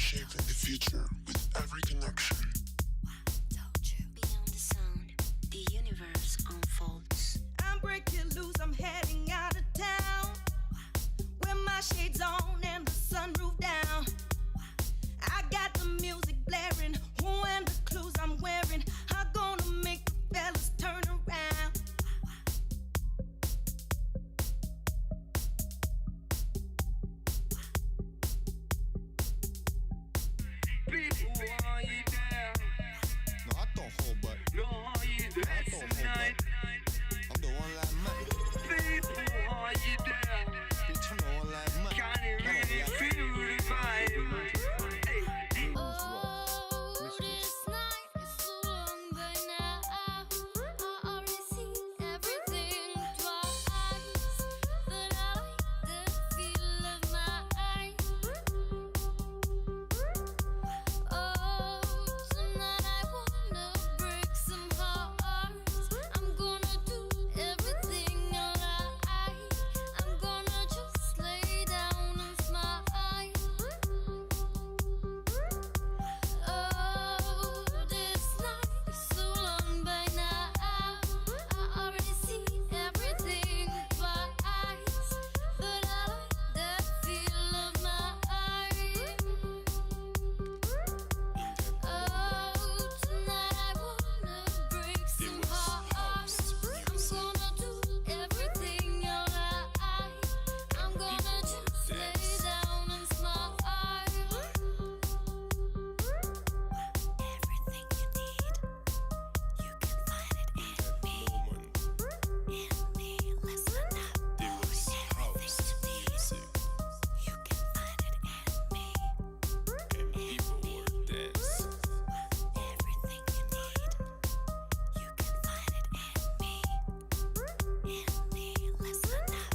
shaping the future with every connection. Told you. Beyond the sound, the universe unfolds. I'm breaking loose, I'm heading out of town. With my shades on and the sunroof down. I got the music blaring, and the clothes I'm wearing are gonna make the fellas turn around. People, are you there? No, I don't hold back. No, are you there tonight? I'm the one like man. People, are you there? Bitch, I'm the one like man. Can you really feel the vibe? Hey. Oh, this night is so long by now. I already see everything twice. But I like the feel of my eyes. Oh, tonight I wanna break some hearts. I'm gonna do everything alright. I'm gonna just lay down and smile. Oh, this night is so long by now. I already see everything twice. But I like that feel of my eyes. Oh, tonight I wanna break some hearts. I'm gonna do everything alright. I'm gonna just lay down and smile. Everything you need, you can find it in me. In me, listen up. Everything you need, you can find it in me. In me, everything you need, you can find it in me. In me, listen up.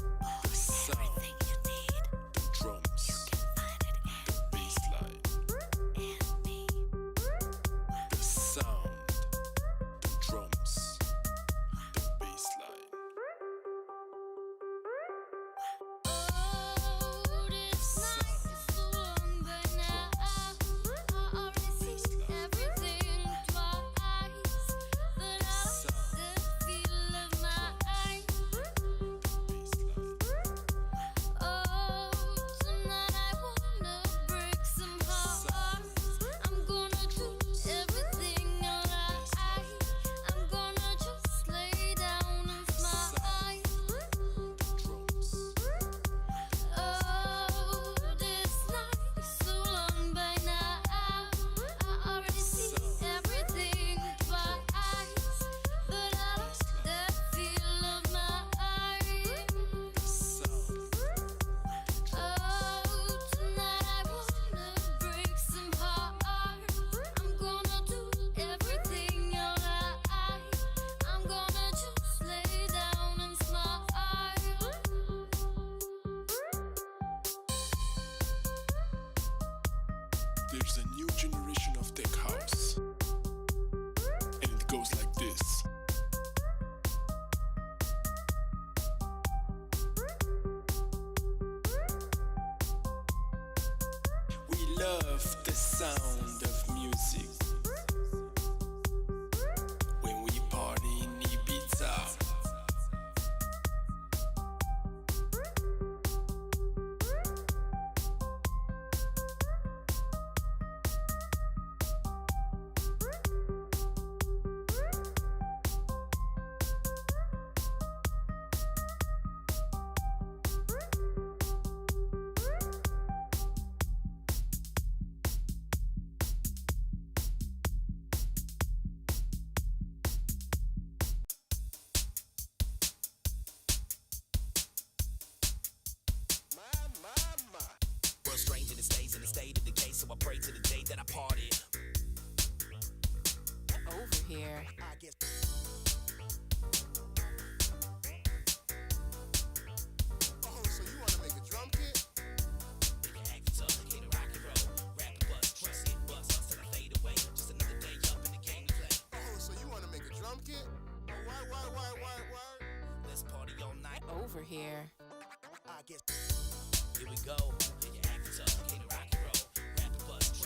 Everything you need, Drums, you can find it bassline, in me. the sound, the drums, the bassline. Oh, this night is so long by now. I already see everything twice. But I like the feel of my eyes. Oh, tonight I wanna break some hearts. I'm gonna do everything alright. I'm gonna just lay down and smile. Oh, this night is so long by now. I already see everything twice. But I like that feel of my eyes. Oh, tonight I wanna break some hearts. I'm gonna do everything alright. I'm gonna just lay down and smile. There's a new generation of tech house, and it goes like this. We love the sound of music when we party in Ibiza. World strange and it stays in the state of decay, so I pray to the day that I party. Over here. I guess. Oh, so you wanna make a drum kit? You can act tough, hit a rock and roll, rap and bust, trust it, bust till I fade away. Just another day up in the game to play. Oh, so you wanna make a drum kit? Why? Let's party all night. Over here. I guess. Here we go. You can act tough, hit a rock and roll, rap and bust,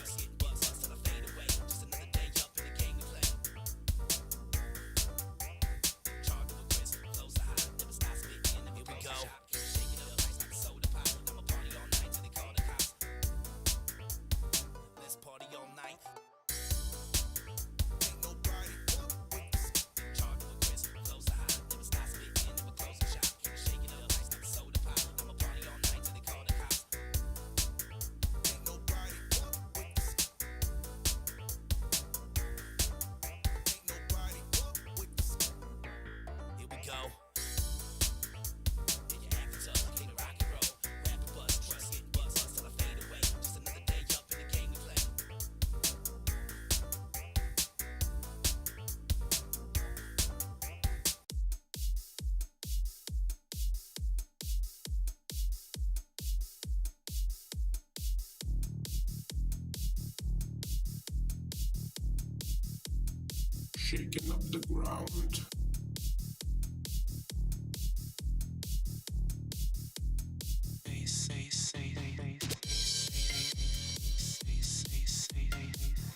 shaking up the ground.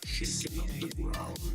Shaking up the ground.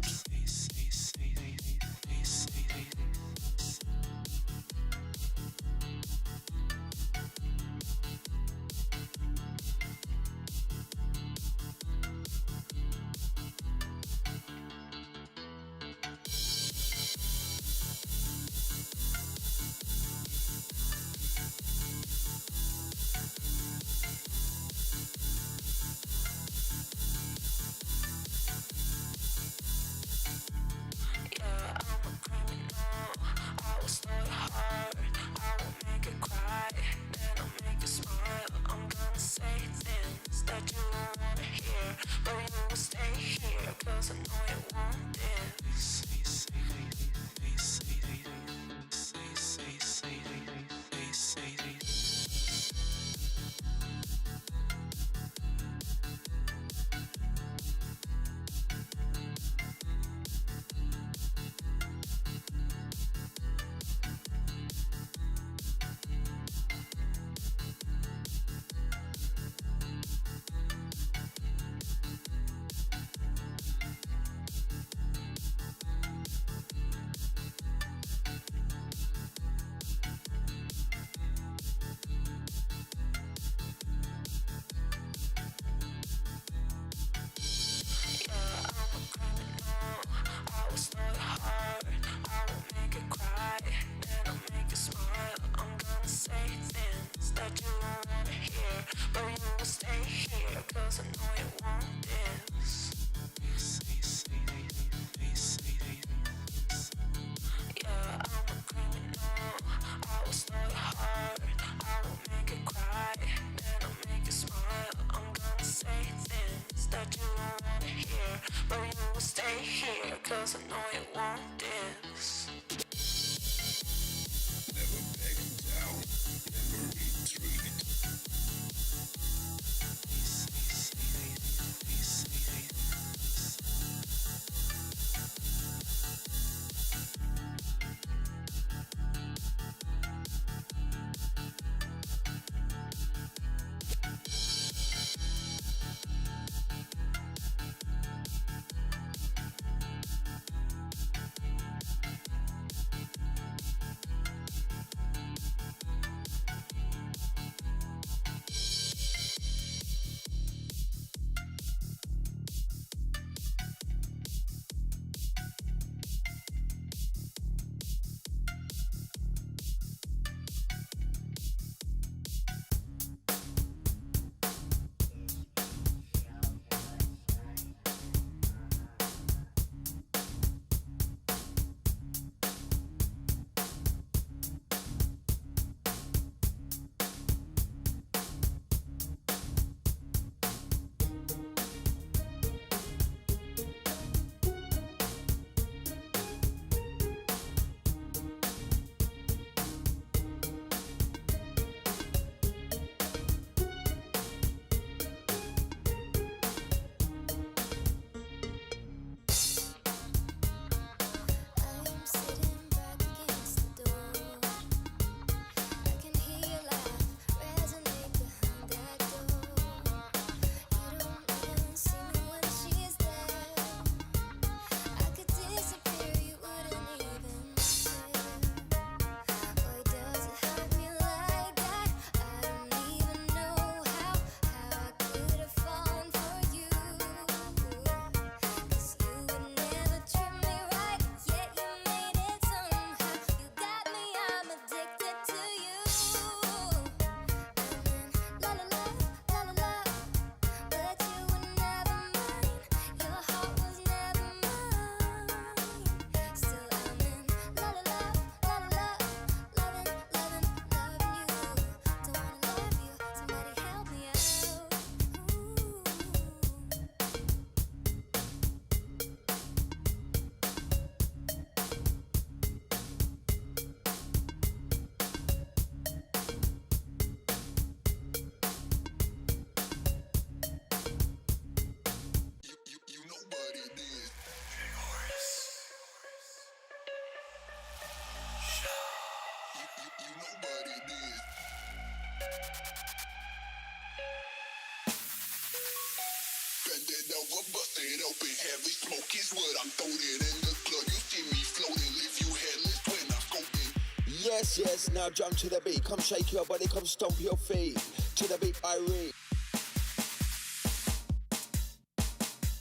Bend it over, bust it open. Heavy smoke is what I'm throwing in the club. You see me floating, leave you headless when I'm scoping. Yes, yes, now jump to the beat. Come shake your body, come stomp your feet. To the beat, Irene.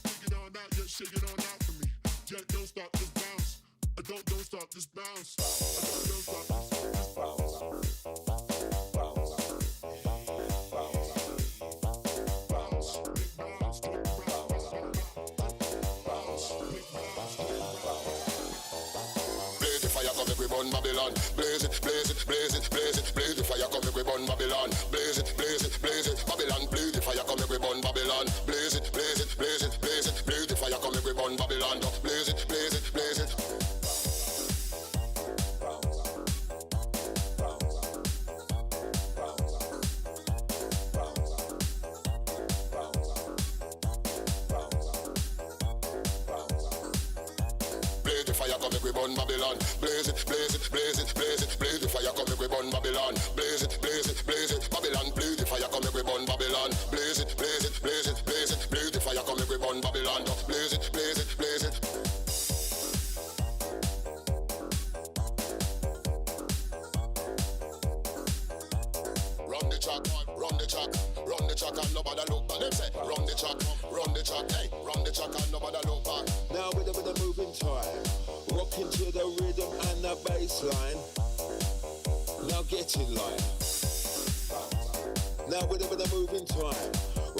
Shake it on out, just shake it on out for me. Just don't stop, just bounce. Don't stop, just bounce. Don't stop, just bounce. Blaze the fire, come make we burn Babylon. Blaze it, blaze it, blaze it, blaze it, blaze the fire, come make we burn Babylon. Blaze it, blaze it, blaze it, Babylon. Blaze the fire, come make we burn Babylon. Blaze it, blaze it, blaze it, blaze it, blaze the fire, come make we burn Babylon. Blaze it, blaze it, blaze it. Blaze the fire, come make we burn Babylon. Blaze it, blaze it, blaze it, blaze it, blaze the fire, come make we burn Babylon. Blaze it, blaze it, blaze it, Babylon. Blaze the fire, come make we burn Babylon. Blaze it, blaze it, blaze it, blaze it, blaze the fire, come make we burn Babylon. Blaze it, blaze it, blaze it. Run the track, run the track, run the track and nobody look back. Them say, run the track, hey, run the track and nobody look back. Now with a moving time. Rocking to the rhythm and the bass line. Now get in line. Now with a moving time.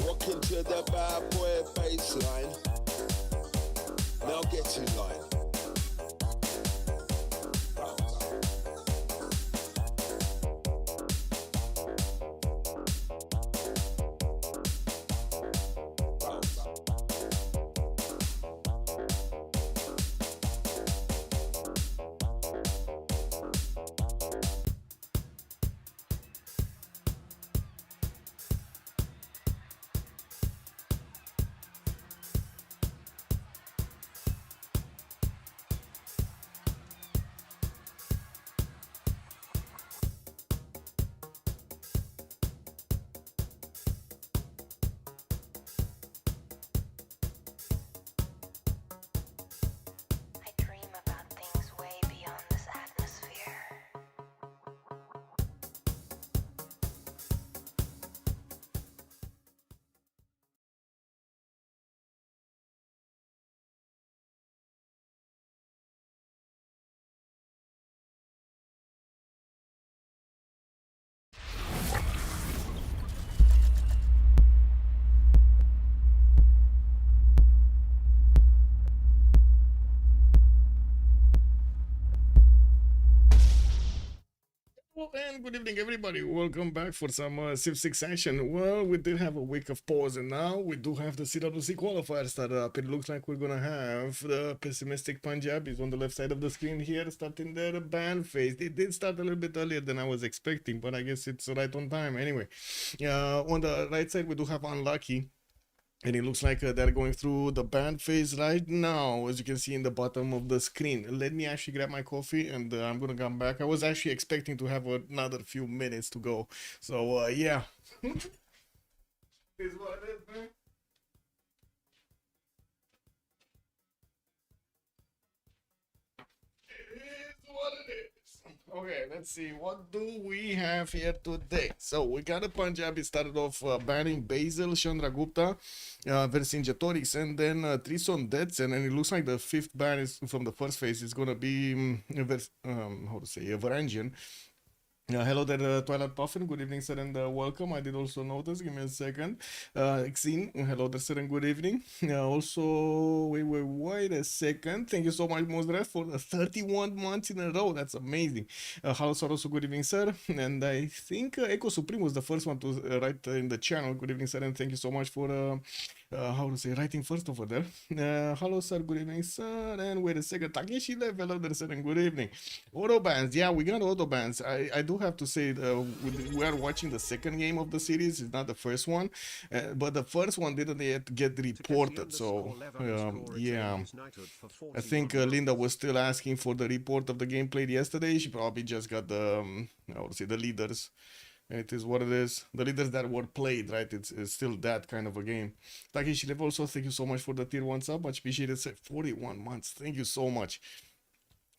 Rocking to the bad boy bass line. Now get in line. I dream about things way beyond this atmosphere. Well, and good evening, everybody. Welcome back for some Civ6 action. Well, we did have a week of pause, and now we do have the CWC qualifier started up. It looks like we're gonna have the Pessimistic Punjabis on the left side of the screen here, starting their ban phase. They did start a little bit earlier than I was expecting, but I guess it's right on time. Anyway, on the right side, we do have Unlucky. And it looks like they're going through the band phase right now, as you can see in the bottom of the screen. Let me actually grab my coffee and I'm gonna come back. I was actually expecting to have another few minutes to go. So, yeah. Is what it is, man. It is what it is. Okay, let's see. What do we have here today? So we got a Punjabi started off banning Basil, Chandra Gupta, Vercingetorix, and then Trison Detsen. And it looks like the fifth ban is from the first phase is gonna be Varangian. Hello there, Twilight Puffin. Good evening, sir, and welcome. I did also notice. Give me a second. Xin, hello there, sir, and good evening. Also, wait a second. Thank you so much, Mosref, for the 31 months in a row. That's amazing. Hello, sir. Also, good evening, sir. And I think Echo Supreme was the first one to write in the channel. Good evening, sir, and thank you so much for writing first over there. Hello, sir. Good evening, sir. And wait a second. Takeshi left. Hello there, sir, and good evening. Auto bans. Yeah, we got auto bans. I do have to say we are watching the second game of the series. It's not the first one, but the first one didn't yet get reported. So yeah, I think Linda was still asking for the report of the game played yesterday. She probably just got the the leaders And it is what it is. The leaders that were played, right? It's still that kind of a game. Taki Shilev also, thank you so much for the tier 1 sub. Much appreciated. 41 months. Thank you so much.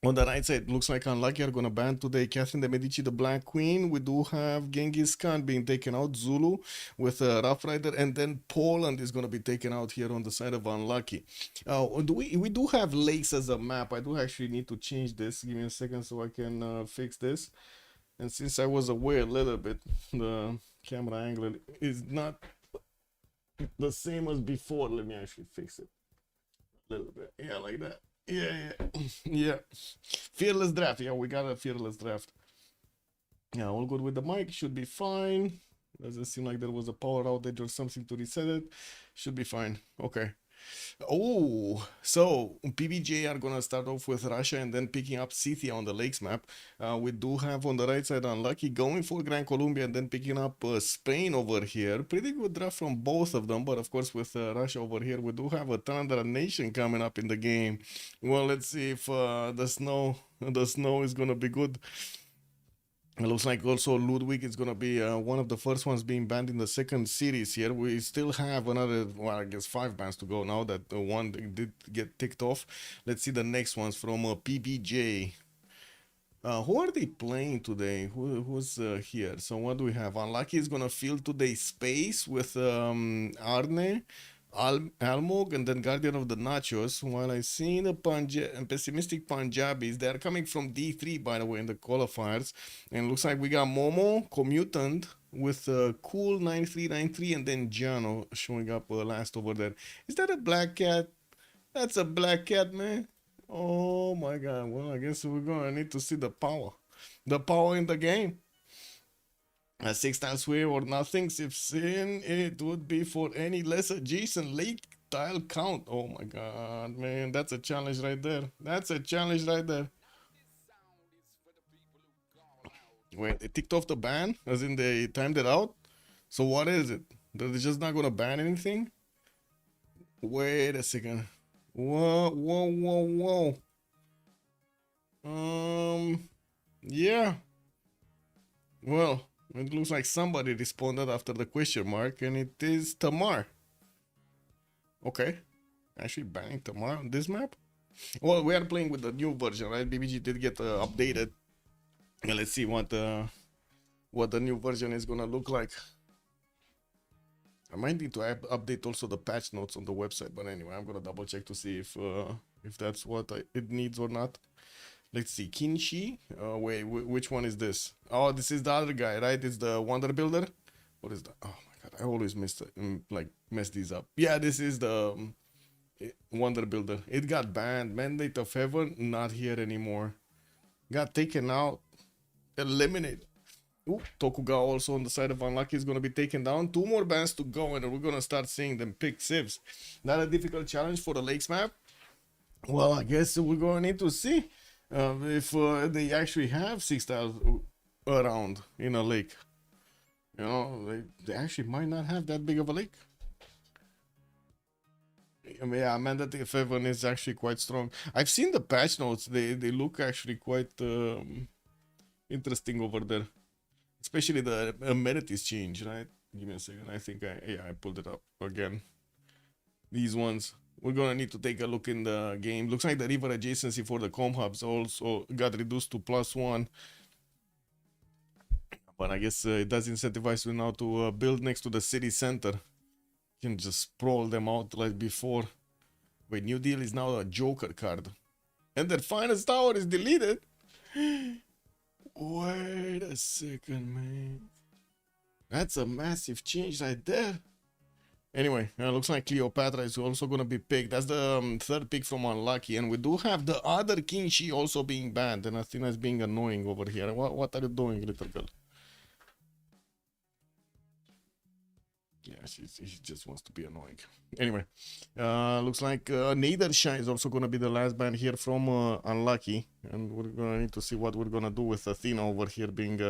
On the right side, looks like Unlucky are gonna ban today Catherine de Medici, the Black Queen. We do have Genghis Khan being taken out, Zulu with Rough Rider, and then Poland is gonna be taken out here on the side of Unlucky. We do have lakes as a map. I do actually need to change this. Give me a second so I can fix this. And since I was away a little bit, the camera angle is not the same as before. Let me actually fix it a little bit. Yeah, like that. Yeah. Yeah. Fearless draft. Yeah, we got a fearless draft. Yeah, all good with the mic. Should be fine. Doesn't seem like there was a power outage or something to reset it. Should be fine. Okay. Oh, so PBJ are gonna start off with Russia and then picking up Scythia on the lakes map. We do have on the right side Unlucky going for Gran Colombia and then picking up Spain over here. Pretty good draft from both of them, but of course with Russia over here, we do have a Thunder Nation coming up in the game. Well, let's see if the snow is gonna be good. It looks like also Ludwig is going to be one of the first ones being banned in the second series here. We still have another, well, I guess 5 bans to go now that one did get ticked off. Let's see the next ones from PBJ. Who are they playing today? Who's here? So what do we have? Unlucky is going to fill today Space with Arne, Almog, and then Guardian of the Nachos. While I see the Pessimistic Punjabis, they are coming from D3, by the way, in the qualifiers. And looks like we got Momo, Commutant, with Cool 9393, and then Jano showing up last over there. Is that a black cat? That's a black cat, man. Oh my god. Well, I guess we're gonna need to see the power. The power in the game. A 6-tile sway or nothing. If sin, it would be for any less adjacent late tile count. Oh my god, man. That's a challenge right there. That's a challenge right there. Wait, they ticked off the ban? As in they timed it out? So what is it? They're just not gonna ban anything? Wait a second. Whoa. Yeah. Well, it looks like somebody responded after the question mark, and it is Tamar. Okay. Actually banning Tamar on this map? Well, we are playing with the new version, right? BBG did get updated. And let's see what the new version is gonna look like. I might need to update also the patch notes on the website, but anyway, I'm gonna double check to see if that's what it needs or not. Let's see, Kinshi. Wait, which one is this? Oh, this is the other guy, right? It's the Wonder Builder. What is that? Oh my god, I always mess these up. Yeah, this is the Wonder Builder. It got banned. Mandate of Heaven, not here anymore. Got taken out. Eliminated. Ooh, Tokuga also on the side of Unlucky is going to be taken down. 2 more bans to go, and we're going to start seeing them pick Civs. Not a difficult challenge for the Lakes map. Well, I guess we're going to need to see if they actually have 6 tiles around in a lake. You know, they actually might not have that big of a lake. I mean, yeah, Mandate of Heaven is actually quite strong. I've seen the patch notes. They look actually quite interesting over there. Especially the amenities change, right? Give me a second. I think I pulled it up again. These ones. We're gonna need to take a look in the game. Looks like the river adjacency for the com hubs also got reduced to +1. But I guess it does incentivize you now to build next to the city center. You can just sprawl them out like before. Wait, New Deal is now a Joker card. And their finest tower is deleted. Wait a second, man. That's a massive change right there. Anyway, looks like Cleopatra is also going to be picked. That's the third pick from Unlucky. And we do have the other Kinshi also being banned. And Athena is being annoying over here. What are you doing, little girl? Yeah, she just wants to be annoying. Anyway, looks like Nadersha is also going to be the last ban here from Unlucky. And we're going to need to see what we're going to do with Athena over here being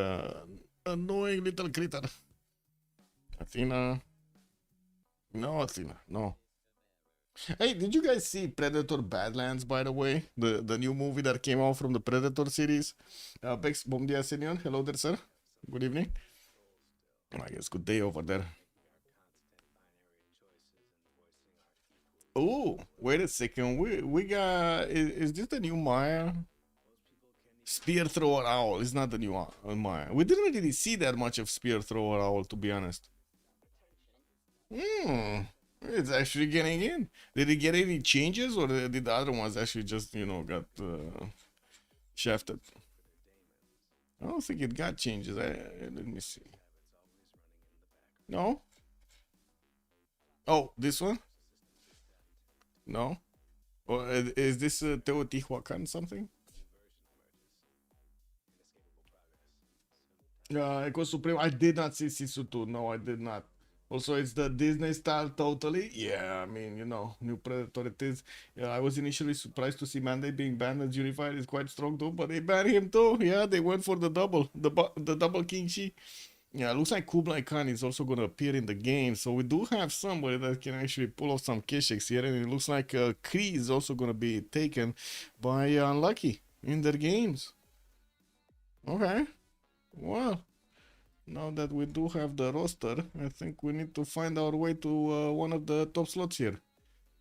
annoying little critter. Athena. No, Athena, no. Hey, did you guys see Predator Badlands, by the way? The new movie that came out from the Predator series. Bex, bom dia, senor. Hello there, sir. Good evening. I guess good day over there. Oh, wait a second. We got is this the new Maya? Spear thrower owl is not the new Maya. We didn't really see that much of spear thrower owl, to be honest. Hmm. It's actually getting in. Did it get any changes, or did the other ones actually just, you know, got shafted? I don't think it got changes. Let me see. No? Oh, this one? No? Or is this Teotihuacan something? Echo Supreme. I did not see Sisu 2. No, I did not. Also, it's the Disney style totally. Yeah, I mean, you know, new Predator it is. Yeah, I was initially surprised to see Mandate being banned as Unified is quite strong too, but they banned him too. Yeah, they went for the double, the double King Shi. Yeah, looks like Kublai Khan is also going to appear in the game. So we do have somebody that can actually pull off some kishaks here. And it looks like Kree is also going to be taken by Unlucky in their games. Okay. Well, now that we do have the roster, I think we need to find our way to one of the top slots here.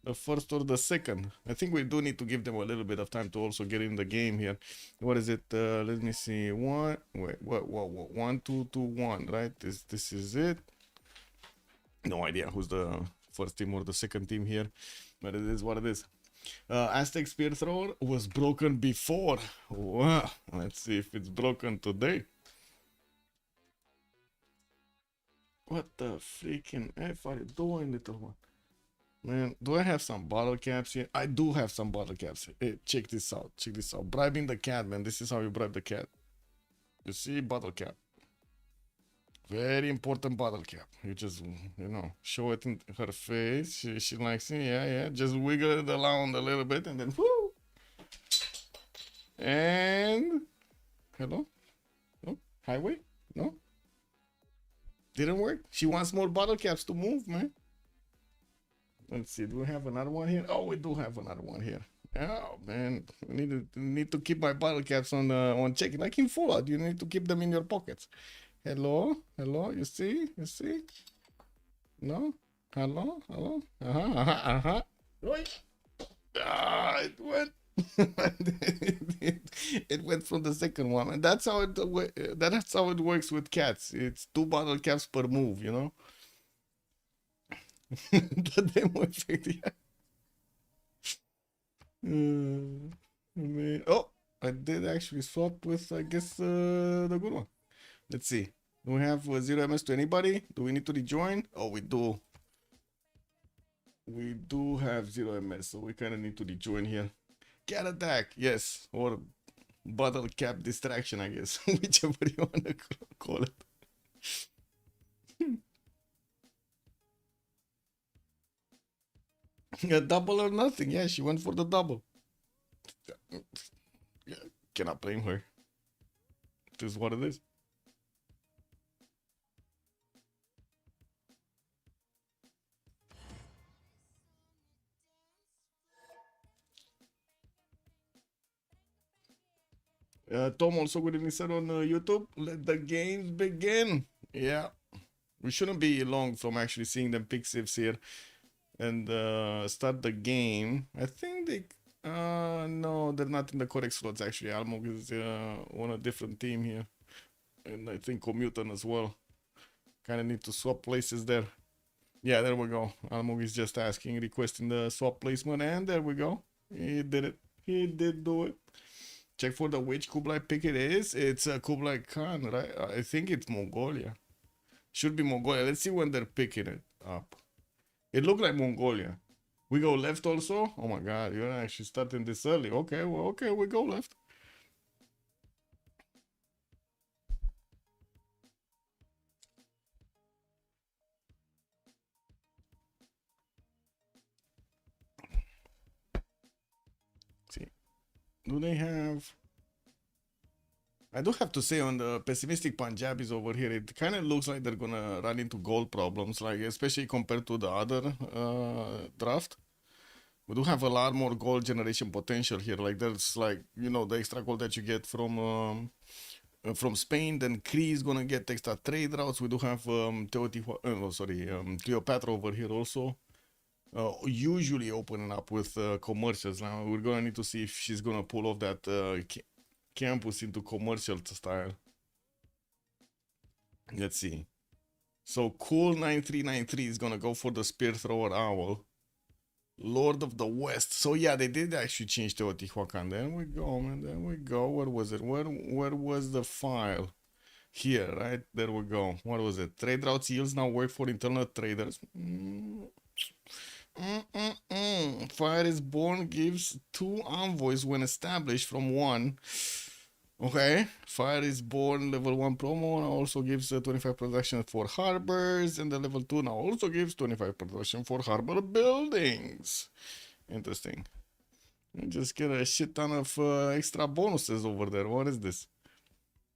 The first or the second. I think we do need to give them a little bit of time to also get in the game here. What is it? Let me see. What? 1, 2, 2, 1, right? This is it. No idea who's the first team or the second team here, but it is what it is. Aztec Spear Thrower was broken before. Wow. Let's see if it's broken today. What the freaking F are you doing, little one? Man, do I have some bottle caps here? I do have some bottle caps. Hey, check this out. Check this out. Bribing the cat, man. This is how you bribe the cat. You see, bottle cap. Very important bottle cap. You just, you know, show it in her face. She likes it. Yeah, yeah. Just wiggle it around a little bit and then whoo. And hello? No? Highway? No? Didn't work? She wants more bottle caps to move, man. Let's see, do we have another one here? Oh, we do have another one here. Oh man, I need to keep my bottle caps on check. Like in Fallout, you need to keep them in your pockets. Hello, hello, you see, you see? No, hello, hello. Ah, it went. It went from the second one, and that's how it works with cats. It's 2 bottle caps per move, you know. The demo effect, yeah. Man. Oh, I did actually swap with, I guess, the good one. Let's see. Do we have 0 MS to anybody? Do we need to rejoin? Oh, we do. We do have 0 MS, so we kind of need to rejoin here. Cat attack, yes, or bottle cap distraction, I guess, whichever you want to call it. A double or nothing. Yeah, she went for the double. Yeah, cannot blame her. It is what it is. Tom also good evening said on YouTube. Let the games begin. Yeah, we shouldn't be long from actually seeing them pick Civs here and start the game. I think they no, they're not in the correct slots actually. Almog is on a different team here, and I think Commutan as well. Kind of need to swap places there. Yeah, there we go. Almog is just asking, requesting the swap placement, and there we go. He did it. He did do it. Check for the which Kublai pick it is. It's Kublai Khan, right? I think it's Mongolia. Should be Mongolia. Let's see when they're picking it up. It looked like Mongolia. We go left also? Oh my god, you're actually starting this early. Okay, well, okay, we go left. See. Do they have... I do have to say on the pessimistic Punjabis over here, it kind of looks like they're gonna run into gold problems, like especially compared to the other draft. We do have a lot more gold generation potential here. Like there's like, you know, the extra gold that you get from from Spain. Then Cree is gonna get extra trade routes. We do have Cleopatra over here also. Usually opening up with commercials. Now we're gonna need to see if she's gonna pull off that campus into commercial style. Let's see. So cool 9393 is gonna go for the spear thrower owl. Lord of the West. So yeah, they did actually change Teotihuacan. There we go, man. There we go. Where was it? Where was the file? Here, right? There we go. What was it? Trade routes yields now work for internal traders. Fire is Born gives 2 envoys when established from 1. Okay, Fire is Born level 1 promo now also gives 25 production for harbors, and the level 2 now also gives 25 production for harbor buildings. Interesting. You just get a shit ton of extra bonuses over there. What is this?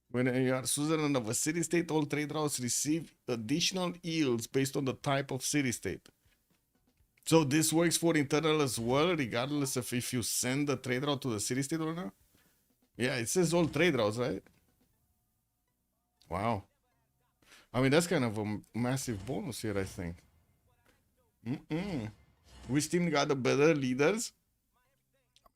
When you are suzerain of a city-state, all trade routes receive additional yields based on the type of city-state. So this works for internal as well, regardless of if you send the trade route to the city-state or not? Yeah, it says all trade routes, right? Wow. I mean, that's kind of a massive bonus here, I think. Which team got the better leaders?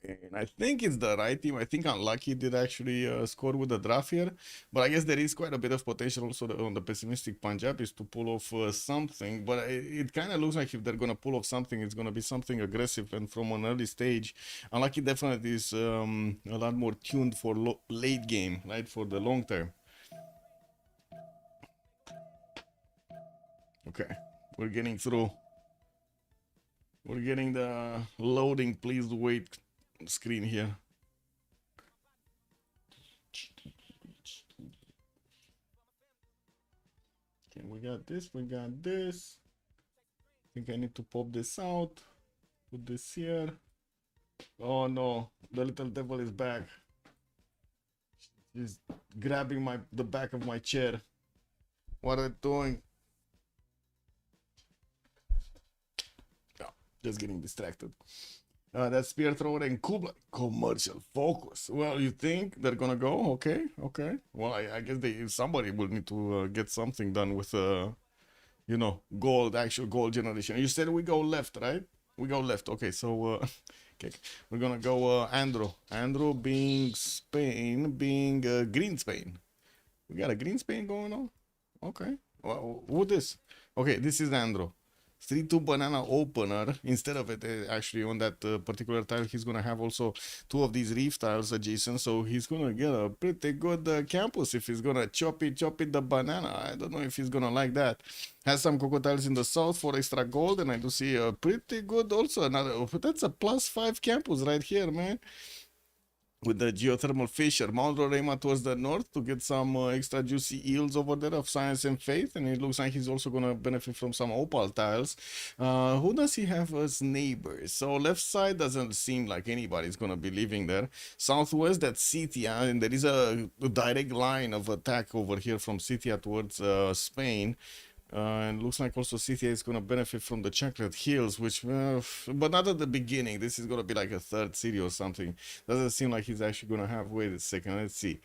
And I think it's the right team. I think Unlucky did actually score with the draft here. But I guess there is quite a bit of potential also on the Pessimistic Punjabis to pull off something. But it kind of looks like if they're going to pull off something, it's going to be something aggressive and from an early stage. Unlucky definitely is a lot more tuned for late game, right? For the long term. Okay, we're getting through. We're getting the loading. Please wait screen here. Okay, we got this. We got this. I think I need to pop this out. Put this here. Oh no, the little devil is back. She's grabbing the back of my chair. What are they doing? Just getting distracted. That's Spear Thrower and Kublai. Commercial focus. Well, you think they're gonna go? Okay, okay. Well, I guess somebody will need to get something done with, you know, actual gold generation. You said we go left, right? We go left. Okay, so okay, we're gonna go Andro. Andro being Spain, being green Spain. We got a green Spain going on. Okay. Well, who this? Okay, this is Andro. 3-2 banana opener. Instead of it actually on that particular tile, he's gonna have also 2 of these reef tiles adjacent, so he's gonna get a pretty good campus if he's gonna chop it the banana. I don't know if he's gonna like that. Has some cocoa tiles in the south for extra gold, and I do see a pretty good also another. That's a +5 campus right here, man. With the geothermal fissure. Mount Roraima towards the north to get some extra juicy yields over there of science and faith, and it looks like he's also going to benefit from some opal tiles. Who does he have as neighbors? So left side doesn't seem like anybody's going to be living there. Southwest, that's Sitia, and there is a direct line of attack over here from Sitia towards Spain. And looks like also Sitia is going to benefit from the Chocolate Hills, which, but not at the beginning. This is going to be like a 3rd city or something. Doesn't seem like he's actually going to have. Wait a second, let's see.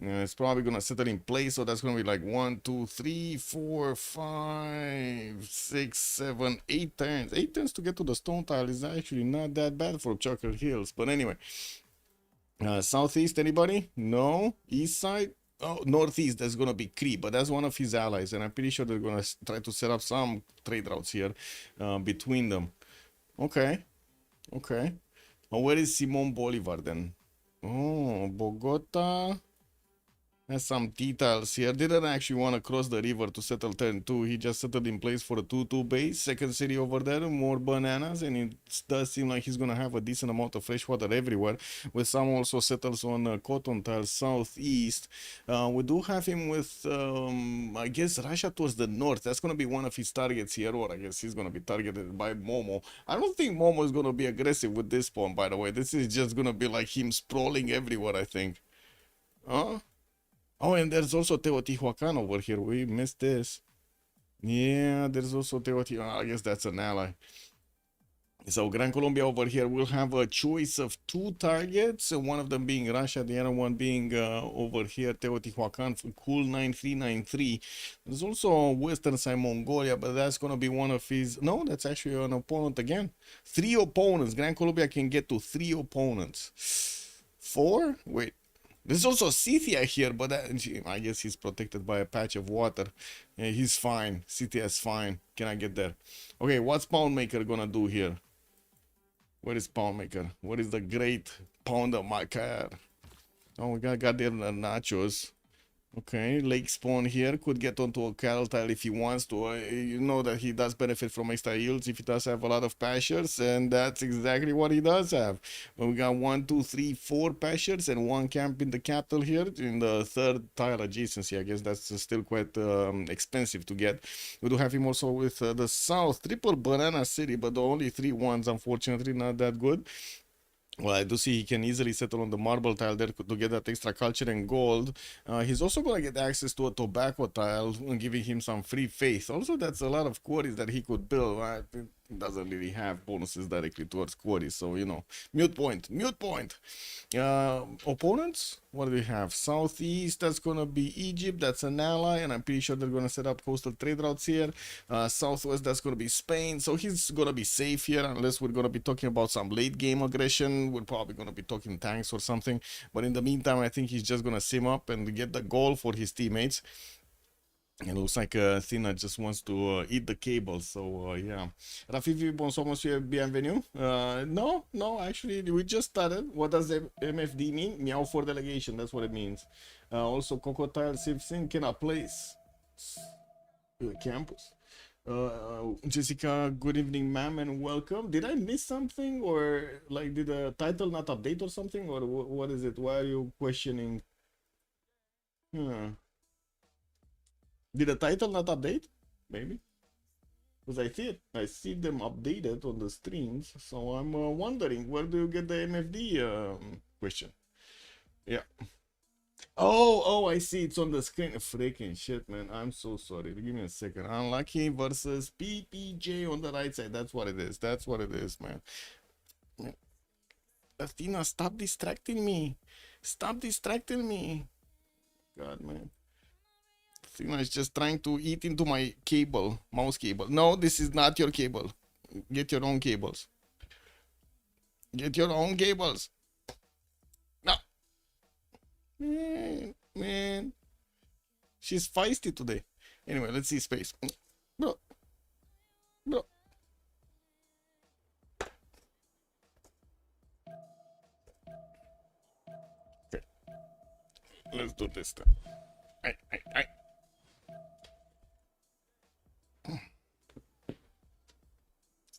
It's probably going to settle in place, so that's going to be like 1, 2, 3, 4, 5, 6, 7, 8 turns. 8 turns to get to the stone tile is actually not that bad for Chocolate Hills. But anyway, southeast, anybody? No. East side? Oh, northeast, that's going to be Cree, but that's one of his allies, and I'm pretty sure they're going to try to set up some trade routes here between them. Okay, okay. Where is Simon Bolivar then? Oh, Bogota has some details here. Didn't actually want to cross the river to settle turn 2. He just settled in place for a 2-2 base. 2nd city over there, more bananas, and it does seem like he's going to have a decent amount of fresh water everywhere, with some also settles on cotton tile southeast. We do have him with, I guess, Russia towards the north. That's going to be one of his targets here, or I guess he's going to be targeted by Momo. I don't think Momo is going to be aggressive with this spawn, by the way. This is just going to be like him sprawling everywhere, I think. Huh? Oh, and there's also Teotihuacan over here. We missed this. Yeah, there's also Teotihuacan. I guess that's an ally. So Gran Colombia over here will have a choice of two targets, one of them being Russia, the other one being over here Teotihuacan for Cool 9393. There's also on western side Mongolia, but that's going to be one of his... No, that's actually an opponent again. 3 opponents. Gran Colombia can get to 3 opponents. 4? Wait. There's also Scythia here, but I guess he's protected by a patch of water. Yeah, he's fine. Scythia is fine. Can I get there? Okay, what's Poundmaker gonna do here? Where is Poundmaker? What is the great Poundmaker? Oh, we got goddamn nachos. Okay, Lake Spawn here could get onto a cattle tile if he wants to. You know that he does benefit from extra yields if he does have a lot of pastures, and that's exactly what he does have. But we got 1, 2, 3, 4 pastures and 1 camp in the capital here in the 3rd tile adjacency. I guess that's still quite expensive to get. We do have him also with the south triple banana city, but the only 3 ones, unfortunately, not that good. Well, I do see he can easily settle on the marble tile there to get that extra culture and gold. He's also going to get access to a tobacco tile, giving him some free faith. Also, that's a lot of quarries that he could build. Right? It doesn't really have bonuses directly towards quarries, so, you know. Mute point. Mute point. Opponents? What do we have? Southeast, that's going to be Egypt. That's an ally, and I'm pretty sure they're going to set up coastal trade routes here. Southwest, that's going to be Spain. So he's going to be safe here, unless we're going to be talking about some late game aggression. We're probably going to be talking tanks or something. But in the meantime, I think he's just going to sim up and get the goal for his teammates. It looks like Athena just wants to eat the cable, so yeah. Rafifi, bonsoir monsieur, bienvenue. No, actually, we just started. What does MFD mean? Meow for delegation, that's what it means. Also, Cocotile Civ6 cannot place campus. Jessica, good evening, ma'am, and welcome. Did I miss something, or like did the title not update or something, or what is it? Why are you questioning? Did the title not update? Maybe. Because I see them updated on the streams, so I'm wondering, where do you get the MFD question? Yeah. Oh, I see, it's on the screen. Freaking shit, man. I'm so sorry. Give me a second. Unlucky versus PPJ on the right side. That's what it is. That's what it is, man. Athena, stop distracting me. Stop distracting me. God, man. Athena is just trying to eat into my cable, mouse cable. No, this is not your cable. Get your own cables. Get your own cables. No. Man. She's feisty today. Anyway, let's see space. Bro. Okay. Let's do this then. I.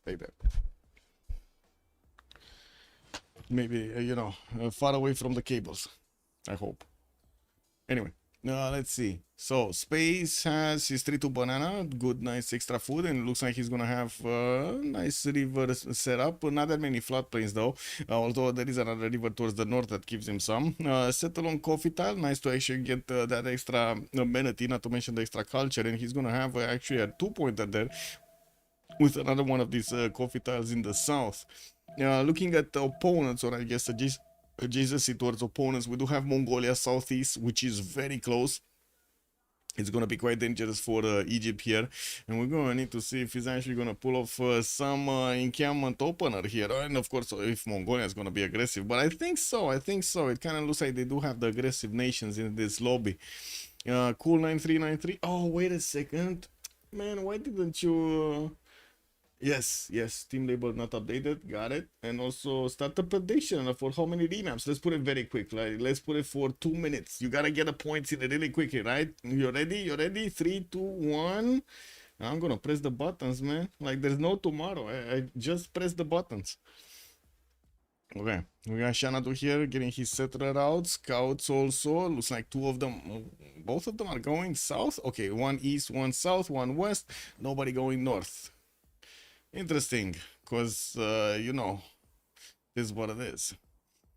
Stay there. Maybe, you know, far away from the cables. I hope. Anyway, let's see. So, Space has his 3-2 banana, good, nice extra food, and it looks like he's gonna have a nice river set up. Not that many floodplains though, although there is another river towards the north that gives him some. Settle on coffee tile, nice to actually get that extra amenity, not to mention the extra culture, and he's gonna have actually a 2-pointer there with another one of these coffee tiles in the south. Looking at the opponents, or I guess adjacency towards opponents, we do have Mongolia southeast, which is very close. It's going to be quite dangerous for Egypt here, and we're going to need to see if he's actually going to pull off some encampment opener here, and of course if Mongolia is going to be aggressive, but I think so. It kind of looks like they do have the aggressive nations in this lobby. Cool 9393. Oh, wait a second, man, why didn't you Yes, team label not updated, got it. And also startup prediction for how many remaps. Let's put it very quick, like let's put it for 2 minutes. You gotta get the points in it really quickly, right? You ready? 3, 2, 1. I'm gonna press the buttons, man. Like there's no tomorrow. I just press the buttons. Okay, we got Shanadu here getting his settler out. Scouts also, looks like both of them are going south. Okay, one east, one south, one west, nobody going north. Interesting, because, you know, this is what it is.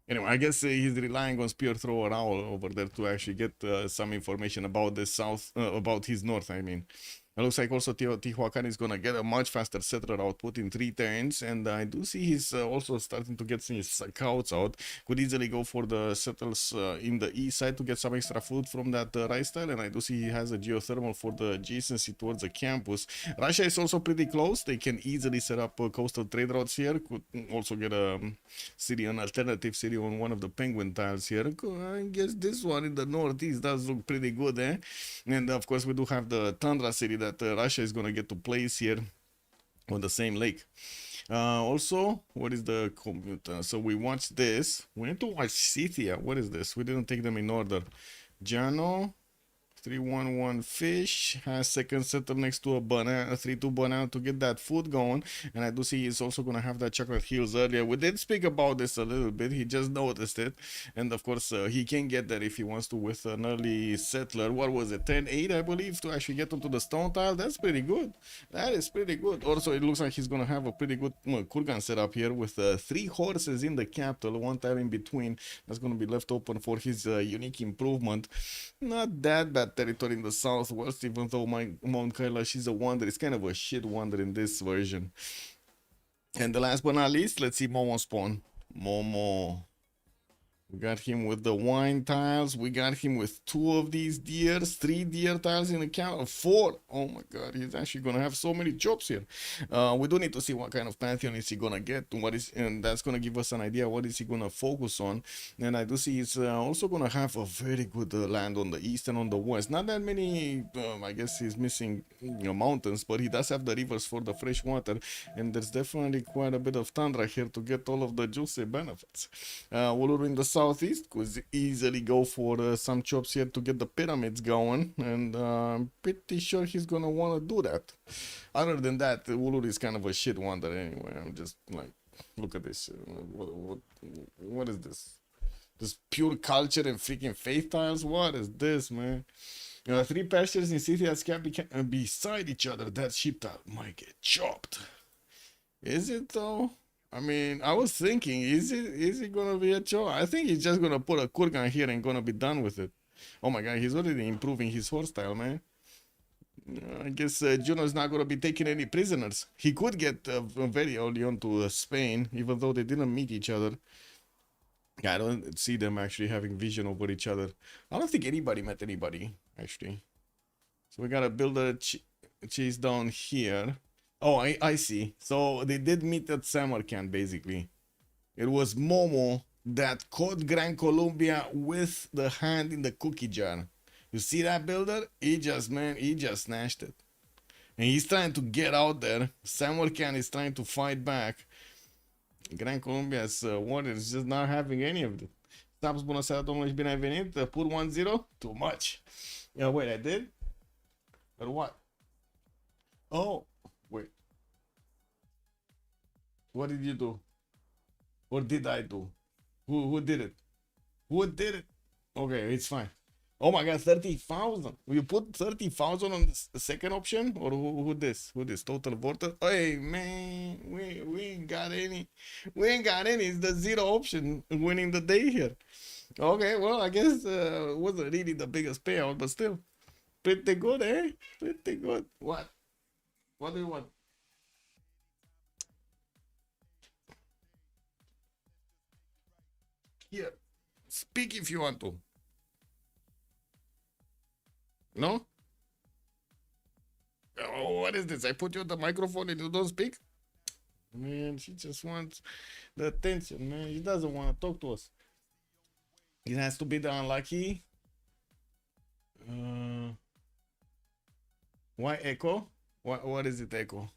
Anyway, I guess he's relying on Spear Thrower Owl over there to actually get some information about the south, about his north, I mean. It looks like also Tihuacan is gonna get a much faster settler output in 3 turns, and I do see he's also starting to get his scouts out. Could easily go for the settles in the east side to get some extra food from that rice tile, and I do see he has a geothermal for the adjacency towards the campus. Russia is also pretty close. They can easily set up coastal trade routes here. Could also get a city, an alternative city on one of the penguin tiles here. I guess this one in the northeast does look pretty good, eh? And of course we do have the Tundra city that Russia is gonna get to place here on the same lake. Also, what is the commute? So we watched this. We need to watch Scythia. What is this? We didn't take them in order. Jano, 311 fish, has second setup next to a banana, a 3-2 banana to get that food going. And I do see he's also gonna have that chocolate hills earlier. We did speak about this a little bit. He just noticed it, and of course he can get that if he wants to with an early settler. What was it, 10-8 I believe, to actually get onto the stone tile? That's pretty good. That is pretty good. Also, it looks like he's gonna have a pretty good kurgan setup here with 3 horses in the capital, 1 tile in between. That's gonna be left open for his unique improvement. Not that bad territory in the southwest, even though my Mount Kailash is a wonder. It's kind of a shit wonder in this version. And the last but not least, let's see Momo spawn. Momo. We got him with the wine tiles. We got him with 2 of these deers, 3 deer tiles in the count, 4. Oh my god, he's actually gonna have so many jobs here. We do need to see what kind of pantheon is he gonna get, and that's gonna give us an idea what is he gonna focus on. And I do see he's also gonna have a very good land on the east and on the west. Not that many, I guess he's missing mountains, but he does have the rivers for the fresh water, and there's definitely quite a bit of tundra here to get all of the juicy benefits. Uluru in the southeast could easily go for some chops here to get the pyramids going, and I'm pretty sure he's gonna want to do that. Other than that, Uluru is kind of a shit wonder anyway. I'm just like, look at this. What is this? This pure culture and freaking faith tiles? What is this, man? 3 pastures in Scythia's camp beside each other. That sheep tile might get chopped. Is it though? I mean, I was thinking, is it gonna be a chore? I think he's just gonna put a kurgan here and gonna be done with it. Oh my god, he's already improving his horse style, man. I guess Juno's not gonna be taking any prisoners. He could get very early on to Spain, even though they didn't meet each other. I don't see them actually having vision over each other. I don't think anybody met anybody, actually. So we gotta build a chase down here. Oh, I see. So they did meet at Samarkand, basically. It was Momo that caught Gran Colombia with the hand in the cookie jar. You see that builder? He just snatched it. And he's trying to get out there. Samarkand is trying to fight back. Gran Colombia's warrior is just not having any of it. Stabs, bună seara, domnule, și bine ai venit. Put 1-0? Too much. Yeah, wait, I did? Or what? Oh. Wait. What did you do? Or did I do? Who did it? Who did it? Okay, it's fine. Oh my god, 30,000. You put 30,000 on the second option? Or who this? Who this? Total voter? Hey man, we ain't got any. We ain't got any. It's the 0 option winning the day here. Okay, well, I guess it wasn't really the biggest payout, but still. Pretty good, eh? Pretty good. What? What do you want? Here. Speak if you want to. No? Oh, what is this? I put you on the microphone and you don't speak? Man, she just wants the attention, man. He doesn't want to talk to us. It has to be the unlucky. Why echo? What is it, echo?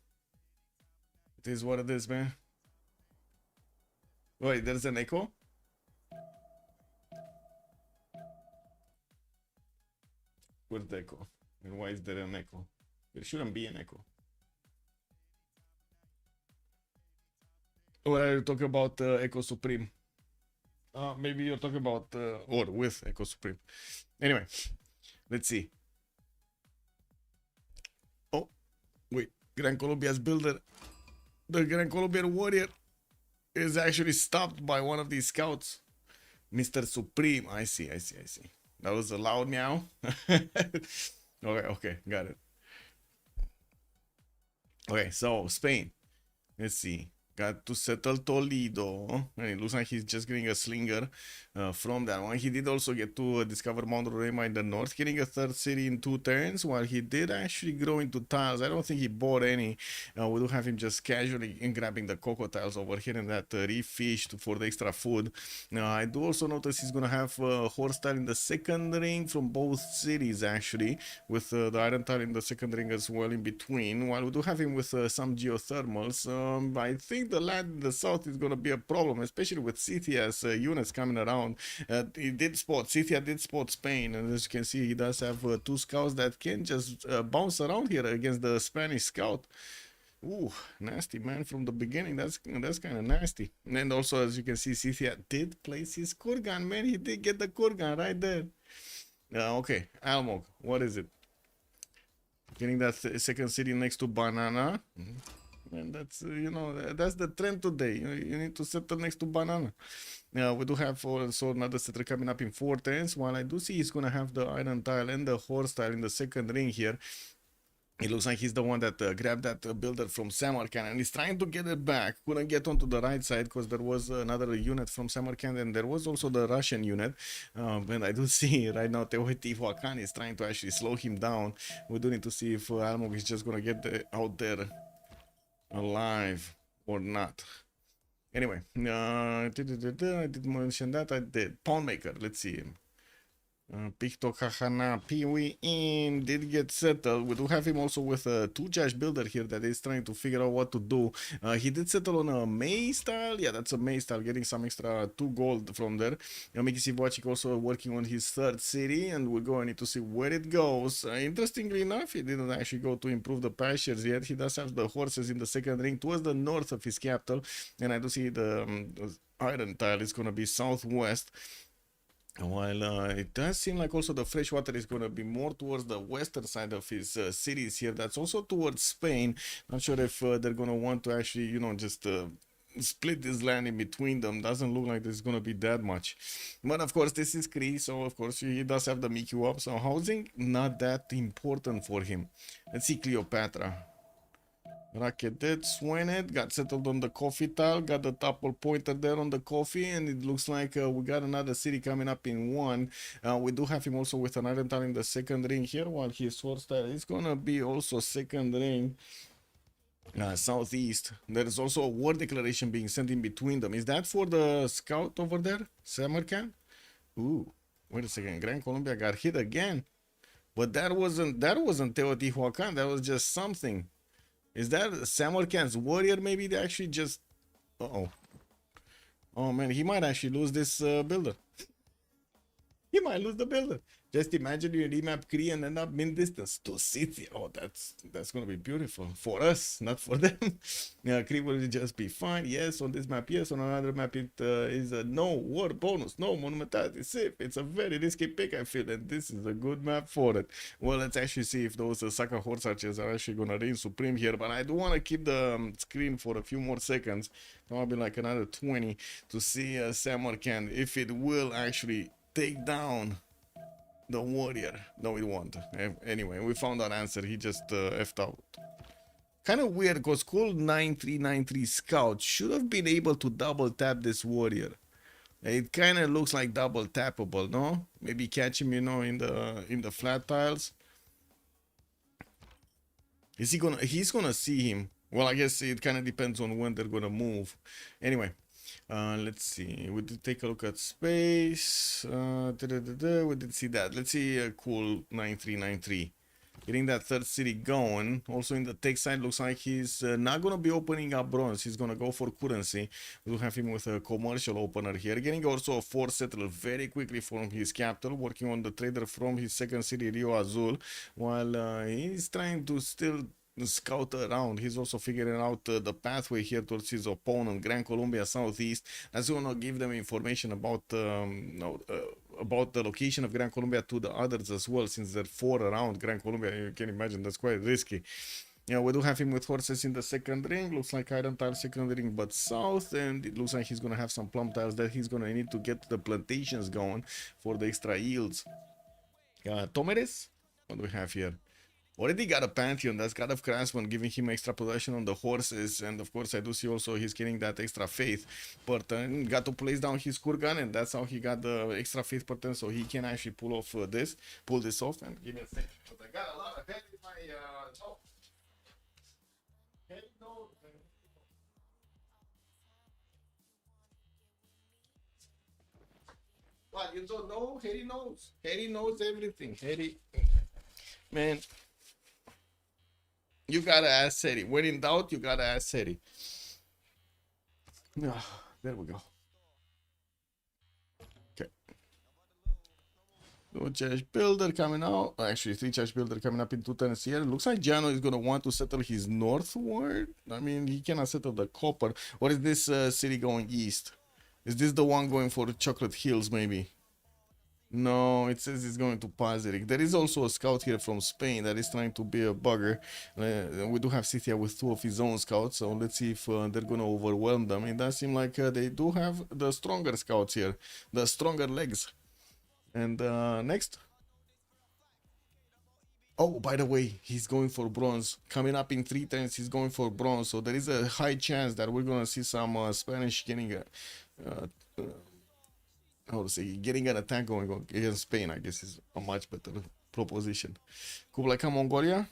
It is what it is, man. Wait, there's an echo? Where's the echo? And why is there an echo? There shouldn't be an echo. Or are you talking about Echo Supreme? Maybe you're talking about or with Echo Supreme. Anyway, let's see. Oh, wait. Gran Colombia's builder, the Gran Colombian warrior, is actually stopped by one of these scouts. Mr. Supreme. I see. That was a loud meow. Okay, got it. Okay, so Spain. Let's see. Got to settle Toledo, and it looks like he's just getting a slinger from that one. He did also get to discover Mount Roraima in the north, getting a third city in 2 turns, while he did actually grow into tiles. I don't think he bought any. We do have him just casually grabbing the cocoa tiles over here in that reef fish for the extra food. I do also notice he's going to have horse tile in the second ring from both cities, actually, with the iron tile in the second ring as well in between, while we do have him with some geothermals. I think the land in the south is going to be a problem, especially with Cithia's units coming around. Cithia did spot Spain, and as you can see, he does have 2 scouts that can just bounce around here against the Spanish scout. Ooh, nasty, man, from the beginning. That's kind of nasty. And also, as you can see, Cithia did place his Kurgan, man. He did get the Kurgan right there. Okay, Almog, what is it? Getting that second city next to Banana. And that's, that's the trend today. You need to settle next to Banana. We do have also another settler coming up in 4 turns. While I do see he's going to have the iron tile and the horse tile in the second ring here. It looks like he's the one that grabbed that builder from Samarkand, and he's trying to get it back. Couldn't get onto the right side because there was another unit from Samarkand, and there was also the Russian unit. And I do see right now Teotihuacan is trying to actually slow him down. We do need to see if Almog is just going to get out there alive or not. Anyway, I did mention that. I did. Pawnmaker, let's see him. Picto Kahana Peewee in did get settled. We do have him also with a 2-judge builder here that is trying to figure out what to do. He did settle on a Maze style. Yeah, that's a Maze style, getting some extra 2 gold from there. Miki Sivovacik also working on his 3rd city, and we're going to see where it goes. Interestingly enough, he didn't actually go to improve the pastures yet. He does have the horses in the second ring towards the north of his capital, and I do see the iron tile is going to be southwest. While it does seem like also the freshwater is going to be more towards the western side of his cities here. That's also towards Spain. Not sure if they're going to want to actually, just split this land in between them. Doesn't look like there's going to be that much. But of course, this is Cree, so of course he does have the Mickey up. So housing, not that important for him. Let's see Cleopatra. Raketet, Swenet, got settled on the coffee tile, got the topple pointer there on the coffee, and it looks like we got another city coming up in 1. We do have him also with an iron tile in the second ring here, while his horse tile is gonna be also second ring southeast. There is also a war declaration being sent in between them. Is that for the scout over there, Samarkand? Ooh, wait a second, Gran Colombia got hit again, but that wasn't Teotihuacan. That was just something. Is that Samarkand's warrior? Maybe they actually just... Oh man, he might actually lose this builder. He might lose the builder. Just imagine you remap Cree and end up mid distance to City. Oh, that's gonna be beautiful for us, not for them. Yeah, Cree will just be fine. Yes, on this map, yes. On another map, it is a no war bonus, no monumentality Civ. It's a very risky pick, I feel, and this is a good map for it. Well, let's actually see if those Saka horse archers are actually gonna reign supreme here. But I do want to keep the screen for a few more seconds, probably like another 20, to see Samarkand if it will actually take down the warrior. No, it won't. Anyway, we found our answer. He just effed out. Kind of weird because cool 9393 scout should have been able to double tap this warrior. It kind of looks like double tappable, no? Maybe catch him, in the flat tiles. Is he gonna? He's gonna see him. Well, I guess it kind of depends on when they're gonna move. Anyway. Let's see. We did take a look at space. We did see that. Let's see cool 9393. Getting that 3rd city going. Also in the tech side, looks like he's not going to be opening up bronze. He's going to go for currency. We'll have him with a commercial opener here. Getting also a 4th settler very quickly from his capital. Working on the trader from his 2nd city, Rio Azul. While he's trying to still scout around. He's also figuring out the pathway here towards his opponent, Gran Colombia Southeast. That's going to give them information about the location of Gran Colombia to the others as well, since there are 4 around Gran Colombia. You can imagine that's quite risky. Yeah, we do have him with horses in the second ring. Looks like iron tile second ring, but south, and it looks like he's going to have some plum tiles that he's going to need to get the plantations going for the extra yields. Tomeres, what do we have here? Already got a Pantheon. That's God of Craftsman giving him extra possession on the horses. And of course, I do see also he's getting that extra faith per turn. Got to place down his Kurgan, and that's how he got the extra faith per turn. So he can actually pull this off. And give me a second. But I got a lot of head in my note. Head note. What, you don't know? Harry knows. Harry knows everything. Harry, man, you gotta ask Harry. When in doubt, you gotta ask Harry. There we go. Okay. No Charge Builder coming out. Actually, 3 Charge Builder coming up in 2 turns here. Looks like Jano is gonna want to settle his northward. I mean, he cannot settle the copper. Or is this city going east? Is this the one going for Chocolate Hills, maybe? No, it says it's going to Pazirik. There is also a scout here from Spain that is trying to be a bugger. We do have Scythia with 2 of his own scouts, so let's see if they're going to overwhelm them. It does seem like they do have the stronger scouts here, the stronger legs. And next. Oh, by the way, he's going for bronze. Coming up in 3 turns, he's going for bronze. So there is a high chance that we're going to see some Spanish getting how to say, getting an attack going on against Spain. I guess is a much better proposition. Kublai Khan, Mongolia.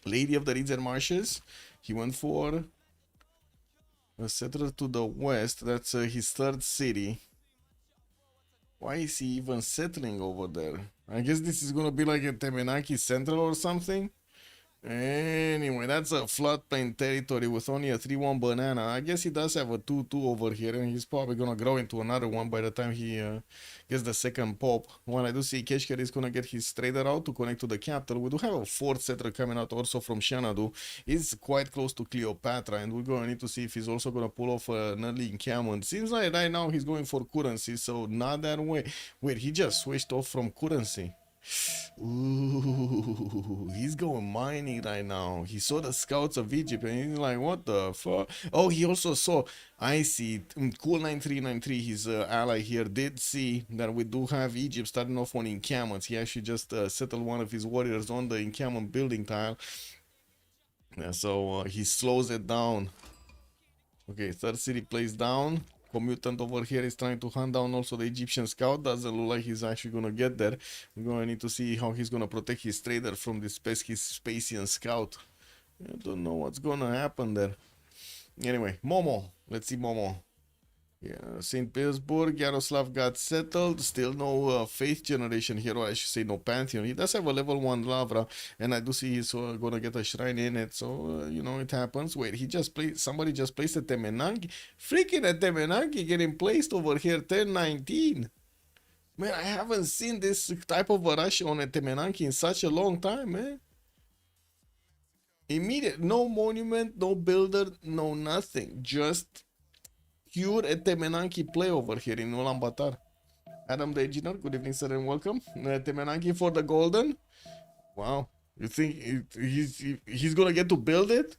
Lady of the Reeds and Marshes. He went for a settler to the west. That's his 3rd city. Why is he even settling over there? I guess this is gonna be like a Temenaki Central or something. Anyway, that's a floodplain territory with only a 3-1 banana. I guess he does have a 2-2 over here, and he's probably gonna grow into another one by the time he gets the 2nd pop. When I do see Keshkar is gonna get his trader out to connect to the capital. We do have a 4th settler coming out also from Xanadu. He's quite close to Cleopatra, and we're gonna need to see if he's also gonna pull off an early encampment. Seems like right now he's going for currency, so not that way. Wait, he just switched off from currency. Ooh, he's going mining right now. He saw the scouts of Egypt and he's like, what the fuck? Oh, he also saw, I see, Cool 9393, his ally here, did see that we do have Egypt starting off on encampments. He actually just settled one of his warriors on the encampment building tile. Yeah, so he slows it down. Okay, 3rd city placed down. Commutant over here is trying to hunt down also the Egyptian scout. Doesn't look like he's actually gonna get there. We're gonna need to see how he's gonna protect his trader from this Spacian scout. I don't know what's gonna happen there. Anyway, Momo. Let's see Momo. Yeah, St. Petersburg, Yaroslav got settled. Still no faith generation hero. I should say no Pantheon. He does have a level 1 Lavra, and I do see he's gonna get a shrine in it. So you know it happens. Wait, he just placed. Somebody just placed a Temenanki. Freaking a Temenanki getting placed over here. 1019. Man, I haven't seen this type of a rush on a Temenanki in such a long time, man. Immediate, no monument, no builder, no nothing. Just pure Temenanki play over here in Ulaanbaatar. Adam the Engineer, good evening, sir, and welcome. Temenanki for the golden. Wow, you think he's gonna get to build it?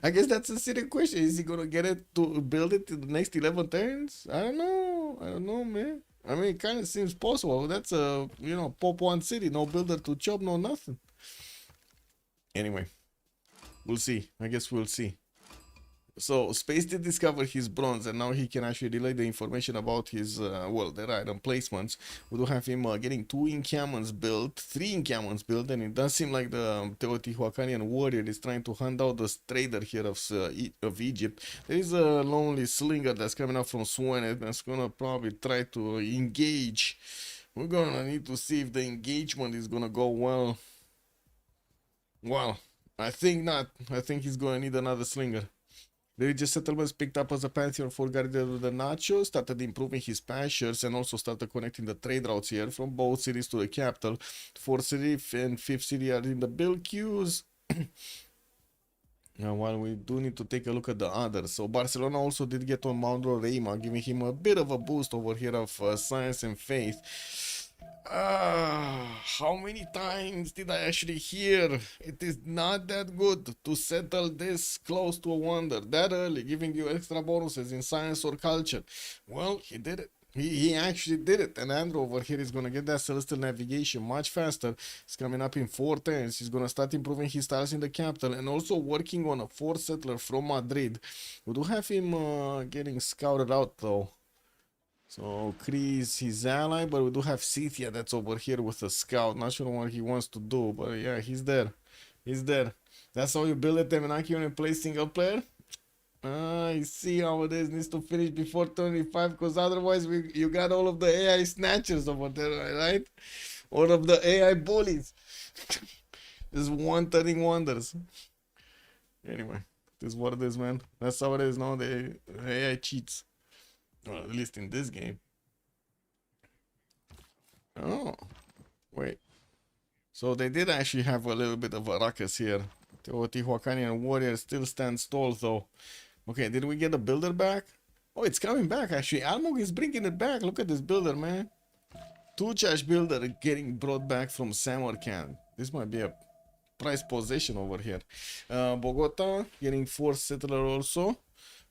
I guess that's a serious question. Is he gonna get it to build it in the next 11 turns? I don't know, man. I mean, it kind of seems possible. That's a, you know, Pop 1 city, no builder to chop, no nothing. Anyway, we'll see. I guess we'll see. So Space did discover his bronze, and now he can actually relay the information about his well, the item placements. We do have him getting 2 encampments built, 3 encampments built, and it does seem like the Teotihuacanian warrior is trying to hunt out the trader here of Egypt. There is a lonely slinger that's coming up from Swanet that's gonna probably try to engage. We're gonna need to see if the engagement is gonna go well. Well, I think not. I think he's gonna need another slinger. The religious settlements picked up as a pantheon for Guardian of the Nacho, started improving his pastures, and also started connecting the trade routes here from both cities to the capital. 4th city and 5th city are in the build queues. Now, while we do need to take a look at the others. So Barcelona also did get on Mauro Reima, giving him a bit of a boost over here of science and faith. How many times did I actually hear it is not that good to settle this close to a wonder that early, giving you extra bonuses in science or culture? Well, he did it. He actually did it, and Andrew over here is gonna get that celestial navigation much faster. He's coming up in 4 turns. He's gonna start improving his tiles in the capital and also working on a 4th settler from Madrid. We do have him getting scouted out though. So Chris, his ally, but we do have Cynthia that's over here with a scout. Not sure what he wants to do, but yeah, he's there. He's there. That's how you build a Temenaki when you play single player. I see how it is. Needs to finish before 25 because otherwise you got all of the AI snatchers over there, right? All of the AI bullies. Just one turning wonders. Anyway, this is what it is, man. That's how it is now. The AI cheats. Well, at least in this game. Oh, wait. So they did actually have a little bit of a ruckus here. Teotihuacanian warrior still stands tall though. Okay, did we get the builder back? Oh, it's coming back actually. Almog is bringing it back. Look at this builder, man. Tuchash builder getting brought back from Samarkand. This might be a prize possession over here. Bogota getting 4th settler also.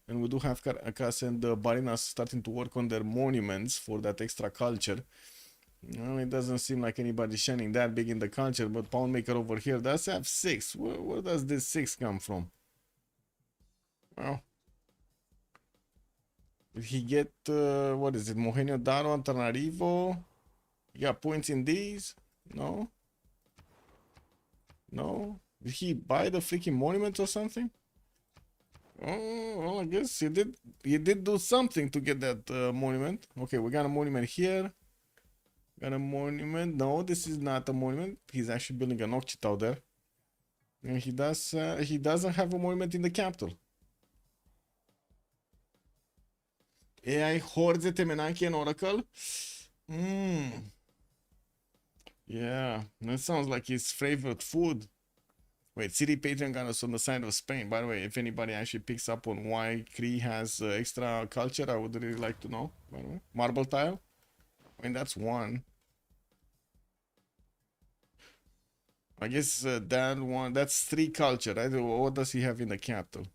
And we do have Caracas and Barinas starting to work on their monuments for that extra culture. No, it doesn't seem like anybody's shining that big in the culture, but Poundmaker over here does have 6. Where does this 6 come from? Well, did he get, what is it, Mohenio Daro, Antananarivo? You got points in these? No? No? Did he buy the freaking monument or something? Oh, well, I guess he did. He did do something to get that monument. Okay, we got a monument here. Got a monument. No, this is not a monument. He's actually building an Occitan there. And he does. He doesn't have a monument in the capital. AI Horde Temenaki and Oracle. Yeah, that sounds like his favorite food. Wait, City Patreon got us on the side of Spain. By the way, if anybody actually picks up on why Cree has extra culture, I would really like to know. By the way, marble tile. I mean, that's one. I guess that one, that's 3 culture, right? What does he have in the capital?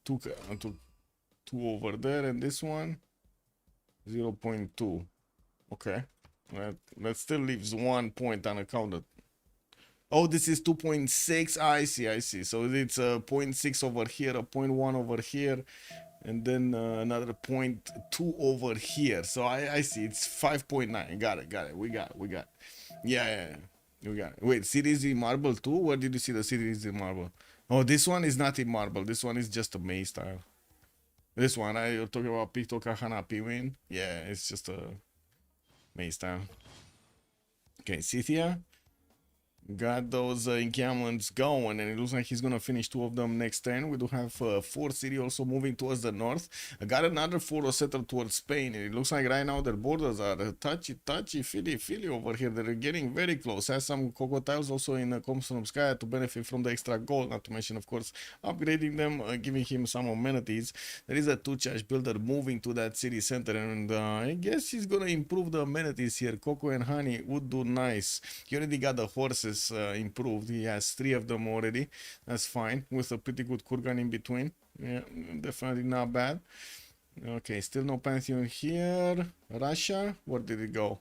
2 over there, and this one 0.2. Okay, that still leaves 1 point unaccounted. Oh, this is 2.6. I see. So it's a 0.6 over here, a 0.1 over here, and then another 0.2 over here. So I see. It's 5.9. Got it. We got it. Yeah. We got it. Wait, series in marble too? Where did you see the series in marble? Oh, this one is not in marble. This one is just a maze style. This one, you're talking about Picto Kahana Piwin? Yeah, it's just a maze style. Okay, Scythia. Got those encampments going, and it looks like he's gonna finish 2 of them next turn. We do have 4 city also moving towards the north. I got another 4 settled towards Spain, and it looks like right now their borders are touchy, feely over here. They're getting very close. Has some cocoa tiles also in Komsomskaya to benefit from the extra gold, not to mention, of course, upgrading them, giving him some amenities. There is a Tuchash builder moving to that city center, and I guess he's gonna improve the amenities here. Cocoa and honey would do nice. He already got the horses improved. He has 3 of them already. That's fine, with a pretty good kurgan in between. Yeah, definitely not bad. Okay, still no pantheon here. Russia, where did it go?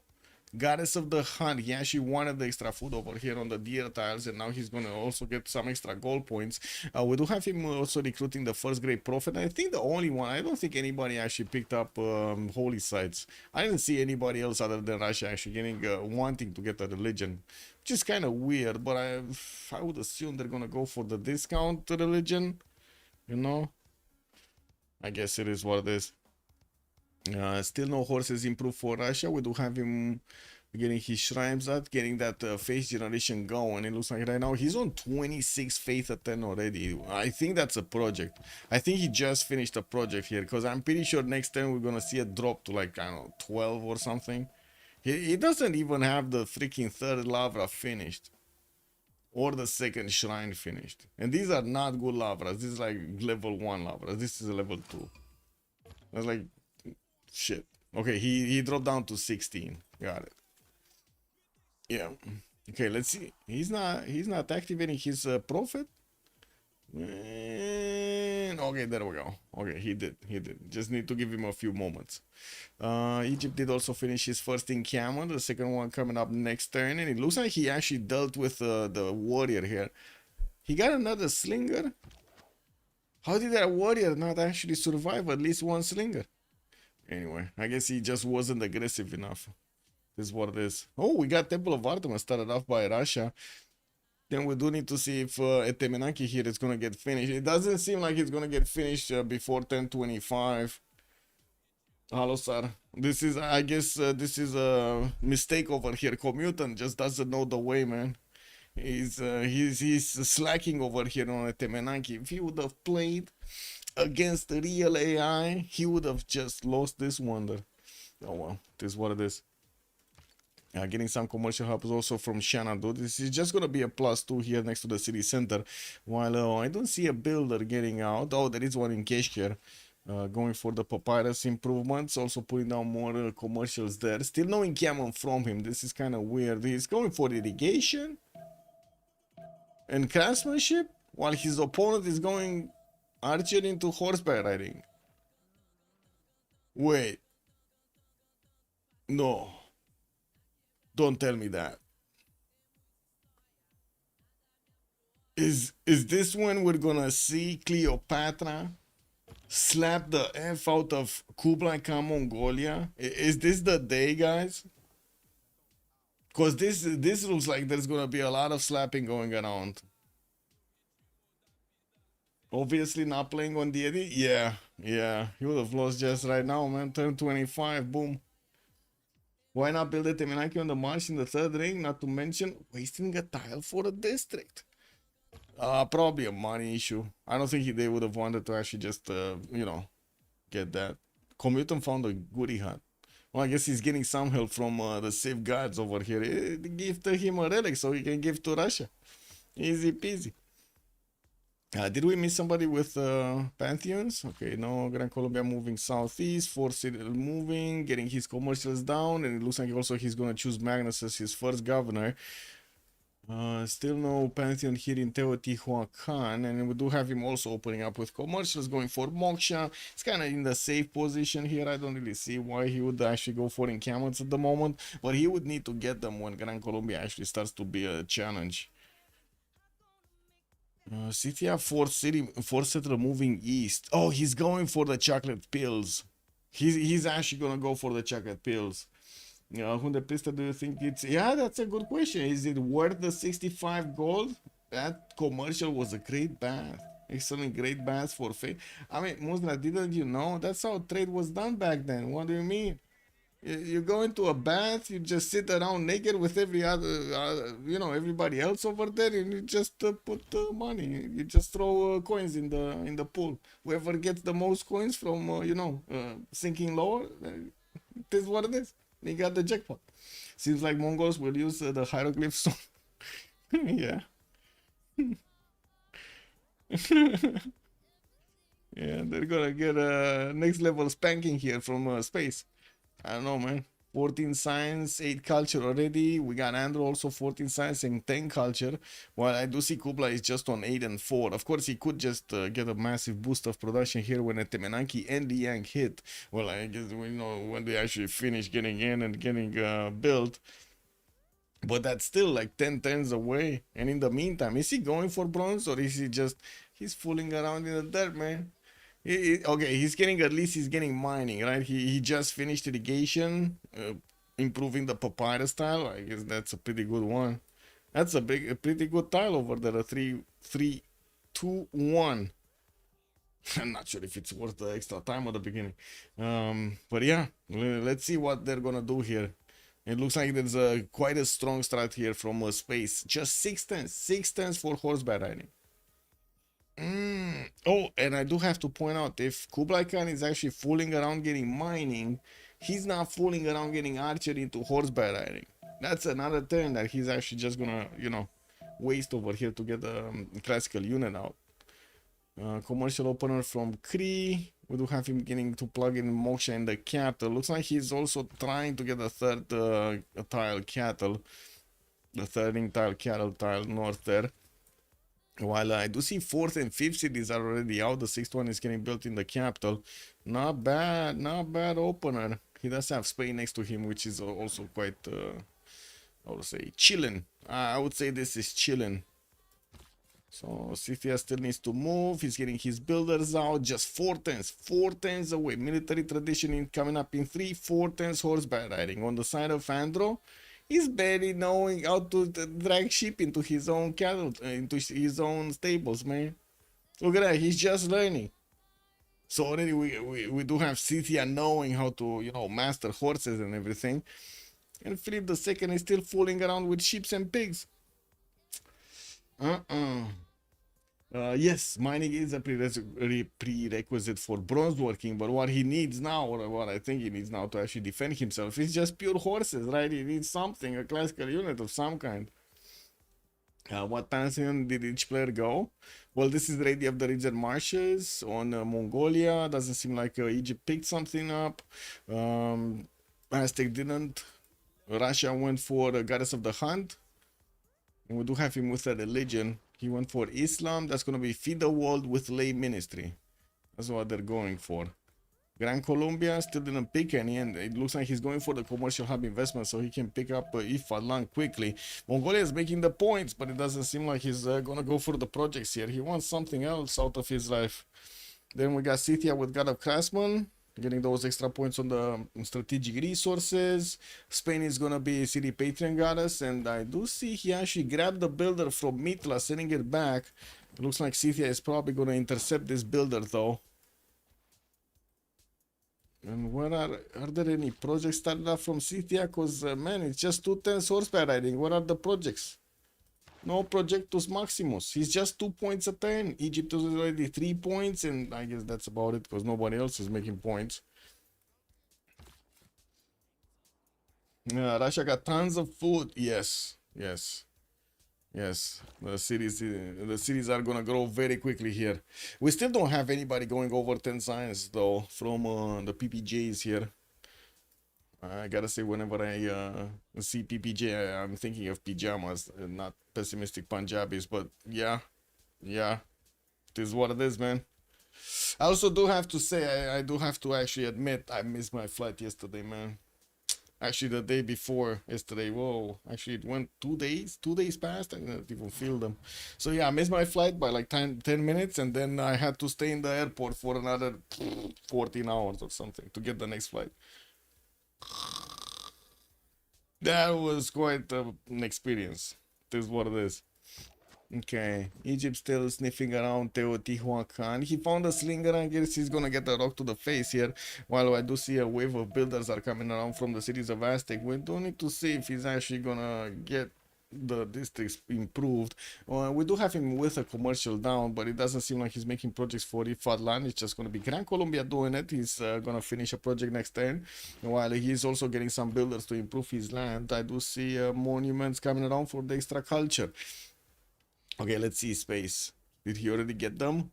Goddess of the Hunt. He actually wanted the extra food over here on the deer tiles, and now he's gonna also get some extra gold points. We do have him also recruiting the first great prophet. I think the only one, I don't think anybody actually picked up holy sites. I didn't see anybody else other than Russia actually getting wanting to get a religion, which is kind of weird, but I would assume they're gonna go for the discount religion, you know. I guess it is what it is. Still no horses improved for Russia. We do have him getting his shrines up, getting that faith generation going. It looks like right now he's on 26 faith at 10 already. I think that's a project. I think he just finished a project here, because I'm pretty sure next time we're gonna see a drop to like, I don't know, 12 or something. He doesn't even have the freaking 3rd lavra finished, or the 2nd shrine finished. And these are not good lavras. This is like level 1 lavras. This is a level 2. That's like shit. Okay, he dropped down to 16. Got it. Yeah. Okay, let's see. He's not activating his prophet. in. Okay, there we go. Okay, he did. Just need to give him a few moments. Egypt did also finish his first encampment, the second one coming up next turn, and it looks like he actually dealt with the warrior here. He got another slinger. How did that warrior not actually survive at least one slinger? Anyway, I guess he just wasn't aggressive enough. This is what it is. Oh, we got Temple of Artemis started off by Russia. Then we do need to see if Etemenaki here is going to get finished. It doesn't seem like it's going to get finished before 10:25. Hello, sir. This is, I guess, this is a mistake over here. Commutant just doesn't know the way, man. He's slacking over here on Etemenaki. If he would have played against the real AI, he would have just lost this wonder. Oh well, this is what it is. Getting some commercial help also from Shanadu. This is just going to be a +2 here next to the city center. While I don't see a builder getting out. Oh, there is one in Keshkir. Going for the papyrus improvements. Also putting down more commercials there. Still no encampment from him. This is kind of weird. He's going for irrigation and craftsmanship, while his opponent is going archery into horseback riding. Wait. No. Don't tell me that. Is this when we're gonna see Cleopatra slap the F out of Kublai Khan Mongolia? Is this the day, guys? Because this looks like there's gonna be a lot of slapping going around. Obviously not playing on deity. Yeah. He would have lost just right now, man. Turn 25, boom. Why not build a Temenaki on the marsh in the third ring? Not to mention wasting a tile for a district. Probably a money issue. I don't think they would have wanted to actually just, get that. Commutant found a goodie hut. Well, I guess he's getting some help from the Civ guards over here. Give to him a relic so he can give to Russia. Easy peasy. Did we miss somebody with Pantheons? Okay, no. Gran Colombia moving southeast. Fort Citadel moving, getting his commercials down. And it looks like also he's going to choose Magnus as his first governor. Still no Pantheon here in Teotihuacan. And we do have him also opening up with commercials, going for Moksha. It's kind of in the safe position here. I don't really see why he would actually go for encampments at the moment. But he would need to get them when Gran Colombia actually starts to be a challenge. CTF Fort Settler moving east. Oh, he's going for the chocolate pills. He's actually gonna go for the chocolate pills. Hunde Pista, do you think it's... Yeah, that's a good question. Is it worth the 65 gold? That commercial was a great bath. Excellent, great bath for Fate. I mean, Musna, didn't you know? That's how trade was done back then. What do you mean? You go into a bath, you just sit around naked with every other, everybody else over there, and you just put money. You just throw coins in the pool. Whoever gets the most coins from, sinking lower, it is what it is. They got the jackpot. Seems like Mongols will use the hieroglyphs. Yeah. Yeah, they're gonna get a next level spanking here from space. I don't know, man. 14 science, 8 culture already. We got Andrew also 14 science and 10 culture. While I do see Kublai is just on 8 and 4. Of course, he could just get a massive boost of production here when Temenaki and Liang hit. Well, I guess when they actually finish getting in and getting built. But that's still like 10 turns away. And in the meantime, is he going for bronze or is he just... He's fooling around in the dirt, man. Okay, he's getting mining, right? He just finished irrigation, improving the papyrus tile. I guess that's a pretty good one. That's a pretty good tile over there. A 3-3-2-1. I'm not sure if it's worth the extra time at the beginning. But yeah, let's see what they're gonna do here. It looks like there's quite a strong strat here from space. Just 6 turns for horseback riding. Oh, and I do have to point out, if Kublai Khan is actually fooling around getting mining, he's not fooling around getting archery into horseback riding. That's another turn that he's actually just gonna, waste over here to get the classical unit out. Commercial opener from Kree. We do have him getting to plug in Moksha in the cattle. Looks like he's also trying to get a third tile cattle. The third ring tile cattle tile north there. While I do see fourth and fifth cities are already out, the sixth one is getting built in the capital. Not bad, not bad opener. He does have Spain next to him, which is also quite, I would say, chilling. I would say this is chilling. So Scythia still needs to move. He's getting his builders out. Just 4 turns away. Military tradition coming up in 3, 4 turns horseback riding. On the side of Andro, he's barely knowing how to drag sheep into his own cattle, into his own stables, man. Look at that, he's just learning. So already we do have Scythia knowing how to, you know, master horses and everything. And Philip II is still fooling around with sheep and pigs. Yes, mining is a prerequisite for bronze working, but what he needs now, or what I think he needs now to actually defend himself, is just pure horses, right? He needs something, a classical unit of some kind. What pantheon did each player go? Well, this is the Lady of the Ridge and Marshes on Mongolia. Doesn't seem like Egypt picked something up. Aztec didn't. Russia went for the Goddess of the Hunt. And we do have him with a religion. He went for Islam. That's going to be feed the world with lay ministry. That's what they're going for. Gran Colombia still didn't pick any, and it looks like he's going for the commercial hub investment so he can pick up Ifadlan quickly. Mongolia is making the points, but it doesn't seem like he's going to go for the projects here. He wants something else out of his life. Then we got Scythia with God of Craftsman, getting those extra points on the strategic resources. Spain is going to be City Patron Goddess, and I do see he actually grabbed the builder from Mitla, sending it back. It looks like Scythia is probably going to intercept this builder, though. And where are there any projects started up from Scythia? Because, man, it's just 2 turns horseback riding. What are the projects? No Projectus Maximus. He's just 2 points a turn. Egypt is already 3 points, and I guess that's about it because nobody else is making points. Russia got tons of food. Yes. The cities are gonna grow very quickly here. We still don't have anybody going over 10 signs though from the PPJs here. I gotta say, whenever I see PPJ, I'm thinking of pajamas, not pessimistic Punjabis. But yeah, it is what it is, man. I also do have to say, I do have to actually admit, I missed my flight yesterday, man. Actually, the day before yesterday. Whoa, actually, it went 2 days. 2 days passed. I didn't even feel them. So yeah, I missed my flight by like 10 minutes, and then I had to stay in the airport for another 14 hours or something to get the next flight. That was quite an experience. This is what it is. Okay, Egypt still sniffing around Teotihuacan. He found a slinger. I guess he's gonna get a rock to the face here. While I do see a wave of builders are coming around from the cities of Aztec. We do need to see if he's actually gonna get the districts improved. We do have him with a commercial down, but it doesn't seem like he's making projects for Ifadlan. It's just gonna be Gran Colombia doing it. He's gonna finish a project next turn. While he's also getting some builders to improve his land. I do see monuments coming around for the extra culture. Okay, let's see space. Did he already get them?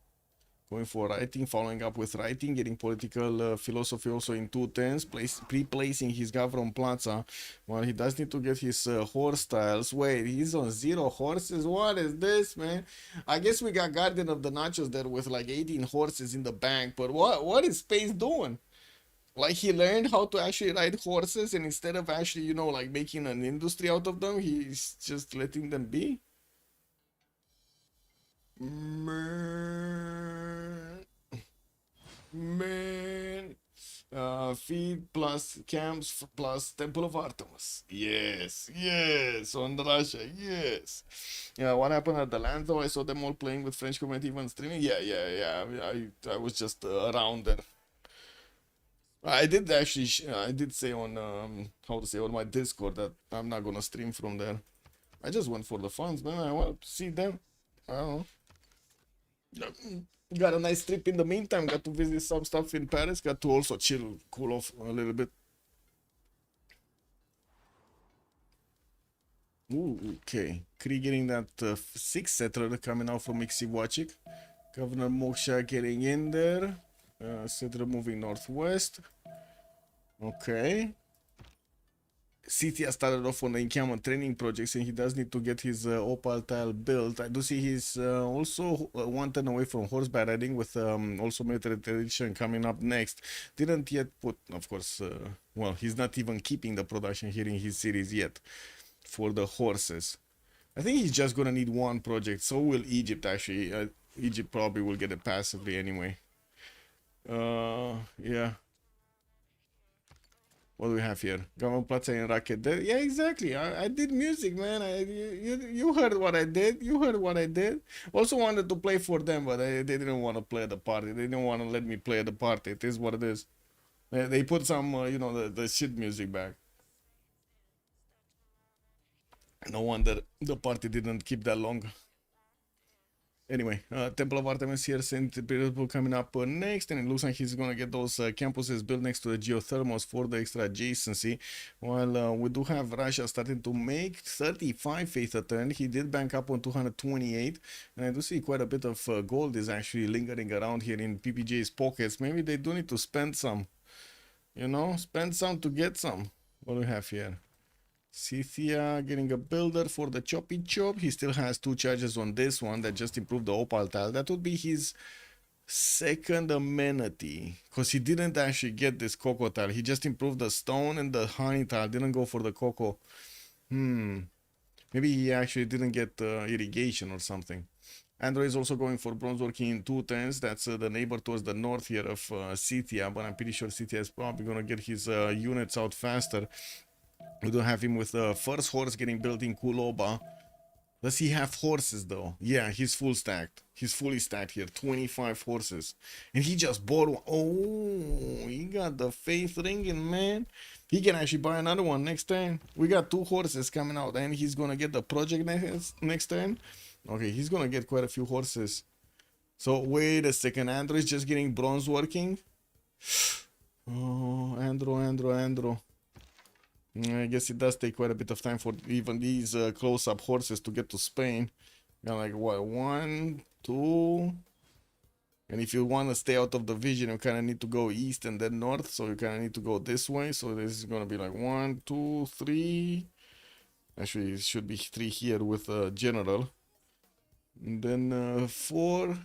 Going for writing, following up with writing, getting political philosophy also in 2 turns, pre-placing his Gavron Plaza. Well, he does need to get his horse styles. Wait, he's on 0 horses? What is this, man? I guess we got Guardian of the Nachos there with like 18 horses in the bank, but what is Space doing? Like, he learned how to actually ride horses, and instead of actually, you know, like making an industry out of them, he's just letting them be? Man. Feed plus camps plus Temple of Artemis. Yes, on Russia, yes. Yeah, what happened at the land though? I saw them all playing with French community even streaming. Yeah. I was just around there. I did actually, I did say on, how to say, on my Discord that I'm not gonna stream from there. I just went for the funds, man. I want to see them. I don't know. Got a nice trip in the meantime. Got to visit some stuff in Paris. Got to also chill, cool off a little bit. Ooh, okay. Kree getting that 6 settler coming out from Ixiwachik. Governor Moksha getting in there. Settler moving northwest. Okay. City has started off on the encampment training projects, and he does need to get his opal tile built. I do see he's also 1 turn away from horseback riding, with also military tradition coming up next. Didn't yet put, of course, well, he's not even keeping the production here in his series yet for the horses. I think he's just gonna need one project. So will Egypt, actually. Egypt probably will get it passively anyway. Yeah. What do we have here? Government Plaza in Racket. Yeah, exactly. I did music, man. You heard what I did. You heard what I did. Also wanted to play for them, but they didn't want to play at the party. They didn't want to let me play at the party. It is what it is. They put some, you know, the shit music back. No wonder the party didn't keep that long. Anyway, Temple of Artemis here, St. Petersburg coming up next, and it looks like he's gonna get those campuses built next to the geothermals for the extra adjacency. While we do have Russia starting to make 35 faith a turn. He did bank up on 228, and I do see quite a bit of gold is actually lingering around here in PPJ's pockets. Maybe they do need to spend some, you know, spend some to get some. What do we have here? Scythia getting a builder for the choppy chop. He still has 2 charges on this one that just improved the opal tile. That would be his second amenity, because he didn't actually get this cocoa tile. He just improved the stone and the honey tile, didn't go for the cocoa. Maybe he actually didn't get irrigation or something. Android is also going for bronze working in 2 turns. That's the neighbor towards the north here of Scythia, but I'm pretty sure Scythia is probably going to get his units out faster. We do have him with the first horse getting built in Kuloba. Does he have horses though? Yeah, he's full stacked. He's fully stacked here. 25 horses. And he just bought one. Oh, he got the faith ringing, man. He can actually buy another one next turn. We got 2 horses coming out, and he's gonna get the project next turn. Okay, he's gonna get quite a few horses. So wait a second. Andrew is just getting bronze working. Oh, Andrew. I guess it does take quite a bit of time for even these close-up horses to get to Spain. Got like what, 1, 2, and if you want to stay out of the vision, you kind of need to go east and then north. So you kind of need to go this way. So this is gonna be like 1, 2, 3. Actually, it should be 3 here with general, and then 4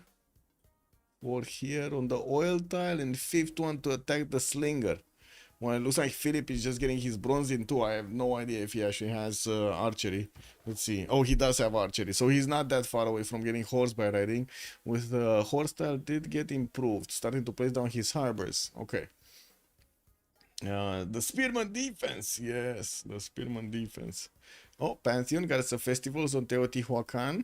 here on the oil tile, and 5th one to attack the slinger. Well, it looks like Philip is just getting his bronze in 2. I have no idea if he actually has archery. Let's see. Oh, he does have archery. So he's not that far away from getting horseback riding. With the horse style did get improved. Starting to place down his harbors. Okay. The Spearman defense. Yes, the Spearman defense. Oh, Pantheon got some festivals on Teotihuacan.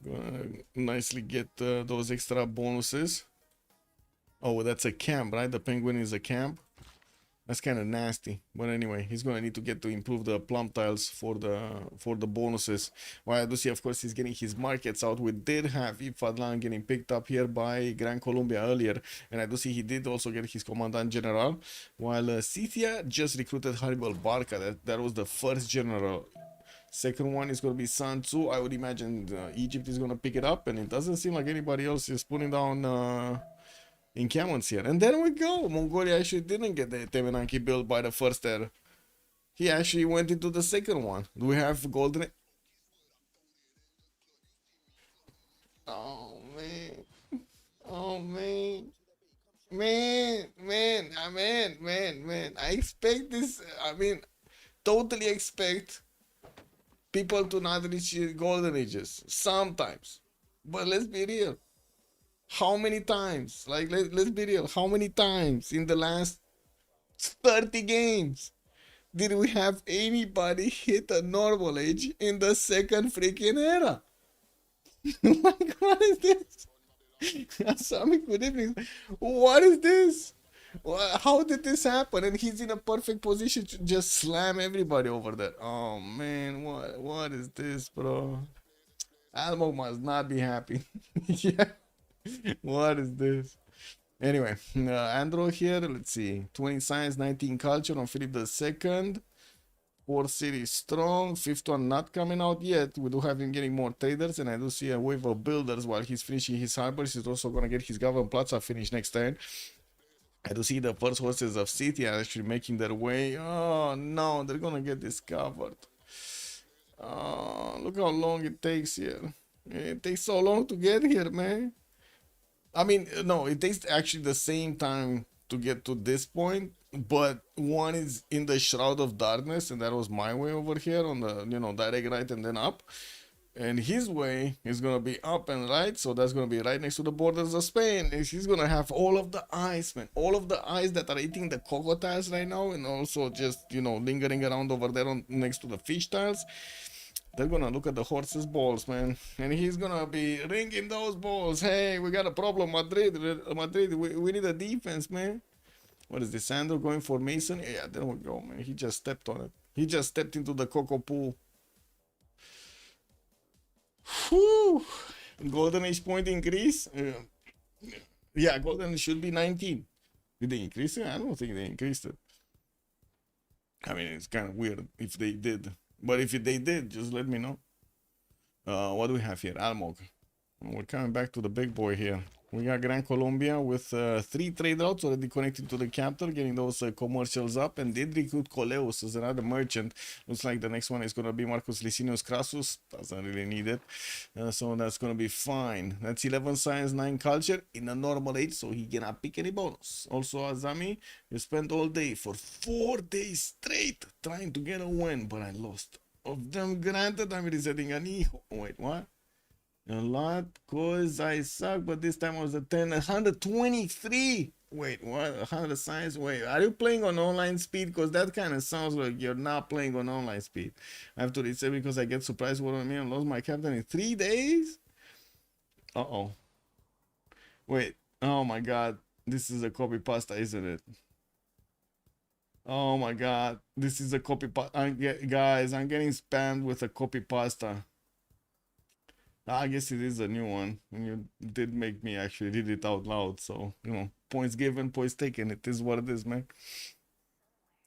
Gonna nicely get those extra bonuses. Oh, that's a camp, right? The penguin is a camp. That's kind of nasty, but anyway, he's gonna need to get to improve the plum tiles for the bonuses. While I do see, of course, he's getting his markets out. We did have Ifadlan getting picked up here by Gran Colombia earlier, and I do see he did also get his commandant general. While Scythia just recruited Hannibal Barca. That was the first general. Second one is gonna be Sun Tzu. I would imagine Egypt is gonna pick it up, and it doesn't seem like anybody else is putting down encampments here. And then we go. Mongolia actually didn't get the Temenanki built by the first era. He actually went into the second one. Do we have golden? Oh man. Oh man. Man. I expect this. I mean, totally expect people to not reach golden ages sometimes. But let's be real. How many times? Like, let's be real. How many times in the last 30 games did we have anybody hit a normal age in the second freaking era? Like, what is this? Asami, good evening. What is this? How did this happen? And he's in a perfect position to just slam everybody over there. Oh, man. What is this, bro? Almo must not be happy. Yeah. What is this? Anyway, Andro here, let's see. 20 science, 19 culture on Philip II. 4th city strong. 5th one not coming out yet. We do have him getting more traders, and I do see a wave of builders while he's finishing his harbors. He's also gonna get his government plaza finished next turn. And to see the first horses of City are actually making their way. Oh no, they're gonna get discovered. Look how long it takes here. It takes so long to get here, man. I mean, no, it takes actually the same time to get to this point, but one is in the Shroud of Darkness, and that was my way over here on the, direct right and then up. And his way is gonna be up and right, so that's gonna be right next to the borders of Spain. And he's gonna have all of the ice, man, all of the ice that are eating the cocotiles right now, and also just lingering around over there next to the fish tiles. They're gonna look at the horse's balls, man, and he's gonna be ringing those balls. Hey, we got a problem, Madrid. Madrid, we need a defense, man. What is this? Sandro going for Mason? Yeah, there we go, man. He just stepped on it. He just stepped into the cocoa pool. Whew. Golden Age point increase. Yeah, Golden should be 19. Did they increase it? I don't think they increased it. I mean, it's kind of weird if they did. But if they did, just let me know. What do we have here? Almog. We're coming back to the big boy here. We got Gran Colombia with 3 trade routes already connected to the capital, getting those commercials up, and did recruit Coleus as another merchant. Looks like the next one is going to be Marcus Licinius Crassus. Doesn't really need it. So that's going to be fine. That's 11 science, 9 culture in a normal age, so he cannot pick any bonus. Also, Azami, you spent all day for 4 days straight trying to get a win, but I lost. Of them granted, I'm resetting an hijo. Wait, what? A lot, cause I suck, but this time I was a 123. Wait, what? 100 science? Wait, are you playing on online speed? Because that kind of sounds like you're not playing on online speed. I have to reset because I get surprised what I mean. I lost my captain in 3 days. Uh-oh. Wait, oh my god. This is a copy pasta, isn't it? Oh my god. This is a copy pasta. Guys, I'm getting spammed with a copy pasta. I guess it is a new one, and you did make me actually read it out loud, so, points given, points taken, it is what it is, man.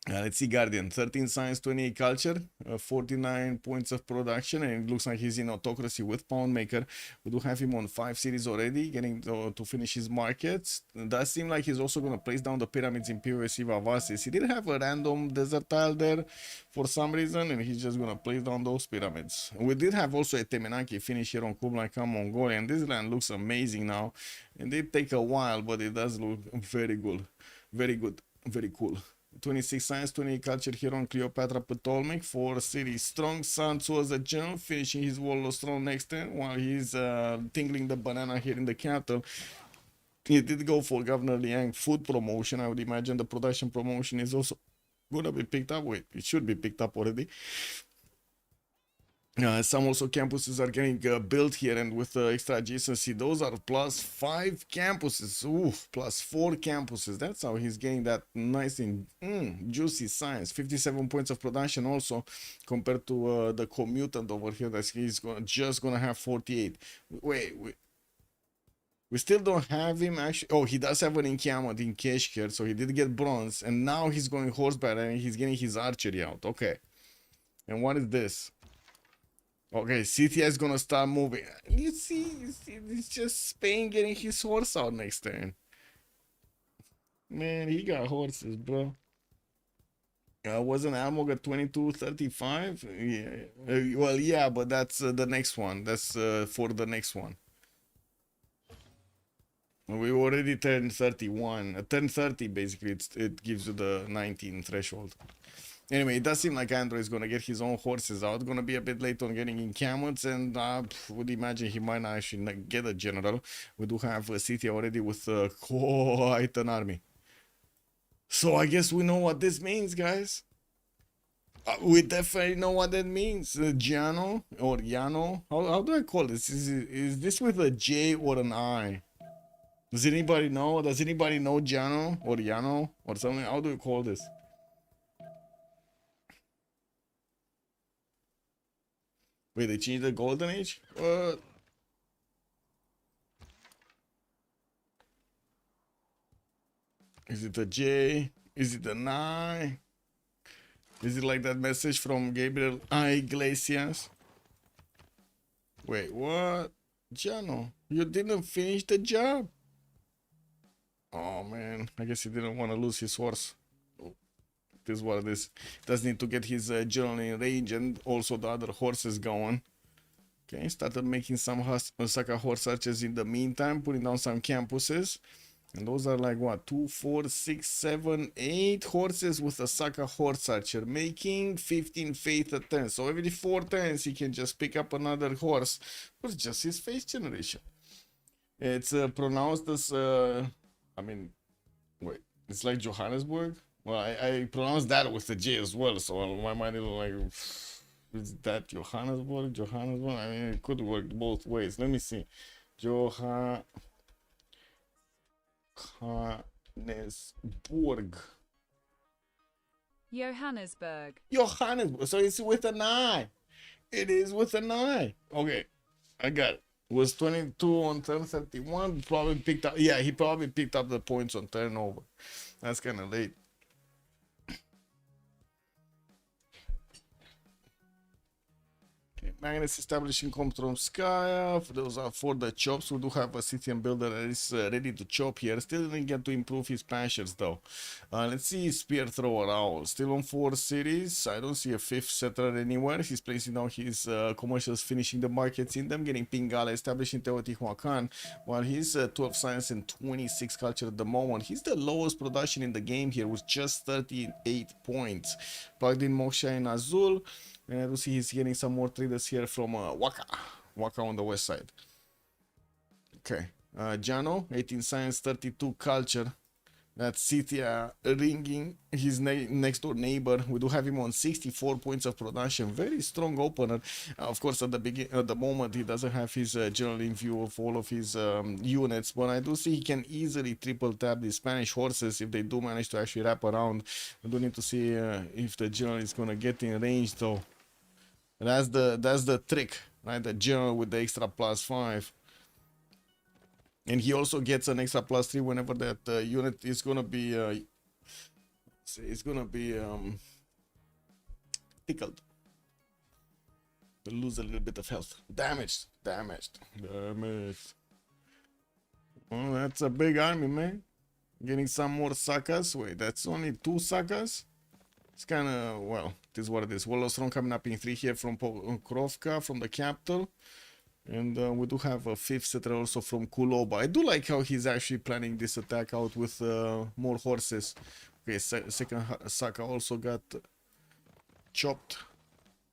Let's see, Guardian, 13 science, 28 culture, 49 points of production, and it looks like he's in autocracy with Poundmaker. We do have him on 5 cities already, getting to finish his markets. It does seem like he's also going to place down the pyramids in POSC Vavasis. He did have a random desert tile there for some reason, and he's just going to place down those pyramids. We did have also a Temenaki finish here on Kublai Khan Mongolia, and this land looks amazing now. It did take a while, but it does look very good. Very good, very cool. 26 science, 28 culture here on Cleopatra Ptolemy, 4 cities strong. Sans was a general, finishing his wall of strong next turn while he's tingling the banana here in the capital. He did go for Governor Liang food promotion. I would imagine the production promotion is also gonna be picked up. Wait, it should be picked up already. Some also campuses are getting built here, and with extra adjacency, those are +5 campuses. Ooh, +4 campuses. That's how he's getting that nice and juicy science. 57 points of production also, compared to the commutant over here that he's just gonna have 48. Wait. We still don't have him actually. Oh, he does have an encampment in Keshkir, so he did get bronze, and now he's going horseback and he's getting his archery out. Okay. And what is this? Okay, CTS is gonna start moving. You see, it's just Spain getting his horse out next turn. Man, he got horses, bro. Wasn't Almog at 22.35? Yeah. Well, yeah, but that's the next one. That's for the next one. We already turned 31. Turned 30, basically. It gives you the 19 threshold. Anyway, it does seem like Andrew is going to get his own horses out. Going to be a bit late on getting encampments, and would imagine he might not actually get a general. We do have a city already with quite an army. So I guess we know what this means, guys. We definitely know what that means. Giano or Yano. How do I call this? Is this with a J or an I? Does anybody know? Does anybody know Giano or Yano or something? How do we call this? Wait, they changed the golden age? What? Is it a J? Is it an I? Is it like that message from Gabriel Iglesias? Wait, what? Jano, you didn't finish the job. Oh man, I guess he didn't want to lose his horse. This is what it is. Does need to get his general in range and also the other horses going. Okay, started making some Osaka horse archers in the meantime, putting down some campuses. And those are like what, 2, 4, 6, 7, 8 horses with a Osaka horse archer, making 15 faith a turn. So every 4 turns he can just pick up another horse with just his face generation. It's pronounced as, I mean, wait, it's like Johannesburg? Well, I pronounce that with the J as well, so my mind is like, is that Johannesburg? Johannesburg? I mean, it could work both ways. Let me see. Johannesburg. Johannesburg. Johannesburg. So it's with an I. It is with an I. Okay, I got it. Was 22 on turn 31. Probably picked up. Yeah, he probably picked up the points on turnover. That's kind of late. Magnus establishing Komtromskaya. Those are for the chops. We do have a citizen builder that is ready to chop here. Still didn't get to improve his passions though. Let's see spear thrower owl. Still on 4 cities. I don't see a 5th settler anywhere. He's placing down his commercials, finishing the markets in them, getting Pingala, establishing Teotihuacan, while he's 12 science and 26 culture at the moment. He's the lowest production in the game here with just 38 points. Plugged in Moksha in Azul. And I do see he's getting some more traders here from Waka on the west side. Okay, Jano, 18 science, 32 culture. That's Cithia ringing his next door neighbor. We do have him on 64 points of production. Very strong opener. Of course, at the moment, he doesn't have his general in view of all of his units, but I do see he can easily triple tap the Spanish horses if they do manage to actually wrap around. We do need to see if the general is gonna get in range though. That's the trick, right? The general with the extra +5. And he also gets an extra +3 whenever that unit is gonna be tickled. To lose a little bit of health. Damaged. Oh, that's a big army, man. Getting some more Sakas. Wait, that's only 2 Sakas? It's kind of, well, it is what it is. Wallostron coming up in 3 here from Krovka, from the capital. And we do have a 5th settler also from Kuloba. I do like how he's actually planning this attack out with more horses. Okay, second Saka also got chopped.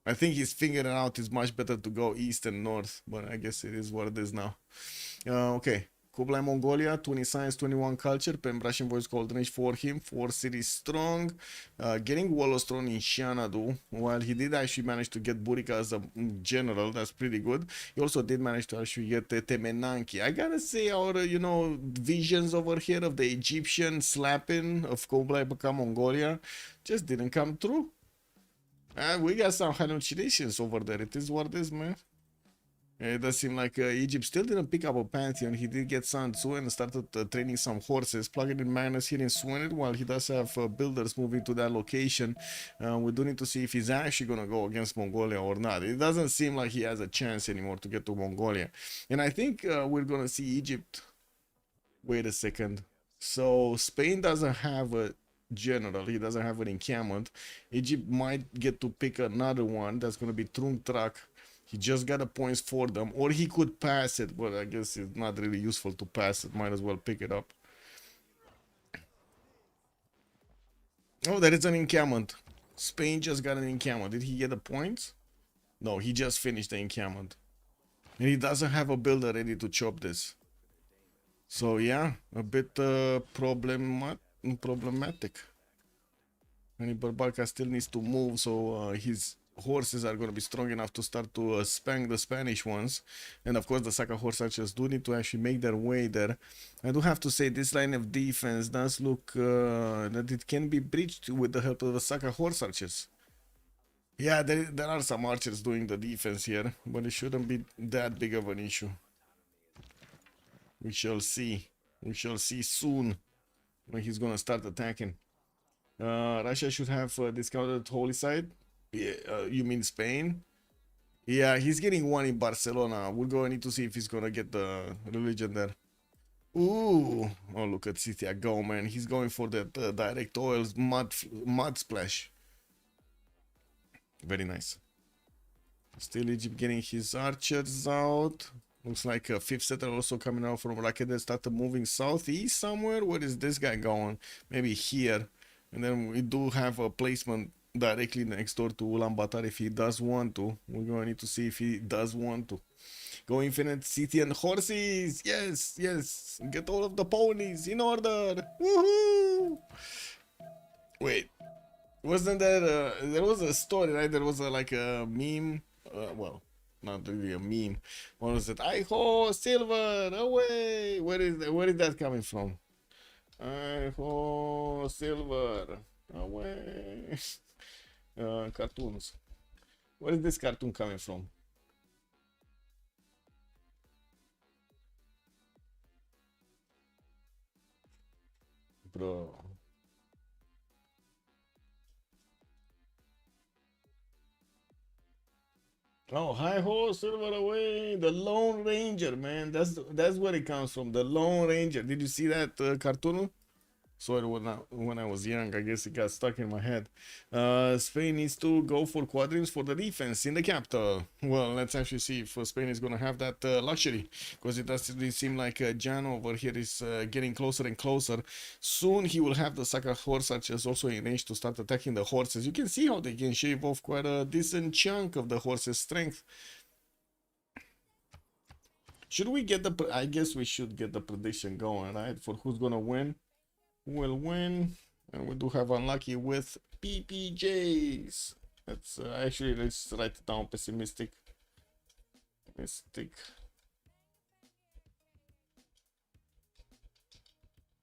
I think he's figuring out it's much better to go east and north, but I guess it is what it is now. Okay. Kublai Mongolia, 20 science, 21 culture. Pembrashin voice called range for him. 4 cities strong. Getting Wallostron in Xanadu. While he did actually manage to get Burika as a general, that's pretty good. He also did manage to actually get Temenanki. I gotta say, our visions over here of the Egyptian slapping of Kublai Baka Mongolia just didn't come true. We got some hallucinations over there. It is what it is, man. It does seem like Egypt still didn't pick up a Pantheon. He did get San Tzu and started training some horses. Plugging in Magnus here in Swined while he does have builders moving to that location. We do need to see if he's actually going to go against Mongolia or not. It doesn't seem like he has a chance anymore to get to Mongolia. And I think we're going to see Egypt. Wait a second. So Spain doesn't have a general. He doesn't have an encampment. Egypt might get to pick another one. That's going to be Trung Trak. He just got a points for them, or he could pass it, but I guess it's not really useful to pass it. Might as well pick it up. Oh, there is an encampment. Spain just got an encampment. Did he get the points? No, he just finished the encampment. And he doesn't have a builder ready to chop this. So yeah, a bit problematic. And Barbarka still needs to move, so his horses are going to be strong enough to start to spank the Spanish ones. And of course the Saka horse archers do need to actually make their way there. I do have to say this line of defense does look that it can be breached with the help of the Saka horse archers. Yeah, there are some archers doing the defense here, but it shouldn't be that big of an issue. We shall see. We shall see soon when he's going to start attacking. Russia should have discounted holy side. Yeah, you mean Spain? Yeah, he's getting one in Barcelona. We're going to need to see if he's gonna get the religion there. Ooh, oh look at City go, man. He's going for that direct oils mud splash. Very nice. Still Egypt getting his archers out. Looks like a fifth setter also coming out from Rocket that started moving southeast somewhere. Where is this guy going? Maybe here. And then we do have a placement directly next door to Ulaanbaatar if he does want to. We're going to need to see if he does want to. Go Infinite City and horses. Yes, yes. Get all of the ponies in order. Woohoo! Wait. Wasn't there there was a story, right? There was like a meme. Well, not really a meme. What was it? I ho silver away. Where is that coming from? I ho silver away. Cartoons. Where is this cartoon coming from? Bro. Oh, hi ho, silver away. The Lone Ranger, man. That's where it comes from. The Lone Ranger. Did you see that cartoon? Sorry, when I was young, I guess it got stuck in my head. Spain needs to go for quadrants for the defense in the capital. Well, let's actually see if Spain is going to have that luxury, because it does seem like Jan over here is getting closer and closer. Soon he will have the Saka horse archers also in range to start attacking the horses. You can see how they can shave off quite a decent chunk of the horse's strength. Should we get the... I guess we should get the prediction going, right? For who's going to win. Will win, and we do have unlucky with PPJs. Let's actually let's write it down. Pessimistic.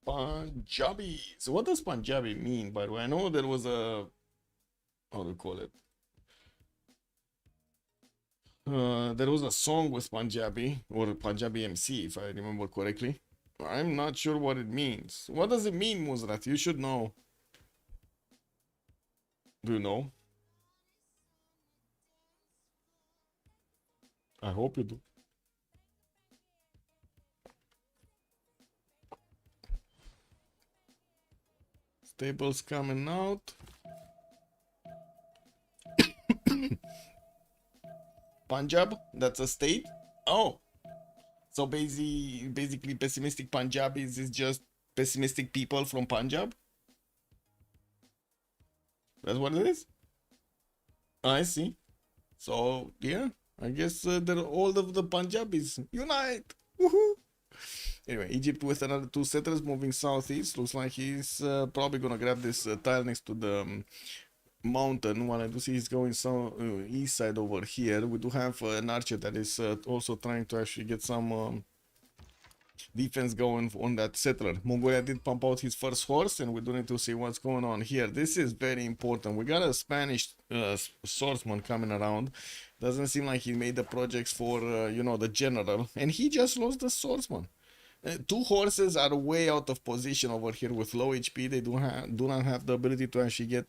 Punjabis. What does Punjabi mean, by the way? I know there was a, how do you call it? There was a song with Punjabi, or Punjabi MC, if I remember correctly. I'm not sure what it means. What does it mean, Muzrat? You should know. Do you know? I hope you do. Staples coming out. Punjab, that's a state. Oh. So basically pessimistic Punjabis is just pessimistic people from Punjab? That's what it is? I see. So, yeah, I guess they're all of the Punjabis. Unite! Woohoo! Anyway, Egypt with another two setters moving southeast. Looks like he's probably gonna grab this tile next to the mountain. What I do see he's going east side over here. We do have an archer that is also trying to actually get some defense going on that settler. Mongolia did pump out his first horse, and we do need to see what's going on here. This is very important. We got a Spanish swordsman coming around. Doesn't seem like he made the projects for you know, the general, and he just lost the swordsman. Two horses are way out of position over here with low HP. They do not have the ability to actually get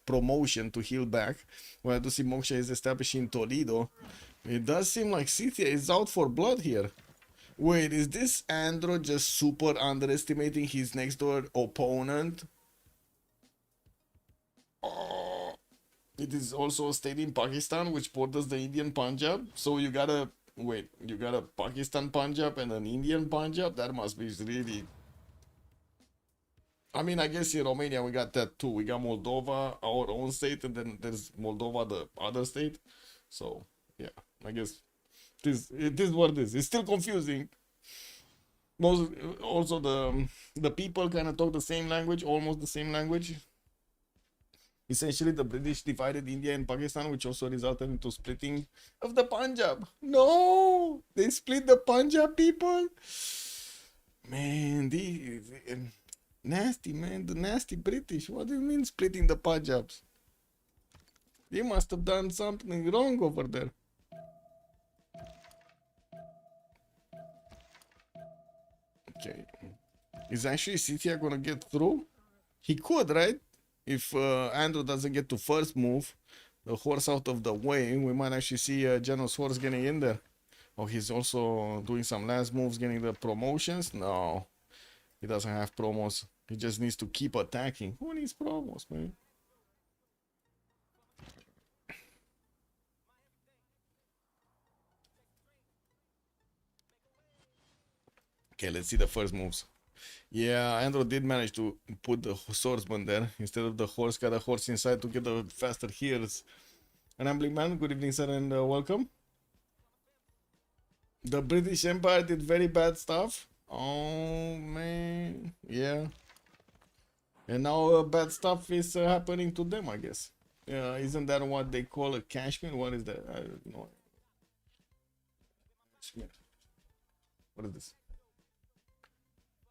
promotion to heal back. Well, I do see Moksha is establishing Toledo. It does seem like Scythia is out for blood here. Wait, is this Andro just super underestimating his next door opponent? Oh, it is also a state in Pakistan which borders the Indian Punjab. So you gotta... Wait, you got a Pakistan Punjab and an Indian Punjab? That must be really... I mean, I guess in Romania we got that too. We got Moldova, our own state, and then there's Moldova, the other state. So, yeah, I guess it is what it is. It's still confusing. Also, the people kind of talk the same language, almost the same language. Essentially, the British divided India and Pakistan, which also resulted into splitting of the Punjab. No! They split the Punjab people? Man, nasty, man. The nasty British. What do you mean splitting the Punjabs? They must have done something wrong over there. Okay. Is actually Scythia gonna get through? He could, right? If Andrew doesn't get to first move the horse out of the way, we might actually see Geno's horse getting in there. Oh, he's also doing some last moves, getting the promotions. No, he doesn't have promos. He just needs to keep attacking. Who needs promos, man? Okay, let's see the first moves. Yeah, Andrew did manage to put the swordsman there instead of the horse. Got a horse inside to get the faster heals. And I'm Man, good evening, sir, and welcome. The British Empire did very bad stuff. Oh, man. Yeah. And now bad stuff is happening to them, I guess. Isn't that what they call a Kashmir? What is that? I don't know. What is this?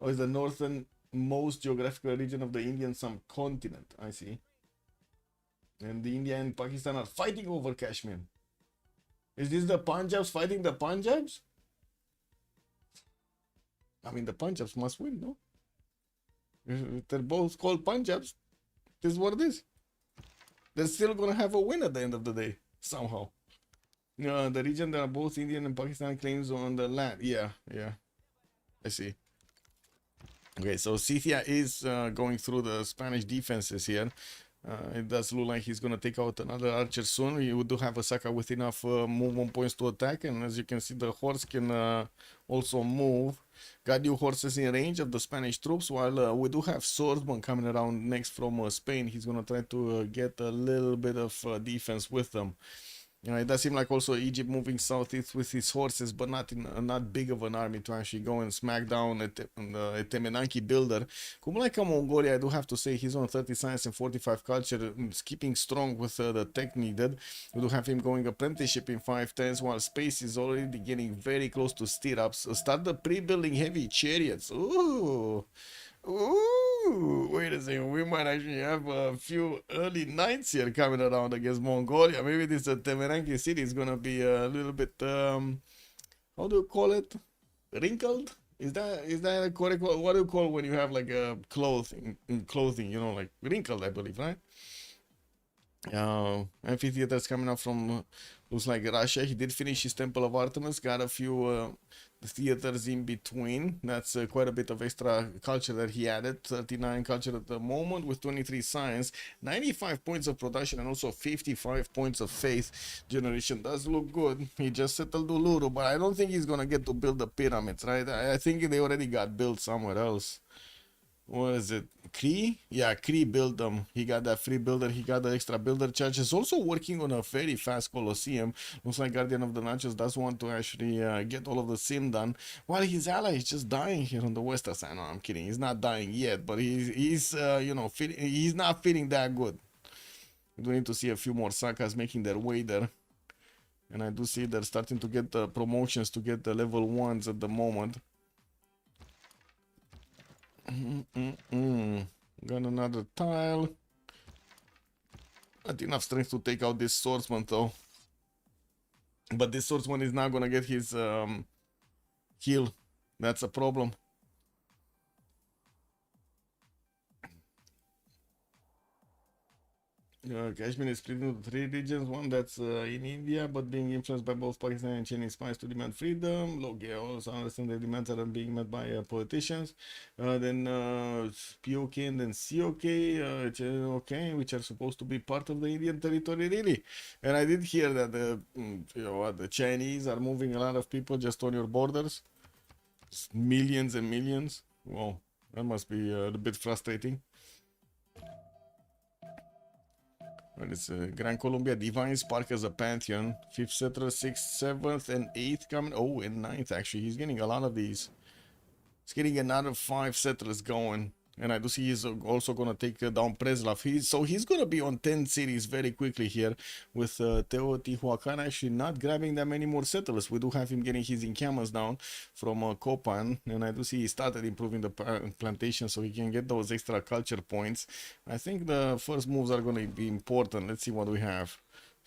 Oh, it's the northernmost geographical region of the Indian subcontinent. I see. And the India and Pakistan are fighting over Kashmir. Is this the Punjabs fighting the Punjabs? I mean, the Punjabs must win, no? If they're both called Punjabs, this is what it is. They're still gonna have a win at the end of the day, somehow. The region that are both Indian and Pakistan claims on the land. Yeah. I see. Okay, so Scythia is going through the Spanish defenses here. It does look like he's going to take out another archer soon. You do have a Saka with enough movement points to attack, and as you can see, the horse can also move. Got new horses in range of the Spanish troops, while we do have swordsman coming around next from Spain. He's going to try to get a little bit of defense with them. It does seem like also Egypt moving southeast with his horses, but not big of an army to actually go and smack down a Temenanki builder. Cum like Mongolia, I do have to say he's on 30 science and 45 culture, keeping strong with the tech needed. We do have him going apprenticeship in 510s, while space is already getting very close to stirrups. Start the pre-building heavy chariots. Ooh, wait a second, we might actually have a few early knights here coming around against Mongolia. Maybe this Temeranki city is gonna be a little bit, how do you call it? Wrinkled? Is that a correct, what do you call when you have like a clothing, you know, like wrinkled, I believe, right? Amphitheaters coming up from, looks like Russia. He did finish his Temple of Artemis, got a few theaters in between. That's quite a bit of extra culture that he added. 39 culture at the moment with 23 science, 95 points of production, and also 55 points of faith generation. Does look good. He just settled Uluru, but I don't think he's gonna get to build the pyramids, right? I think they already got built somewhere else. What is it? Cree? Yeah, Cree built them. He got that free builder. He got the extra builder charges. Also working on a very fast Colosseum. Looks like Guardian of the Nachos does want to actually get all of the sim done. While his ally is just dying here on the western side. No, I'm kidding. He's not dying yet, but he's you know, he's not feeling that good. We do need to see a few more Sakas making their way there. And I do see they're starting to get the promotions to get the level 1s at the moment. Got another tile. Not enough strength to take out this swordsman though. But this swordsman is not gonna get his heal. That's a problem. Kashmir is split into 3 regions. One that's in India, but being influenced by both Pakistan and Chinese spies to demand freedom. Look, yeah, also understand the demands are being met by politicians. Then POK and then COK, okay, which are supposed to be part of the Indian territory, really. And I did hear that the Chinese are moving a lot of people just on your borders. Just millions and millions. Wow, that must be a bit frustrating. And it's Gran Colombia Divine Spark as a Pantheon. 5th settler, 6th, 7th, and 8th coming. Oh, and 9th actually. He's getting a lot of these. He's getting another 5 settlers going. And I do see he's also going to take down Preslav. So he's going to be on 10 cities very quickly here with Teotihuacan actually not grabbing that many more settlers. We do have him getting his encampments down from Copan. And I do see he started improving the plantation so he can get those extra culture points. I think the first moves are going to be important. Let's see what we have.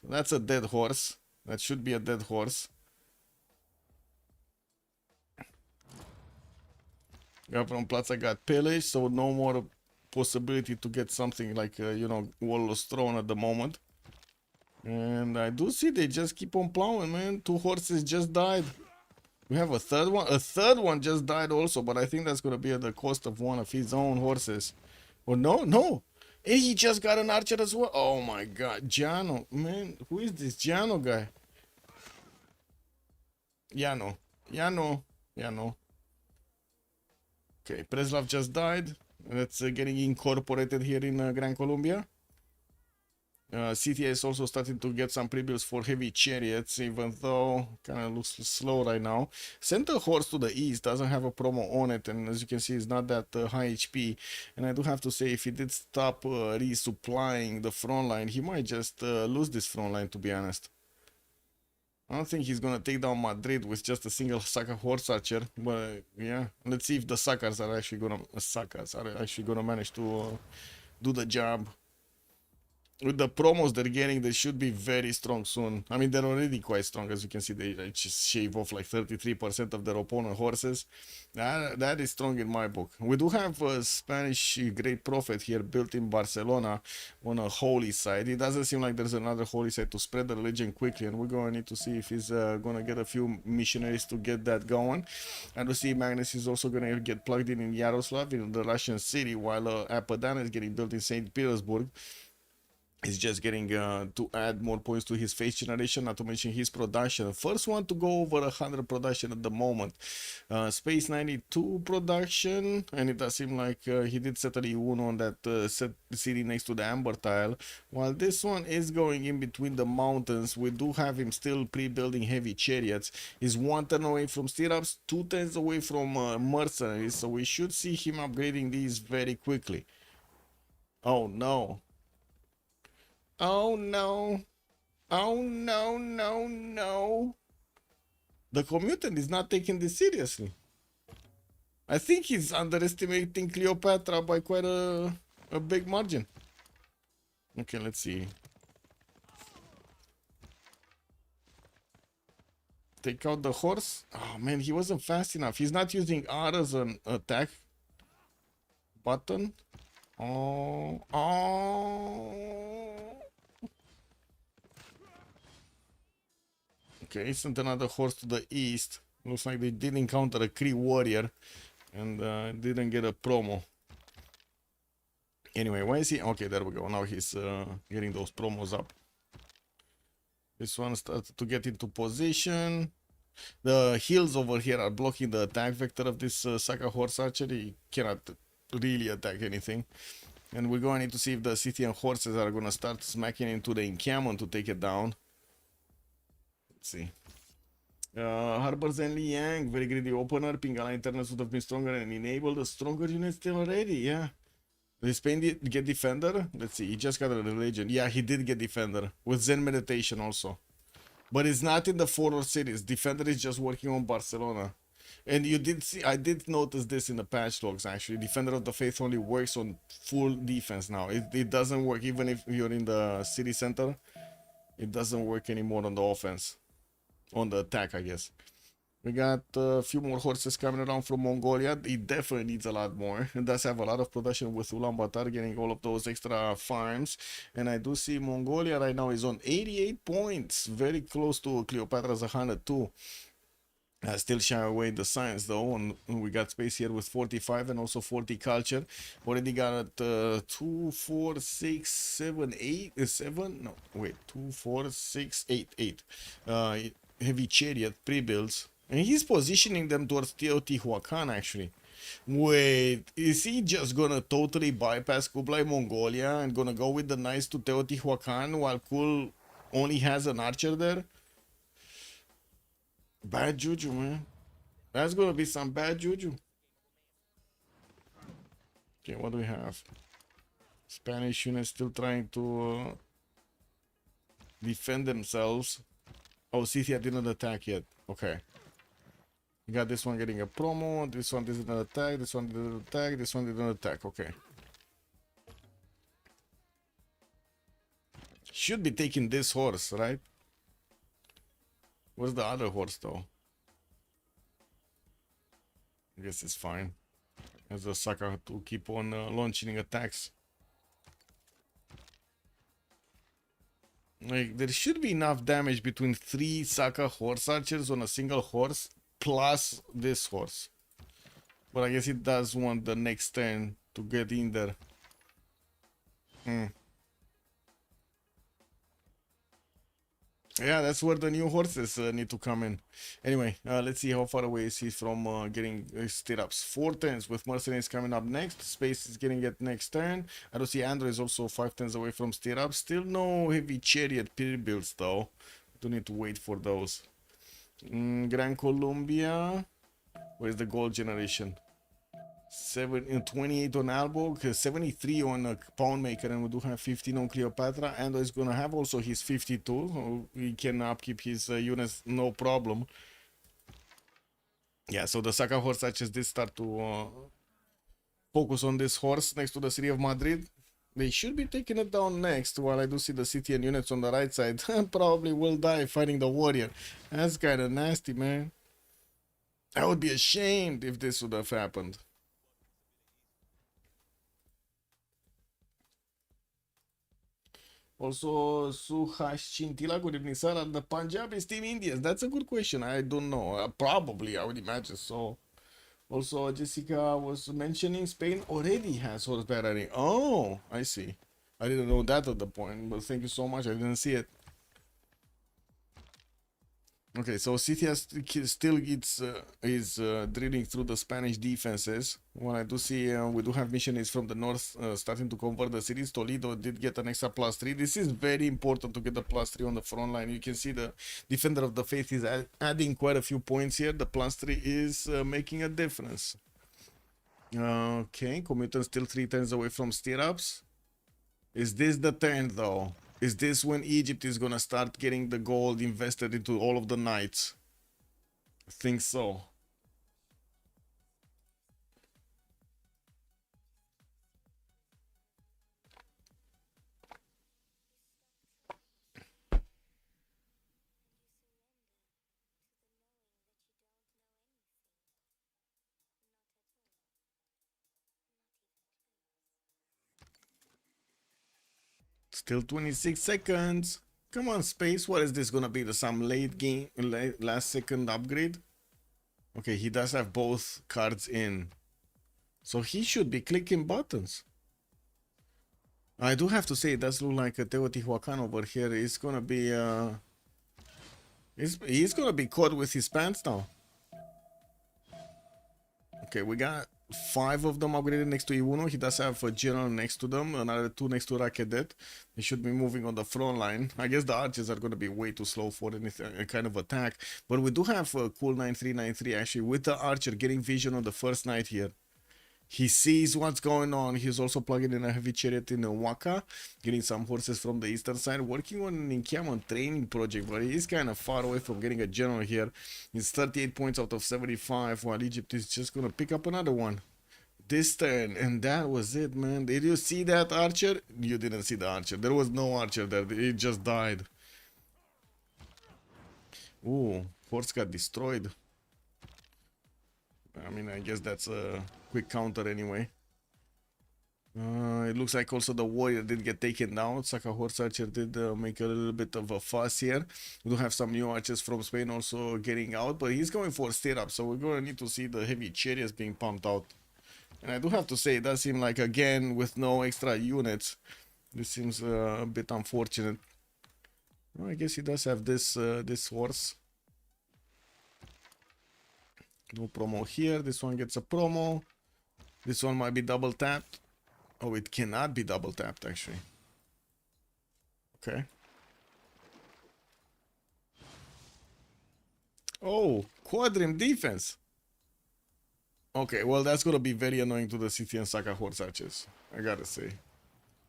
So that's a dead horse. That should be a dead horse. From Plaza got pillaged, so no more possibility to get something like, you know, Warlord's Throne at the moment. And I do see they just keep on plowing, man. 2 horses just died. We have a third one. A third one just died also, but I think that's gonna be at the cost of one of his own horses. Or no, no. Hey, he just got an archer as well. Oh my god, Giano, man, who is this Giano guy? Yano, Yano, Yano. Okay, Preslav just died. That's getting incorporated here in Gran Colombia. CTA is also starting to get some pre-builds for heavy chariots, even though kind of looks slow right now. Center Horse to the east doesn't have a promo on it, and as you can see, it's not that high HP. And I do have to say, if he did stop resupplying the front line, he might just lose this front line, to be honest. I don't think he's gonna take down Madrid with just a single Saka horse archer, but yeah, let's see if the Sakas are actually gonna manage to do the job. With the promos they're getting, they should be very strong soon. I mean, they're already quite strong. As you can see, they just shave off like 33% of their opponent horses. That is strong in my book. We do have a Spanish Great Prophet here built in Barcelona on a holy side. It doesn't seem like there's another holy side to spread the religion quickly, and we're going to need to see if he's going to get a few missionaries to get that going. And we see Magnus is also going to get plugged in Yaroslav, in the Russian city, while Apadana is getting built in St. Petersburg. He's just getting to add more points to his face generation, not to mention his production. First one to go over 100 production at the moment. Space 92 production, and it does seem like he did settle E1 on that city next to the Amber Tile. While this one is going in between the mountains, we do have him still pre-building heavy chariots. He's 1 turn away from stirrups, 2 turns away from mercenaries, so we should see him upgrading these very quickly. Oh no. Oh no. Oh no, no, no. The commutant is not taking this seriously. I think he's underestimating Cleopatra by quite a big margin. Okay, let's see. Take out the horse. Oh man, he wasn't fast enough. He's not using R as an attack button. Oh. Okay, sent another horse to the east. Looks like they did encounter a Cree warrior and didn't get a promo. Anyway, why is he? Okay, there we go. Now he's getting those promos up. This one started to get into position. The hills over here are blocking the attack vector of this Saka horse archer. He cannot really attack anything. And we're going to need to see if the Scythian horses are going to start smacking into the encampment to take it down. See. Harbor Zen Liang, very greedy opener. Pingala internals would have been stronger and enabled a stronger unit still already. Yeah. Did Spain get defender? Let's see. He just got a religion. Yeah, he did get defender with Zen meditation also. But it's not in the forward cities. Defender is just working on Barcelona. And you did see, I did notice this in the patch logs actually. Defender of the Faith only works on full defense now. It doesn't work even if you're in the city center. It doesn't work anymore on the offense. On the attack, I guess. We got a few more horses coming around from Mongolia. It definitely needs a lot more. It does have a lot of production with Ulaanbaatar getting all of those extra farms. And I do see Mongolia right now is on 88 points. Very close to Cleopatra's 102. Still shy away the science though, and we got space here with 45 and also 40 culture. Already got 2, 4, 6, 7, 8, 7. No, wait, 2, 4, 6, 8, 8. Heavy chariot pre-builds, and he's positioning them towards Teotihuacan actually. Wait, is he just gonna totally bypass Kublai Mongolia and gonna go with the knights to Teotihuacan while Kul only has an archer there? Bad juju, man. That's gonna be some bad juju. Okay, what do we have? Spanish units still trying to defend themselves. Oh, Scythia didn't attack yet. Okay. You got this one getting a promo. This one didn't attack. This one didn't attack. This one didn't attack. Okay. Should be taking this horse, right? Where's the other horse, though? I guess it's fine. As a sucker to keep on launching attacks. Like, there should be enough damage between 3 Saka horse archers on a single horse. plus this horse. But I guess it does want the next turn to get in there. Yeah, that's where the new horses need to come in. Anyway, let's see how far away is he from getting stirrups. 4 turns with Mercenaries coming up next. Space is getting it next turn. I don't see Andrew is also 5 turns away from stirrups. Still no heavy chariot pre-builds though. Do need to wait for those. Gran Colombia. Where's the gold generation? 28 on Alborg, 73 on Pound Maker, and we do have 15 on Cleopatra. Ando is gonna have also his 52, so he can upkeep his units no problem. Yeah, so the Saka horse archers did start to focus on this horse next to the city of Madrid. They should be taking it down next, while I do see the city and units on the right side. Probably will die fighting the warrior. That's kind of nasty, man. I would be ashamed if this would have happened. Also, Suhash Chintila, good evening, sir. Are the Punjabis Team Indians? That's a good question. I don't know. Probably, I would imagine so. Also, Jessica was mentioning Spain already has horse barracking. Oh, I see. I didn't know that at the point, but thank you so much. I didn't see it. Okay, so City has still is drilling through the Spanish defenses. When I do see we do have missionaries from the north starting to convert the cities. Toledo did get an extra +3. This is very important to get the +3 on the front line. You can see the Defender of the Faith is adding quite a few points here. The +3 is making a difference. Okay, Commutant still 3 turns away from stirrups. Is this the turn though? Is this when Egypt is gonna start getting the gold invested into all of the knights? I think so. Still 26 seconds. Come on, Space. What is this gonna be? Some late game, last second upgrade? Okay, he does have both cards in. So he should be clicking buttons. I do have to say, it does look like a Teotihuacan over here. He's gonna be he's gonna be caught with his pants now. Okay, we got 5 of them upgraded next to Iwuno. He does have a general next to them, another 2 next to Rakedet. They should be moving on the front line. I guess the archers are going to be way too slow for any kind of attack. But we do have a cool 9393 actually with the archer getting vision on the first knight here. He sees what's going on. He's also plugging in a heavy chariot in Waka, getting some horses from the eastern side, working on an encampment training project, but he's kind of far away from getting a general here. He's 38 points out of 75, while Egypt is just going to pick up another one this turn, and that was it, man. Did you see that archer? You didn't see the archer. There was no archer there. It just died. Ooh, horse got destroyed. I mean, I guess that's a quick counter anyway. It looks like also the warrior did get taken down. Saka horse archer did make a little bit of a fuss here. We do have some new archers from Spain also getting out, but he's going for stirrup, so we're going to need to see the heavy chariots being pumped out. And I do have to say, it does seem like, again, with no extra units, this seems a bit unfortunate. Well, I guess he does have this this horse. No promo here. This one gets a promo. This one might be double tapped. Oh, it cannot be double tapped actually. Okay. Oh, quadrim defense. Okay, well that's gonna be very annoying to the City and Saka horse archers, I gotta say.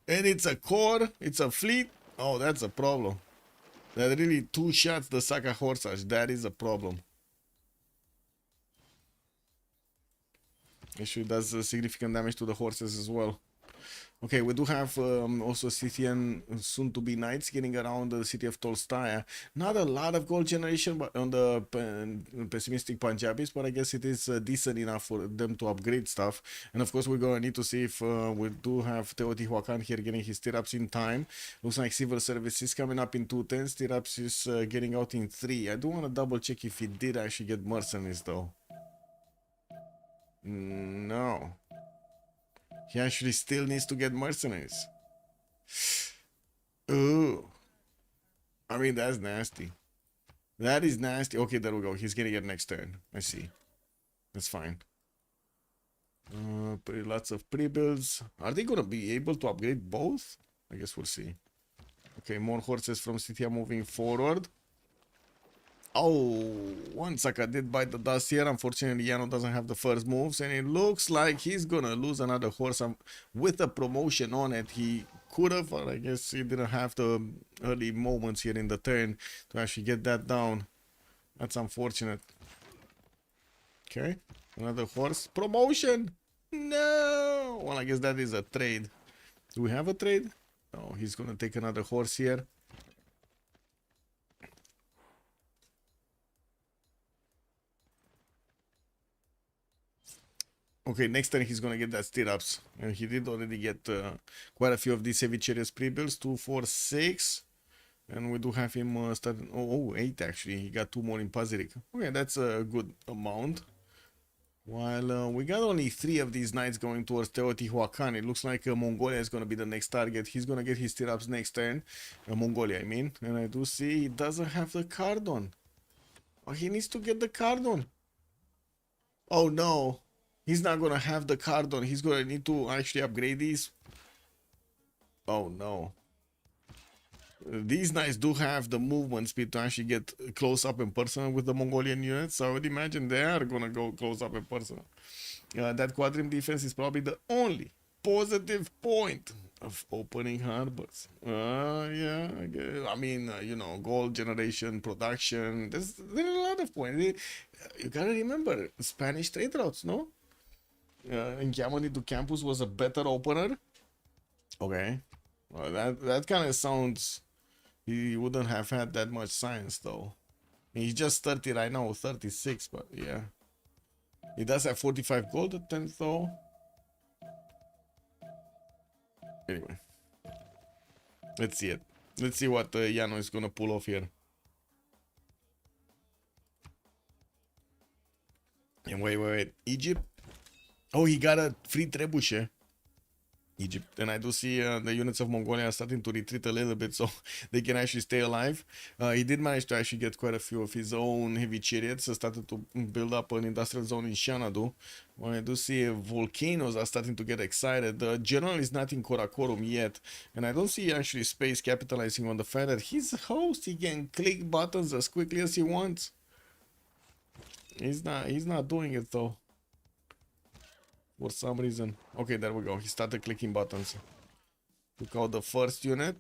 And it's a core, it's a fleet. Oh, that's a problem. That really 2 shots the Saka horse arch. That is a problem. Actually does significant damage to the horses as well. Okay, we do have also Scythian soon-to-be knights getting around the city of Tolstaya. Not a lot of gold generation but on the pessimistic Punjabis, but I guess it is decent enough for them to upgrade stuff. And of course, we're going to need to see if we do have Teotihuacan here getting his stirrups in time. Looks like civil service is coming up in 210. Stirrups is getting out in 3. I do want to double check if he did actually get mercenaries though. No. He actually still needs to get mercenaries. Ooh. I mean, that's nasty. That is nasty. Okay, there we go. He's getting it next turn. I see. That's fine. Lots of pre-builds. Are they going to be able to upgrade both? I guess we'll see. Okay, more horses from Scythia moving forward. Oh, one Saka did bite the dust here. Unfortunately, Yano doesn't have the first moves, and it looks like he's gonna lose another horse with a promotion on it. He could have, but I guess he didn't have the early moments here in the turn to actually get that down. That's unfortunate. Okay, another horse. Promotion! No! Well, I guess that is a trade. Do we have a trade? No, he's gonna take another horse here. Okay, next turn he's gonna get that stirrups, and he did already get quite a few of these heavy chariots pre-builds. 2, 4, 6, and we do have him starting. Oh, 8 actually. He got 2 more in Pazirik. Okay, that's a good amount. While we got only 3 of these knights going towards Teotihuacan, it looks like Mongolia is gonna be the next target. He's gonna get his stirrups next turn. Mongolia, I mean. And I do see he doesn't have the card on. Oh, he needs to get the card on. Oh no. He's not gonna have the card on. He's gonna need to actually upgrade these. Oh no. These knights do have the movement speed to actually get close up and personal with the Mongolian units. So I would imagine they are gonna go close up and personal. That quadrim defense is probably the only positive point of opening harbors. Yeah, I mean, you know, gold generation, production. There's a lot of points. You gotta remember Spanish trade routes, no? Encampment into campus was a better opener. Okay, well, that kind of sounds. He wouldn't have had that much science though. He's just 30 right now, 36, but yeah, he does have 45 gold at 10th though. Anyway, let's see it. Let's see what Yano is gonna pull off here. And wait, Egypt. Oh, he got a free trebuchet. Egypt. And I do see the units of Mongolia are starting to retreat a little bit so they can actually stay alive. He did manage to actually get quite a few of his own heavy chariots. Started to build up an industrial zone in Xanadu. Well, I do see volcanoes are starting to get excited. The general is not in Karakorum yet. And I don't see actually space capitalizing on the fact that his host, he can click buttons as quickly as he wants. He's not doing it though. For some reason. Okay, there we go. He started clicking buttons. Took out the first unit.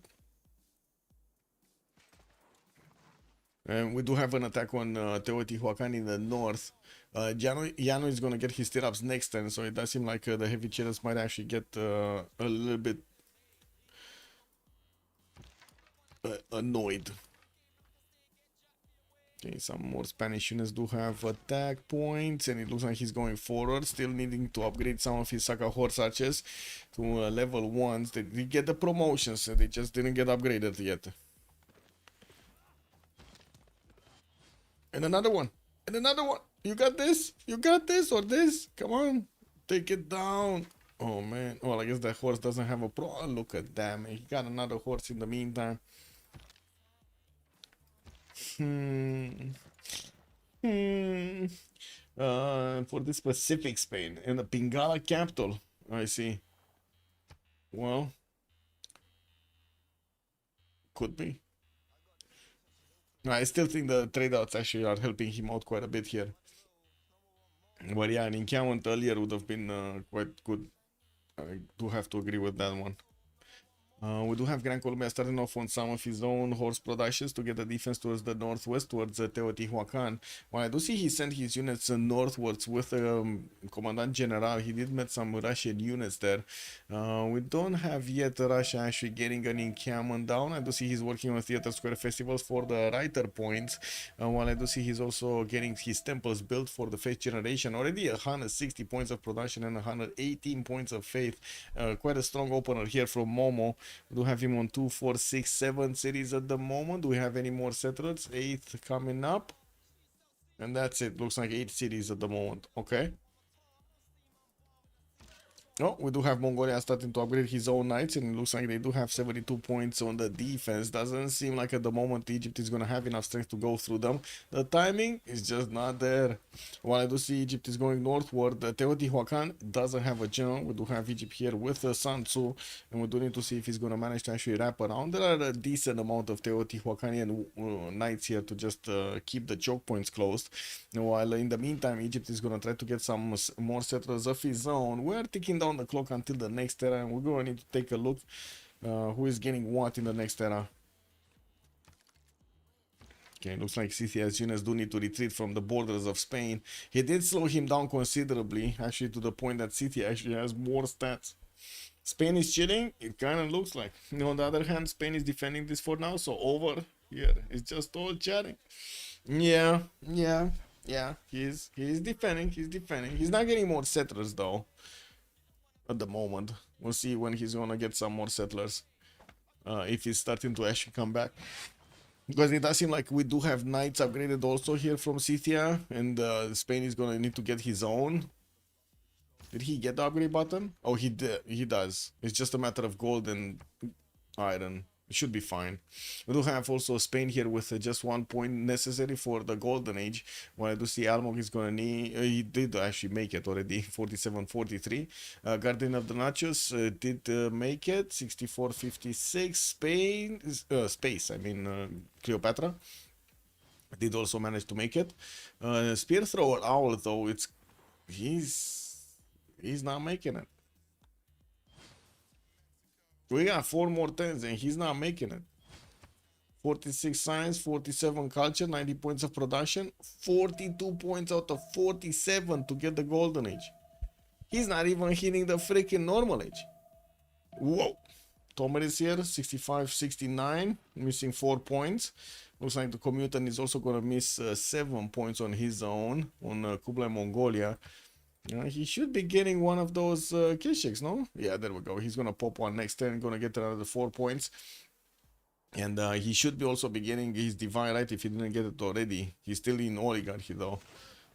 And we do have an attack on Teotihuacan in the north. Yano is going to get his stirrups next turn, so it does seem like the heavy chariots might actually get a little bit annoyed. Okay, some more Spanish units do have attack points, and it looks like he's going forward, still needing to upgrade some of his Saka horse archers to level 1s. They did get the promotions, so they just didn't get upgraded yet. And another one, and another one. You got this? You got this or this? Come on, take it down. Oh man, well I guess that horse doesn't have a pro. Oh, look at that, man. He got another horse in the meantime. For the specific Spain and the Pingala capital. I see. Well, could be. I still think the trade outs actually are helping him out quite a bit here. But yeah, an encampment earlier would have been quite good. I do have to agree with that one. We do have Gran Colombia starting off on some of his own horse productions to get the defense towards the northwest, towards Teotihuacan. While I do see he sent his units northwards with Commandant General, he did met some Russian units there. We don't have yet Russia actually getting an encampment down. I do see he's working on Theater Square festivals for the writer points. While I do see he's also getting his temples built for the faith generation. Already 160 points of production and 118 points of faith. Quite a strong opener here from Momo. We do have him on 2, 4, 6, 7 cities at the moment. Do we have any more settlers? 8th coming up. And that's it. Looks like 8 cities at the moment. Okay. Oh, we do have Mongolia starting to upgrade his own knights, and it looks like they do have 72 points on the defense. Doesn't seem like at the moment Egypt is going to have enough strength to go through them. The timing is just not there. While I do see Egypt is going northward, Teotihuacan doesn't have a general. We do have Egypt here with Sun Tzu, and we do need to see if he's going to manage to actually wrap around. There are a decent amount of Teotihuacanian knights here to just keep the choke points closed. While in the meantime, Egypt is going to try to get some more settlers of his own. We're ticking down the clock until the next era, and we're going to need to take a look who is getting what in the next era. Okay, looks like CTS units do need to retreat from the borders of Spain. He did slow him down considerably, actually to the point that City actually has more stats. Spain is chilling, it kind of looks like. On the other hand, Spain is defending this for now, so over here it's just all chatting. Yeah, he's defending, He's not getting more settlers though. At the moment, we'll see when he's gonna get some more settlers, if he's starting to actually come back, because it does seem like we do have knights upgraded also here from Scythia, and Spain is gonna need to get his own. Did he get the upgrade button? Oh, he does. It's just a matter of gold and iron. It should be fine. We do have also Spain here with just 1 point necessary for the golden age. While I do see Almog is gonna need, he did actually make it already, 47-43. Guardian of the Nachos did make it, 64-56. Spain, Space, I mean Cleopatra did also manage to make it. Spear Thrower Owl though, he's not making it. We got 4 more 10s and he's not making it. 46 science, 47 culture, 90 points of production, 42 points out of 47 to get the golden age. He's not even hitting the freaking normal age. Whoa. Tomer is here, 65-69, missing 4 points. Looks like the commutant is also going to miss 7 points on his own, on Kublai Mongolia. He should be getting one of those kill shakes, no? Yeah, there we go. He's gonna pop one next turn, gonna get another 4 points. And he should be also be getting his divine right if he didn't get it already. He's still in oligarchy though.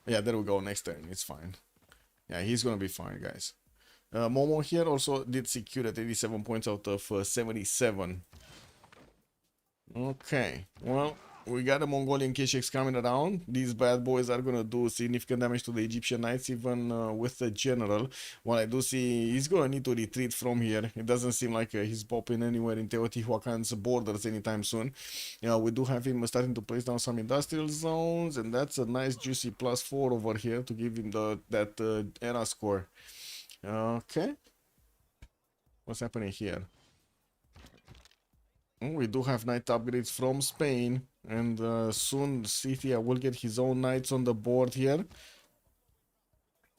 Yeah, there we go, next turn. It's fine. Yeah, he's gonna be fine, guys. Momo here also did secure at 87 points out of 77. Okay, well, we got the Mongolian Kesheks coming around. These bad boys are gonna do significant damage to the Egyptian knights, even with the general. While I do see he's gonna need to retreat from here. It doesn't seem like he's popping anywhere in Teotihuacan's borders anytime soon. We do have him starting to place down some industrial zones, and that's a nice juicy +4 over here to give him that era score. Okay, what's happening here? We do have knight upgrades from Spain, and soon Scythia will get his own knights on the board here.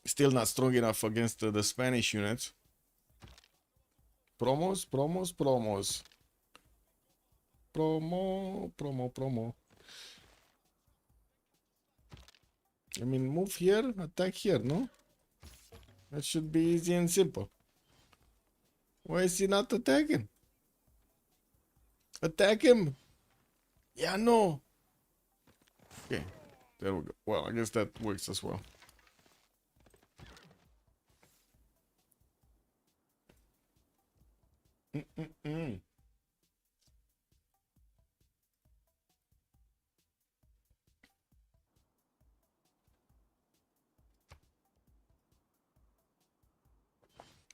Still not strong enough against the Spanish units. Promos. Promo. I mean, move here, attack here, no? That should be easy and simple. Why is he not attacking? Attack him! Yeah, no! Okay, there we go. Well, I guess that works as well.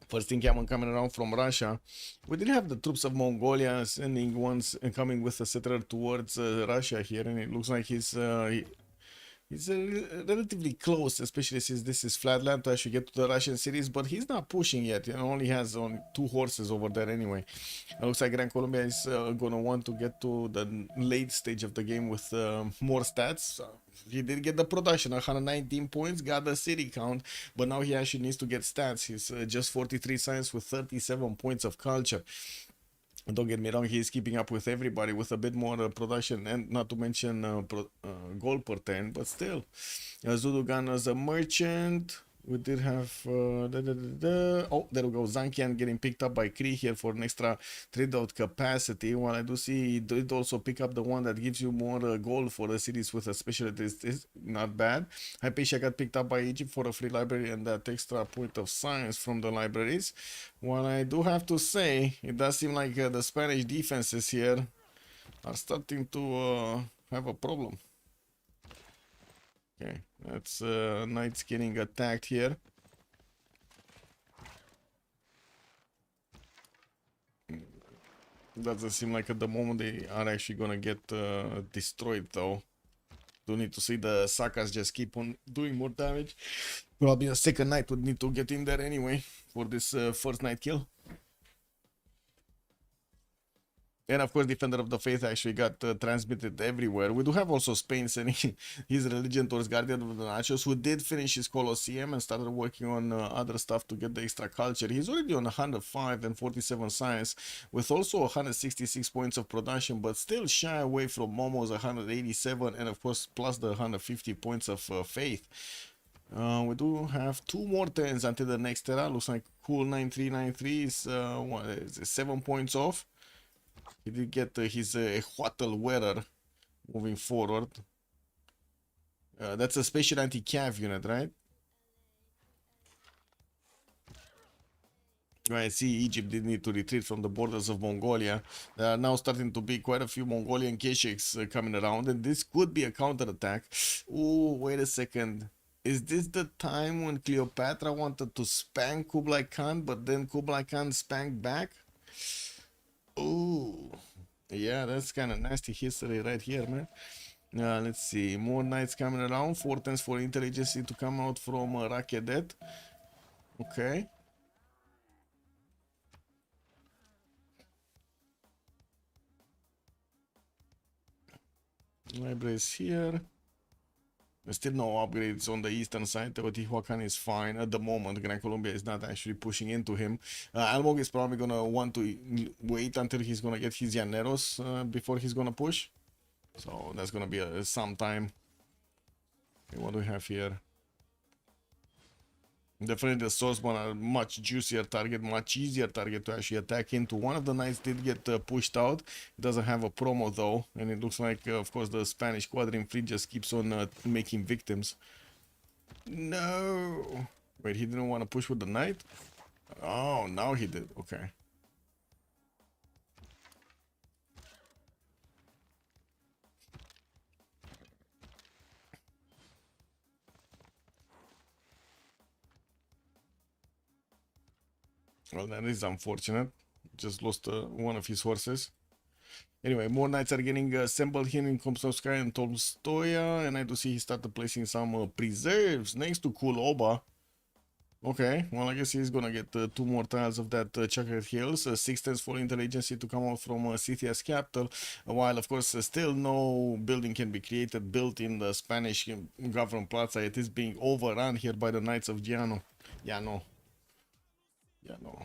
First encampment coming around from Russia. We did have the troops of Mongolia sending ones and coming with a settler towards Russia here, and it looks like he's He's relatively close, especially since this is flatland, to actually get to the Russian cities, but he's not pushing yet. He only has only 2 horses over there anyway. It looks like Gran Colombia is gonna want to get to the late stage of the game with more stats. He did get the production, 119 points, got the city count, but now he actually needs to get stats. He's just 43 science with 37 points of culture. Don't get me wrong, he's keeping up with everybody with a bit more production, and not to mention gold per turn, but still. Zudugan as a merchant. We did have oh, there we go, Zankian getting picked up by Kree here for an extra trade out capacity, while I do see he did also pick up the one that gives you more gold for the cities with a specialist. Is not bad. Hypatia got picked up by Egypt for a free library and that extra point of science from the libraries. While I do have to say, it does seem like the Spanish defenses here are starting to have a problem. Okay, that's Knights getting attacked here. Doesn't seem like at the moment they are actually gonna get destroyed though. Do need to see the Sakas just keep on doing more damage. Probably a second knight would need to get in there anyway for this first knight kill. And of course, Defender of the Faith actually got transmitted everywhere. We do have also Spain sending his religion towards Guardian of the Nachos, who did finish his Colosseum and started working on other stuff to get the extra culture. He's already on 105 and 47 science, with also 166 points of production, but still shy away from Momo's 187, and of course, plus the 150 points of faith. We do have 2 more turns until the next era. Looks like cool 9393 is, what is it, 7 points off. He did get his Huatl wearer moving forward. That's a special anti-cav unit, right? Right, see, Egypt did need to retreat from the borders of Mongolia. There are now starting to be quite a few Mongolian Keshiks coming around, and this could be a counterattack. Oh, wait a second. Is this the time when Cleopatra wanted to spank Kublai Khan, but then Kublai Khan spanked back? Oh, yeah, that's kind of nasty history right here, man. Let's see, more knights coming around. 4 turns for intelligence to come out from Rakedet. Okay. Libraries here. There's still no upgrades on the eastern side. Teotihuacan is fine at the moment. Gran Colombia is not actually pushing into him. Almog is probably gonna want to wait until he's gonna get his Llaneros before he's gonna push. So that's gonna be some time. Okay, what do we have here? Definitely the swordsmen are much juicier target, much easier target to actually attack into. One of the knights did get pushed out. It doesn't have a promo though, and it looks like, of course, the Spanish quadrine fleet just keeps on making victims. No! Wait, he didn't want to push with the knight? Oh, now he did. Okay. Well, that is unfortunate. Just lost one of his horses. Anyway, more knights are getting assembled here in Komsomskaya and Tolstoya, and I do see he started placing some preserves next to Kuloba. Okay, well, I guess he's gonna get 2 more tiles of that Chocolate Hills. 6 turns for intelligence to come out from Scythia's capital, while of course still no building can be created built in the Spanish government plaza. It is being overrun here by the Knights of Giano. Giano. Yeah, no.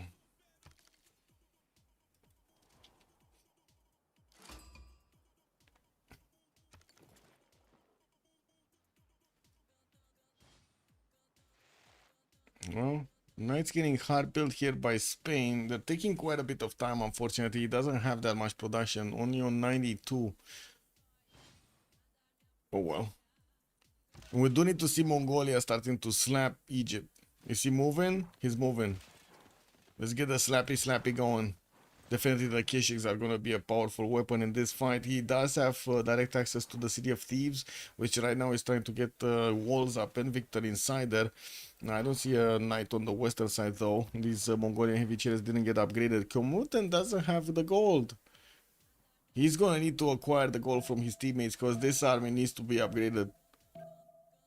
Well, Knight's getting hard built here by Spain. They're taking quite a bit of time, unfortunately. He doesn't have that much production, only on 92. Oh well. We do need to see Mongolia starting to slap Egypt. Is he moving? He's moving. Let's get the slappy going. Definitely the Keshiks are going to be a powerful weapon in this fight. He does have direct access to the City of Thieves, which right now is trying to get walls up and Victor inside there. Now, I don't see a knight on the western side though. These Mongolian heavy chariots didn't get upgraded. Komuten doesn't have the gold. He's going to need to acquire the gold from his teammates because this army needs to be upgraded.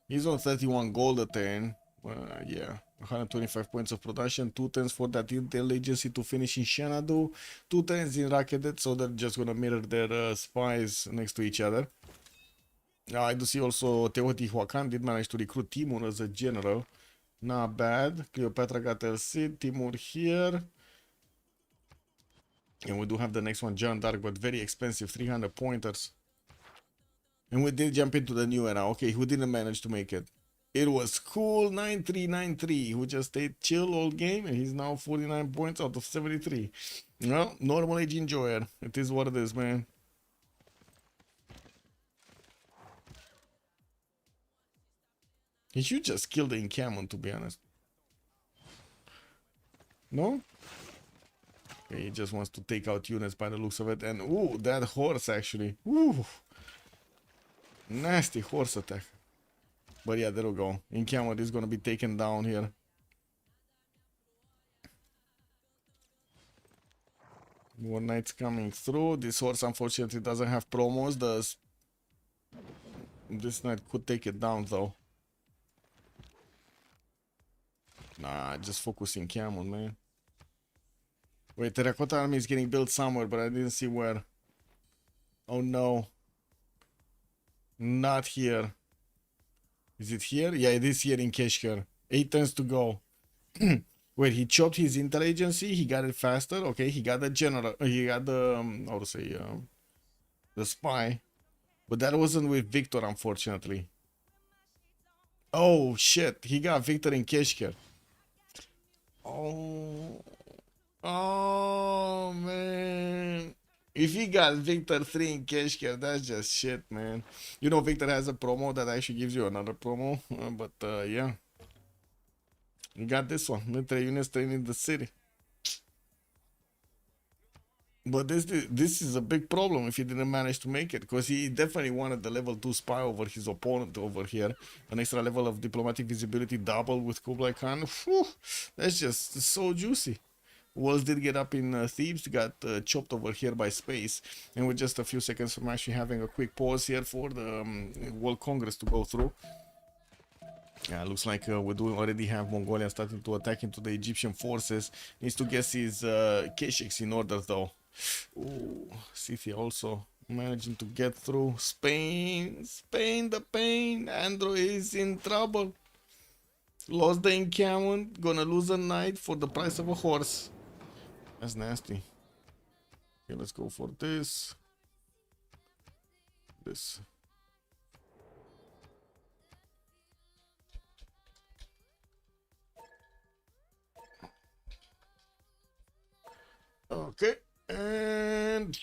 He's on 31 gold a turn. Yeah, 125 points of production, 2 turns for that intel agency to finish in Xanadu, 2 turns in Racketed, so they're just gonna mirror their spies next to each other. I do see also Teotihuacan did manage to recruit Timur as a general. Not bad. Cleopatra got El Cid, Timur here. And we do have the next one, John Dark, but very expensive, 300 pointers. And we did jump into the new era. Okay, who didn't manage to make it? It was Cool 9393, who just stayed chill all game, and he's now 49 points out of 73. Well, normal age enjoyer. It is what it is, man. He should just kill the encampment, to be honest. No? Okay, he just wants to take out units by the looks of it. And, ooh, that horse, actually. Ooh. Nasty horse attack. But yeah, there we go. Encampment is going to be taken down here. More knights coming through. This horse, unfortunately, doesn't have promos. This knight could take it down, though. Nah, just focus encampment, man. Wait, Terracotta Army is getting built somewhere, but I didn't see where. Oh no. Not here. Is it here? Yeah, it is here in Keshkar. 8 turns to go. Wait, he chopped his intel agency. He got it faster. Okay, he got the general. He got the how to say the spy, but that wasn't with Victor, unfortunately. Oh shit! He got Victor in Keshkar. Oh man! If he got Victor 3 in Keshkar, that's just shit, man. You know, Victor has a promo that actually gives you another promo, but yeah. You got this one. Military units staying in the city. But this is a big problem if he didn't manage to make it, because he definitely wanted the level 2 spy over his opponent over here. An extra level of diplomatic visibility double with Kublai Khan. Whew, that's just so juicy. Walls did get up in Thebes, got chopped over here by space. And with just a few seconds from actually having a quick pause here for the World Congress to go through. Yeah, looks like we do already have Mongolia starting to attack into the Egyptian forces. Needs to get his Keshiks in order, though. Ooh, Scythia also managing to get through. Spain, the pain. Andrew is in trouble. Lost the encampment, gonna lose a knight for the price of a horse. That's nasty. Okay, let's go for this. This. Okay, and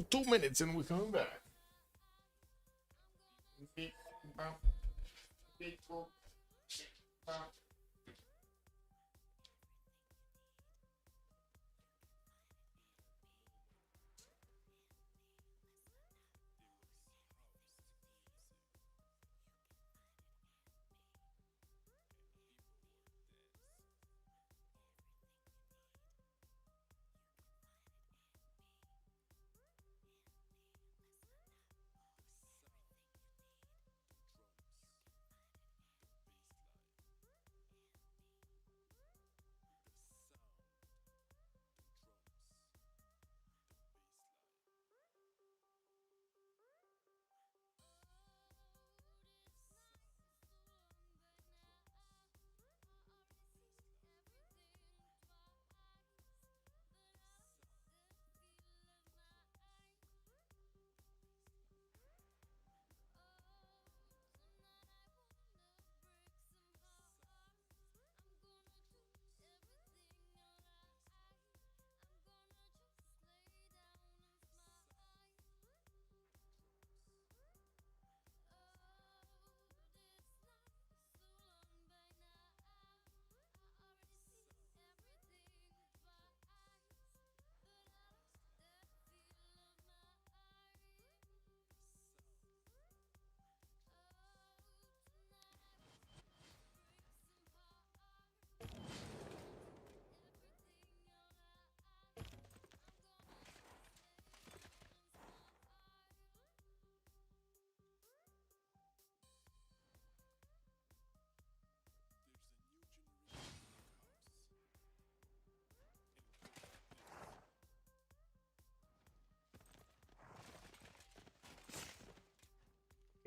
2 minutes and we're coming back.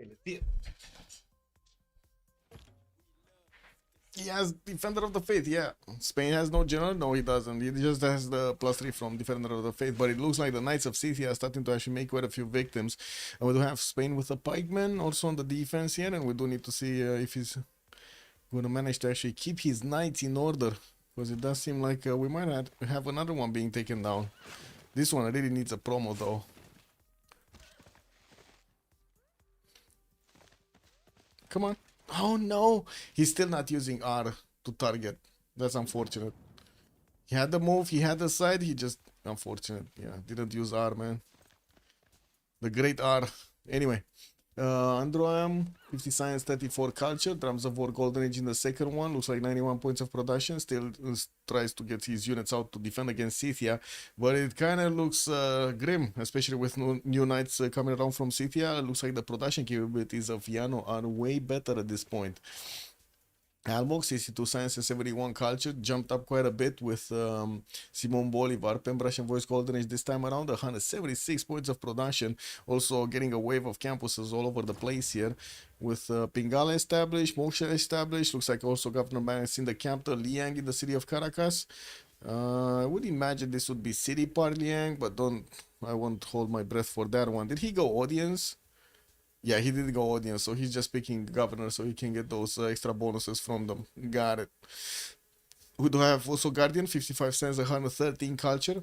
let's see it. He has Defender of the Faith, yeah. Spain has no general? No, he doesn't. He just has the +3 from Defender of the Faith. But it looks like the Knights of Scythia are starting to actually make quite a few victims. And we do have Spain with the pikeman also on the defense here. And we do need to see if he's going to manage to actually keep his knights in order. Because it does seem like we might have another one being taken down. This one really needs a promo though. Come on. Oh no, he's still not using R to target. That's unfortunate. He had the move, he had the side, he just unfortunate. Yeah, didn't use R, man. The great R. Anyway, Androam, 50 science, 34 culture, drums of war, golden age in the second one. Looks like 91 points of production. Still tries to get his units out to defend against Scythia, but it kind of looks grim, especially with new knights coming around from Scythia. Looks like the production capabilities of Yano are way better at this point. Albox, 62 science and 71 culture, jumped up quite a bit with Simon Bolivar, Pembrashe and Voice Golden Age this time around, 176 points of production, also getting a wave of campuses all over the place here, with Pingala established, Moksha established, looks like also Governor Banks in the capital, Liang in the city of Caracas. I would imagine this would be City Park Liang, but I won't hold my breath for that one. Did he go audience? Yeah, he did go audience, so he's just picking governor so he can get those extra bonuses from them. Got it. We do have also Guardian, 55 cents, 113 culture.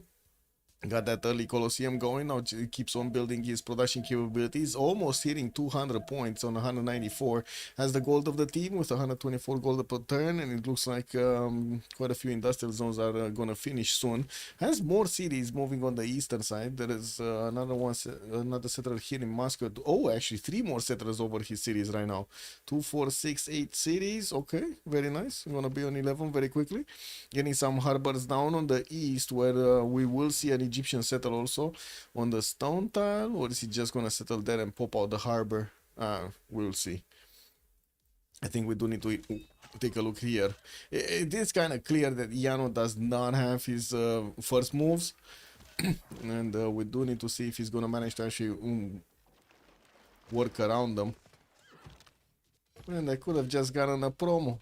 Got that early Colosseum going. Now he keeps on building his production capabilities. Almost hitting 200 points on 194. Has the gold of the team with 124 gold per turn. And it looks like quite a few industrial zones are going to finish soon. Has more cities moving on the eastern side. There is another settler here in Moscow. Oh, actually 3 more settlers over his cities right now. 2, 4, 6, 8 cities. Okay, very nice. I'm going to be on 11 very quickly. Getting some harbors down on the east where we will see an Egyptian settle also on the stone tile, or is he just gonna settle there and pop out the harbor? We'll see. I think we do need to take a look here. It is kind of clear that Yano does not have his first moves, and we do need to see if he's gonna manage to actually work around them. And I could have just gotten a promo.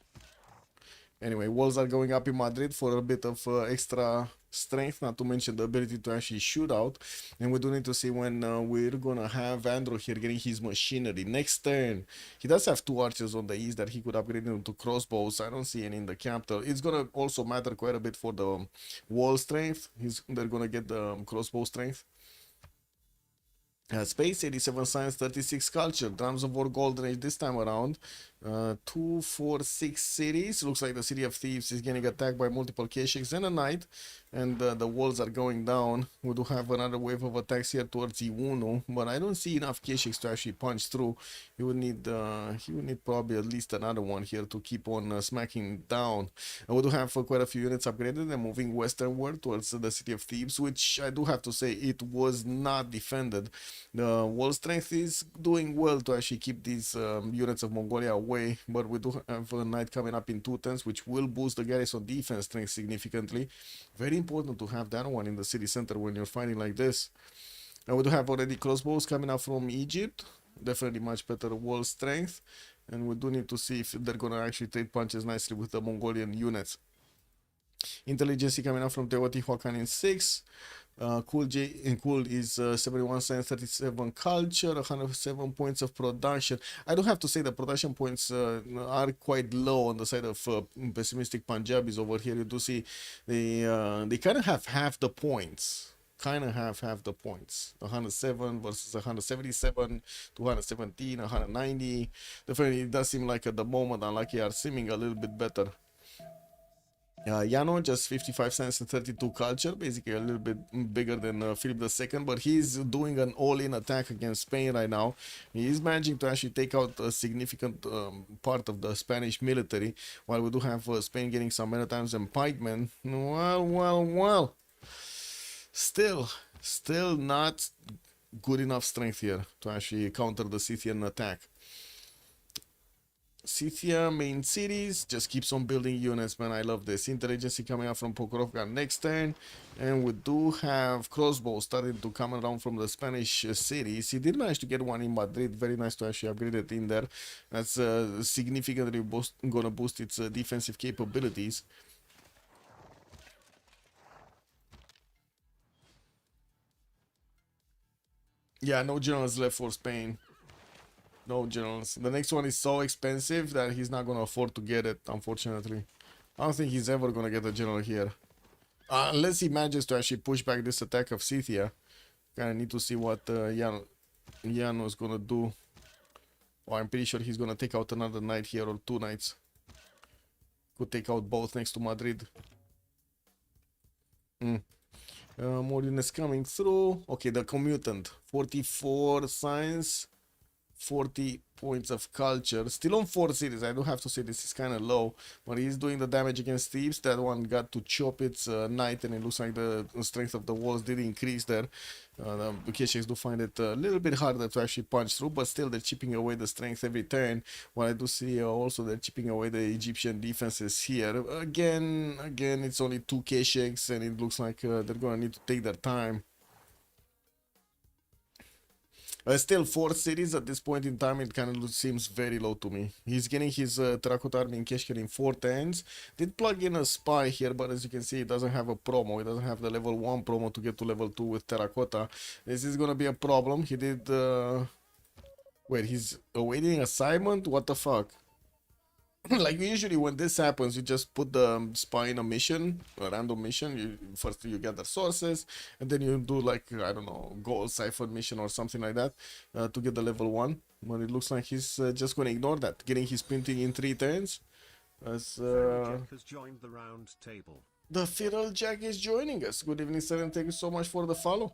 Anyway, walls are going up in Madrid for a bit of extra strength, not to mention the ability to actually shoot out. And we do need to see when we're gonna have Andrew here getting his machinery. Next turn, he does have 2 archers on the east that he could upgrade into crossbows. I don't see any in the capital. It's gonna also matter quite a bit for the wall strength. They're gonna get the crossbow strength. Space, 87 science, 36 culture, drums of war, golden age this time around. 2, 4, 6 cities. Looks like the city of thieves is getting attacked by multiple Keshiks and a knight, and the walls are going down. We do have another wave of attacks here towards Iwuno, but I don't see enough Keshiks to actually punch through. He would need probably at least another one here to keep on smacking down. And we do have quite a few units upgraded and moving westernward towards the city of thieves, which I do have to say it was not defended. The wall strength is doing well to actually keep these units of Mongolia away, but we do have a knight coming up in 2 turns, which will boost the garrison defense strength significantly. Very important to have that one in the city center when you're fighting like this. And we do have already crossbows coming up from Egypt. Definitely much better wall strength. And we do need to see if they're going to actually trade punches nicely with the Mongolian units. Intelligence coming up from Teotihuacan in 6. Cool is 71 science, 37 culture, 107 points of production. I do have to say the production points are quite low on the side of Pessimistic Punjabis over here. You do see they kind of have half the points. 107 versus 177, 217, 190. Definitely it does seem like at the moment Unlucky are seeming a little bit better. Yano, just 55 cents and 32 culture, basically a little bit bigger than Philip II, but he's doing an all-in attack against Spain right now. He is managing to actually take out a significant part of the Spanish military, while we do have Spain getting some men-at-arms and pikemen. Well. Still not good enough strength here to actually counter the Scythian attack. Scythia main cities just keeps on building units, man. I love this. Intelligence coming out from Pokrovka next turn. And we do have crossbows starting to come around from the Spanish cities. He did manage to get one in Madrid. Very nice to actually upgrade it in there. That's significantly gonna boost its defensive capabilities. Yeah, no generals left for Spain. No generals. The next one is so expensive that he's not gonna afford to get it, unfortunately. I don't think he's ever gonna get a general here. Unless he manages to actually push back this attack of Scythia. Kinda need to see what Yano is gonna do. Oh, I'm pretty sure he's gonna take out another knight here, or two knights. Could take out both next to Madrid. More units coming through. Okay, the commutant. 44 science. 40 points of culture. Still on 4 cities. I do have to say this is kind of low, but he's doing the damage against thieves. That one got to chop its knight, and it looks like the strength of the walls did increase there. The Kesheks do find it a little bit harder to actually punch through, but still they're chipping away the strength every turn. What I do see also they're chipping away the Egyptian defenses here. Again, it's only 2 Kesheks, and it looks like they're gonna need to take their time. Still 4 cities at this point in time, it kind of seems very low to me. He's getting his Terracotta Army in Keshker in 4 turns. Did plug in a spy here, but as you can see, it doesn't have a promo. It doesn't have the level 1 promo to get to level 2 with Terracotta. This is gonna be a problem. He did... Wait, he's awaiting assignment? What the fuck? Like usually when this happens, you just put the spy in a mission, a random mission. First you gather sources, and then you do like, I don't know, gold cipher mission or something like that to get the level 1. But it looks like he's just going to ignore that, getting his printing in 3 turns. As has joined the round table. The Feral Jack is joining us. Good evening, sir, and thank you so much for the follow.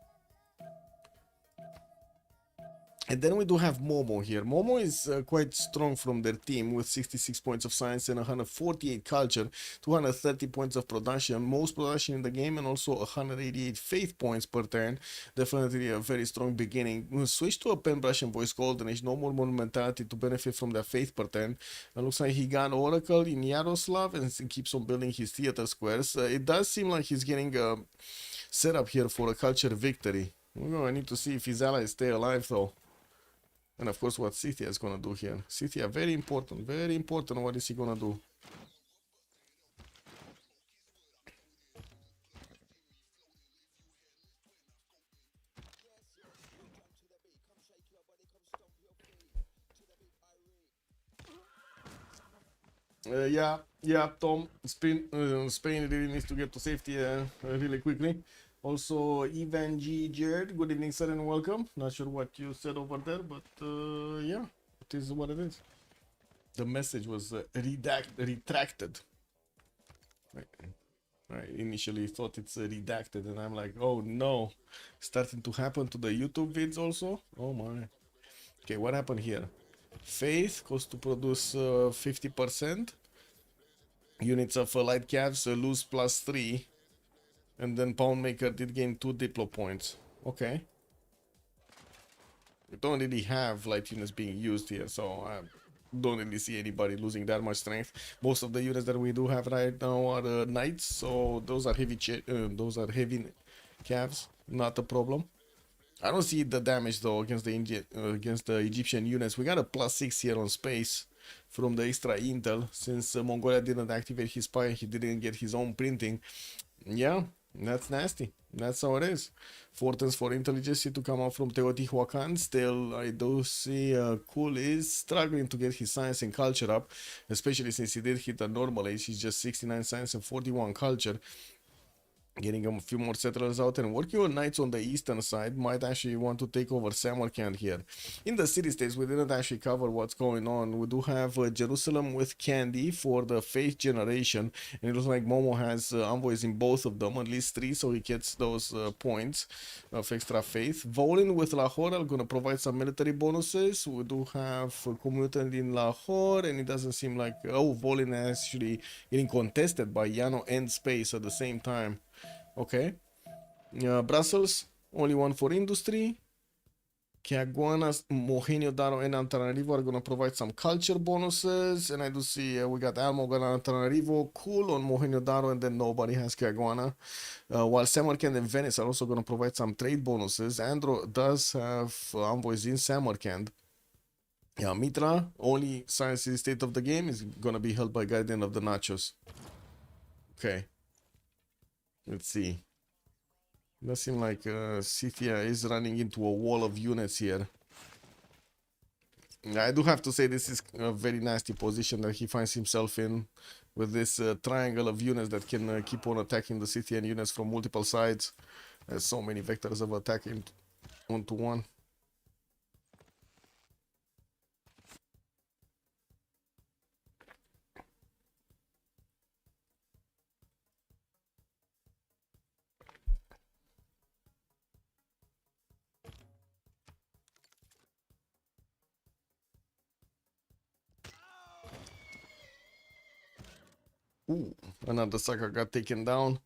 And then we do have Momo here. Momo is quite strong from their team with 66 points of science and 148 culture, 230 points of production, most production in the game, and also 188 faith points per turn. Definitely a very strong beginning. We'll switch to a pen brush and voice golden age. No more monumentality to benefit from their faith per turn. It looks like he got Oracle in Yaroslav and keeps on building his theater squares. It does seem like he's getting a setup here for a culture victory. I need to see if his allies stay alive though. And of course what Scythia is gonna do here. Scythia, very important, very important. What is he gonna do? Yeah, Tom. Spain really needs to get to safety really quickly. Also, Evan G. Jared, good evening, sir, and welcome. Not sure what you said over there, but yeah, it is what it is. The message was retracted. I initially thought it's redacted, and I'm like, oh no, starting to happen to the YouTube vids also. Oh my. Okay, what happened here? Faith cost to produce 50%. Units of light calves lose +3. And then Poundmaker did gain 2 Diplo points. Okay. We don't really have light units being used here, so I don't really see anybody losing that much strength. Most of the units that we do have right now are knights, so those are heavy calves, not a problem. I don't see the damage though against the Egyptian units. We got a +6 here on space from the extra intel, since Mongolia didn't activate his spy and he didn't get his own printing. Yeah, that's nasty. That's how it is. 4 turns for intelligence to come out from Teotihuacan. Still, I do see Cool is struggling to get his science and culture up, especially since he did hit a normal age. He's just 69 science and 41 culture. Getting a few more settlers out and working on knights on the eastern side. Might actually want to take over Samarkand here. In the city-states, we didn't actually cover what's going on. We do have Jerusalem with Candy for the faith generation. And it looks like Momo has envoys in both of them, at least 3, so he gets those points of extra faith. Volin with Lahore are going to provide some military bonuses. We do have Commutant in Lahore, and it doesn't seem like... Oh, Volin is actually getting contested by Yano and Space at the same time. Okay. Brussels, only 1 for industry. Caguana, Mohenio Daro, and Antananarivo are going to provide some culture bonuses. And I do see we got Almogan and Antananarivo, cool on Mohenio Daro, and then nobody has Caguana. While Samarkand and Venice are also going to provide some trade bonuses. Andro does have envoys in Samarkand. Yeah, Mitra, only science in the state of the game, is going to be held by Guardian of the Nachos. Okay. Let's see. It does seem like Scythia is running into a wall of units here. I do have to say this is a very nasty position that he finds himself in, with this triangle of units that can keep on attacking the Scythian units from multiple sides. There's so many vectors of attacking onto one. Ooh, another sucker got taken down.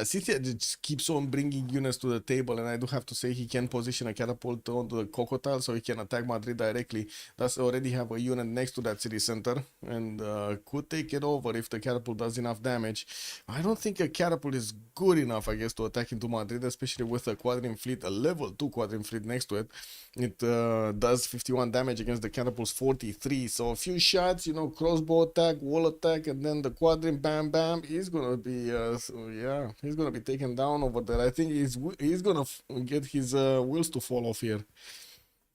Scythia just keeps on bringing units to the table, and I do have to say he can position a catapult onto the Cocotal so he can attack Madrid directly. Does already have a unit next to that city center, and could take it over if the catapult does enough damage. I don't think a catapult is good enough, I guess, to attack into Madrid, especially with a quadrim fleet, a level 2 quadrim fleet next to it. It does 51 damage against the catapult's 43, so a few shots, you know, crossbow attack, wall attack, and then the quadrim, bam bam, he's gonna be, yeah, he's gonna be taken down over there. I think he's gonna get his wheels to fall off here.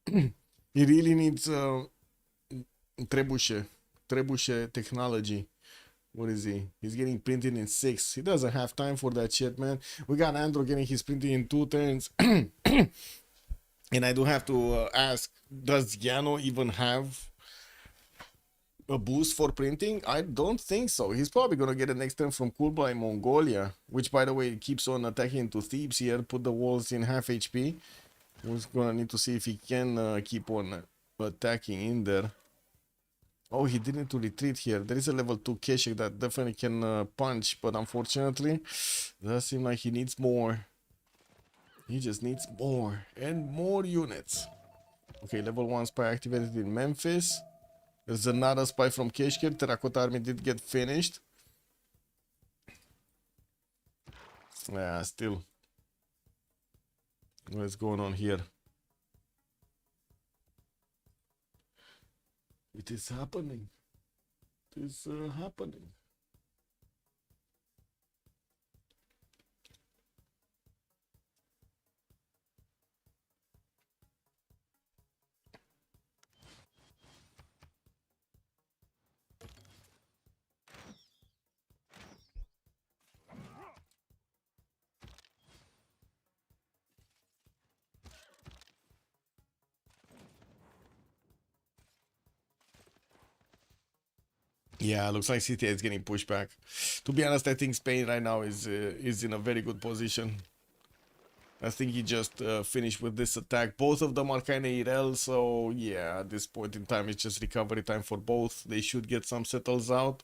He really needs trebuchet technology. What is he? He's getting printed in 6. He doesn't have time for that shit, man. We got Andro getting his printing in 2 turns. And I do have to ask, does Giano even have a boost for printing? I don't think so. He's probably gonna get it next turn from Kulba in Mongolia, which, by the way, keeps on attacking into Thebes here. Put the walls in half HP. He's gonna need to see if he can keep on attacking in there. Oh, he didn't to retreat here. There is a level 2 Keshik that definitely can punch, but unfortunately, it does seem like he needs more. He just needs more and more units. Okay, level 1 spy activated in Memphis. There's another spy from Keshkir. Terracotta Army did get finished. Yeah, still. What's going on here? It is happening. It is happening. Yeah, looks like CTA is getting pushed back. To be honest, I think Spain right now is in a very good position. I think he just finished with this attack. Both of them are kind of IRL, so yeah, at this point in time, it's just recovery time for both. They should get some settles out,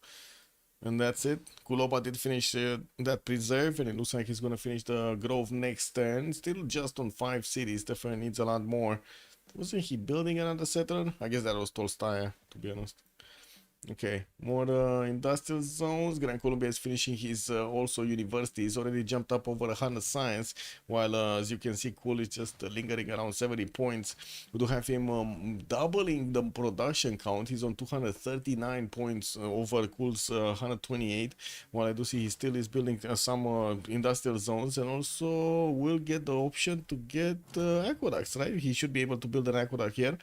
and that's it. Kuloba did finish that preserve, and it looks like he's going to finish the Grove next turn. Still just on 5 cities, definitely needs a lot more. Wasn't he building another settler? I guess that was Tolstaya, to be honest. Okay, more industrial zones. Gran Colombia is finishing his also university. He's already jumped up over 100 science, while as you can see, Cool is just lingering around 70 points. We do have him doubling the production count. He's on 239 points over Cool's 128, while I do see he still is building some industrial zones, and also will get the option to get aqueducts, right? He should be able to build an aqueduct here.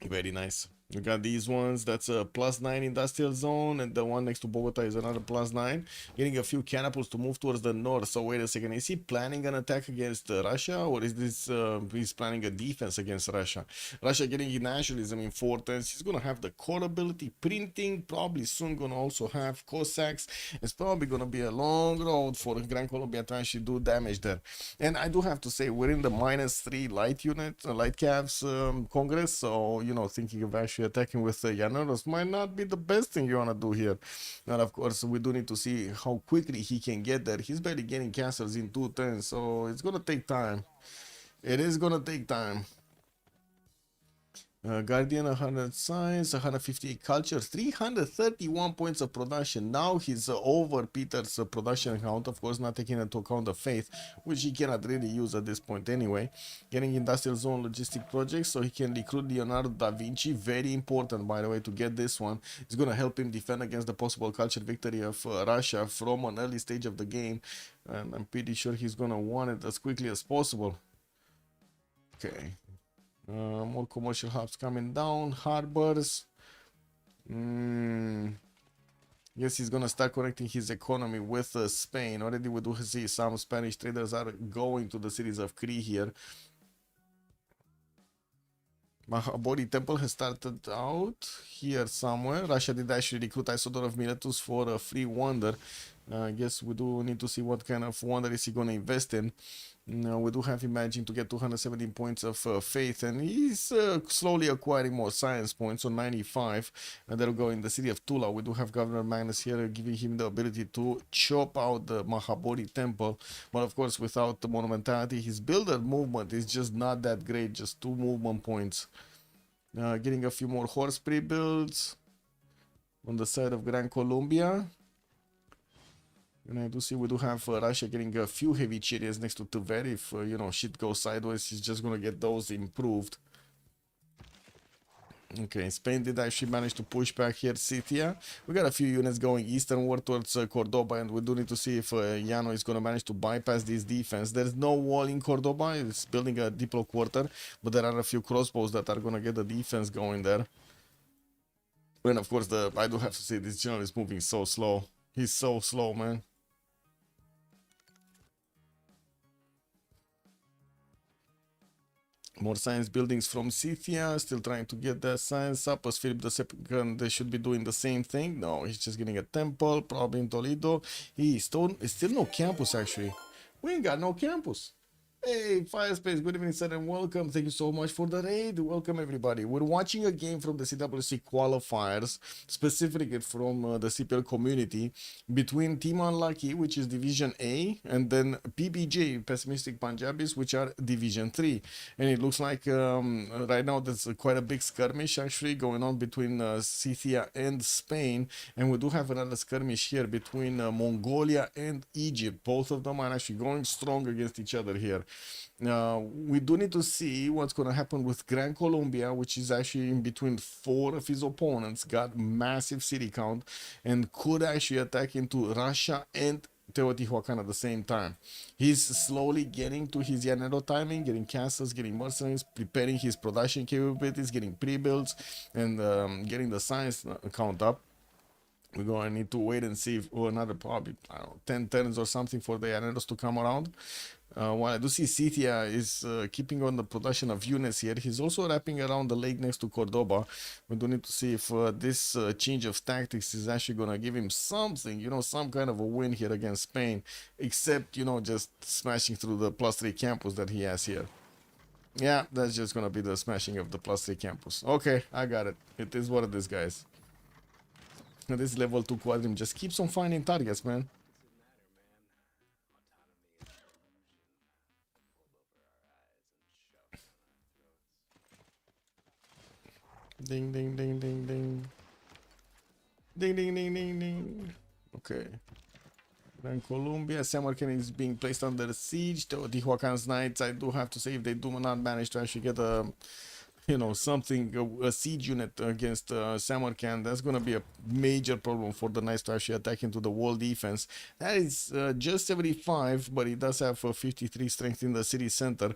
Very nice. We got these ones. That's a +9 industrial zone, and the one next to Bogota is another +9. Getting a few catapults to move towards the north. So wait a second, is he planning an attack against Russia, or is this he's planning a defense against Russia? Russia getting nationalism in 4 turns. He's gonna have the core ability, printing, probably soon gonna also have Cossacks. It's probably gonna be a long road for Gran Colombia to actually do damage there. And I do have to say, we're in the -3 light unit, light cavs Congress, so you know, thinking of actually attacking with Llaneros might not be the best thing you want to do here. And of course, we do need to see how quickly he can get there. He's barely getting castles in 2 turns, so it's gonna take time. It is gonna take time. Guardian 100 science, 158 culture, 331 points of production. Now he's over Peter's production count, of course, not taking into account the faith, which he cannot really use at this point anyway. Getting industrial zone logistic projects so he can recruit Leonardo da Vinci. Very important, by the way, to get this one. It's going to help him defend against the possible culture victory of Russia from an early stage of the game. And I'm pretty sure he's going to want it as quickly as possible. Okay. More commercial hubs coming down, harbors. Yes, he's gonna start connecting his economy with Spain. Already we do see some Spanish traders are going to the cities of Cree here. Mahabodhi Temple has started out here somewhere. Russia did actually recruit Isodor of Miletus for a free wonder. I guess we do need to see what kind of wonder is he going to invest in. We do have him managing to get 217 points of faith, and he's slowly acquiring more science points, so 95. And that'll go in the city of Tula. We do have Governor Magnus here giving him the ability to chop out the Mahabodhi Temple, but of course without the monumentality, his builder movement is just not that great, just 2 movement points. Getting a few more horse pre-builds on the side of Gran Colombia. And I do see we do have Russia getting a few heavy chariots next to Tver. If, you know, shit goes sideways, he's just going to get those improved. Okay, Spain did actually manage to push back here Scythia. We got a few units going easternward towards Cordoba, and we do need to see if Yano is going to manage to bypass this defense. There's no wall in Cordoba. It's building a diplo quarter, but there are a few crossbows that are going to get the defense going there. And of course, I do have to say, this general is moving so slow. He's so slow, man. More science buildings from Scythia, still trying to get that science up. As Philip II, they should be doing the same thing. No, he's just getting a temple, probably in Toledo. He's still no campus, actually. We ain't got no campus. Hey, Firespace, good evening, sir, and welcome. Thank you so much for the raid. Welcome, everybody. We're watching a game from the CWC qualifiers, specifically from the CPL community, between Team Unlucky, which is Division A, and then PBJ, Pessimistic Punjabis, which are Division 3. And it looks like right now there's quite a big skirmish, actually, going on between Scythia and Spain. And we do have another skirmish here between Mongolia and Egypt. Both of them are actually going strong against each other here. We do need to see what's going to happen with Gran Colombia, which is actually in between 4 of his opponents, got massive city count, and could actually attack into Russia and Teotihuacan at the same time. He's slowly getting to his Llanero timing, getting castles, getting mercenaries, preparing his production capabilities, getting pre-builds, and getting the science count up. We're going to need to wait and see if another probably, I don't know, 10 turns or something for the Llaneros to come around. While I do see Scythia is keeping on the production of units here, he's also wrapping around the lake next to Cordoba. We do need to see if this change of tactics is actually going to give him something, you know, some kind of a win here against Spain, except, you know, just smashing through the +3 campus that he has here. Yeah, that's just going to be the smashing of the +3 campus. Okay, I got it. It is what it is, guys. This level 2 quadrim just keeps on finding targets, man. Ding, ding, ding, ding, ding. Ding, ding, ding, ding, ding. Okay. Gran Colombia. Samarkand is being placed under siege. Teotihuacan's Knights, I do have to say, if they do not manage to actually get a, you know, something, a siege unit against Samarkand, that's going to be a major problem for the Knights to actually attack into the wall defense. That is just 75, but it does have 53 strength in the city center.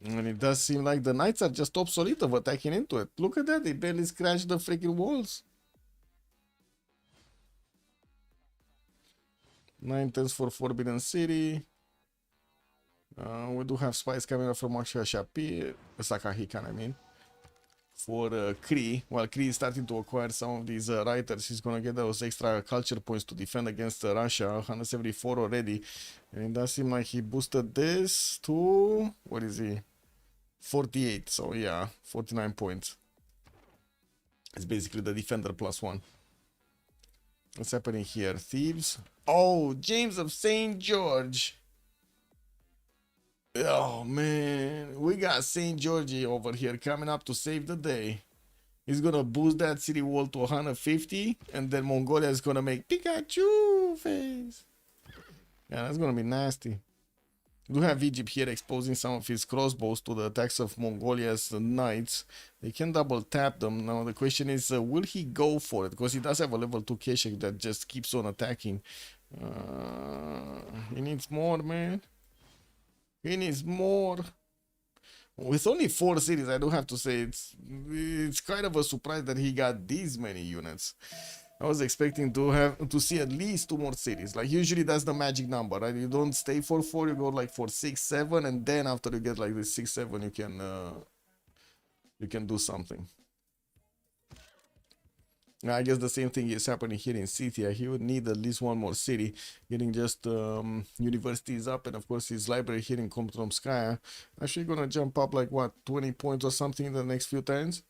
And it does seem like the Knights are just obsolete of attacking into it. Look at that, they barely scratched the freaking walls. 9 turns for Forbidden City. We do have spies coming up from Shapir, Sakahikan, I mean, for Cree. While Cree is starting to acquire some of these writers, he's going to get those extra culture points to defend against Russia. 174 already. And it does seem like he boosted this to, what is he? 48. So yeah, 49 points. It's basically the defender +1. What's happening here? Thieves. Oh, James of St. George. Oh man, we got St. Georgie over here coming up to save the day. He's gonna boost that city wall to 150, and then Mongolia is gonna make Pikachu face. Yeah, that's gonna be nasty. We do have Egypt here exposing some of his crossbows to the attacks of Mongolia's knights. They can double tap them. Now the question is, will he go for it? Because he does have a level 2 Keshik that just keeps on attacking. He needs more, man. He needs more. With only 4 cities, I do have to say it's kind of a surprise that he got these many units. I was expecting to see at least 2 more cities. Like usually that's the magic number, right? You don't stay for 4, you go like for 6, 7, and then after you get like the 6, 7, you can do something. I guess the same thing is happening here in Scythia. He would need at least 1 more city, getting just universities up, and of course his library here in Komtromskaya. Actually gonna jump up like what, 20 points or something in the next few times.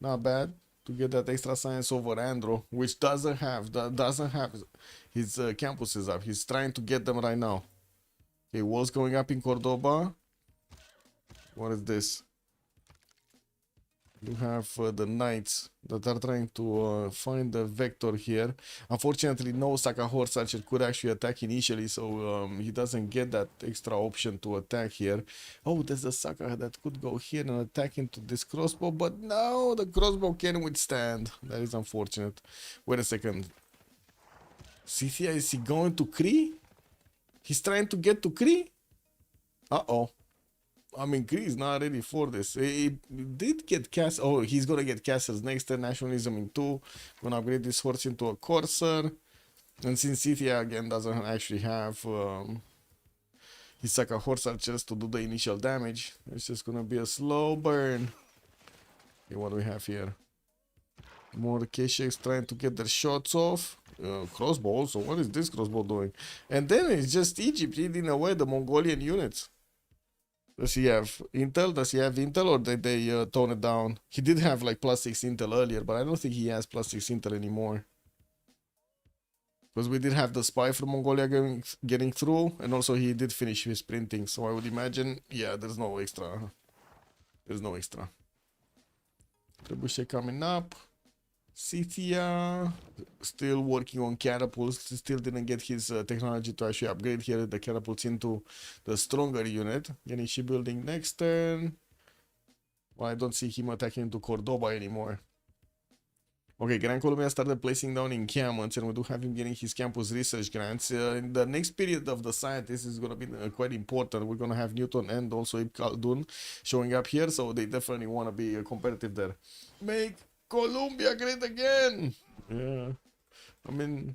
Not bad to get that extra science over Andro, which doesn't have his campuses up. He's trying to get them right now. Okay, walls going up in Cordoba. What is this? You have the knights that are trying to find the vector here. Unfortunately, no Saka horse archer could actually attack initially, so he doesn't get that extra option to attack here. Oh, there's a Saka that could go here and attack into this crossbow, but no, the crossbow can withstand. That is unfortunate. Wait a second. Scythia, is he going to Kree? He's trying to get to Kree? Uh-oh. I mean, Greece is not ready for this. It did get cast. Oh, he's gonna get castles next turn. Nationalism in 2. Gonna upgrade this horse into a courser. And since Scythia again doesn't actually have his Saka horse archers to do the initial damage, it's just gonna be a slow burn. Okay, what do we have here? More Kesheks trying to get their shots off. Crossbow also. What is this crossbow doing? And then it's just Egypt eating away the Mongolian units. Does he have intel? Does he have intel, or did they tone it down? He did have like +6 intel earlier, but I don't think he has +6 intel anymore. Because we did have the spy from Mongolia getting through, and also he did finish his printing, so I would imagine, yeah, there's no extra. There's no extra. Trebuchet coming up. Scythia still working on catapults. Still didn't get his technology to actually upgrade here the catapults into the stronger unit. Getting shipbuilding next turn. Well, I don't see him attacking into Cordoba anymore. Okay, Gran Colombia started placing down encampments, and we do have him getting his campus research grants. In the next period of the scientists is going to be quite important. We're going to have Newton and also Ibn Khaldun showing up here, so they definitely want to be competitive there. Make Colombia great again. Yeah, I mean,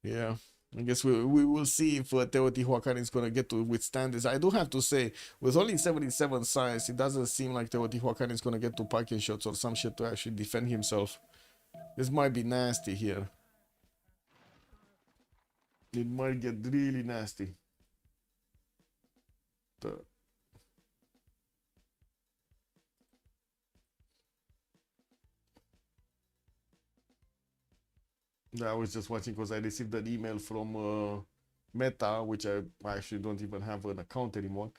yeah, I guess we will see if Teotihuacan is going to get to withstand this. I do have to say, with only 77 science, it doesn't seem like Teotihuacan is going to get to parking shots or some shit to actually defend himself. This might be nasty here. It might get really nasty. I was just watching because I received an email from Meta, which I actually don't even have an account anymore,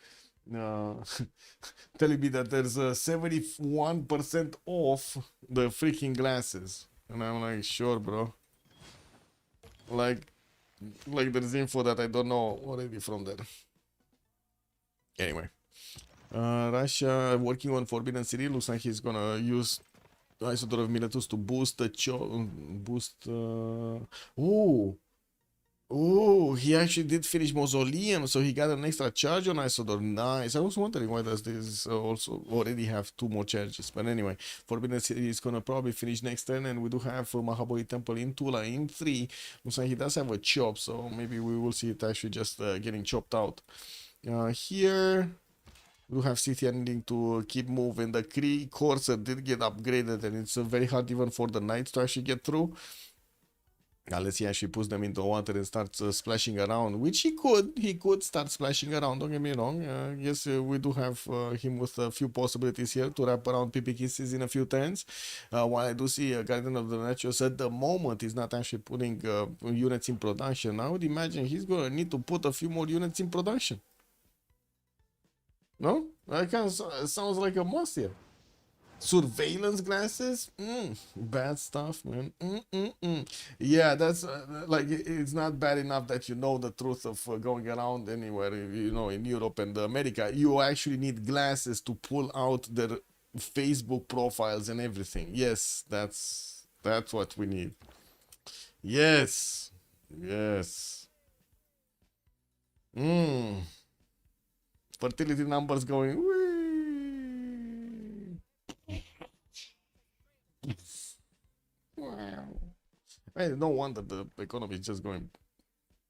telling me that there's a 71% off the freaking glasses. And I'm like, sure, bro. Like there's info that I don't know already from there. Anyway. Russia working on Forbidden City. Looks like he's gonna use Isodor of Miletus to boost the oh, he actually did finish Mausoleum, so he got an extra charge on Isodor. Nice. I was wondering why does this also already have 2 more charges. But anyway, Forbidden City is gonna probably finish next turn, and we do have Mahabodhi Temple in Tula in 3. Looks like he does have a chop, so maybe we will see it actually just getting chopped out. Here we have Scythia needing to keep moving. The Kree Courser did get upgraded, and it's very hard even for the Knights to actually get through. Unless he actually puts them into water and starts splashing around, which he could start splashing around, don't get me wrong. Yes, we do have him with a few possibilities here to wrap around PP Kisses in a few turns. While I do see Guardian of the Naturals at the moment he's not actually putting units in production, I would imagine he's going to need to put a few more units in production. No? That kind of sounds like a must here. Surveillance glasses? Bad stuff, man. Yeah, that's like it's not bad enough that you know the truth of going around anywhere, you know, in Europe and America. You actually need glasses to pull out their Facebook profiles and everything. Yes, that's what we need. Yes. Yes. Fertility numbers going. Whee! Wow. Hey, no wonder the economy is just going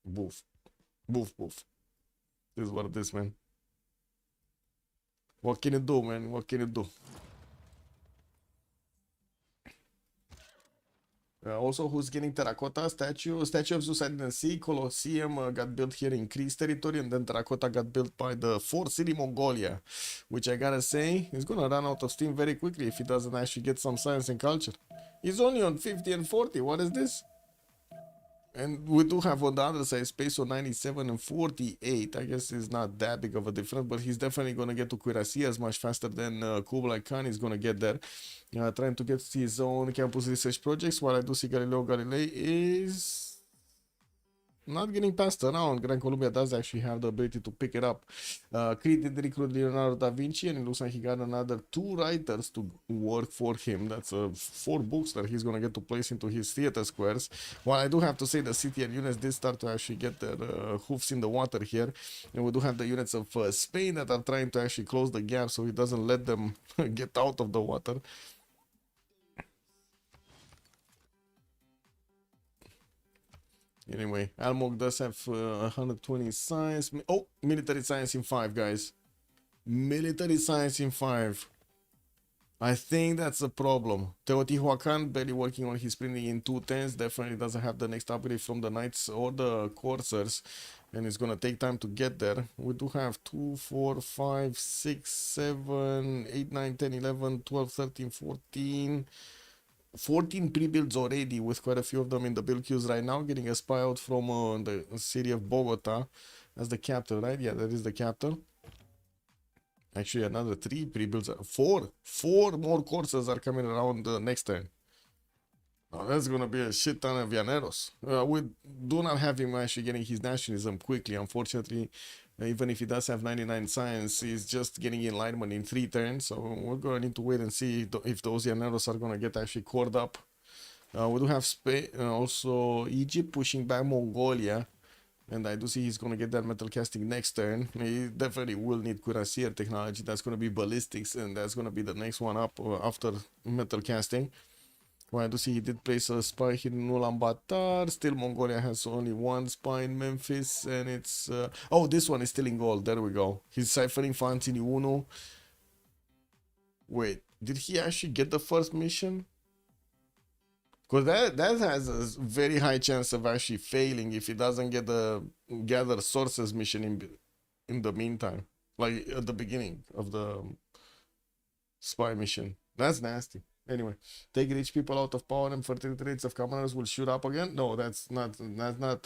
boof, boof, boof. This is what it is, man. What can you do, man? What can you do? Also, who's getting terracotta statue of Zeus? I didn't see. Colosseum got built here in Greece territory, and then terracotta got built by the fourth city, Mongolia, which I gotta say is gonna run out of steam very quickly if he doesn't actually get some science and culture. He's only on 50 and 40. What is this? And we do have on the other side space on 97 and 48. I guess it's not that big of a difference, but he's definitely going to get to Cuirassias much faster than Kublai Khan is going to get there. Trying to get his own campus research projects, while I do see Galileo Galilei is not getting passed around. Gran Colombia does actually have the ability to pick it up. Crete did recruit Leonardo da Vinci, and it looks like he got another 2 writers to work for him. That's 4 books that he's going to get to place into his theater squares. While I do have to say the city and units did start to actually get their hoofs in the water here. And we do have the units of Spain that are trying to actually close the gap so he doesn't let them get out of the water. Anyway, Almog does have 120 science. Oh, military science in 5, guys. Military science in 5. I think that's a problem. Teotihuacan barely working on his printing in 210s. Definitely doesn't have the next upgrade from the Knights or the Corsairs. And it's going to take time to get there. We do have 2, 4, 5, 6, 7, 8, 9, 10, 11, 12, 13, 14... 14 pre-builds already, with quite a few of them in the build queues right now, getting a spy out from the city of Bogota as the capital, right? Yeah, that is the capital. Actually, another 3 pre-builds. 4 more courses are coming around next turn. Now, that's going to be a shit ton of Llaneros. We do not have him actually getting his nationalism quickly, unfortunately. Even if he does have 99 science, he's just getting enlightenment in 3 turns. So we're going to need to wait and see if those Llaneros are going to get actually cored up. We do have Spain, also Egypt pushing back Mongolia. And I do see he's going to get that metal casting next turn. He definitely will need Cuirassier technology. That's going to be ballistics, and that's going to be the next one up after metal casting. Well, I do see he did place a spy here in Ulaanbaatar. Still, Mongolia has only 1 spy in Memphis, and it's... oh, this one is still in gold. There we go. He's ciphering Fantini Uno. Wait, did he actually get the first mission? Because that has a very high chance of actually failing if he doesn't get the gather sources mission in the meantime. Like, at the beginning of the spy mission. That's nasty. Anyway, take rich people out of power and fertility rates of commoners will shoot up again? No, that's not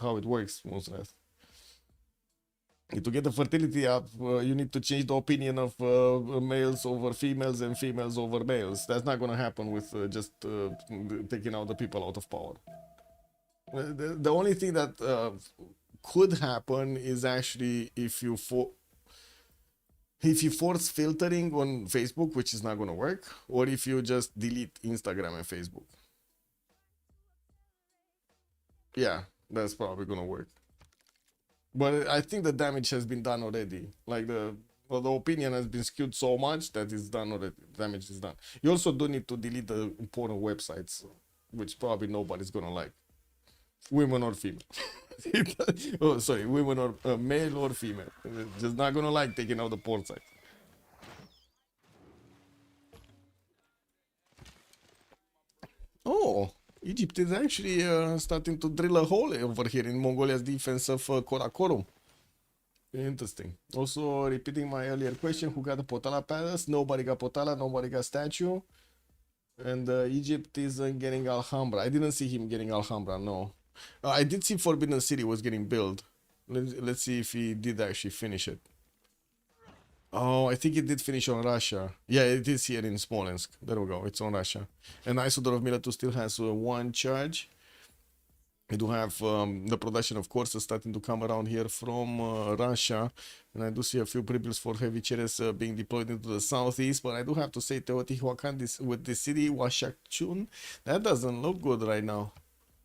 how it works, most of to get the fertility up, you need to change the opinion of males over females and females over males. That's not going to happen with just taking out the people out of power. The only thing that could happen is actually if you force filtering on Facebook, which is not going to work, or if you just delete Instagram and Facebook. Yeah, that's probably going to work. But I think the damage has been done already. Like the opinion has been skewed so much that it's done already. Damage is done. You also do need to delete the important websites, which probably nobody's going to like. Women or female. Oh, sorry, women or male or female. Just not gonna like taking out the porn site. Oh, Egypt is actually starting to drill a hole over here in Mongolia's defense of Karakorum. Interesting. Also, repeating my earlier question, who got the Potala Palace? Nobody got Potala, nobody got statue. And Egypt isn't getting Alhambra. I didn't see him getting Alhambra, no. I did see Forbidden City was getting built. Let's see if he did actually finish it. Oh, I think it did finish on Russia. Yeah, it is here in Smolensk. There we go. It's on Russia. And Isodor of Miletus still has one charge. We do have the production, of course, starting to come around here from Russia. And I do see a few pre-builds for heavy chariots being deployed into the southeast. But I do have to say, Teotihuacan with the city, Washakchun, that doesn't look good right now.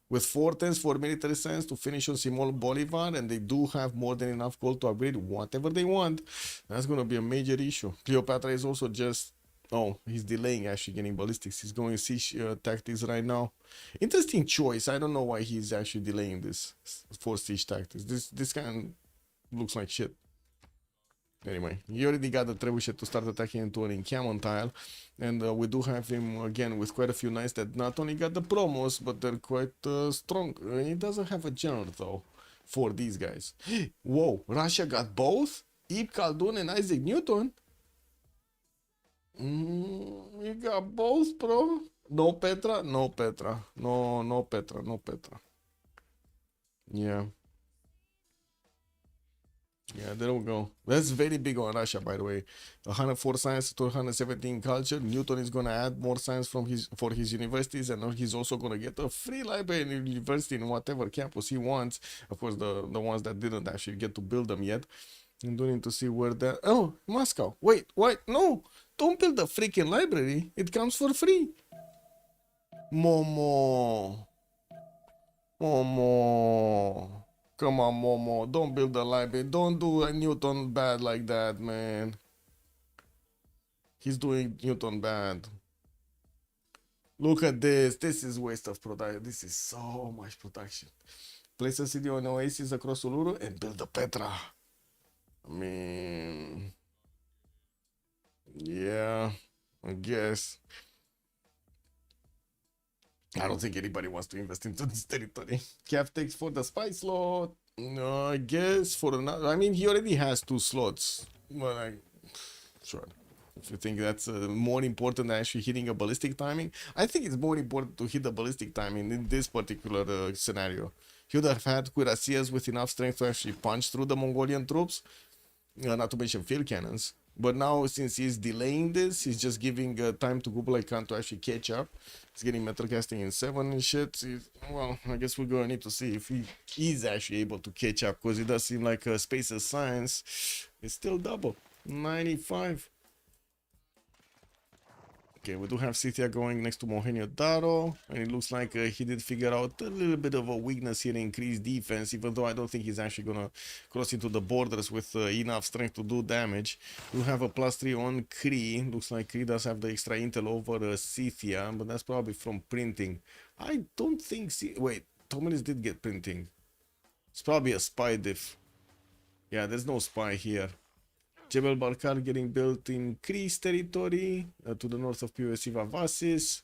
With 4 tens for military science to finish on Simon Bolivar, and they do have more than enough gold to upgrade whatever they want. That's going to be a major issue. Cleopatra is also just... Oh, he's delaying actually getting ballistics. He's going siege tactics right now. Interesting choice. I don't know why he's actually delaying this for siege tactics. This kind looks like shit. Anyway, he already got the trebuchet to start attacking into an encampment tile, and we do have him again with quite a few knights that not only got the promos, but they're quite strong. He doesn't have a general though for these guys. Whoa, Russia got both? Ib Khaldun and Isaac Newton? You got both, bro? No Petra? No Petra. No Petra, no Petra. Yeah. Yeah, there we go. That's very big on Russia, by the way. 104 science to 117 culture. Newton is gonna add more science for his universities, and he's also gonna get a free library in university in whatever campus he wants. Of course, the ones that didn't actually get to build them yet. I'm doing to see where that. Oh, Moscow. Wait, no! Don't build a freaking library. It comes for free. Momo. Come on, Momo. Don't build a library. Don't do a Newton bad like that, man. He's doing Newton bad. Look at this. This is waste of production. This is so much production. Place a city on oasis across Uluru and build a Petra. I mean... Yeah, I guess. I don't think anybody wants to invest into this territory. Cav takes for the spy slot. No, I guess for another. I mean, he already has 2 slots. But sure. If you think that's more important than actually hitting a ballistic timing, I think it's more important to hit the ballistic timing in this particular scenario. He would have had cuirassiers with enough strength to actually punch through the Mongolian troops, not to mention field cannons. But now, since he's delaying this, he's just giving time to Kublai Khan to actually catch up. He's getting metal casting in 7 and shit. Well, I guess we're going to need to see if he is actually able to catch up, because it does seem like Space's science is still double. 95. Okay, we do have Scythia going next to Mohenjo-Daro, and it looks like he did figure out a little bit of a weakness here in increased defense, even though I don't think he's actually gonna cross into the borders with enough strength to do damage. We have a +3 on Kree. Looks like Kree does have the extra intel over Scythia, but that's probably from printing. I don't think... Wait, Tomelis did get printing. It's probably a spy diff. Yeah, there's no spy here. Jebel Barkar getting built in Kree's territory, to the north of POSC Vavasis.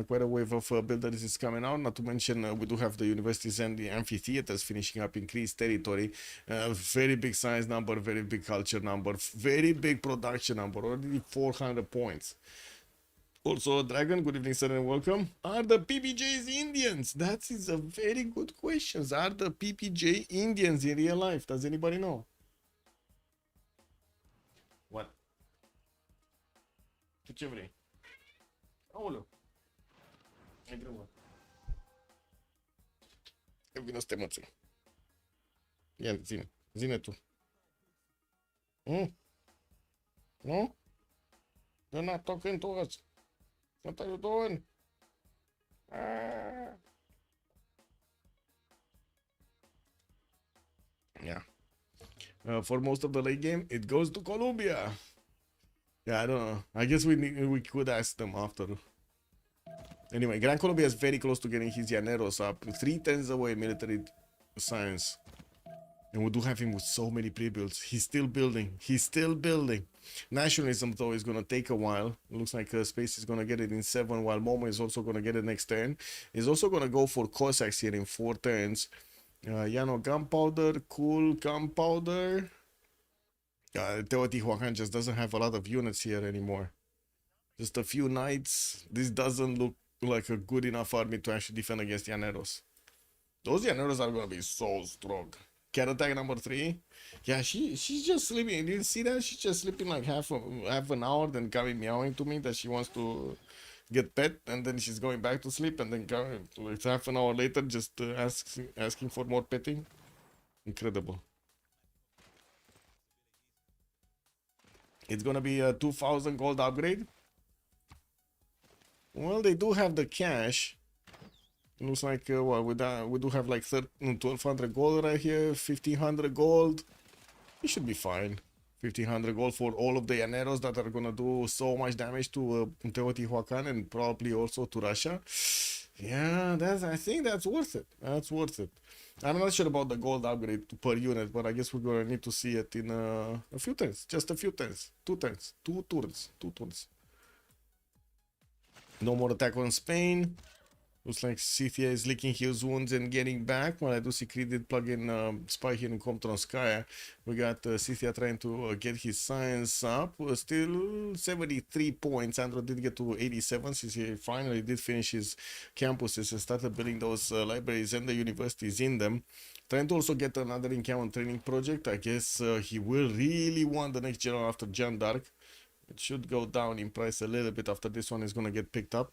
Quite a wave of builders is coming out, not to mention we do have the universities and the amphitheaters finishing up in Kree's territory. Very big size number, very big culture number, very big production number, already 400 points. Also, Dragon, good evening, sir, and welcome. Are the PPJs Indians? That is a very good question. Are the PPJ Indians in real life? Does anybody know? What? Ce vrei? Aoleu. E greu, mă. Eu vin o stemuță. Ia, zine. Zine tu. No? You're not talking to us. What are you doing? Yeah. For most of the late game, it goes to Colombia. Yeah, I don't know. I guess we could ask them after. Anyway, Gran Colombia is very close to getting his Llaneros up. 3 tens away military science. And we do have him with so many pre-builds. He's still building. He's still building. Nationalism, though, is going to take a while. It looks like Space is going to get it in 7, while Momo is also going to get it next turn. He's also going to go for Cossacks here in 4 turns. Yano gunpowder, cool gunpowder. Teotihuacan just doesn't have a lot of units here anymore. Just a few knights. This doesn't look like a good enough army to actually defend against Llaneros. Those Llaneros are gonna be so strong. Cat attack number 3. Yeah, she's just sleeping. Did you see that? She's just sleeping like half an hour, then coming meowing to me that she wants to get pet, and then she's going back to sleep, and then coming like half an hour later just asking for more petting. Incredible. It's gonna be a 2000 gold upgrade. Well, they do have the cash. It looks like well, we do have like 1200 gold right here, 1500 gold. It should be fine. 1500 gold for all of the llaneros that are gonna do so much damage to Teotihuacan and probably also to Russia. Yeah, I think that's worth it. That's worth it. I'm not sure about the gold upgrade per unit, but I guess we're gonna need to see it in a few turns. Just a few turns. 2 turns. 2 turns. 2 turns. No more attack on Spain. Looks like Scythia is licking his wounds and getting back. Well, I do see Creed did plug in Spy here in Comptonskaya. We got Scythia trying to get his science up. Still 73 points. Andro did get to 87 since he finally did finish his campuses and started building those libraries and the universities in them. Trying to also get another encampment training project. I guess he will really want the next general after Jeanne d'Arc. It should go down in price a little bit after this one is going to get picked up.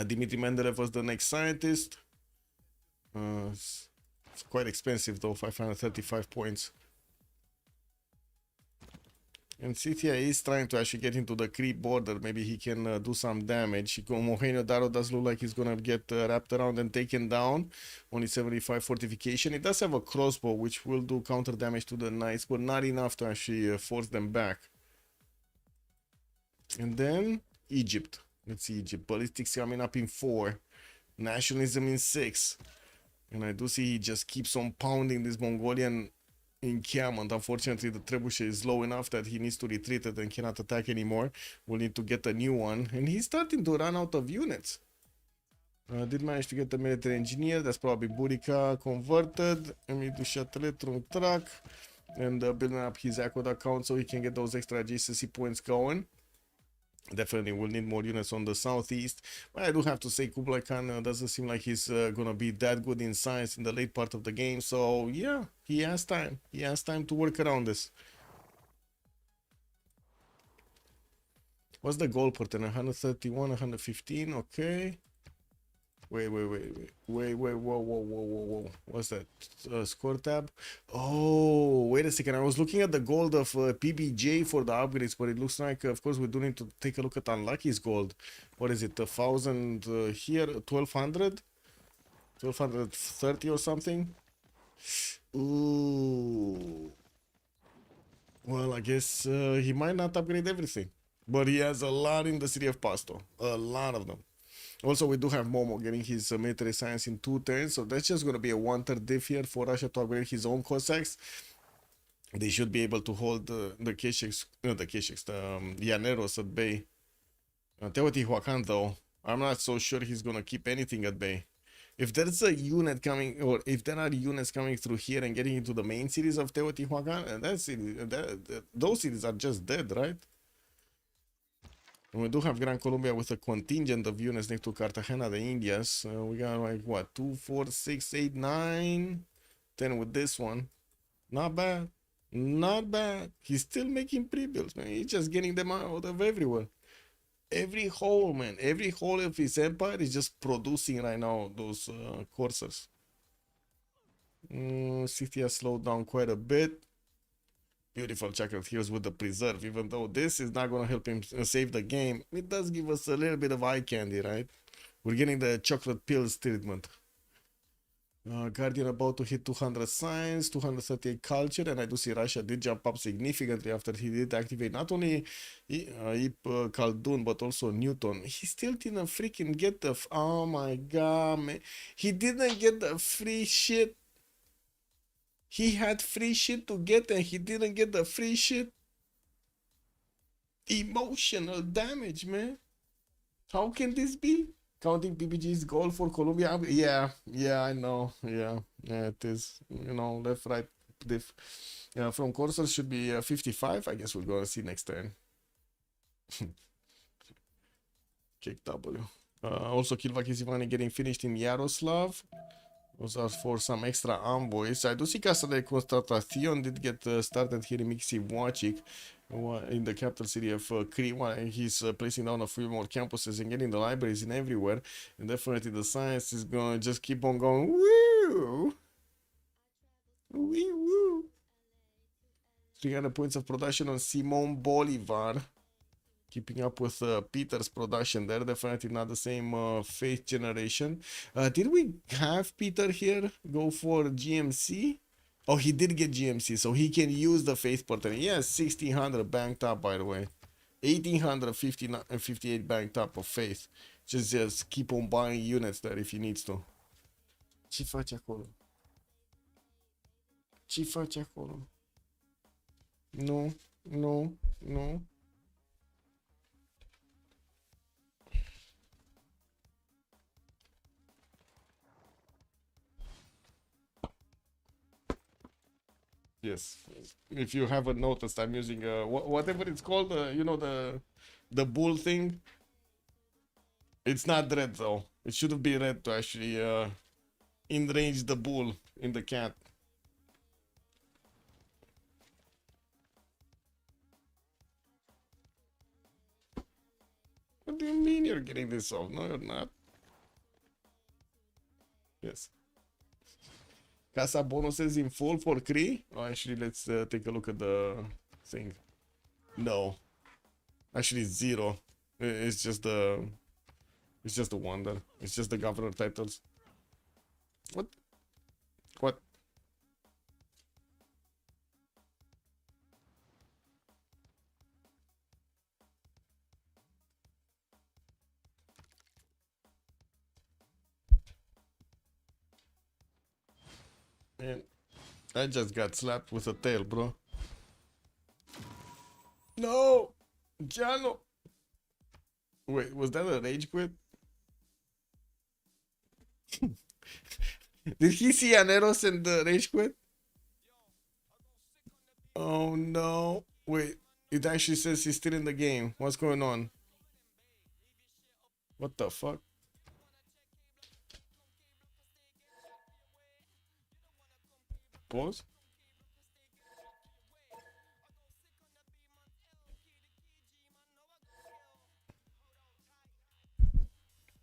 Dimitri Mendeleev was the next scientist. It's quite expensive though, 535 points. And Scythia is trying to actually get into the creep border. Maybe he can do some damage. Mohenio Daro does look like he's gonna get wrapped around and taken down. Only 75 fortification. It does have a crossbow which will do counter damage to the knights, but not enough to actually force them back. And then Egypt. Let's see, Egypt. Ballistics coming up in 4. Nationalism in 6. And I do see he just keeps on pounding this Mongolian encampment. Unfortunately, the trebuchet is low enough that he needs to retreat it and cannot attack anymore. We'll need to get a new one. And he's starting to run out of units. Did manage to get the military engineer. That's probably Burica converted. And we do Châtelet truck. And building up his aqueduct count so he can get those extra adjacency points going. Definitely will need more units on the southeast. But I do have to say Kublai Khan doesn't seem like he's gonna be that good in science in the late part of the game. So yeah, he has time. He has time to work around this. What's the goal per turn? 131, 115. Okay. Wait, whoa. What's that? Score tab? Oh, wait a second. I was looking at the gold of PBJ for the upgrades, but it looks like, of course, we do need to take a look at Unlucky's gold. What is it? 1,000 here? 1,200? 1,230 or something? Ooh. Well, I guess he might not upgrade everything. But he has a lot in the city of Pasto. A lot of them. Also, we do have Momo getting his military science in 2 turns, so that's just going to be a 1/3 diff here for Russia to upgrade his own Cossacks. They should be able to hold the Llaneros at bay. Teotihuacan, though, I'm not so sure he's going to keep anything at bay. If there's a unit coming, or if there are units coming through here and getting into the main cities of Teotihuacan, those cities are just dead, right? And we do have Gran Colombia with a contingent of units next to Cartagena de Indias. We got like what, 2, 4, 6, 8, 9, 10 with this one. Not bad. Not bad. He's still making pre-builds, man. He's just getting them out of everywhere. Every hole, man. Every hole of his empire is just producing right now those coursers. Scythia slowed down quite a bit. Beautiful checkered heroes with the preserve. Even though this is not going to help him save the game, it does give us a little bit of eye candy, right? We're getting the chocolate pills treatment. Guardian about to hit 200 science, 238 culture, and I do see Russia did jump up significantly after he did activate not only Khaldun but also Newton. He still didn't freaking get the... Oh my god, man. He didn't get the free shit. He had free shit to get and he didn't get the free shit. Emotional damage, man. How can this be? Counting PPG's goal for Colombia? Yeah, I know. Yeah, it is. You know, left, right, diff. Yeah, from Corsairs should be 55. I guess we're gonna see next turn. Kick W. Also, Kilvak is finally getting finished in Yaroslav. Those are for some extra envoys. I do see Casa de Constatación did get started here in Civ6 in the capital city of Crete. He's placing down a few more campuses and getting the libraries in everywhere. And definitely the science is gonna just keep on going. Woo! Wee woo! 300 points of production on Simon Bolivar. Keeping up with Peter's production there. Definitely not the same faith generation. Did we have Peter here go for GMC? Oh, he did get GMC, so he can use the faith portal. Yes, 1600 banked up, by the way. 1858 banked up of faith. Just keep on buying units there if he needs to. Ce face acolo? Ce face acolo? No, no, no. Yes, if you haven't noticed, I'm using whatever it's called, you know, the bull thing. It's not red though. It shouldn't be red to actually enrage the bull in the cat. What do you mean you're getting this off? No, you're not. Yes. Casa bonuses in full for Cree? Oh, actually, let's take a look at the thing. No. Actually, zero. It's just the wonder. It's just the governor titles. What? What? Man, I just got slapped with a tail, bro. No! Giano! Wait, was that a rage quit? Did he see Aneros and rage quit? Oh no. Wait, it actually says he's still in the game. What's going on? What the fuck? Pause?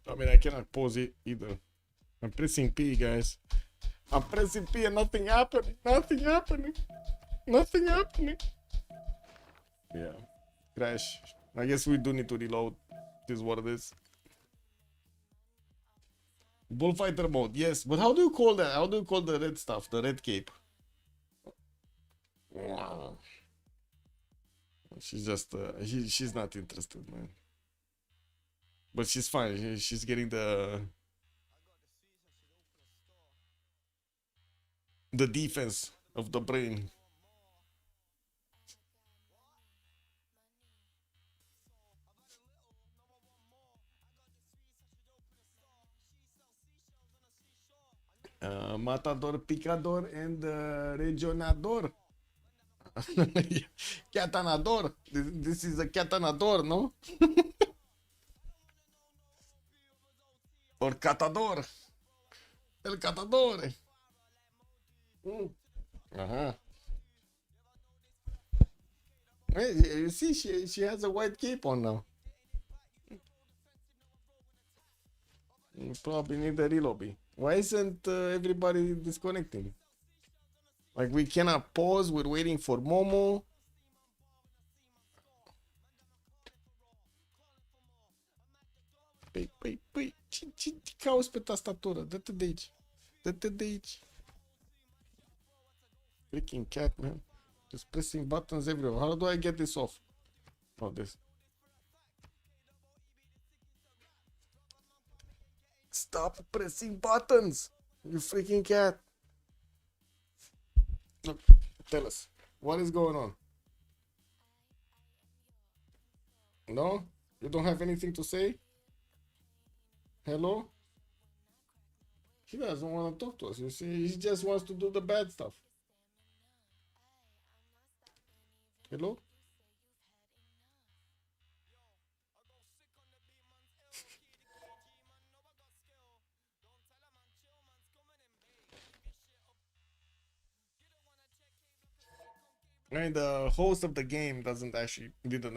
I mean, I cannot pause it either. I'm pressing P, guys. I'm pressing P and nothing happening. Nothing happening. Nothing happening. Yeah. Crash. I guess we do need to reload. This is what it is. Bullfighter mode, yes. But how do you call that? How do you call the red stuff? The red cape? She's just, she's not interested, man. But she's fine. She's getting the defense of the brain. Matador, Picador, and Regionador. Catanador. This is a Catanador, no? Or Catador. El Catadore. Uh-huh. Hey, you see, she has a white cape on now. You probably need a relobby. Why isn't everybody disconnecting? Like, we cannot pause. We're waiting for Momo. Păi, ce cauți pe tastatură? Dă-te de aici. Dă-te de aici. Freaking cat, man. Just pressing buttons everywhere. How do I get this off? Oh, this. Stop pressing buttons, you freaking cat. Look, tell us, what is going on? No? You don't have anything to say? Hello? He doesn't want to talk to us, you see? He just wants to do the bad stuff. Hello? And the host of the game didn't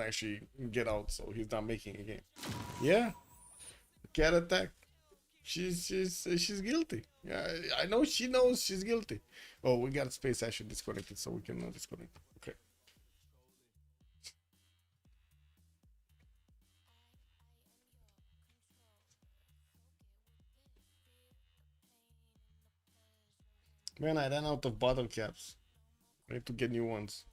actually get out, so he's not making a game. Yeah, cat attack. She's guilty. Yeah, I know she knows she's guilty. Oh, we got Space actually disconnected, so we can disconnect. Okay. Man, I ran out of bottle caps. I need to get new ones.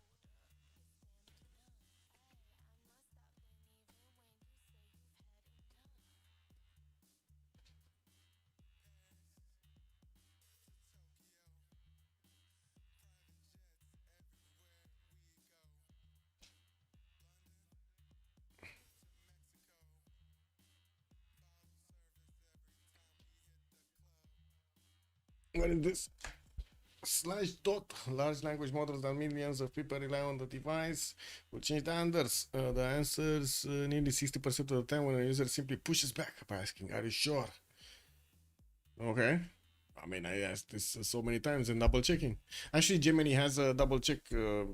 What is this? Slash dot large language models that millions of people rely on the device will change the answers. The answers nearly 60% of the time when a user simply pushes back by asking, "Are you sure?" Okay. I mean, I asked this so many times and double checking. Actually, Gemini has a double check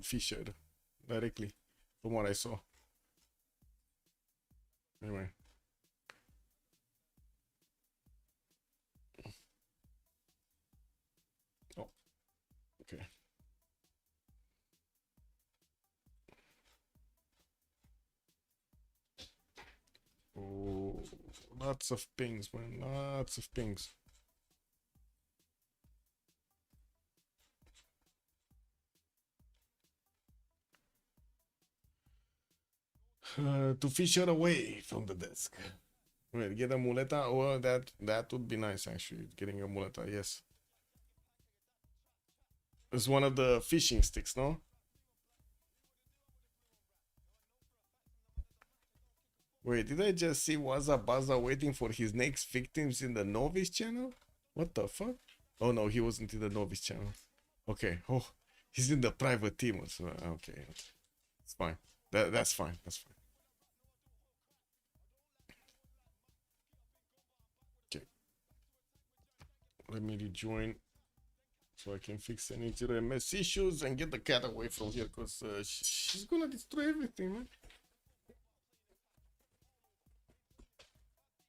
feature directly, from what I saw. Anyway. Oh, okay. Oh, lots of pings, man. Lots of pings. To fish her away from the desk. Wait, get a muleta? Oh, that would be nice actually. Getting a muleta, yes. It's one of the fishing sticks, no? Wait, did I just see Waza Baza waiting for his next victims in the novice channel? What the fuck? Oh no, he wasn't in the novice channel. Okay. Oh, he's in the private team. So, okay, it's fine. That's fine. That's fine. Okay. Let me rejoin so I can fix any TMS issues and get the cat away from here because she's gonna destroy everything, man.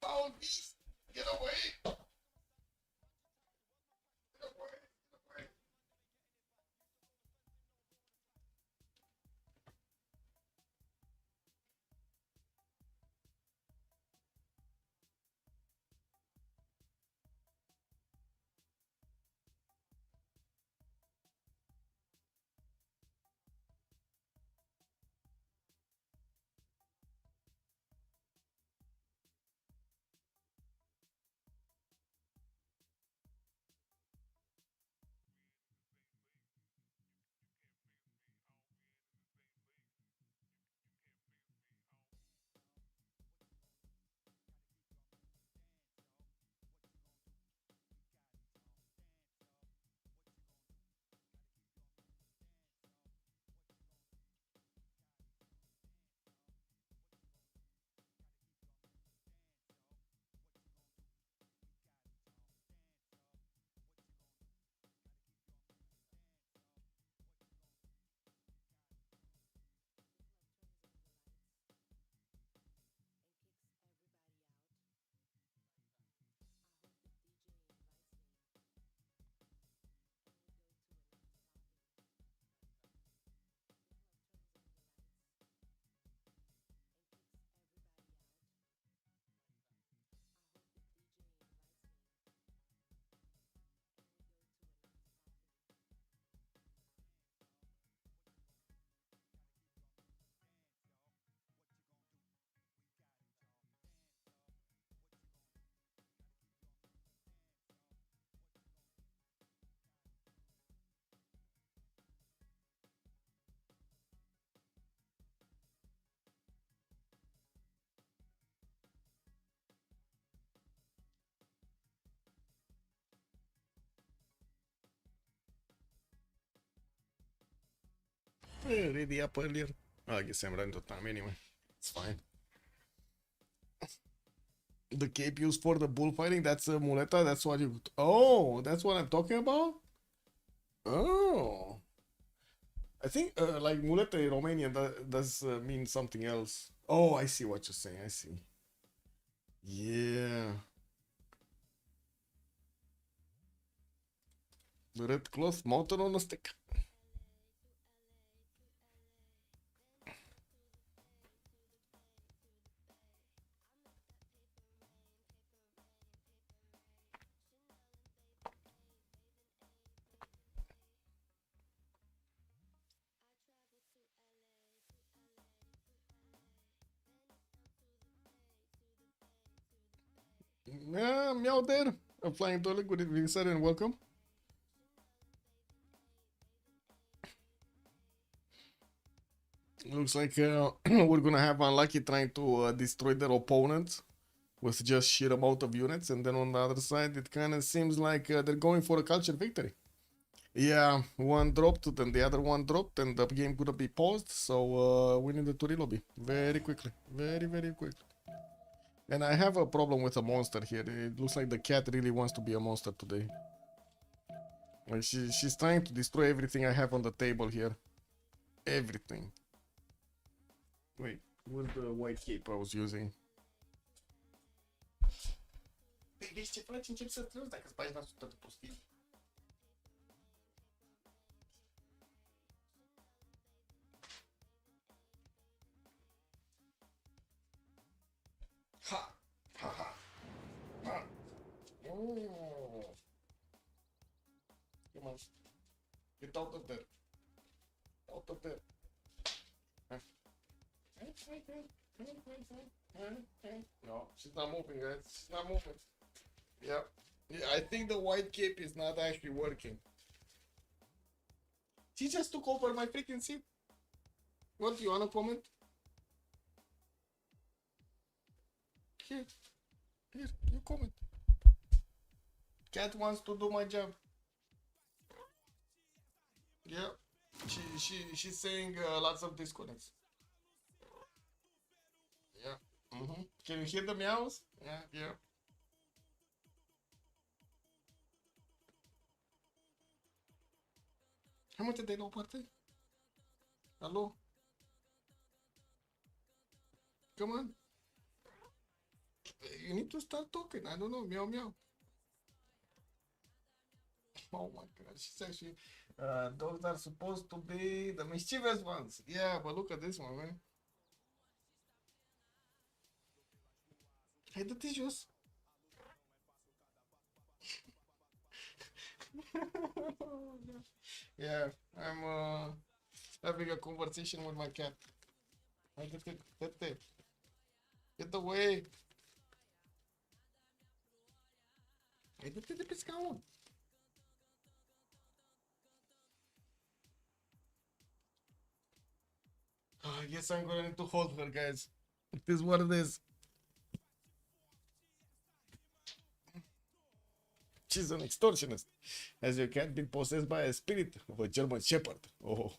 Foul beast, get away! Ready up earlier. Oh, I guess I'm running out of time anyway. It's fine. The cape used for the bullfighting, that's a muleta. That's what you. Oh, that's what I'm talking about. Oh, I think like mulete in Romanian does mean something else. Oh, I see what you're saying. I see. Yeah. Red cloth mounted on a stick. Yeah, meow there. A flying toilet. Good evening, sir, and welcome. Looks like we're gonna have Unlucky trying to destroy their opponents with just sheer amount of units, and then on the other side, it kind of seems like they're going for a culture victory. Yeah, one dropped, then the other one dropped, and the game could be paused, so we needed to relobby very quickly, very quickly. And I have a problem with a monster here. It looks like the cat really wants to be a monster today. Like she's trying to destroy everything I have on the table here. Everything. Wait, where's the white cape I was using? Deci ce faci? Încep să trăzi dacă îți bagi nasul tot pustit. Ha! Ha ha! Ha! Oh! Come on. Get out of there. Out of there. No, she's not moving, guys. She's not moving. Yeah. Yeah, I think the white cape is not actually working. She just took over my freaking seat. What, do you wanna comment? Here, you comment. Cat wants to do my job. Yeah, she's saying lots of disconnects. Yeah. Can you hear the meows? Yeah. Hai mă, te dai la o parte? Alo? Come on. You need to start talking. I don't know. Meow. Oh my god. She's actually... those are supposed to be the mischievous ones. Yeah, but look at this one, man. Hai, dă-te jos. Yeah, I'm having a conversation with my cat. Hai, dă-te. Get away. Hai, dă-te de pe scaun. I guess I'm gonna need to hold her, guys. It is what it is. She's an extortionist. Has your cat been possessed by a spirit of a German Shepherd? Oh.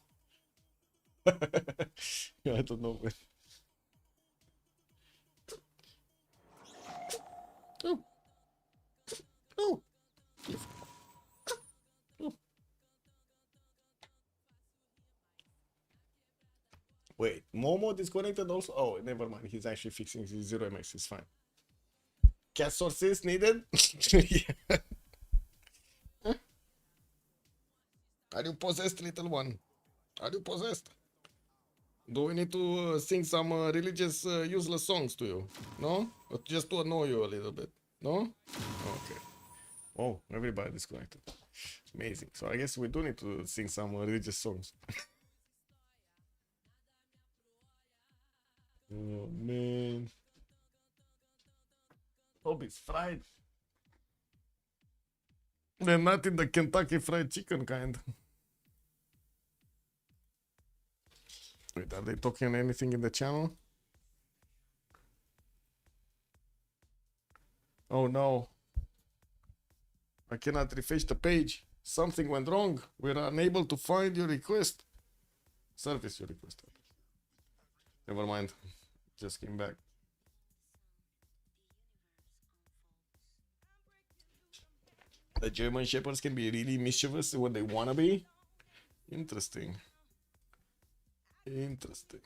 I don't know. Oh. Wait, Momo disconnected also? Oh, never mind. He's actually fixing his 0MX. It's fine. Cat sources needed? Yeah. Are you possessed, little one? Are you possessed? Do we need to sing some religious useless songs to you? No? Or just to annoy you a little bit? No? Okay. Oh, everybody disconnected. Amazing. So I guess we do need to sing some religious songs. Oh, man. Hope it's fried. They're not in the Kentucky Fried Chicken kind. Wait, are they talking anything in the channel? Oh no. I cannot refresh the page. Something went wrong. We're unable to find your request. Service your request. Never mind. Just came back. The German Shepherds can be really mischievous when they wanna be. Interesting. Interesting.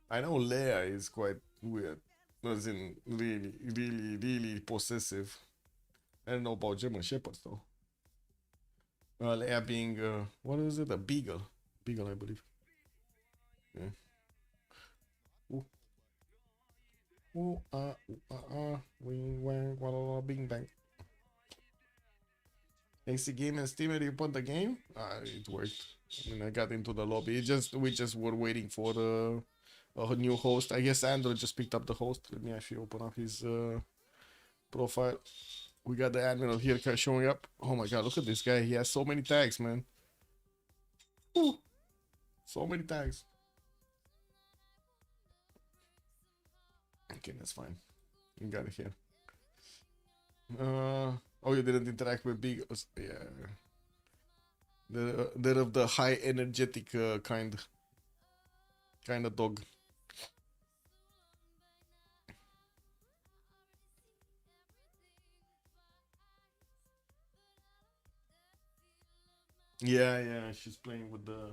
I know Leia is quite weird. As in, really, really, really possessive. I don't know about German Shepherds though. Leia being, what is it? A beagle. Beagle, I believe. Yeah. Ooh. Ooh, wing, wang, walla, bing, bang. AC game and Steam, you put the game? It worked. I mean, I got into the lobby. We just were waiting for a new host. I guess Andrew just picked up the host. Let me actually open up his profile. We got the admiral here showing up. Oh my god, look at this guy. He has so many tags, man. Ooh, so many tags. Okay, that's fine. You got it here. Oh, you didn't interact with beagles. Yeah. They're of the high energetic kind of dog. Yeah, she's playing with the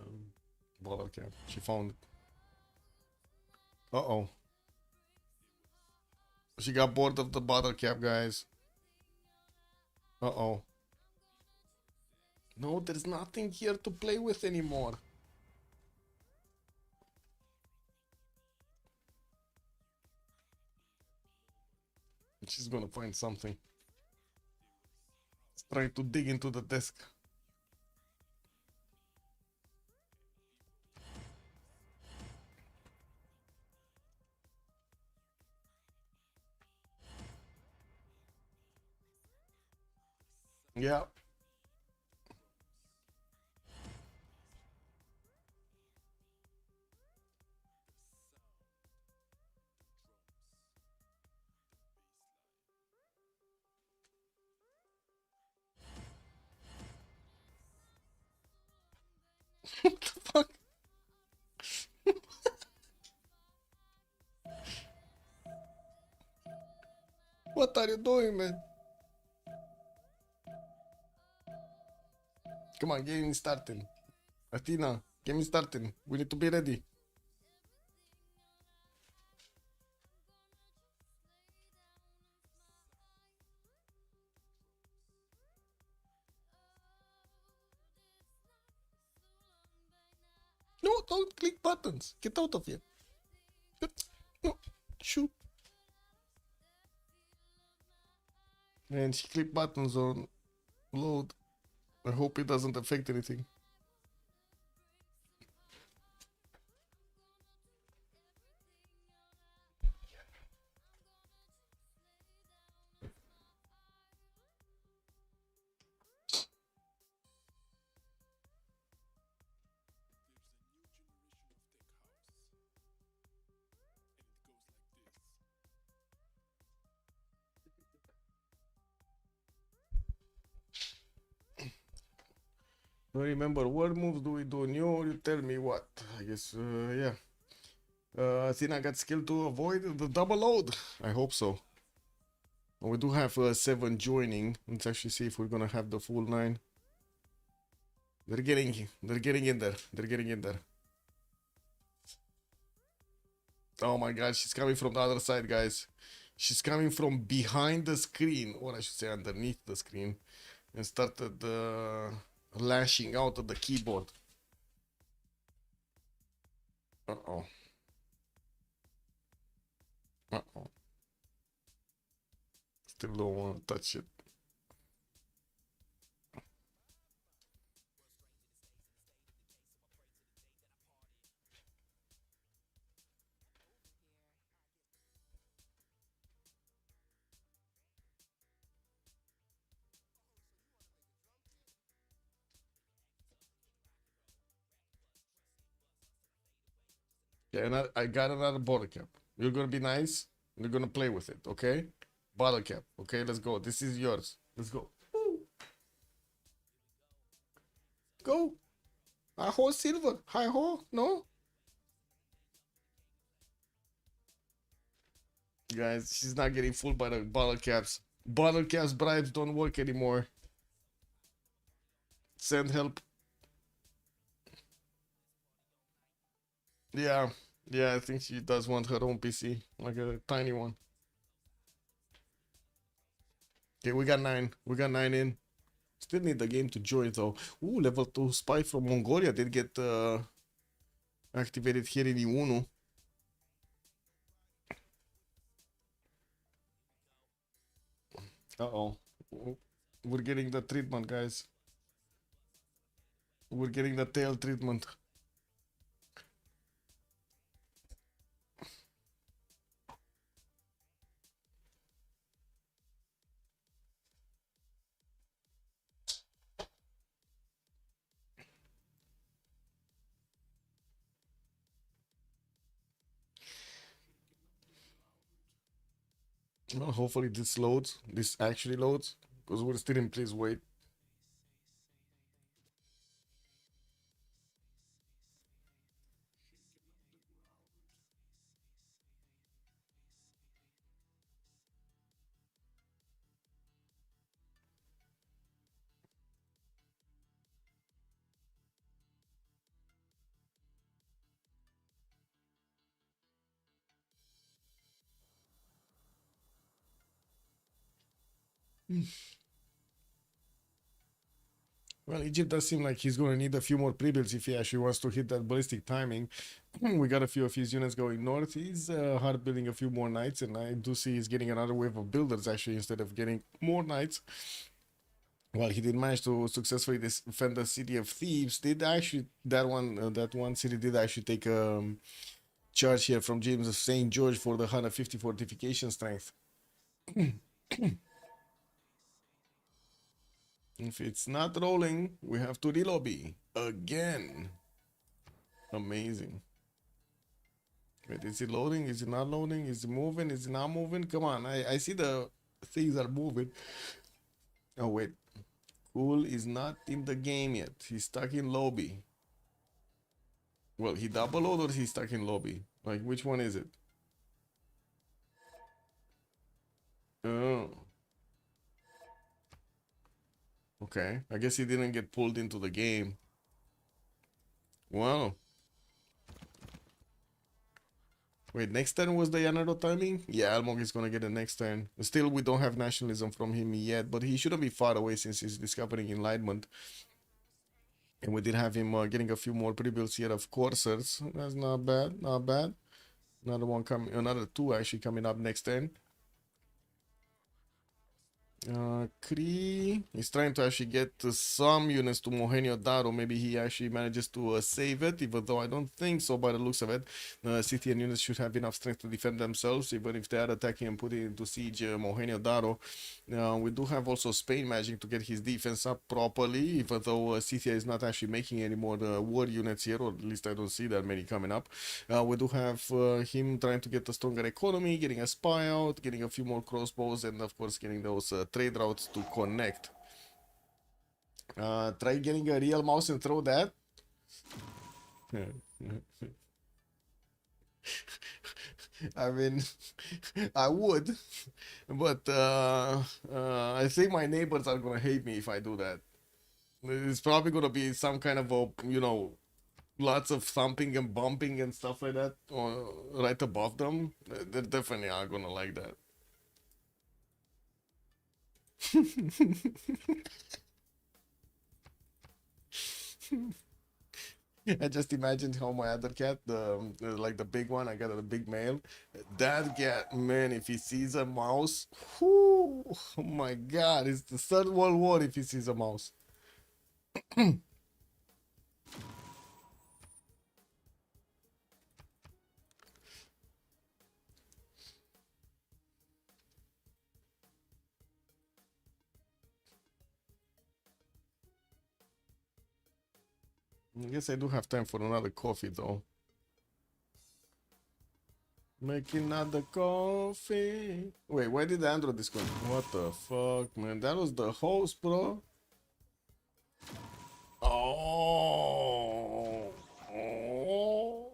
bottle cap. She found it. Uh-oh. She got bored of the bottle cap, guys. Uh-oh. No, there's nothing here to play with anymore. She's gonna find something. Let's try to dig into the desk. Yeah. What the fuck? What are you doing, man? Come on, game starting. Athena, game starting. We need to be ready. No, don't click buttons. Get out of here. No, shoot. Man, she clicked buttons on load. I hope it doesn't affect anything. Don't remember what moves do we do new? You tell me what. I guess, yeah. Athena got skill to avoid the double load. I hope so. We do have 7 joining. Let's actually see if we're gonna have the full 9. They're getting in there. They're getting in there. Oh my god, she's coming from the other side, guys. She's coming from behind the screen, or I should say underneath the screen, and started lashing out at the keyboard. Uh-oh. Uh-oh. Still don't want to touch it. Yeah, and I got another bottle cap. You're gonna be nice. You're gonna play with it, okay? Bottle cap. Okay, let's go. This is yours. Let's go. Woo. Go. Hi ho, silver. Hi ho. No. Guys, she's not getting fooled by the bottle caps. Bottle caps bribes don't work anymore. Send help. Yeah, yeah, I think she does want her own PC, like a tiny one. Okay, we got nine. We got nine in. Still need the game to join though. Ooh, level 2 spy from Mongolia did get activated here in E1. Uh-oh. We're getting the treatment, guys. We're getting the tail treatment. Well, hopefully this loads. This actually loads. Because we're still in please wait. Well, Egypt does seem like he's going to need a few more pre-builds if he actually wants to hit that ballistic timing. We got a few of his units going north. He's hard building a few more knights, and I do see he's getting another wave of builders actually instead of getting more knights. Well, he did manage to successfully defend the city of Thebes. Did actually that one city did actually take a charge here from James of St. George for the 150 fortification strength. If it's not rolling, we have to relobby again. Amazing. Wait, is it loading? Is it not loading? Is it moving? Is it not moving? Come on, I see the things are moving. Oh wait, Cool is not in the game yet. He's stuck in lobby. Well, he double load or he's stuck in lobby? Like, which one is it? Oh. Okay, I guess he didn't get pulled into the game. Wow. Wait, next turn was the Yanaro timing? Yeah, Almog is gonna get the next turn. Still, we don't have nationalism from him yet, but he shouldn't be far away since he's discovering enlightenment. And we did have him getting a few more pre-builds here of coursers. That's not bad, not bad. Another one coming, another two actually coming up next turn. Kree is trying to actually get some units to Mohenjo-Daro. Maybe he actually manages to save it, even though I don't think so by the looks of it. City and units should have enough strength to defend themselves, even if they are attacking and putting into siege Mohenjo-Daro. We do have also Spain managing to get his defense up properly, even though Scythia is not actually making any more war units here, or at least I don't see that many coming up. We do have him trying to get a stronger economy, getting a spy out, getting a few more crossbows, and of course getting those trade routes to connect. Try getting a real mouse and throw that. I mean, I would, but I think my neighbors are gonna hate me if I do that. It's probably gonna be some kind of a, you know, lots of thumping and bumping and stuff like that right above them. They definitely are gonna like that. I just imagined how my other cat, like the big one, I got a big male. That cat, man, if he sees a mouse, whoo, oh my god, it's the Third World War if he sees a mouse. I guess I do have time for another coffee though. Making another coffee. Wait, why did the Android disconnect? What the fuck, man? That was the host, bro. Oh. Oh.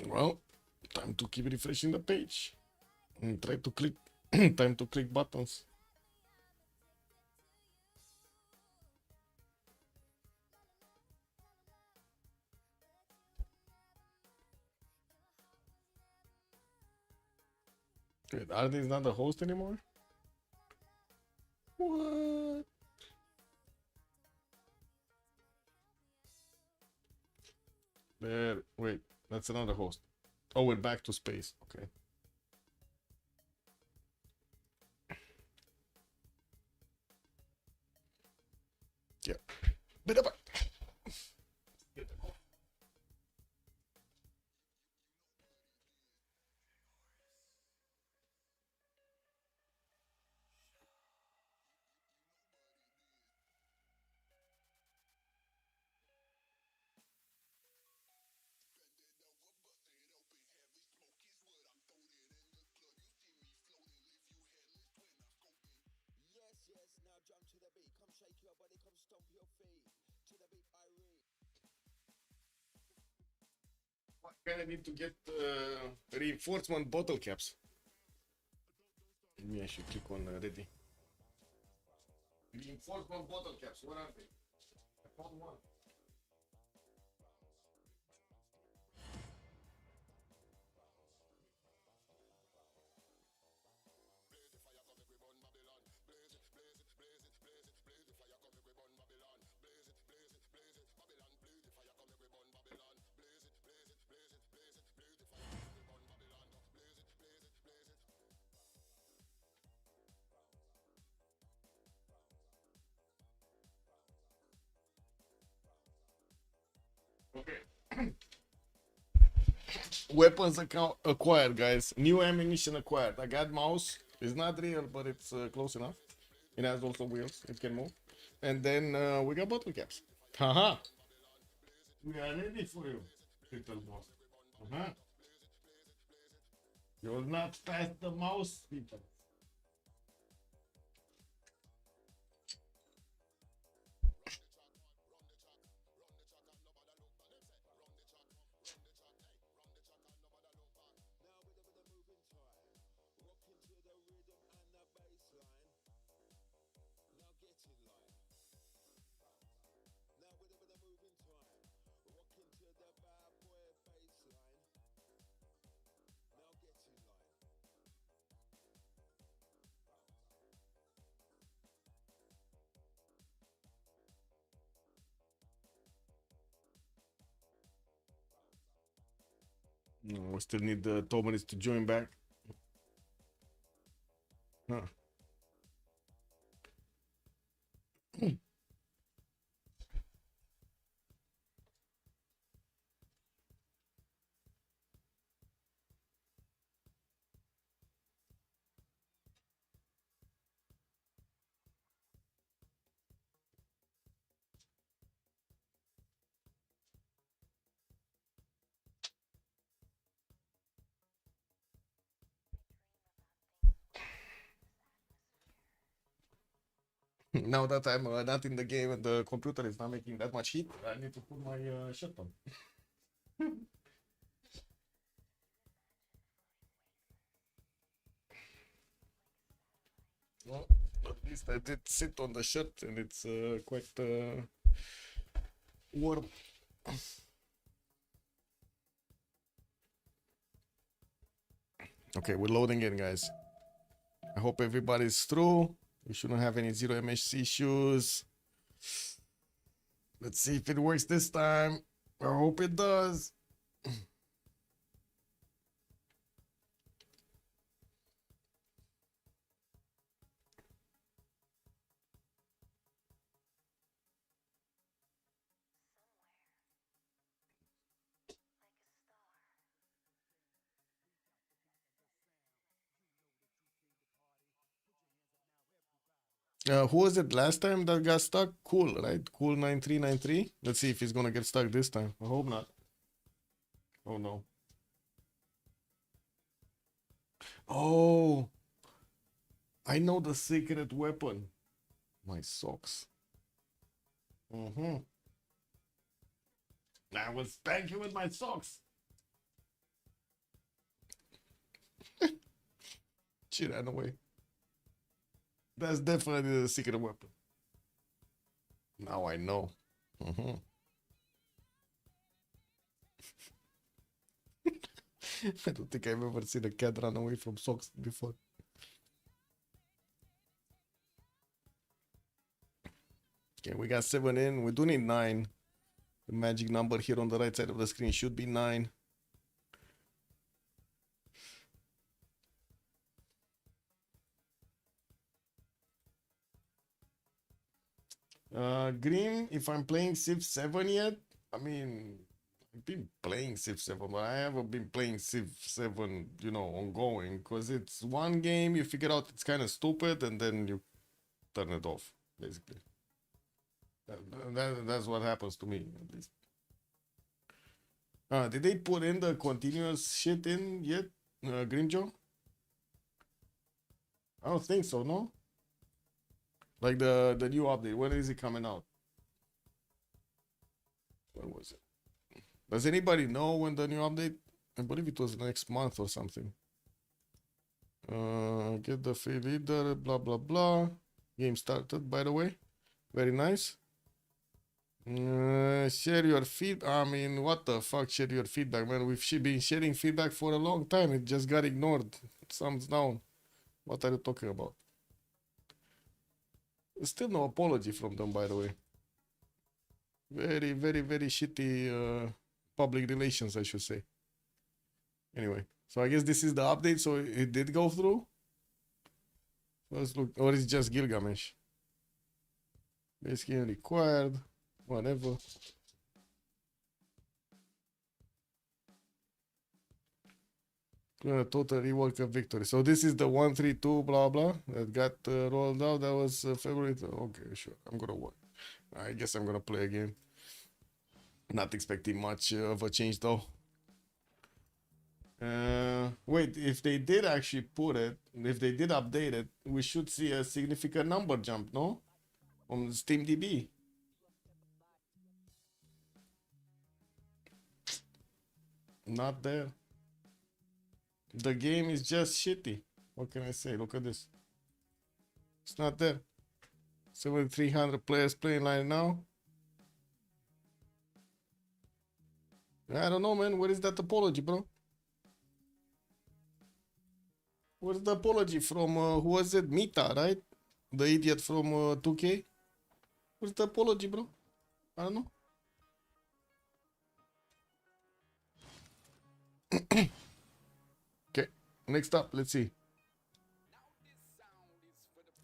Well, Time to keep refreshing the page. And try to click. Time to click buttons. Wait, are these not the host anymore? What? There. Wait, that's another host. Oh, we're back to space. Okay. Yeah. Bit of a... Gonna need to get reinforcement bottle caps. Maybe I should click on ready. Reinforcement bottle caps, what are they? I found one. Okay. Weapons account acquired, guys. New ammunition acquired. I got mouse. It's not real, but it's close enough. It has also wheels. It can move. And then we got bottle caps. Haha. We are ready for you, little boss. You'll not pass the mouse, people. No, we still need the Tomanis to join back. Huh. Now that I'm not in the game and the computer is not making that much heat, I need to put my shirt on. Well, at least I did sit on the shirt and it's quite warm. Okay, we're loading in, guys. I hope everybody's through. We shouldn't have any 0MHC issues. Let's see if it works this time. I hope it does. Who was it last time that got stuck? Cool, right? Cool 9393. Let's see if he's gonna get stuck this time. I hope not. Oh no. Oh, I know the secret weapon. My socks. I was spanking with my socks. She ran away. That's definitely the secret weapon. Now I know. Mhm. I don't think I've ever seen a cat run away from socks before. Okay, we got 7 in. We do need 9. The magic number here on the right side of the screen should be 9. Green, if I'm playing Civ 7 yet, I mean, I've been playing Civ 7, but I haven't been playing Civ 7, you know, ongoing, because it's one game, you figure out it's kind of stupid, and then you turn it off, basically. That's what happens to me, at least. Did they put in the continuous shit in yet, Green Joe? I don't think so, no? Like the new update, when is it coming out? When was it? Does anybody know when the new update? I believe it was next month or something. Get the free leader, blah blah blah. Game started, by the way. Very nice. Share your feed. I mean, what the fuck? Share your feedback, man. We've been sharing feedback for a long time. It just got ignored. Thumbs down. What are you talking about? Still no apology from them, by the way. Very, very, very shitty public relations, I should say. Anyway, so I guess this is the update, so it did go through. Let's look, or it's just Gilgamesh. Basically required, whatever. Total rework of victory. So this is the 132 blah blah that got rolled out. That was February. Okay, sure. I'm gonna work. I guess I'm gonna play again. Not expecting much of a change though. Wait, if they did actually put it, if they did update it, we should see a significant number jump, no? On SteamDB. Not there. The game is just shitty. What can I say? Look at this. It's not there. 7,300 players playing right now. I don't know, man. Where is that apology, bro? Where's the apology from, who was it? Mita, right? The idiot from 2K? Where's the apology, bro? I don't know. Okay, next up, let's see.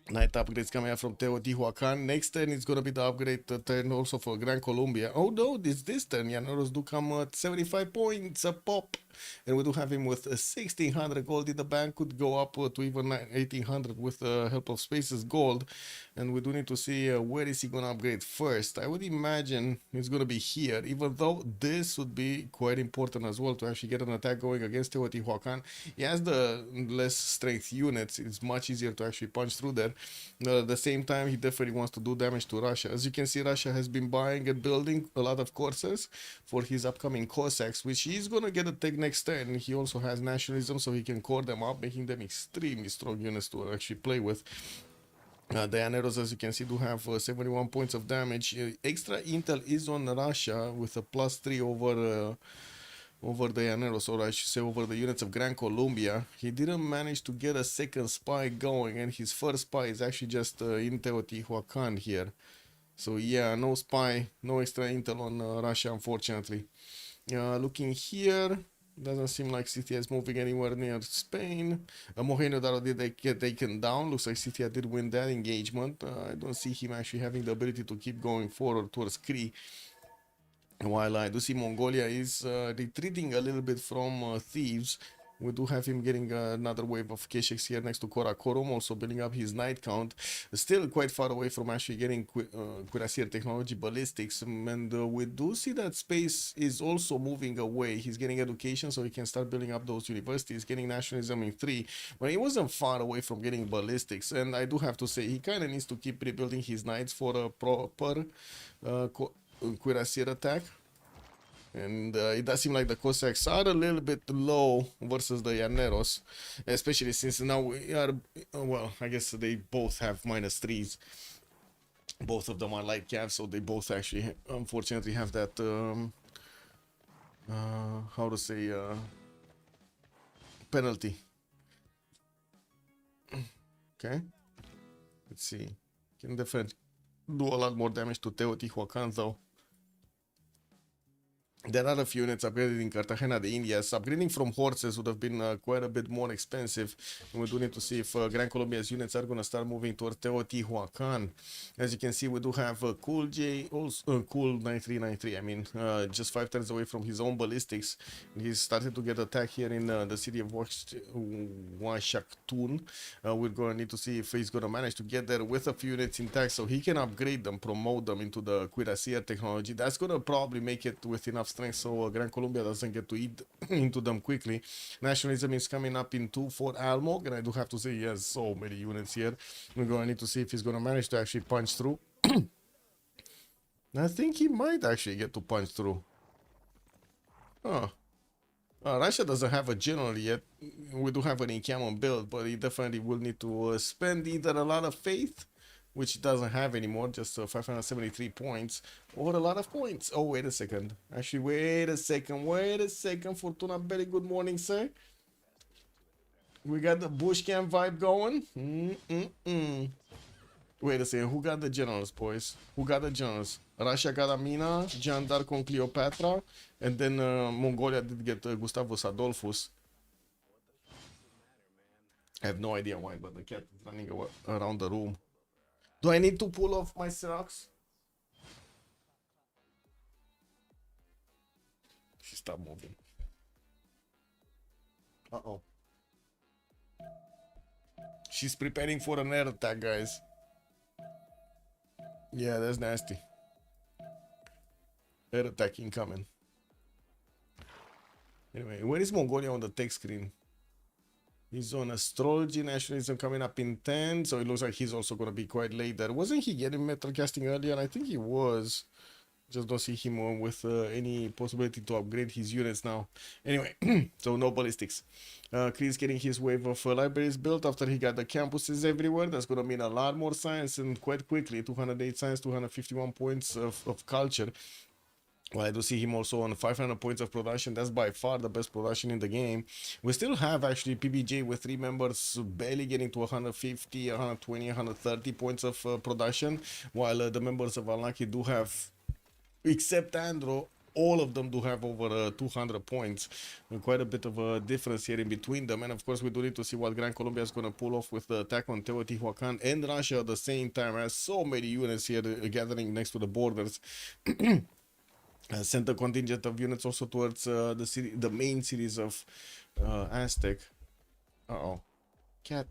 Night upgrades coming out from Teotihuacan. Next turn is gonna be the upgrade turn also for Gran Colombia. Oh no, this turn Llaneros do come at 75 points a pop. And we do have him with 1600 gold in the bank. Could go up to even 1800 with the help of Spaces gold. And we do need to see where is he gonna upgrade first. I would imagine it's gonna be here, even though this would be quite important as well to actually get an attack going against Teotihuacan. He has the less strength units. It's much easier to actually punch through there. At the same time, he definitely wants to do damage to Russia. As you can see, Russia has been buying and building a lot of courses for his upcoming Cossacks, which he's gonna get a take next turn. He also has nationalism, so he can core them up, making them extremely strong units to actually play with. The Llaneros, as you can see, do have 71 points of damage. Extra intel is on Russia with a +3 over the Llaneros, or I should say over the units of Gran Colombia. He didn't manage to get a second spy going, and his first spy is actually just in Teotihuacan here. So yeah, no spy, no extra intel on Russia, unfortunately. Looking here, doesn't seem like City is moving anywhere near Spain. Mohenjo-Daro did get taken down. Looks like City did win that engagement. I don't see him actually having the ability to keep going forward towards Cree. While I do see Mongolia is retreating a little bit from Thieves. We do have him getting another wave of Kesheks here next to Karakorum, also building up his knight count. Still quite far away from actually getting Cuirassier technology ballistics. And we do see that Space is also moving away. He's getting education, so he can start building up those universities, getting nationalism in 3. But he wasn't far away from getting ballistics. And I do have to say, he kind of needs to keep rebuilding his knights for a proper Cuirassier attack. And it does seem like the Cossacks are a little bit low versus the Llaneros, especially since now we are, well, I guess they both have -3s. Both of them are light caps, so they both actually, unfortunately, have that, how to say, penalty. Okay, let's see. Can definitely do a lot more damage to Teotihuacan, though. There are a few units upgraded in Cartagena de Indias. Upgrading from horses would have been quite a bit more expensive. And we do need to see if Gran Colombia's units are going to start moving towards Teotihuacan. As you can see, we do have Cool J, also Cool 9393. I mean, just 5 turns away from his own ballistics. He's started to get attacked here in the city of Washington. We're going to need to see if he's going to manage to get there with a few units intact so he can upgrade them, promote them into the Cuirassier technology. That's going to probably make it with enough strength so Gran Colombia doesn't get to eat into them quickly. Nationalism is coming up in 2 for Almog, and I do have to say he has so many units here. We're going to need to see if he's going to manage to actually punch through. I think he might actually get to punch through. Russia doesn't have a general yet. We do have an Incanon build, but he definitely will need to spend either a lot of faith, which he doesn't have anymore, just 573 points, or a lot of points. Oh, wait a second. Actually, wait a second. Fortuna, very good morning, sir. We got the bush camp vibe going. Wait a second. Who got the generals, boys? Who got the generals? Russia got Amina, Jean d'Arc on Cleopatra, and then Mongolia did get Gustavus Adolphus. I have no idea why, but the cat is running around the room. Do I need to pull off my socks? She stopped moving. Uh-oh. She's preparing for an air attack, guys. Yeah, that's nasty. Air attack incoming. Anyway, where is Mongolia on the tech screen? He's on astrology, nationalism coming up in 10, so it looks like he's also going to be quite late there. Wasn't he getting metal casting earlier? I think he was. Just don't see him with any possibility to upgrade his units now. Anyway, so no ballistics. Chris getting his wave of libraries built after he got the campuses everywhere. That's going to mean a lot more science, and quite quickly, 208 science, 251 points of culture. Well, I do see him also on 500 points of production. That's by far the best production in the game. We still have actually PBJ with 3 members barely getting to 150, 120, 130 points of production, while the members of Unlucky do have, except Andro, all of them do have over 200 points. Quite a bit of a difference here in between them. And of course, we do need to see what Gran Colombia is going to pull off with the attack on Teotihuacan and Russia at the same time. As so many units here gathering next to the borders. Sent a contingent of units also towards the main cities of Aztec. Cat,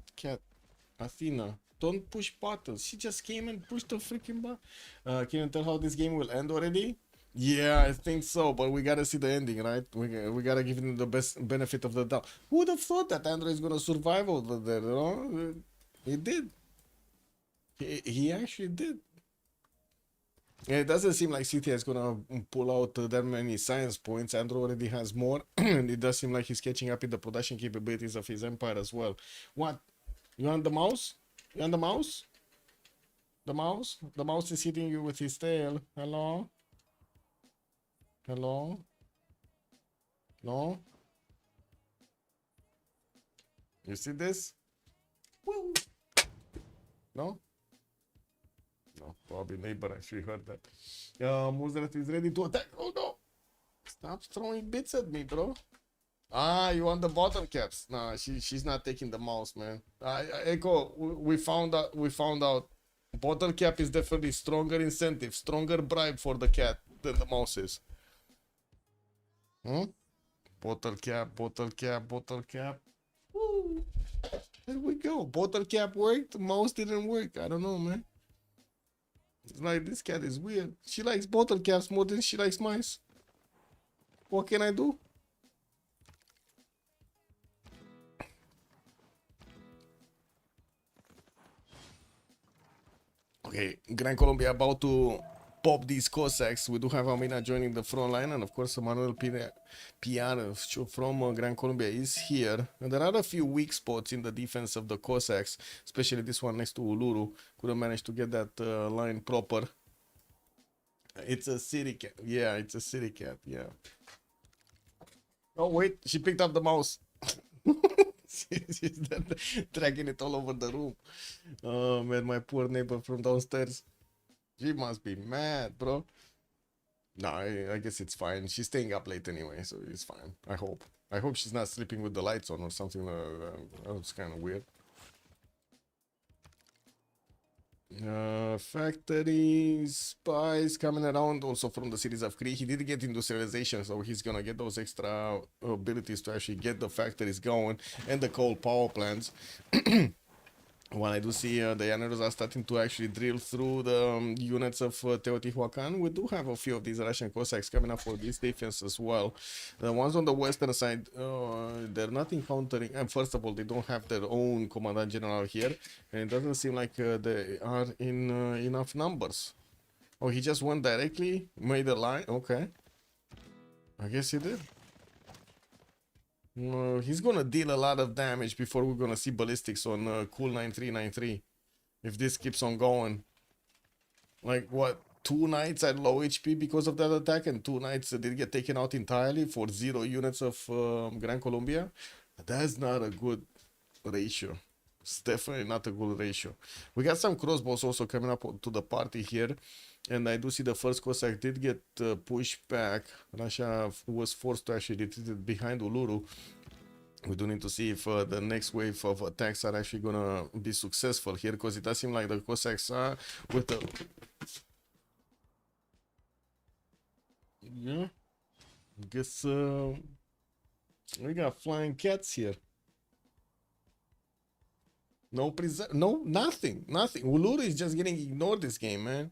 Athena, don't push buttons. She just came and pushed the freaking button. Can you tell how this game will end already? Yeah, I think so, but we gotta see the ending, right? We gotta give him the best benefit of the doubt. Who would have thought that Andrew is gonna survive over there, you know? He did. He actually did. Yeah, it doesn't seem like CT is gonna pull out that many science points. Andrew already has more, and it does seem like he's catching up in the production capabilities of his empire as well. What? You want the mouse? You want the mouse? The mouse? The mouse is hitting you with his tail. Hello? Hello? No? You see this? Woo! No? No, probably neighbor actually heard that. Muzrat is ready to attack. Oh no! Stop throwing bits at me, bro. Ah, you want the bottle caps? Nah, she's not taking the mouse, man. Echo, we found out. Bottle cap is definitely stronger incentive, stronger bribe for the cat than the mouse is. Bottle cap. Woo! There we go. Bottle cap worked. Mouse didn't work. I don't know, man. It's like this cat is weird. She likes bottle caps more than she likes mice. What can I do? Okay, Gran Colombia about to pop these Cossacks. We do have Amina joining the front line, and of course Manuel Piar from Gran Colombia is here. And there are a few weak spots in the defense of the Cossacks, especially this one next to Uluru. Couldn't manage to get that line proper. It's a city cat. Yeah, it's a city cat. Yeah. Oh wait, she picked up the mouse. She's dragging it all over the room. Oh man, my poor neighbor from downstairs. She must be mad, bro. No, I guess it's fine. She's staying up late anyway, so it's fine. I hope. I hope she's not sleeping with the lights on or something. That's kind of weird. Factory spies coming around also from the cities of Cree. He did get industrialization, so he's gonna get those extra abilities to actually get the factories going and the coal power plants. While I do see the Llaneros are starting to actually drill through the units of Teotihuacan, we do have a few of these Russian Cossacks coming up for this defense as well. The ones on the western side, they're not encountering, and first of all, they don't have their own commandant general here, and it doesn't seem like they are in enough numbers. Oh, he just went directly, made a line, okay. I guess he did. He's gonna deal a lot of damage before we're gonna see ballistics on Cool 9393. If this keeps on going. Like what? 2 knights at low HP because of that attack, and 2 knights did get taken out entirely for 0 units of Gran Colombia. That's not a good ratio. It's definitely not a good ratio. We got some crossbows also coming up to the party here. And I do see the first Cossack did get pushed back. Russia was forced to actually retreat behind Uluru. We do need to see if the next wave of attacks are actually gonna be successful here, because it does seem like the Cossacks are with the... Yeah. I guess we got flying cats here. No no, nothing. Uluru is just getting ignored this game, man.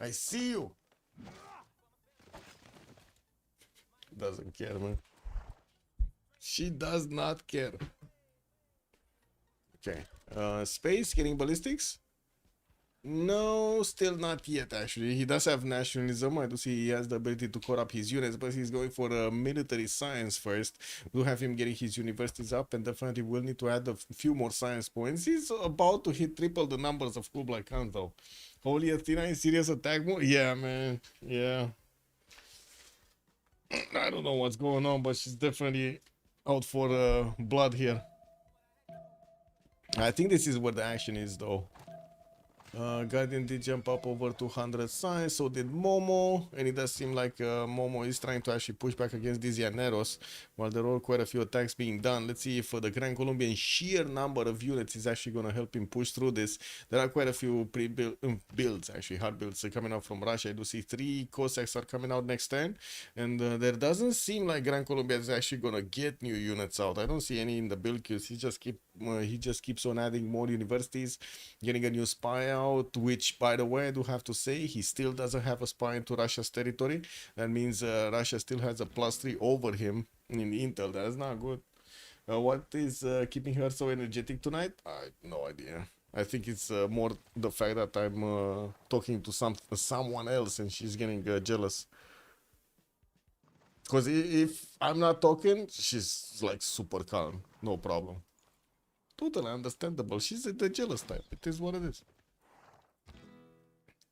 I see you. Doesn't care, man. She does not care. Okay. Space getting ballistics? No, still not yet, actually. He does have nationalism. I do see he has the ability to core up his units, but he's going for military science first. We'll have him getting his universities up, and definitely will need to add a few more science points. He's about to hit triple the numbers of Kublai Khan, though. Holy Athena in serious attack mode? Yeah, man. Yeah. I don't know what's going on, but she's definitely out for blood here. I think this is where the action is, though. Guardian did jump up over 200 science, so did Momo, and it does seem like Momo is trying to actually push back against these Llaneros, while there are quite a few attacks being done. Let's see if the Gran Colombian sheer number of units is actually going to help him push through this. There are quite a few pre-built builds, actually, hard builds coming out from Russia. I do see 3 Cossacks are coming out next turn, and there doesn't seem like Gran Colombia is actually going to get new units out. I don't see any in the build queues. He just keeps on adding more universities, getting a new spy out, which, by the way, I do have to say, he still doesn't have a spy into Russia's territory. That means Russia still has a +3 over him in Intel. That is not good. What is keeping her so energetic tonight? I have no idea. I think it's more the fact that I'm talking to someone else and she's getting jealous. Because if I'm not talking, she's like super calm. No problem. Totally understandable. She's the jealous type. It is what it is.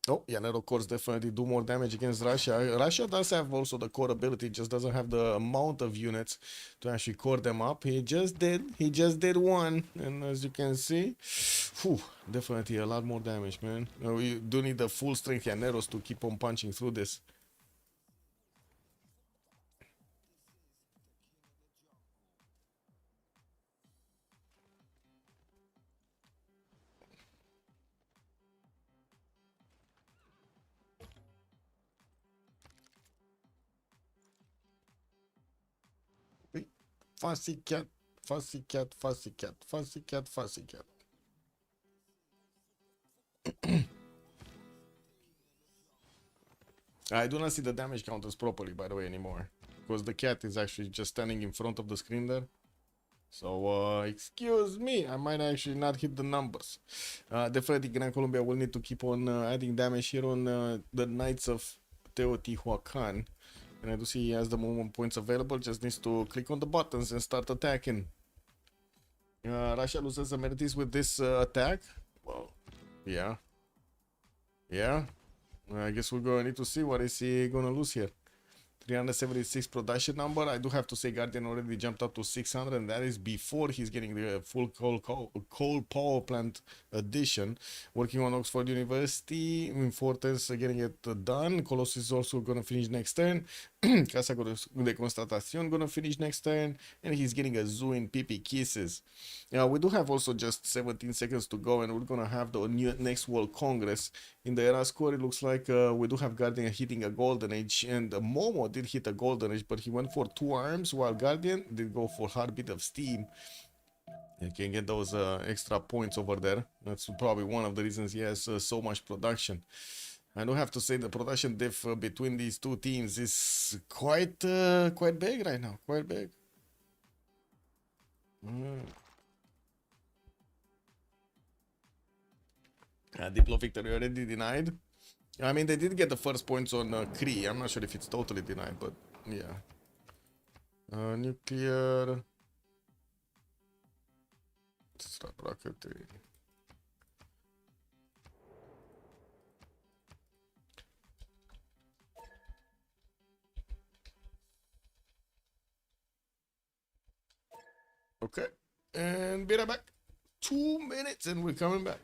Oh, Llanero cores definitely do more damage against Russia. Russia does have also the core ability, just doesn't have the amount of units to actually core them up. He just did one, and as you can see, whew, definitely a lot more damage, man. We do need the full strength Llaneros to keep on punching through this. Fussy cat, fussy cat, fussy cat, fussy cat, fussy cat. I do not see the damage counters properly, by the way, anymore. Because the cat is actually just standing in front of the screen there. So, excuse me, I might actually not hit the numbers. Definitely Gran Colombia will need to keep on adding damage here on the Knights of Teotihuacan. And I do see he has the movement points available, just needs to click on the buttons and start attacking. Russia loses amenities with this attack. Well, yeah. Yeah. I guess we're going to need to see what is he going to lose here. 376 production number. I do have to say Guardian already jumped up to 600, and that is before he's getting the full coal power plant addition. Working on Oxford University, Importance getting it done. Colossus is also going to finish next turn. Casa de Constatación going to finish next turn, and he's getting a zoo in PP Kisses. We do have also just 17 seconds to go, and we're going to have the next World Congress. In the era score, it looks like we do have Guardian hitting a Golden Age, and Momo did hit a Golden Age, but he went for 2 arms, while Guardian did go for Heartbeat of Steam. You can get those extra points over there. That's probably one of the reasons he has so much production. I do have to say the production diff between these two teams is quite big right now, quite big. Diplo victory already denied. I mean, they did get the first points on Kree. I'm not sure if it's totally denied, but yeah. Nuclear. Stop rocketry. Okay, and be right back. 2 minutes and we're coming back.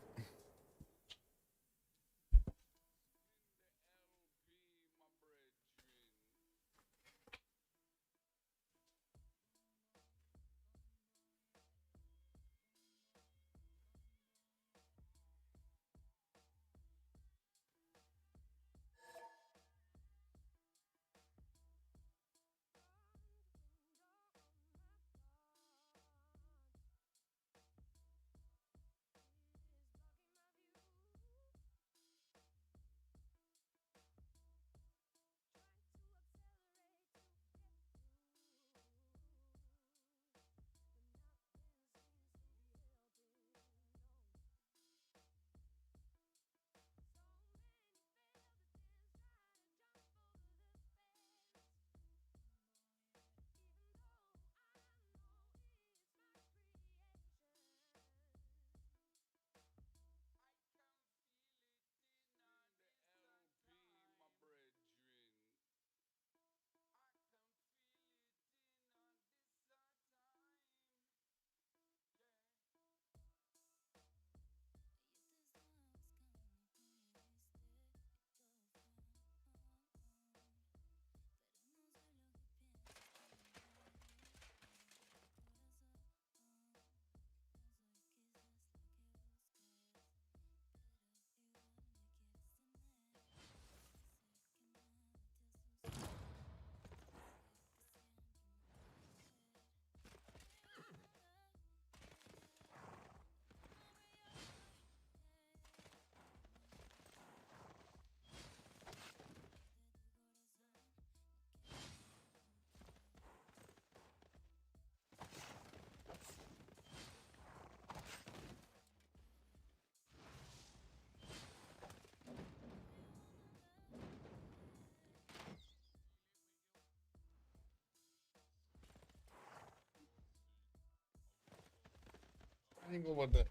Over there.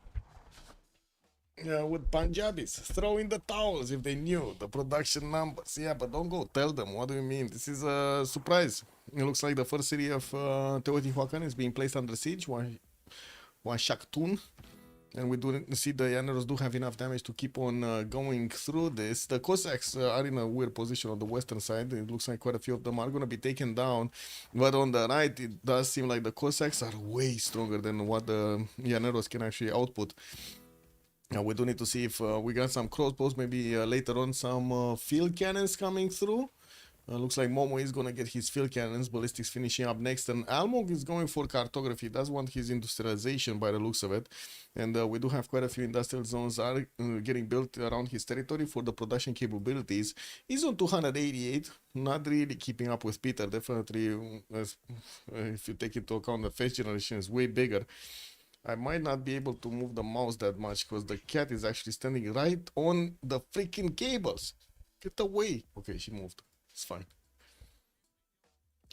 Yeah, with Punjabis, throw in the towels if they knew the production numbers. Yeah, but don't go tell them. What do you mean? This is a surprise. It looks like the first city of Teotihuacan is being placed under siege. Washaktun. And we do see the Llaneros do have enough damage to keep on going through this. The Cossacks are in a weird position on the western side. It looks like quite a few of them are going to be taken down. But on the right, it does seem like the Cossacks are way stronger than what the Llaneros can actually output. We do need to see if we got some crossbows, maybe later on some field cannons coming through. Looks like Momo is gonna get his field cannons, ballistics finishing up next, and Almog is going for cartography. Does want his industrialization by the looks of it, and we do have quite a few industrial zones are getting built around his territory for the production capabilities. He's on 288, not really keeping up with Peter. Definitely, if you take into account the first generation is way bigger. I might not be able to move the mouse that much because the cat is actually standing right on the freaking cables. Get away. Okay, she moved. It's fine.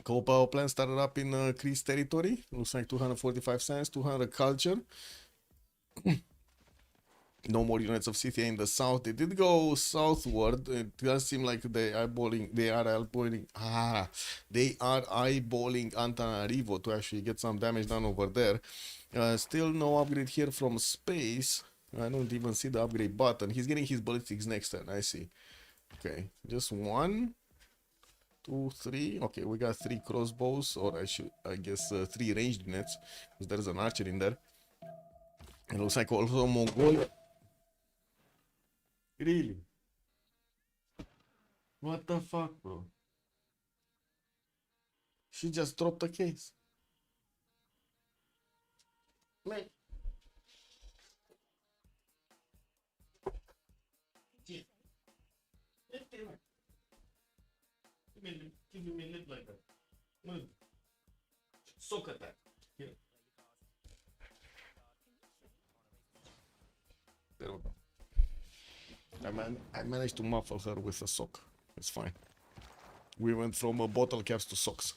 Coal power plant started up in Chris territory. Looks like 245 cents, 200 culture. No more units of CTA in the south. They did go southward. It does seem like they are eyeballing Antananarivo to actually get some damage done over there. Still no upgrade here from space. I don't even see the upgrade button. He's getting his ballistics next turn. I see. Okay, just 1, 2, 3. Okay, we got 3 crossbows, or I guess 3 ranged units, because there's an archer in there. It looks like also Mongolia. Really? What the fuck, bro? She just dropped the case. Man. Give me a lip like that. Move. Soak at that. Here. There we go. I managed to muffle her with a sock. It's fine. We went from bottle caps to socks.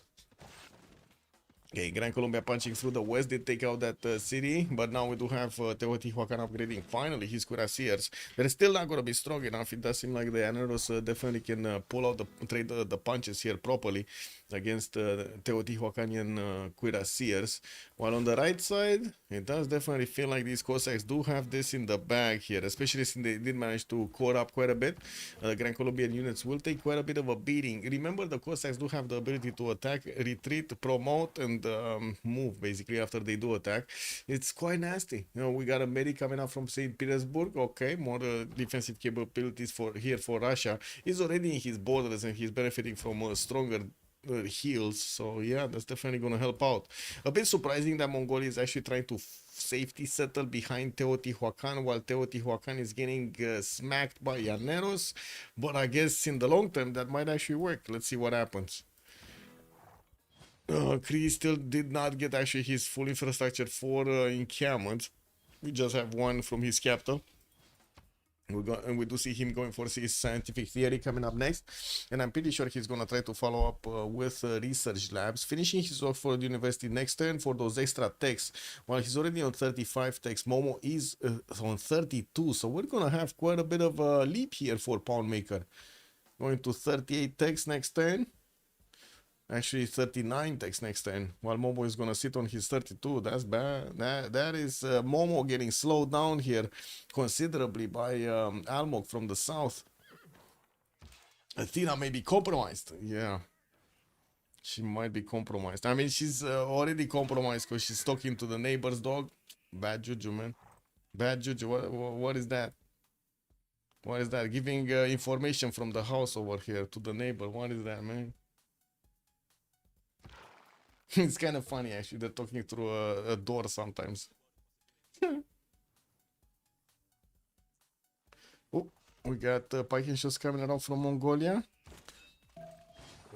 Okay, Gran Colombia punching through the west. They take out that city, but now we do have Teotihuacan upgrading finally his cuirassiers. They're still not going to be strong enough. It does seem like the Llaneros definitely can pull out the punches here properly against Teotihuacanian cuirassiers. While on the right side, it does definitely feel like these Cossacks do have this in the bag here, especially since they did manage to core up quite a bit. The Gran Colombian units will take quite a bit of a beating. Remember, the Cossacks do have the ability to attack, retreat, promote, and move basically after they do attack. It's quite nasty. You know, we got a medic coming up from St. Petersburg. Okay, more defensive capabilities for Russia. He's already in his borders and he's benefiting from stronger heals, so yeah, that's definitely going to help out. A bit surprising that Mongolia is actually trying to safety settle behind Teotihuacan while Teotihuacan is getting smacked by Llaneros, but I guess in the long term that might actually work. Let's see what happens. Kree still did not get actually his full infrastructure for encampment. We just have one from his capital. We do see him going for his scientific theory coming up next, and I'm pretty sure he's gonna try to follow up with research labs, finishing his Oxford University next turn for those extra techs. While he's already on 35 techs, Momo is on 32, so we're gonna have quite a bit of a leap here for Poundmaker. Going to 38 techs next turn. Actually 39 techs next turn, while Momo is gonna sit on his 32. That's bad. That is Momo getting slowed down here considerably by Almog from the south. Athena may be compromised. Yeah, she might be compromised. I mean, she's already compromised because she's talking to the neighbor's dog. Bad juju, man. Bad juju. What is that? What is that? Giving information from the house over here to the neighbor. What is that, man? It's kind of funny, actually. They're talking through a door sometimes. Oh, we got Pike shots coming around from Mongolia.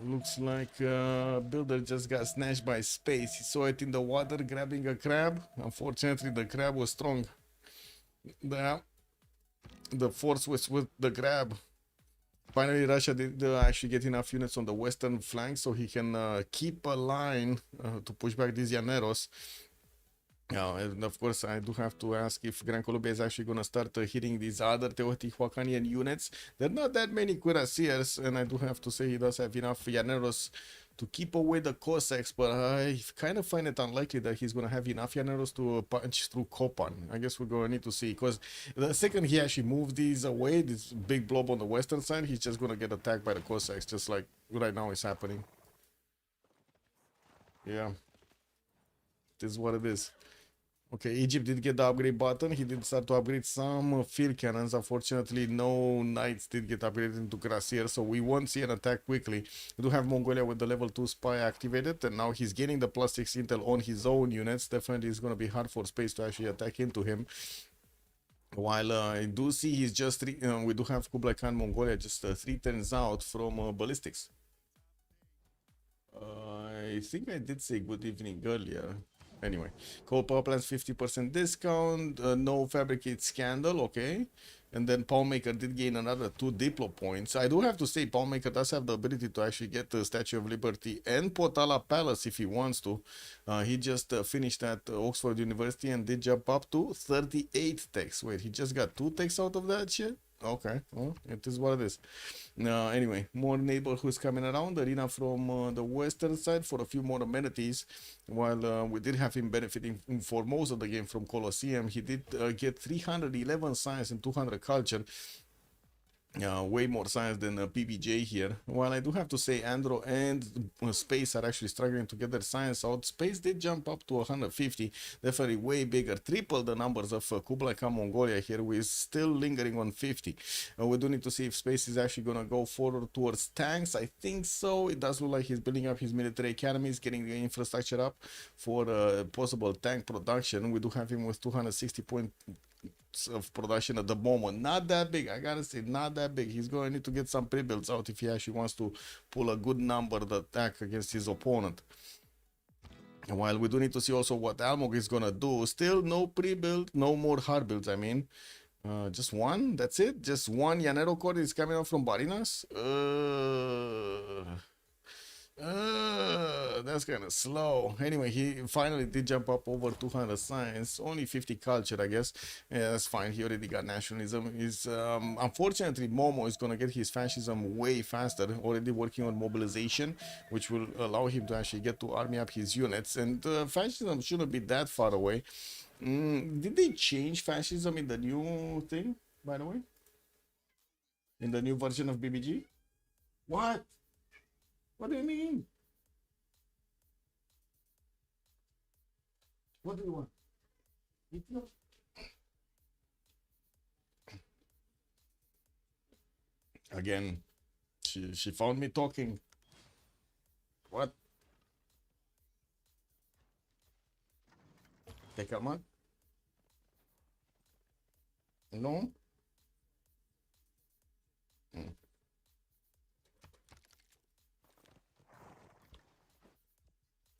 Looks like Builder just got snatched by space. He saw it in the water, grabbing a crab. Unfortunately, the crab was strong. The force was with the grab. Finally, Russia did actually get enough units on the western flank so he can keep a line to push back these Llaneros. And of course, I do have to ask if Gran Colombia is actually going to start hitting these other Teotihuacanian units. There are not that many cuirassiers, and I do have to say he does have enough Llaneros to keep away the Cossacks, but I kind of find it unlikely that he's going to have enough Llaneros to punch through Kopan. I guess we're going to need to see, because the second he actually moves these away, this big blob on the western side, he's just going to get attacked by the Cossacks, just like right now is happening. Yeah. This is what it is. Okay, Egypt did get the upgrade button. He did start to upgrade some field cannons. Unfortunately, no knights did get upgraded into Gracier, so we won't see an attack quickly. We do have Mongolia with the level 2 spy activated, and now he's getting the +6 intel on his own units. Definitely it's going to be hard for space to actually attack into him. While I do see he's just we do have Kublai Khan Mongolia just 3 turns out from ballistics. I think I did say good evening earlier. Anyway, coal power plants 50% discount, no fabricate scandal, okay. And then Palmaker did gain another 2 Diplo points. I do have to say Palmaker does have the ability to actually get the Statue of Liberty and Potala Palace if he wants to. He just finished at Oxford University and did jump up to 38 techs. Wait, he just got 2 techs out of that shit? Okay, well, it is what it is. Anyway, more neighborhoods coming around. Arena from the western side for a few more amenities. While we did have him benefiting for most of the game from Colosseum, he did get 311 science and 200 culture. Way more science than PBJ here. While I do have to say Andro and Space are actually struggling to get their science out. Space did jump up to 150, definitely way bigger, triple the numbers of Kublai Khan Mongolia here. We're still lingering on 50. We do need to see if Space is actually gonna go forward towards tanks. I think so. It does look like he's building up his military academies, getting the infrastructure up for possible tank production. We do have him with 260 points of production at the moment. Not that big, I gotta say, not that big. He's going to need to get some pre-builds out if he actually wants to pull a good numbered attack against his opponent. And while we do need to see also what Almog is gonna do, still no pre-build, no more hard builds, I mean. Just one, that's it. Just one Yanero core is coming out from Barinas. That's kind of slow. Anyway, he finally did jump up over 200 science, only 50 culture, I guess. Yeah, that's fine. He already got nationalism. He's unfortunately Momo is gonna get his fascism way faster. Already working on mobilization, which will allow him to actually get to army up his units. And fascism shouldn't be that far away. Did they change fascism in the new thing, by the way? In the new version of BBG? What? What do you mean? What do you want? Again, she found me talking. What? Take a month? No?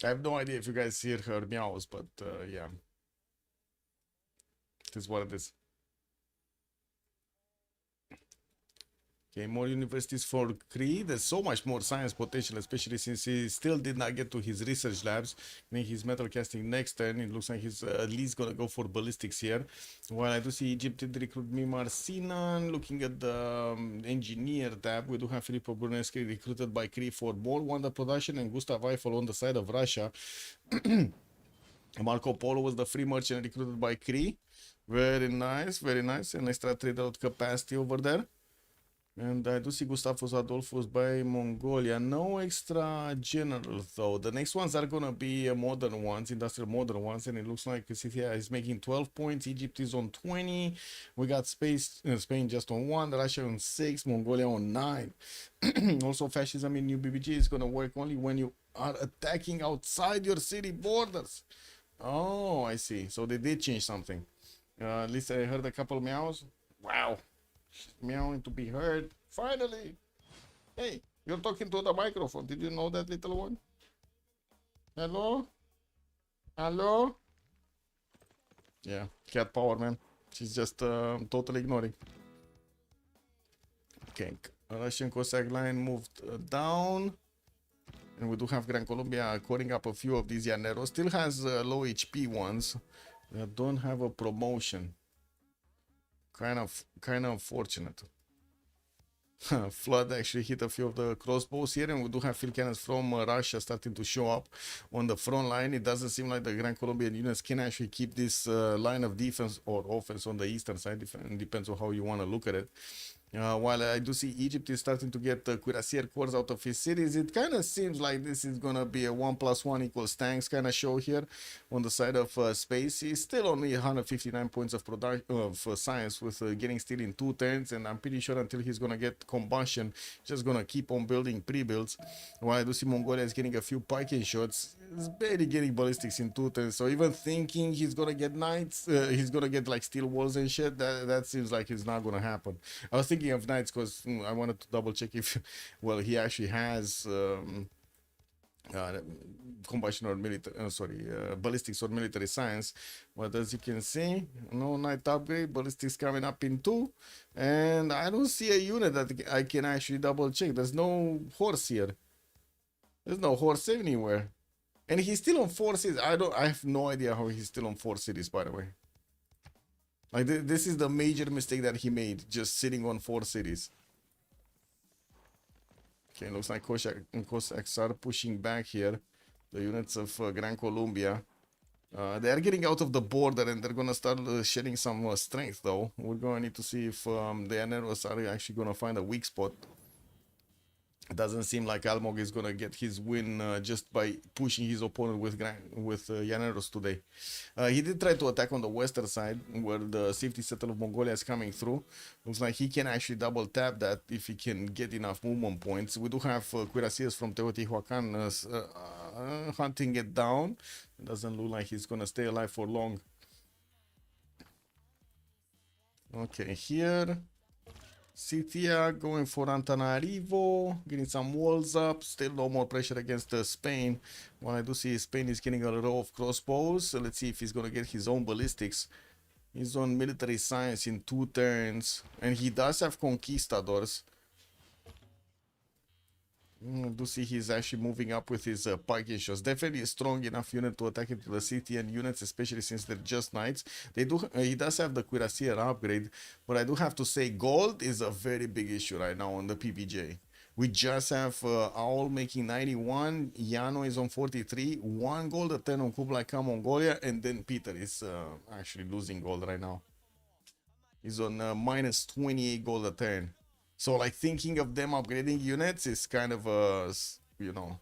I have no idea if you guys hear her meows, but yeah. It is what it is. Okay, more universities for Cree. There's so much more science potential, especially since he still did not get to his research labs. Meaning his metal casting next turn. It looks like he's at least gonna go for ballistics here. While I do see Egypt did recruit Mimar Sinan. Looking at the engineer tab, we do have Filippo Bruneschi recruited by Cree for more wonder production and Gustav Eiffel on the side of Russia. Marco Polo was the free merchant recruited by Cree. Very nice, very nice. An extra trade out capacity over there. And I do see Gustavus Adolphus by Mongolia. No extra general though. The next ones are gonna be modern ones, industrial modern ones, and it looks like Scythia is making 12 points. Egypt is on 20. We got Spain just on 1, Russia on 6, Mongolia on 9. Also, fascism in New BBG is gonna work only when you are attacking outside your city borders. Oh, I see. So they did change something. At least I heard a couple of meows. Wow. Meowing to be heard. Finally. Hey, you're talking to the microphone. Did you know that, little one? Hello? Hello? Yeah, cat power, man. She's just totally ignoring. Okay, Russian Cossack line moved down. And we do have Gran Colombia coring up a few of these Llaneros. Still has low HP ones that don't have a promotion. Kind of unfortunate. Flood actually hit a few of the crossbows here, and we do have field cannons from Russia starting to show up on the front line. It doesn't seem like the Grand Colombian units can actually keep this line of defense or offense on the eastern side. Depends on how you want to look at it. While I do see Egypt is starting to get cuirassier cores out of his cities, it kind of seems like this is gonna be a 1+1 equals tanks kind of show here on the side of space. He's still only 159 points of production of science with getting still in 2 turns, and I'm pretty sure until he's gonna get combustion, just gonna keep on building pre-builds. While I do see Mongolia is getting a few piking shots, he's barely getting ballistics in 2 turns. So even thinking he's gonna get knights, he's gonna get like steel walls and shit, that seems like it's not gonna happen. I was thinking of knights because I wanted to double check if, well, he actually has combustion or military, ballistics or military science. But as you can see, no knight upgrade, ballistics coming up in 2, and I don't see a unit that I can actually double check. There's no horse here. There's no horse anywhere, and he's still on 4 cities. I have no idea how he's still on 4 cities, by the way. Like, this is the major mistake that he made, just sitting on 4 cities. Okay, looks like Cossacks are pushing back here. The units of Gran Colombia. They are getting out of the border and they're gonna start shedding some strength, though. We're gonna need to see if the Llaneros are actually gonna find a weak spot. It doesn't seem like Almog is gonna get his win just by pushing his opponent with Llaneros today. He did try to attack on the western side where the safety settle of Mongolia is coming through. Looks like he can actually double tap that if he can get enough movement points. We do have cuirassiers from Teotihuacan hunting it down. It doesn't look like he's gonna stay alive for long. Okay, here Scythia going for Antananarivo, getting some walls up. Still no more pressure against Spain. Well, I do see Spain is getting a row of crossbows. So let's see if he's gonna get his own ballistics. He's on military science in 2 turns, and he does have conquistadors. I do see he's actually moving up with his piking shots. Definitely a strong enough unit to attack into the Scythian units, especially since they're just knights. He does have the cuirassier upgrade, but I do have to say gold is a very big issue right now on the PBJ. We just have Owl making 91, Yano is on 43, 1 gold a turn on Kublai Khan Mongolia, and then Peter is actually losing gold right now. He's on minus 28 gold a turn. So, like, thinking of them upgrading units is kind of a, you know,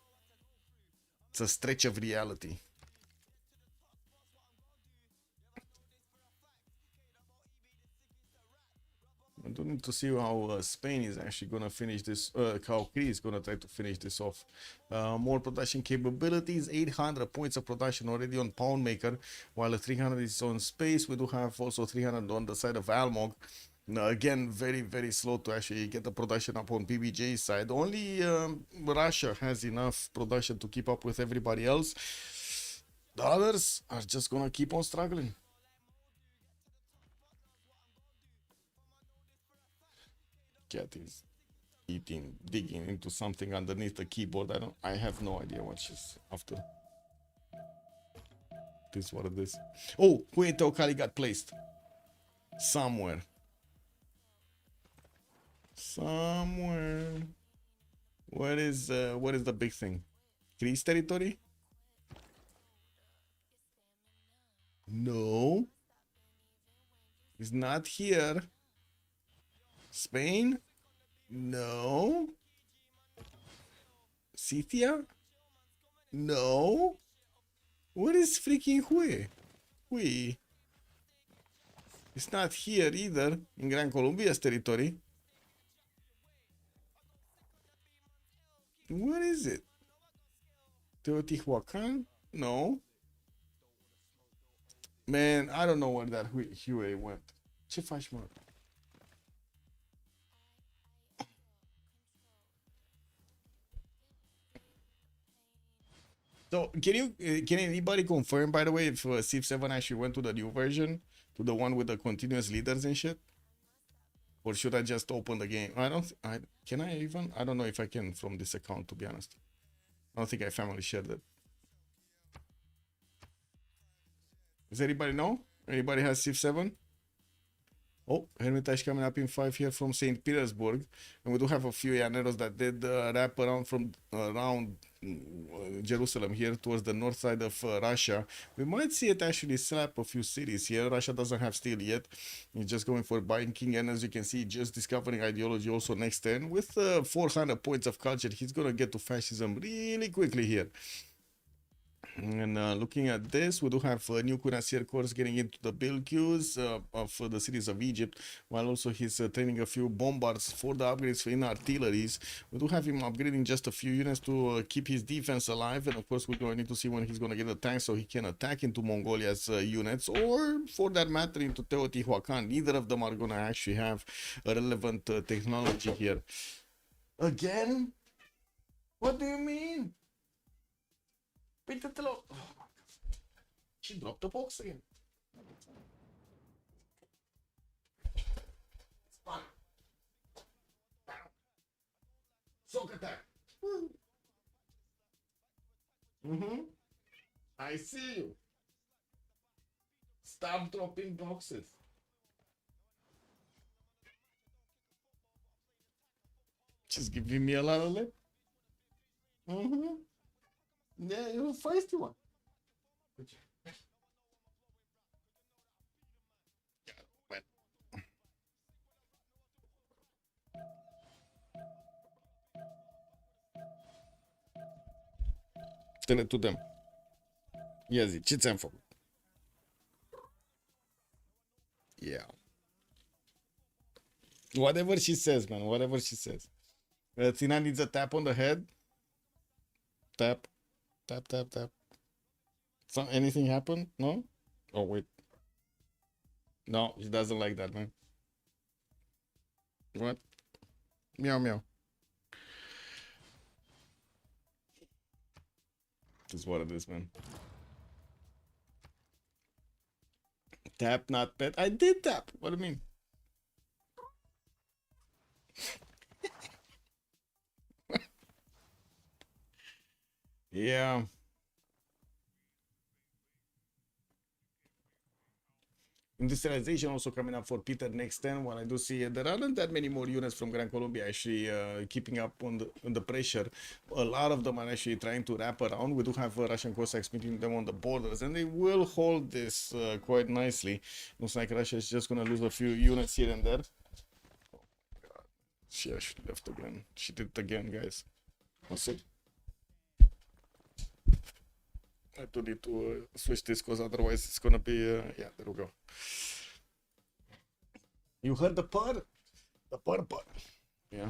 it's a stretch of reality. I do need to see how Spain is actually going to finish this, how Cree is going to try to finish this off. More production capabilities, 800 points of production already on Poundmaker, while 300 is on space. We do have also 300 on the side of Almog. Again, very, very slow to actually get the production up on PBJ's side. Only Russia has enough production to keep up with everybody else. The others are just going to keep on struggling. Cat is eating, digging into something underneath the keyboard. I have no idea what she's after. This is what it is. Oh, Hueto Kali got placed somewhere. What is the big thing? Greece territory? No, it's not here. Spain? No. Scythia? No. What is freaking Hui? It's not here either, in Gran Colombia's territory. What is it? Teotihuacan? No. Man, I don't know where that Hui went. Ce faci, mă? So, can anybody confirm, by the way, if Civ7 actually went to the new version, to the one with the continuous leaders and shit? Or should I just open the game? Can I even? I don't know if I can from this account, to be honest. I don't think I family shared it. Does anybody know? Anybody has Civ7? Oh, Hermitage coming up in 5 here from St. Petersburg. And we do have a few Llaneros that did wrap around from around Jerusalem here towards the north side of Russia. We might see it actually slap a few cities here. Russia doesn't have steel yet. He's just going for banking, and as you can see, just discovering ideology also next turn. With 400 points of culture, he's gonna get to fascism really quickly here. And looking at this, we do have a new cuirassier course getting into the build queues of the cities of Egypt, while also he's training a few bombards for the upgrades in artilleries. We do have him upgrading just a few units to keep his defense alive, and of course we're going to need to see when he's going to get a tank so he can attack into Mongolia's units, or for that matter into Teotihuacan. Neither of them are going to actually have a relevant technology here. Again? What do you mean? Uită-te-l-o! Oh my God. She dropped the box again. Spun. Soak attack. I see you. Stop dropping boxes. She's giving me a lot of lip. Yeah, you're a feisty one. Tell it to them. Ia zi, ce ți-am făcut? Yeah. Whatever she says, man. Whatever she says. Tina needs a tap on the head. Tap. Tap, tap, tap. So, anything happened? No? Oh, wait. No, he doesn't like that, man. What? Meow, meow. This is what it is, man. Tap, not pet. I did tap. What do you mean? Yeah. Industrialization also coming up for Peter next turn. While I do see there aren't that many more units from Gran Colombia actually keeping up on the pressure. A lot of them are actually trying to wrap around. We do have Russian Cossacks meeting them on the borders, and they will hold this quite nicely. Looks like Russia is just going to lose a few units here and there. Oh my God. She actually left again. She did it again, guys. What's it? I do need to switch this because otherwise it's gonna be yeah, there we go. You heard the purr? The purr. Yeah.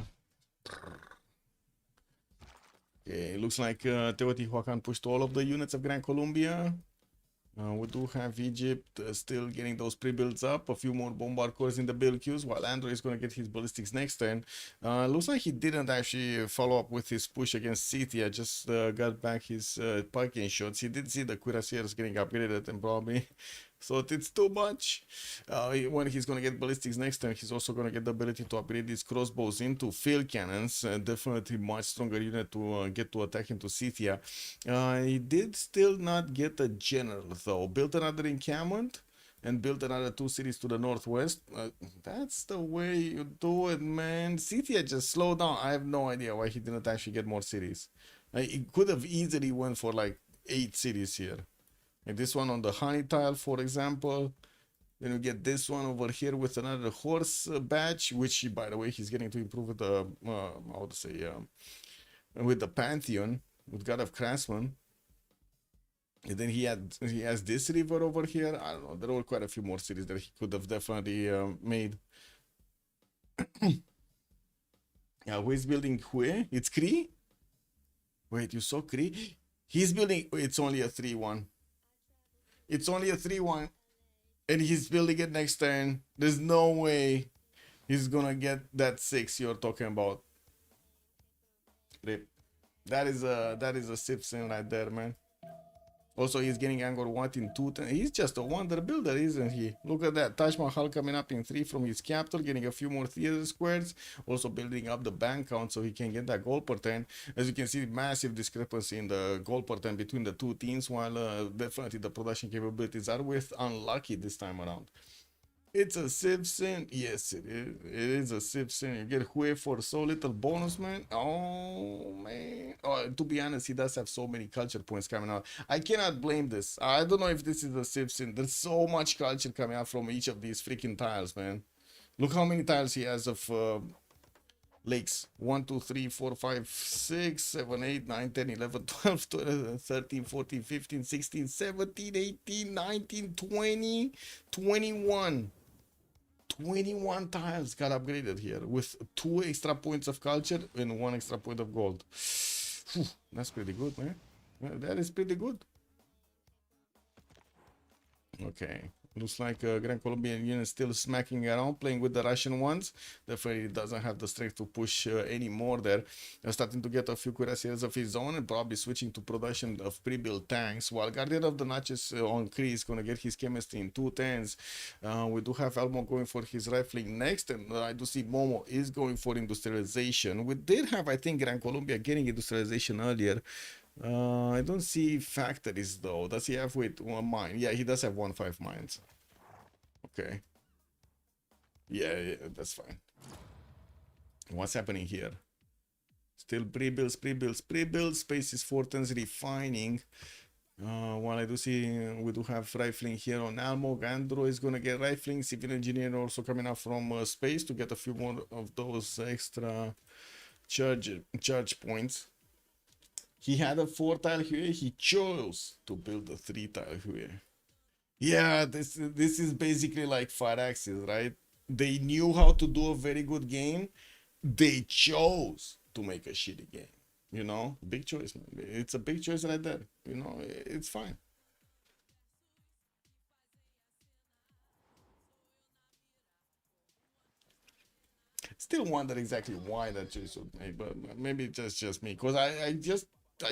Okay, it looks like Teotihuacan pushed all of the units of Gran Colombia. We do have Egypt still getting those pre-builds up. A few more bombard cores in the build queues, while Android is going to get his ballistics next turn. Looks like he didn't actually follow up with his push against Scythia, just got back his parking shots. He did see the cuirassiers getting upgraded and probably thought it's too much. When he's going to get ballistics next turn, he's also going to get the ability to upgrade these crossbows into field cannons. Definitely much stronger unit to get to attack into Scythia. He did still not get a general though. Built another encampment and built another 2 cities to the northwest. That's the way you do it, man. Scythia just slowed down. I have no idea why he didn't actually get more cities. He could have easily went for like 8 cities here. And this one on the honey tile, for example. Then we get this one over here with another horse badge, which, by the way, he's getting to improve with the, how to say, with the Pantheon, with God of Craftsmen. And then he has this river over here. I don't know. There were quite a few more cities that he could have definitely made. Yeah, who is building Hue? It's Kree? Wait, you saw Kree? He's building. It's only a 3-1. It's only a 3-1. And he's building it next turn. There's no way he's gonna get that 6 you're talking about. Rip. That is a Civ6 right there, man. Also, he's getting Angkor Wat in 2. He's just a wonder builder, isn't he? Look at that. Taj Mahal coming up in 3 from his capital, getting a few more theater squares. Also building up the bank count so he can get that gold per 10. As you can see, massive discrepancy in the gold per 10 between the 2 teams, while definitely the production capabilities are with unlucky this time around. It's a Civ6. Yes, it is. It is a Civ6. You get Hue for so little bonus, man. Oh, man. Oh, to be honest, he does have so many culture points coming out. I cannot blame this. I don't know if this is a Civ6. There's so much culture coming out from each of these freaking tiles, man. Look how many tiles he has of lakes. 1, 2, 3, 4, 5, 6, 7, 8, 9, 10, 11, 12, 12 13, 14, 15, 16, 17, 18, 19, 20, 21. 21 tiles got upgraded here with 2 extra points of culture and 1 extra point of gold. Whew, that's pretty good, man. That is pretty good. Okay. Looks like Grand Colombian Union is still smacking around, playing with the Russian ones. Definitely doesn't have the strength to push anymore there. Starting to get a few cuirassiers of his own and probably switching to production of pre-built tanks. While Guardian of the Notches on Kree is going to get his chemistry in 210s. We do have Elmo going for his rifling next, and I do see Momo is going for industrialization. We did have, I think, Grand Colombia getting industrialization earlier. I don't see factories though. Does he have, wait, 1 mine? Yeah, he does have 1-5 mines. Okay. Yeah, that's fine. What's happening here? Still pre-builds, pre-builds, pre-builds. Space is 410s refining. While I do see we do have rifling here on Almog. Andro is gonna get rifling. Civil engineer also coming out from space to get a few more of those extra charge points. He had a 4-tile Hue. He chose to build a 3-tile Hue. Yeah, this is basically like Firaxis, right? They knew how to do a very good game. They chose to make a shitty game. You know, big choice, man. It's a big choice right there. You know, it's fine. Still wonder exactly why that choice was made, but maybe it's just me, because I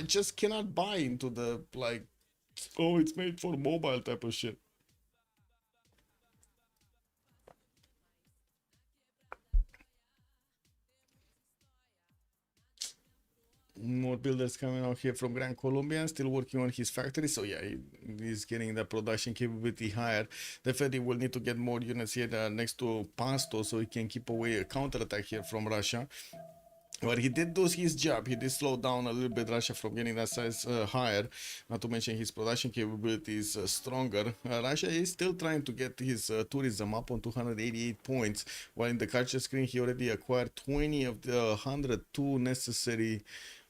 just cannot buy into the like, oh, it's made for mobile type of shit. More builders coming out here from Gran Colombia, still working on his factory. So yeah, he's getting the production capability higher. Definitely will need to get more units here next to Pasto, so he can keep away a counterattack here from Russia. But he did do his job. He did slow down a little bit Russia from getting that size higher. Not to mention his production capabilities stronger. Russia is still trying to get his tourism up on 288 points. While in the culture screen, he already acquired 20 of the 102 necessary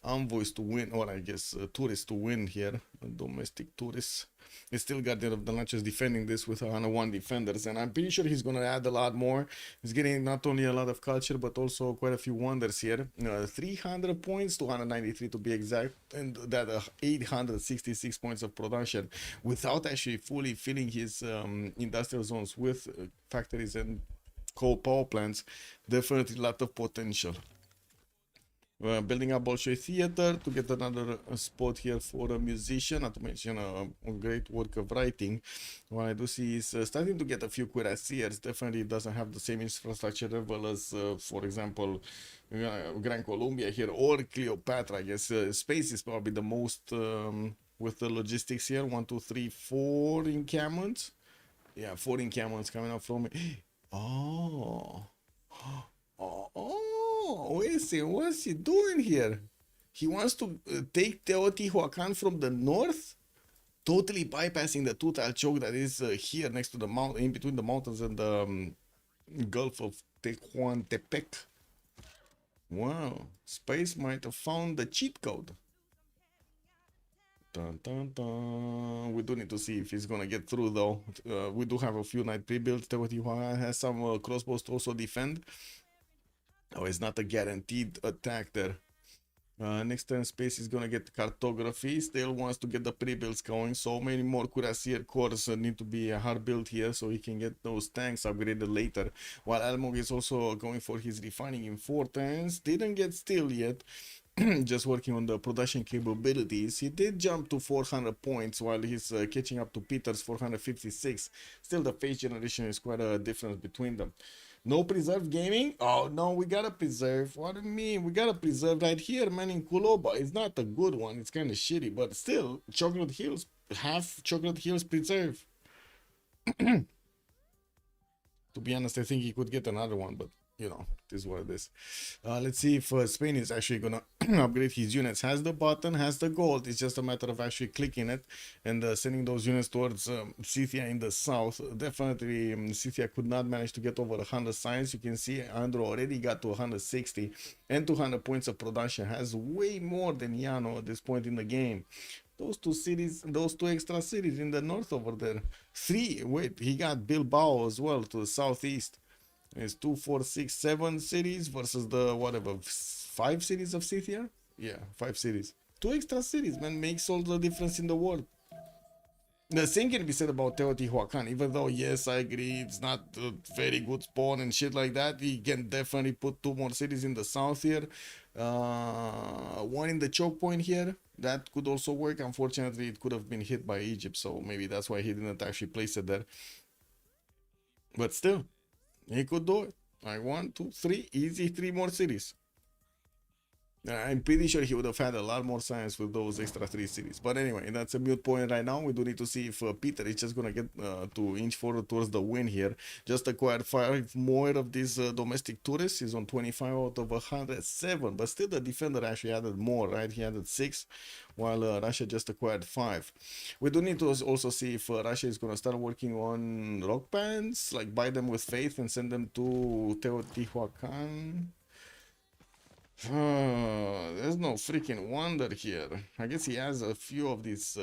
envoys to win, or I guess tourists to win here. Domestic tourists. He's still Guardian of the Notches defending this with 101 defenders, and I'm pretty sure he's gonna add a lot more. He's getting not only a lot of culture but also quite a few wonders here. 300 points, 293 to be exact, and that 866 points of production without actually fully filling his industrial zones with factories and coal power plants. Definitely a lot of potential. Building up Bolshoi Theater to get another spot here for a musician, not to mention a great work of writing. What I do see is starting to get a few cuirassiers. Definitely doesn't have the same infrastructure level as, for example, Gran Colombia here or Cleopatra. I guess space is probably the most with the logistics here. 1, 2, 3, 4 encampments. Yeah, 4 encampments coming up from me. Oh. Oh, wait a second, what's he doing here? He wants to take Teotihuacan from the north, totally bypassing the 2-tile choke that is here next to the mountain, in between the mountains and the Gulf of Tehuantepec. Wow, Space might have found the cheat code. Dun, dun, dun. We do need to see if he's gonna get through though. We do have a few night pre-builds. Teotihuacan has some crossbows to also defend. Oh, it's not a guaranteed attack there. Next turn, Space is gonna get cartography. Still wants to get the pre-builds going. So many more cuirassier cores need to be hard built here so he can get those tanks upgraded later. While Almog is also going for his refining in 4 turns. Didn't get steel yet. Just working on the production capabilities. He did jump to 400 points while he's catching up to Peter's 456. Still, the phase generation is quite a difference between them. No preserve gaming? Oh no, we gotta preserve. What do you mean? We gotta preserve right here, man, in Kuloba. It's not a good one, it's kind of shitty, but still, Chocolate Hills, half Chocolate Hills preserve. To be honest, I think he could get another one, but you know, it is what it is. Let's see if Spain is actually gonna upgrade his units. Has the button, has the gold. It's just a matter of actually clicking it and sending those units towards Scythia in the south. Definitely, Scythia could not manage to get over 100 science. You can see Andro already got to 160 and 200 points of production. Has way more than Yano at this point in the game. Those two cities, those two extra cities in the north over there. Three, wait, he got Bilbao as well to the southeast. It's 2, 4, 6, 7 cities versus the whatever 5 cities of Scythia. Yeah, 5 cities. 2 extra cities, man, makes all the difference in the world. The same can be said about Teotihuacan, even though yes, I agree, it's not a very good spawn and shit like that. He can definitely put 2 more cities in the south here. One in the choke point here. That could also work. Unfortunately, it could have been hit by Egypt, so maybe that's why he didn't actually place it there. But still, he could do it. Like 1, 2, 3, easy 3 more cities. I'm pretty sure he would have had a lot more science with those extra 3 cities. But anyway, that's a mute point right now. We do need to see if Peter is just going to get to inch forward towards the win here. Just acquired 5 more of these domestic tourists. He's on 25 out of 107. But still, the defender actually added more, right? He added 6, while Russia just acquired 5. We do need to also see if Russia is going to start working on rock bands, like buy them with faith and send them to Teotihuacan. There's no freaking wonder here. I guess he has a few of these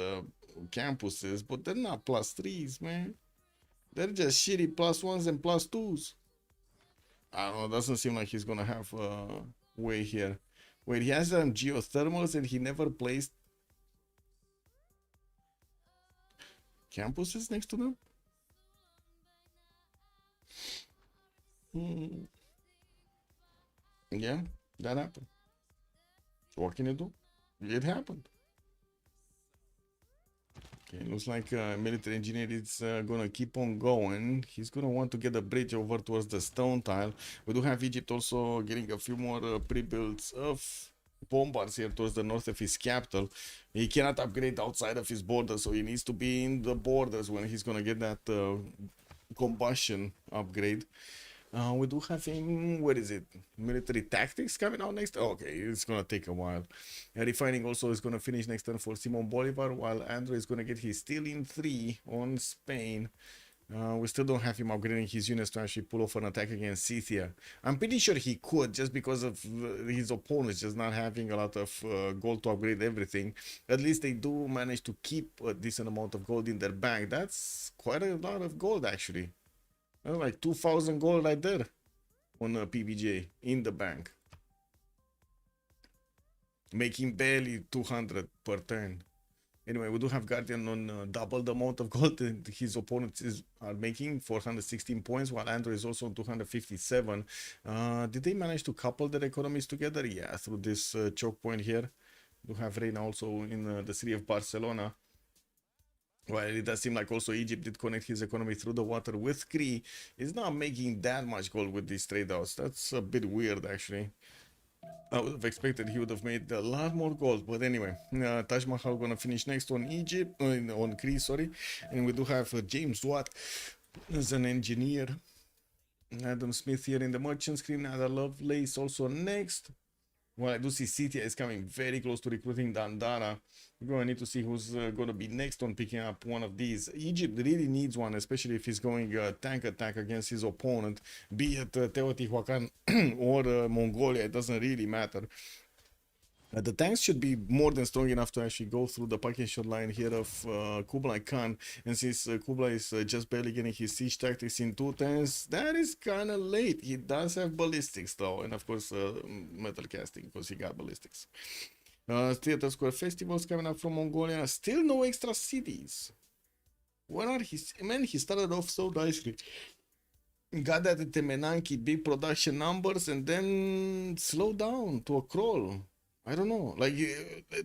campuses, but they're not +3s, man. They're just shitty +1s and +2s. I don't know, doesn't seem like he's gonna have way here. Wait, he has geothermals and he never placed campuses next to them? Yeah, that happened. What can you do? It happened. Okay, looks like military engineer is gonna keep on going. He's gonna want to get a bridge over towards the stone tile. We do have Egypt also getting a few more pre-builds of bombards here towards the north of his capital. He cannot upgrade outside of his borders, so he needs to be in the borders when he's gonna get that combustion upgrade. We do have him, what is it? Military tactics coming out next. Okay, it's gonna take a while. Refining also is gonna finish next turn for Simon Bolivar, while Andrew is gonna get his steel in 3 on Spain. We still don't have him upgrading his units to actually pull off an attack against Scythia. I'm pretty sure he could, just because of his opponents just not having a lot of gold to upgrade everything. At least they do manage to keep a decent amount of gold in their bank. That's quite a lot of gold, actually. Like 2,000 gold right there on a PBJ in the bank, making barely 200 per turn. Anyway, we do have Guardian on double the amount of gold that his opponents are making, 416 points, while Andrew is also on 257. Did they manage to couple their economies together? Yeah, through this choke point here. We do have Reina also in the city of Barcelona. Well, it does seem like also Egypt did connect his economy through the water with Cree. He's not making that much gold with these trade outs. That's a bit weird, actually. I would have expected he would have made a lot more gold. But anyway, Taj Mahal gonna finish next on Egypt, on Cree, sorry. And we do have James Watt as an engineer. Adam Smith here in the merchant screen. Ada Lovelace also next. Well, I do see Scythia is coming very close to recruiting Dandara. We're going to need to see who's going to be next on picking up one of these. Egypt really needs one, especially if he's going tank attack against his opponent, be it Teotihuacan or Mongolia. It doesn't really matter. The tanks should be more than strong enough to actually go through the parking shot line here of Kublai Khan. And since Kublai is just barely getting his siege tactics in 2 turns, that is kind of late. He does have ballistics though, and of course metal casting, because he got ballistics. Theater Square festivals coming up from Mongolia. Still no extra cities. Where are his... Man, he started off so nicely. Got that Temenanki big production numbers and then slowed down to a crawl. I don't know, like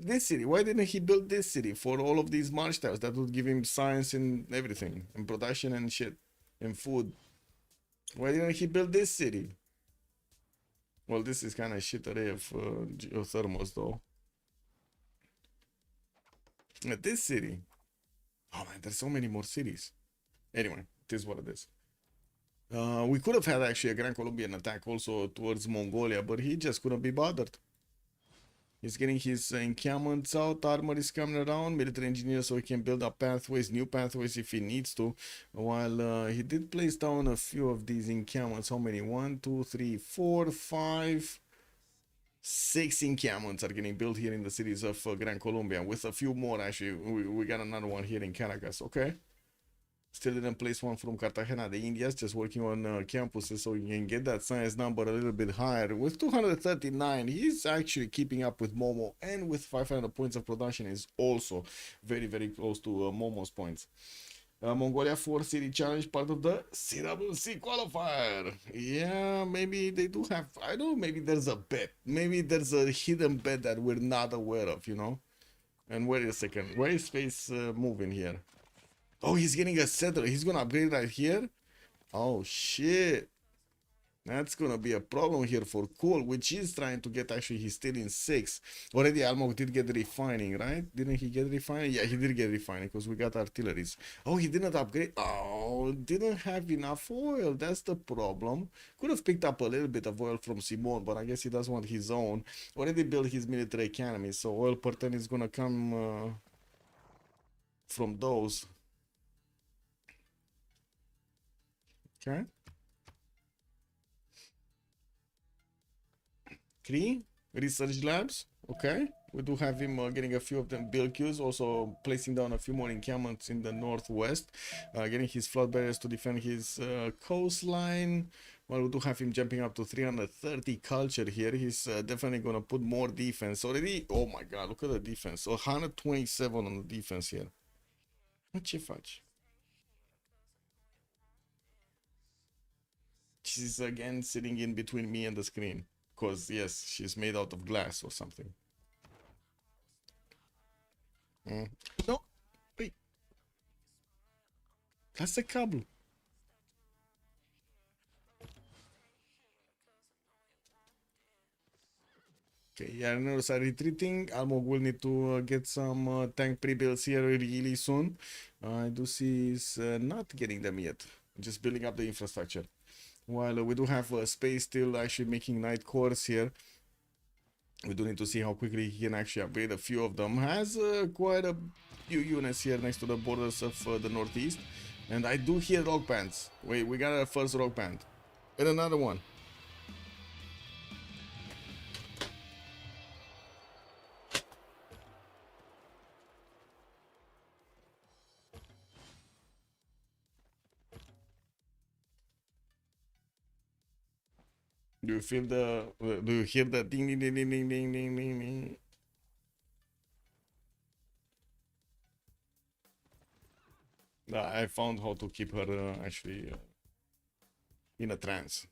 this city, why didn't he build this city for all of these march tiles that would give him science and everything, and production and shit, and food? Why didn't he build this city? Well, this is kind of shit array of geothermals though. This city, oh man, there's so many more cities. Anyway, it is what it is. We could have had actually a Grand Colombian attack also towards Mongolia, but he just couldn't be bothered. He's getting his encampments out, armor is coming around, military engineer so he can build up pathways, new pathways if he needs to. While he did place down a few of these encampments. How many? 1, 2, 3, 4, 5, 6 encampments are getting built here in the cities of Gran Colombia. With a few more actually, we got another one here in Caracas, okay? Still didn't place one from Cartagena de Indias, just working on campuses so you can get that science number a little bit higher. With 239, he's actually keeping up with Momo, and with 500 points of production is also very, very close to Momo's points. Mongolia 4 City Challenge, part of the CWC Qualifier. Yeah, maybe they do have, I don't know, maybe there's a bet. Maybe there's a hidden bet that we're not aware of, you know? And wait a second, where is space moving here? Oh, he's getting a settler. He's gonna upgrade right here. Oh shit, that's gonna be a problem here for Cole, which is trying to get, actually he's still in 6 already. Almo did get refining, right? Didn't he get refining? Yeah, he did get refining because we got artilleries. Oh, he didn't upgrade. Oh, didn't have enough oil. That's the problem. Could have picked up a little bit of oil from Simon, but I guess he doesn't want his own. Already built his military academy, so oil per ton is gonna come from those. Okay. 3 research labs. Okay. We do have him getting a few of them build queues, also placing down a few more encampments in the northwest, getting his flood barriers to defend his coastline. Well, we do have him jumping up to 330 culture here. He's definitely going to put more defense already. Oh my god, look at the defense. 127 on the defense here. What you fudge? She's again sitting in between me and the screen. Because, yes, she's made out of glass or something. No! Wait! That's the cable. Okay, yeah, notice are retreating. Almo will need to get some tank pre-builds here really soon. I do see he's not getting them yet. Just building up the infrastructure. While we do have space still actually making night cores here. We do need to see how quickly he can actually upgrade a few of them. Has quite a few units here next to the borders of the northeast. And I do hear rock bands. Wait, we got our first rock band. And another one. Do you feel the, do you hear the ding ding ding ding ding ding ding ding ding? I found how to keep her actually in a trance.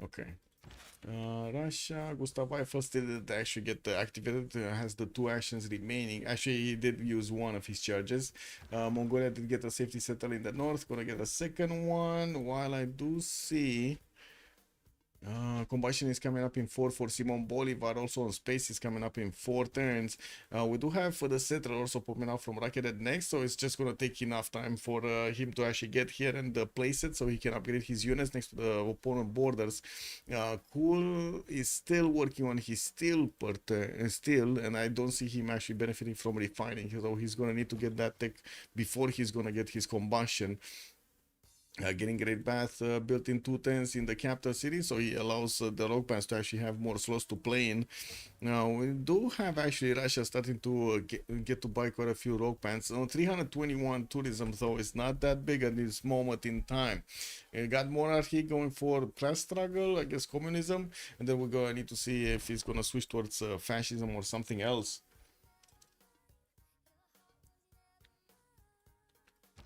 Okay. Russia, Gustav Eiffel still did actually get activated, has the 2 actions remaining. Actually, he did use one of his charges. Mongolia did get a safety settle in the north, gonna get a second one. While I do see combustion is coming up in 4 for Simon Bolivar, also on space is coming up in 4 turns. We do have for the settler also popping out from Rocketed next, so it's just gonna take enough time for him to actually get here and place it so he can upgrade his units next to the opponent borders. Cool is still working on his steel and I don't see him actually benefiting from refining, so he's gonna need to get that tech before he's gonna get his combustion. Getting Great Bath built in 2 turns in the capital city, so he allows the rock bands to actually have more slots to play in. Now we do have actually Russia starting to get to buy quite a few rock bands. 321 tourism though is not that big at this moment in time. Got monarchy going for class struggle, I guess communism, and then we're gonna need to see if he's gonna switch towards fascism or something else.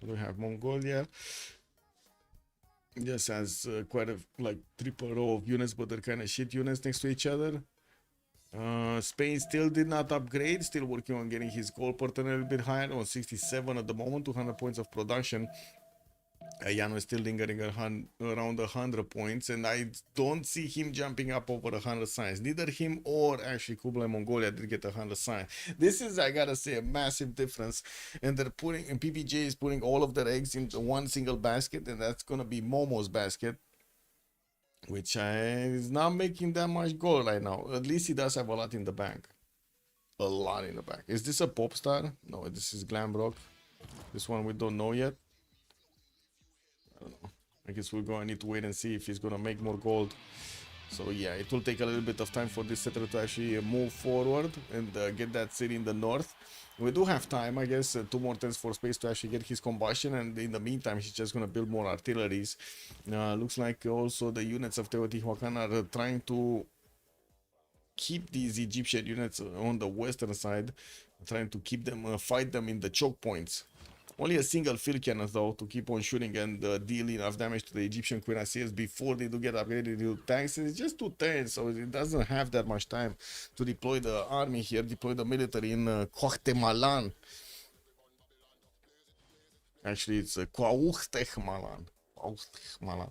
We have Mongolia. Yes, has quite a triple row of units, but they're kind of shit units next to each other. Spain still did not upgrade, still working on getting his gold per turn a little bit higher, on 67 at the moment, 200 points of production. Yano is still lingering around 100 points, and I don't see him jumping up over 100 signs. Neither him or actually Kublai Mongolia did get 100 signs. This is, I gotta say, a massive difference. And they're putting, and PBJ is putting all of their eggs into one single basket, and that's gonna be Momo's basket, which is not making that much gold right now. At least he does have a lot in the bank. A lot in the bank. Is this a pop star? No, this is glam rock. This one we don't know yet. I don't know. I guess we're going to need to wait and see if he's going to make more gold. So yeah, it will take a little bit of time for this setter to actually move forward and get that city in the north. We do have time, I guess, 2 more turns for space to actually get his combustion, and in the meantime he's just going to build more artilleries. Looks like also the units of Teotihuacan are trying to keep these Egyptian units on the western side, trying to keep them, fight them in the choke points. Only a single field cannon though to keep on shooting and deal enough damage to the Egyptian cuirassiers before they do get upgraded to tanks. It's just 2 turns, so it doesn't have that much time to deploy the army here, deploy the military in Cuauhtemalan. Actually, it's Cuauhtemalan. Cuauhtemalan.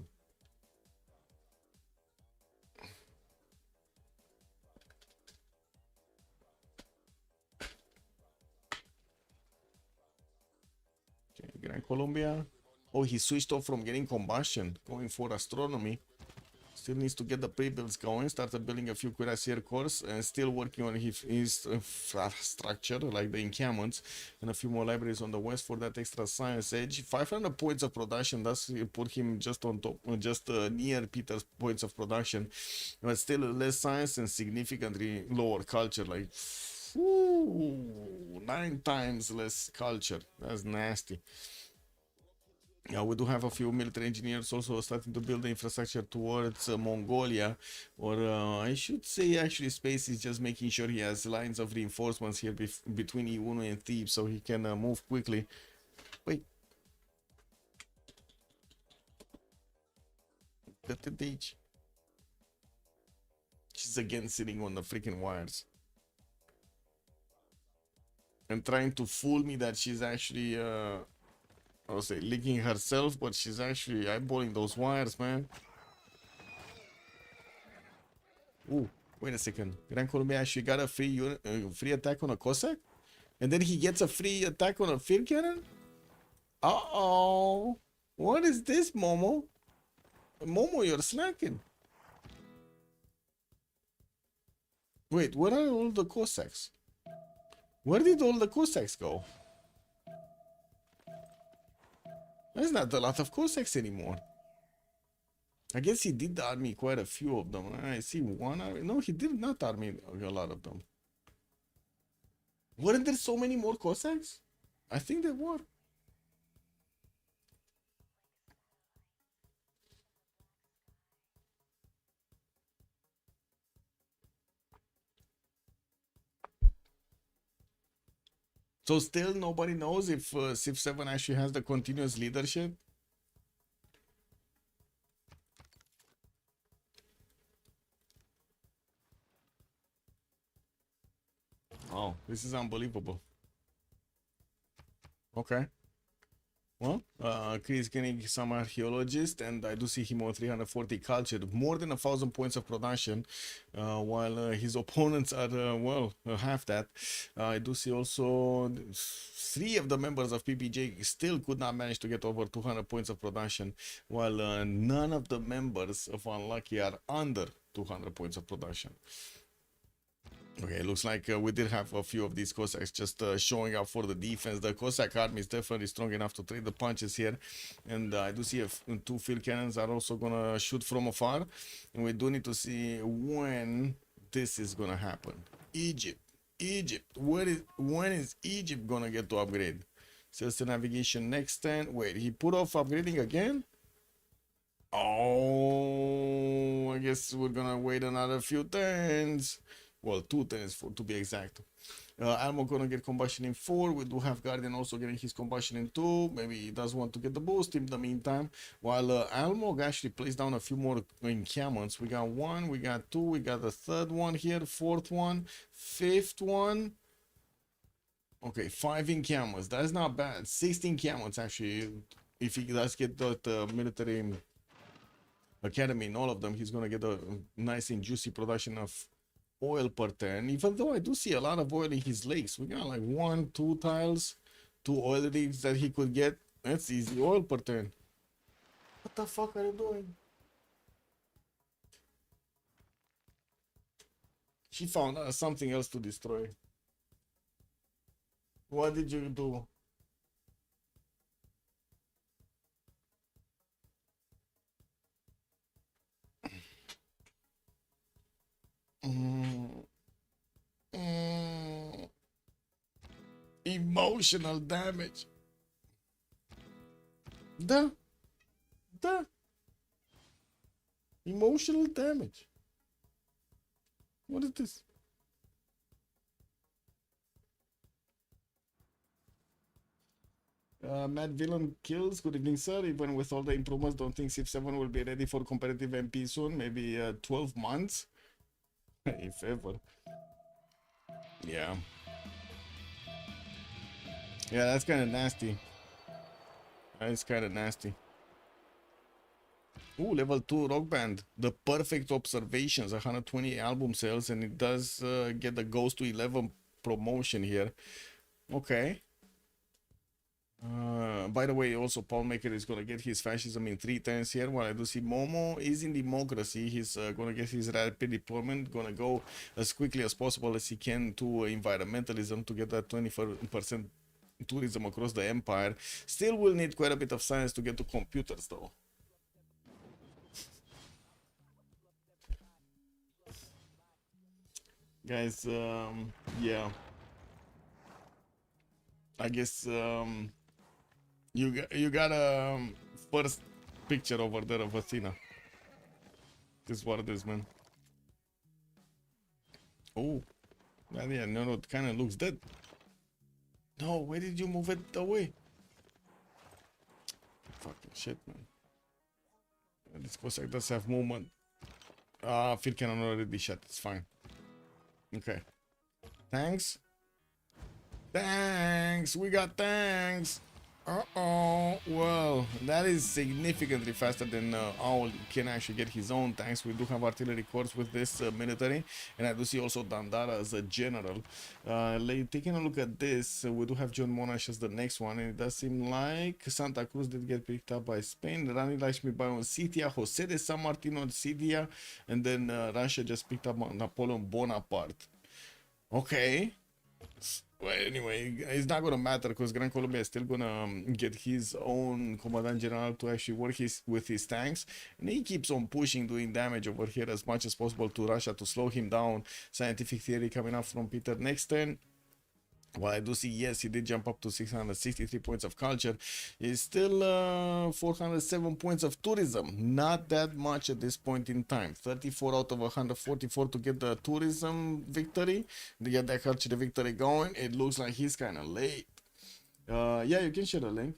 Gran Colombia. Oh, he switched off from getting combustion, going for astronomy. Still needs to get the pre-builds going. Started building a few cuirassier corps and still working on his infrastructure, like the encampments, and a few more libraries on the west for that extra science edge. 500 points of production. That's put him just on top, just near Peter's points of production, but still less science and significantly lower culture. Like, ooh, 9 times less culture. That's nasty. Yeah, we do have a few military engineers also starting to build the infrastructure towards Mongolia, or I should say actually Space is just making sure he has lines of reinforcements here between Iuno and Thebes so he can move quickly. Wait. She's again sitting on the freaking wires and trying to fool me that she's actually I would say licking herself, but she's actually eyeballing those wires, man. Ooh, wait a second. Gran Colombia actually got a free attack on a Cossack? And then he gets a free attack on a field cannon? Uh-oh. What is this, Momo? Momo, you're slacking. Wait, where are all the Cossacks? Where did all the Cossacks go? There's not a lot of Cossacks anymore. I guess he did army quite a few of them. I see one army. No, he did not army a lot of them. Weren't there so many more Cossacks? I think there were. So still nobody knows if Civ7 actually has the continuous leadership? Oh, this is unbelievable. Okay. Well, Chris getting some archaeologist, and I do see him on 340 culture, more than 1,000 points of production, while his opponents are, well, half that. I do see also 3 of the members of PPJ still could not manage to get over 200 points of production, while none of the members of Unlucky are under 200 points of production. Okay, looks like we did have a few of these Cossacks just showing up for the defense. The Cossack army is definitely strong enough to trade the punches here. And I do see 2 field cannons are also going to shoot from afar. And we do need to see when this is going to happen. Egypt. When is Egypt going to get to upgrade? Says the navigation next turn. Wait, he put off upgrading again? Oh, I guess we're going to wait another few turns. Well, 2 turns to be exact. Almo gonna get combustion in 4. We do have Guardian also getting his combustion in 2. Maybe he does want to get the boost in the meantime. While Almo actually plays down a few more encampments. We got 1, we got 2, we got the 3rd one here, 4th one, 5th one. Okay, 5 encampments. That's not bad. 16 encampments actually if he does get that military academy in all of them, he's gonna get a nice and juicy production of oil per turn. Even though I do see a lot of oil in his lakes, we got like 1, 2 tiles, 2 oil rigs that he could get. That's easy oil per turn. What the fuck are you doing? She found something else to destroy. What did you do? Emotional damage. The emotional damage. What is this? Mad Villain kills. Good evening, sir. Even with all the improvements, don't think Civ7 will be ready for competitive MP soon. Maybe 12 months, if ever. Yeah. Yeah, that's kind of nasty. That's kind of nasty. Ooh, level 2 rock band. The perfect observations. 120 album sales, and it does get the Ghost to 11 promotion here. Okay. By the way, also Paul Maker is gonna get his fascism in 3 turns here. While I do see Momo is in democracy, he's gonna get his rapid deployment, gonna go as quickly as possible as he can to environmentalism to get that 20% tourism across the empire. Still will need quite a bit of science to get to computers though. Guys, yeah. I guess you got a first picture over there of Athena. This is what it is, man. Oh, yeah, no, it kind of looks dead. No, why did you move it away? Fucking shit, man. This Cossack does have movement. Field cannon already shot. It's fine. Okay. Thanks. Thanks. We got tanks. Uh-oh. Well, that is significantly faster than Owl can actually get his own tanks. We do have artillery corps with this military, and I do see also Dandara as a general. Taking a look at this, we do have John Monash as the next one, and it does seem like Santa Cruz did get picked up by Spain, Rani Lakshmi by on Sitia, Jose de San Martino on Sitia, and then Russia just picked up Napoleon Bonaparte. Okay. Well, anyway, it's not gonna matter because Gran Colombia is still gonna get his own commandant general to actually work with his tanks, and he keeps on pushing, doing damage over here as much as possible to Russia to slow him down. Scientific theory coming up from Peter next turn. Well, I do see, yes, he did jump up to 663 points of culture. He's still 407 points of tourism. Not that much at this point in time. 34 out of 144 to get the tourism victory. To get that culture victory going. It looks like he's kind of late. Yeah, you can share the link.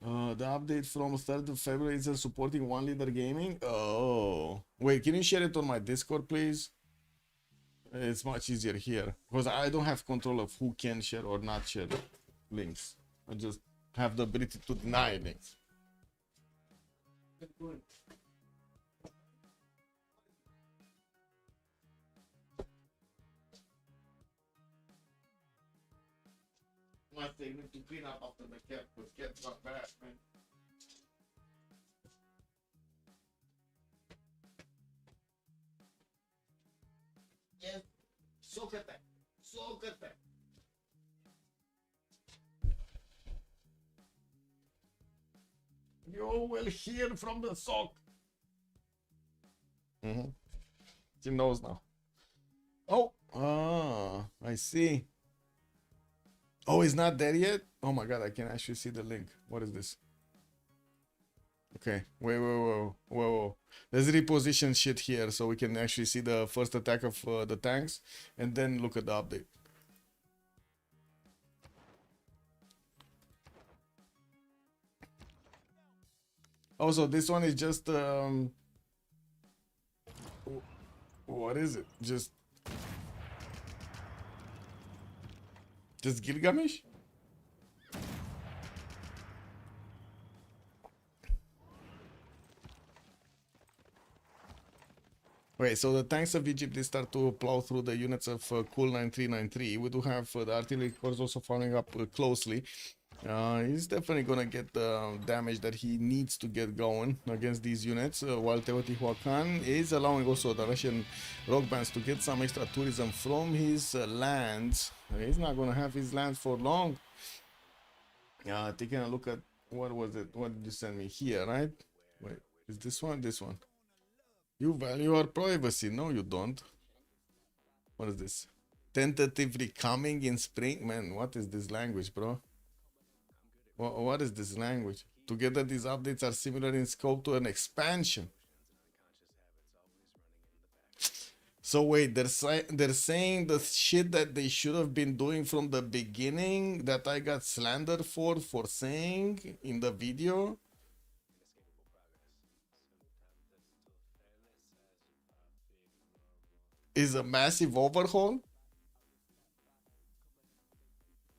The update from 3rd of February is supporting One Leader Gaming. Oh. Wait, can you share it on my Discord, please? It's much easier here because I don't have control of who can share or not share links. I just have the ability to deny links. Must they need to clean up after the cat because cats got bad, man. Yes, soak at that. Soak at that. You will hear from the sock. She knows now. Oh, I see. Oh, it's not there yet? Oh my god, I can actually see the link. What is this? Okay, whoa. Let's reposition shit here so we can actually see the first attack of the tanks and then look at the update. Also, this one is just what is it? Just Gilgamesh? Okay, so the tanks of Egypt, they start to plow through the units of Cool 9393. We do have the artillery corps also following up closely. He's definitely gonna get the damage that he needs to get going against these units, while Teotihuacan is allowing also the Russian rock bands to get some extra tourism from his lands. He's not gonna have his lands for long. Taking a look at what was it? What did you send me here, right? Wait, is this one? This one. You value our privacy. No, you don't. What is this? Tentatively coming in spring? Man, what is this language, bro? What is this language? Together, these updates are similar in scope to an expansion. So wait, they're saying the shit that they should have been doing from the beginning that I got slandered for saying in the video? Is a massive overhaul?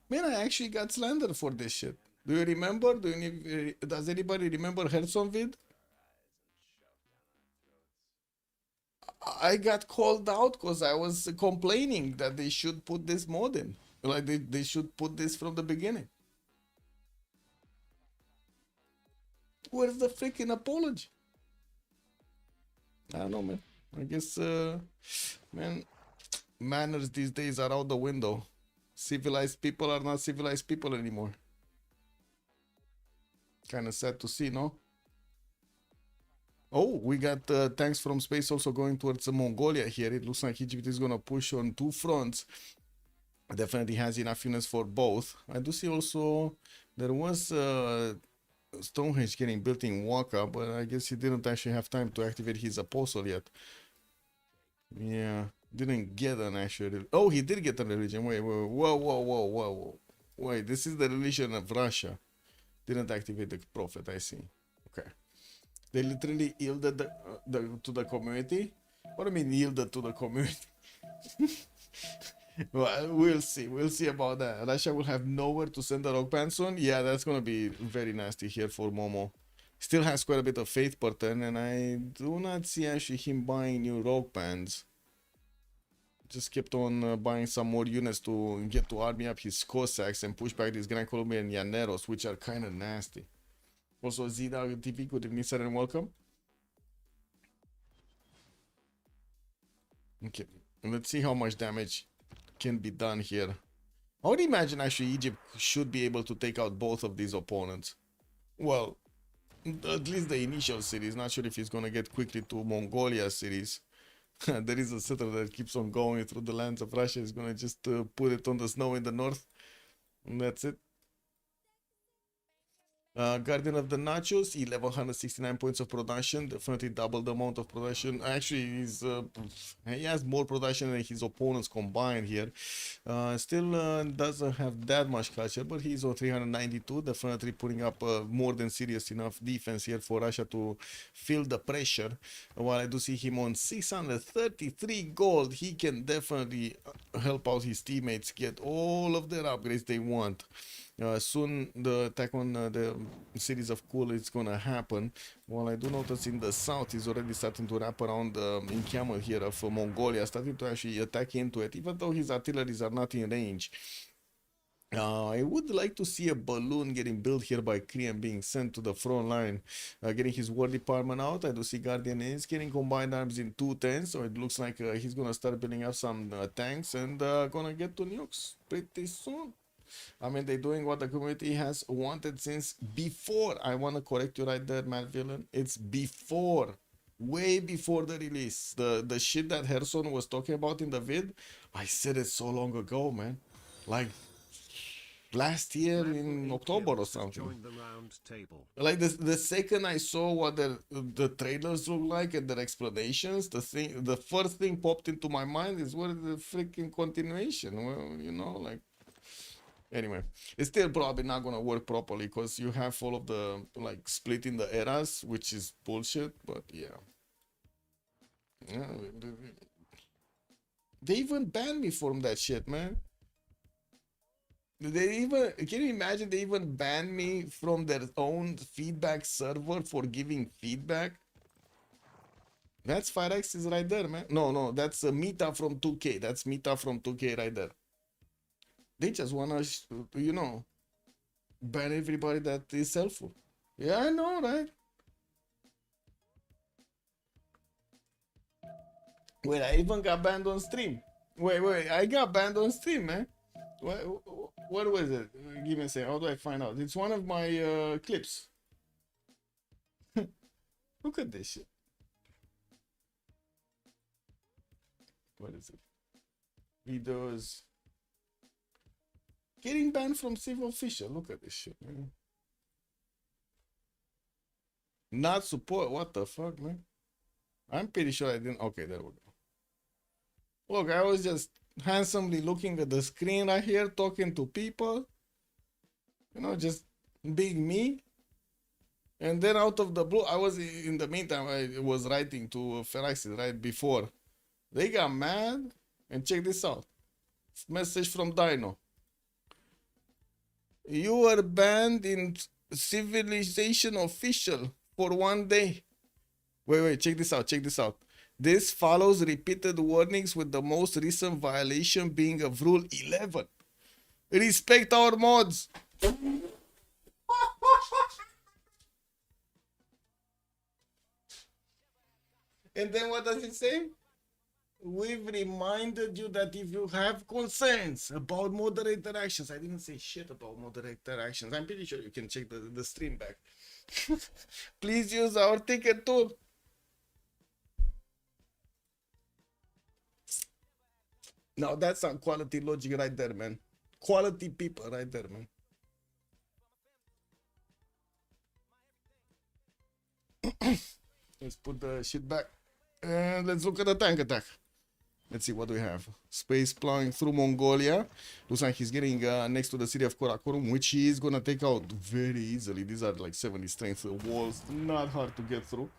Man, I actually got slandered for this shit. Do you remember? Does anybody remember Hersonvid? I got called out because I was complaining that they should put this mod in. Like they should put this from the beginning. Where's the freaking apology? I don't know, man. I guess, man, manners these days are out the window. Civilized people are not civilized people anymore. Kind of sad to see, no? Oh, we got tanks from space also going towards Mongolia here. It looks like Egypt is going to push on two fronts. Definitely has enough units for both. I do see also there was Stonehenge getting built in Waka, but I guess he didn't actually have time to activate his apostle yet. Yeah, didn't get an actual... Oh, he did get a religion. Wait, whoa. Wait, this is the religion of Russia. Didn't activate the prophet, I see. Okay. They literally yielded to the community? What do you mean yielded to the community? Well, we'll see. We'll see about that. Russia will have nowhere to send the rock band soon. Yeah, that's gonna be very nasty here for Momo. Still has quite a bit of faith per turn, and I do not see actually him buying new rock bands. Just kept on buying some more units to get to army up his Cossacks and push back these Grand Colombian Llaneros, which are kind of nasty. Also, CWC, good evening, sir, and welcome. Okay, let's see how much damage can be done here. I would imagine actually Egypt should be able to take out both of these opponents. Well, at least the initial series. Not sure if he's gonna get quickly to Mongolia series. There is a settler that keeps on going through the lands of Russia. He's gonna just put it on the snow in the north, and that's it. Guardian of the Nachos, 1169 points of production, definitely double the amount of production. Actually, he has more production than his opponents combined here. Still doesn't have that much culture, but he's on 392, definitely putting up more than serious enough defense here for Russia to feel the pressure. While I do see him on 633 gold, he can definitely help out his teammates get all of their upgrades they want. Soon the attack on the series of Cool is gonna happen. While I do notice in the south is already starting to wrap around the encampment here of Mongolia, starting to actually attack into it, even though his artilleries are not in range. I would like to see a balloon getting built here by Kriyan being sent to the front line, getting his war department out. I do see Guardian is getting combined arms in 210, so it looks like he's gonna start building up some tanks and gonna get to nukes pretty soon. I mean, they're doing what the community has wanted since before. I want to correct you right there, Matt Villain. It's before, way before the release. The shit that Herson was talking about in the vid, I said it so long ago, man. Like last year in October or something. Like the second I saw what the trailers look like and their explanations, the first thing popped into my mind is what is the freaking continuation? Well, you know, like. Anyway, it's still probably not gonna work properly because you have all of the like splitting the eras, which is bullshit. But yeah, they even banned me from that shit, man. Can you imagine they even banned me from their own feedback server for giving feedback? That's Firex is right there, man. No, that's Mita from 2K. That's Mita from 2K right there. They just wanna, you know, ban everybody that is helpful. Yeah, I know, right? Wait, I even got banned on stream. Wait, I got banned on stream, man. What was it? Give me a second. How do I find out? It's one of my clips. Look at this shit. What is it? Videos. Getting banned from Civ official. Look at this shit, man. Not support. What the fuck, man? I'm pretty sure I didn't. Okay, there we go. Look, I was just handsomely looking at the screen right here, talking to people. You know, just being me. And then out of the blue, I was in the meantime, I was writing to Feraxis right before. They got mad. And check this out. Message from Dino. You were banned in Civilization official for 1 day. Wait, check this out. This follows repeated warnings with the most recent violation being of Rule 11. Respect our mods. And then what does it say? We've reminded you that if you have concerns about moderator actions, I didn't say shit about moderator actions. I'm pretty sure you can check the stream back. Please use our ticket tool. Now that's some quality logic right there, man. Quality people right there, man. Let's put the shit back. And let's look at the tank attack. Let's see what we have. Space plowing through Mongolia. Looks like he's getting next to the city of Karakorum, which he is gonna take out very easily. These are like 70 strength walls, not hard to get through.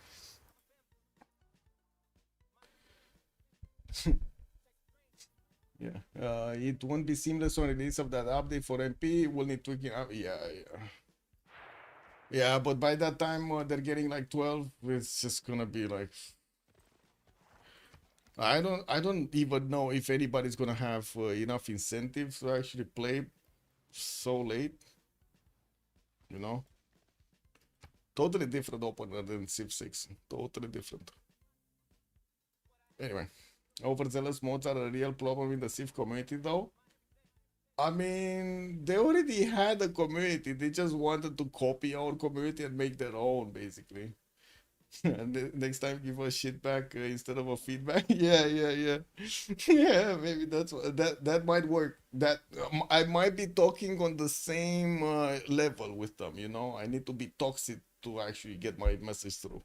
Yeah, it won't be seamless on release of that update for MP. We'll need tweaking up. Yeah, but by that time they're getting like 12. It's just gonna be like. I don't even know if anybody's gonna have enough incentives to actually play so late. You know, totally different opener than Civ6. Totally different. Anyway, overzealous mods are a real problem in the Civ community, though. I mean, they already had a community. They just wanted to copy our community and make their own, basically. And next time give us shit back instead of a feedback. Yeah. Yeah, maybe that's what that might work. That I might be talking on the same level with them, you know. I need to be toxic to actually get my message through.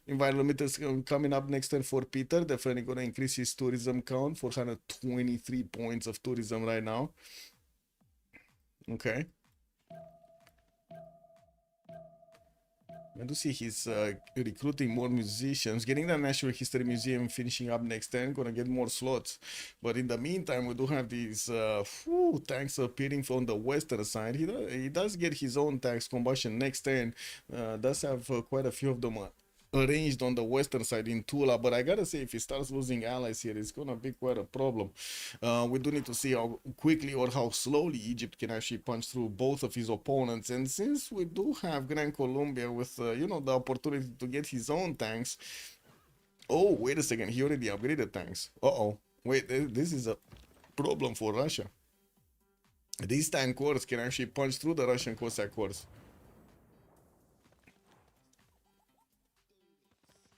Environmentals coming up next turn for Peter. Definitely gonna increase his tourism count. 423 points of tourism right now. Okay. I do see he's recruiting more musicians, getting the Natural History Museum finishing up next turn, gonna get more slots. But in the meantime, we do have these tanks appearing from the western side. He does get his own tanks combustion next turn. Does have quite a few of them arranged on the western side in Tula, but I gotta say, if he starts losing allies here, it's gonna be quite a problem. We do need to see how quickly or how slowly Egypt can actually punch through both of his opponents, and since we do have Grand Colombia with you know, the opportunity to get his own tanks. Oh, wait a second, he already upgraded tanks. Wait, this is a problem for Russia. These tank cores can actually punch through the Russian Cossack cores.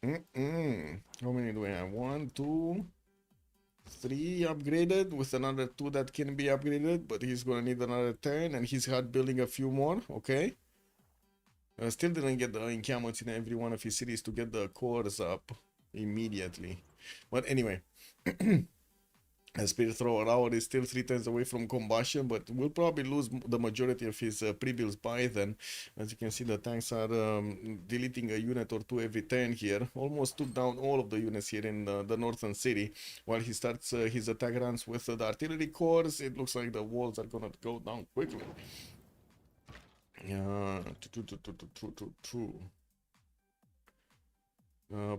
How many do we have? 1, 2, 3 upgraded, with another 2 that can be upgraded, but he's gonna need another 10, and he's hard building a few more. Okay. Still didn't get the encampments in every one of his cities to get the cores up immediately. But anyway. Spirit Thrower Hour is still 3 turns away from combustion, but we'll probably lose the majority of his pre-builds by then. As you can see, the tanks are deleting a unit or 2 every turn here. Almost took down all of the units here in the northern city. While he starts his attack runs with the artillery cores, it looks like the walls are gonna go down quickly. True.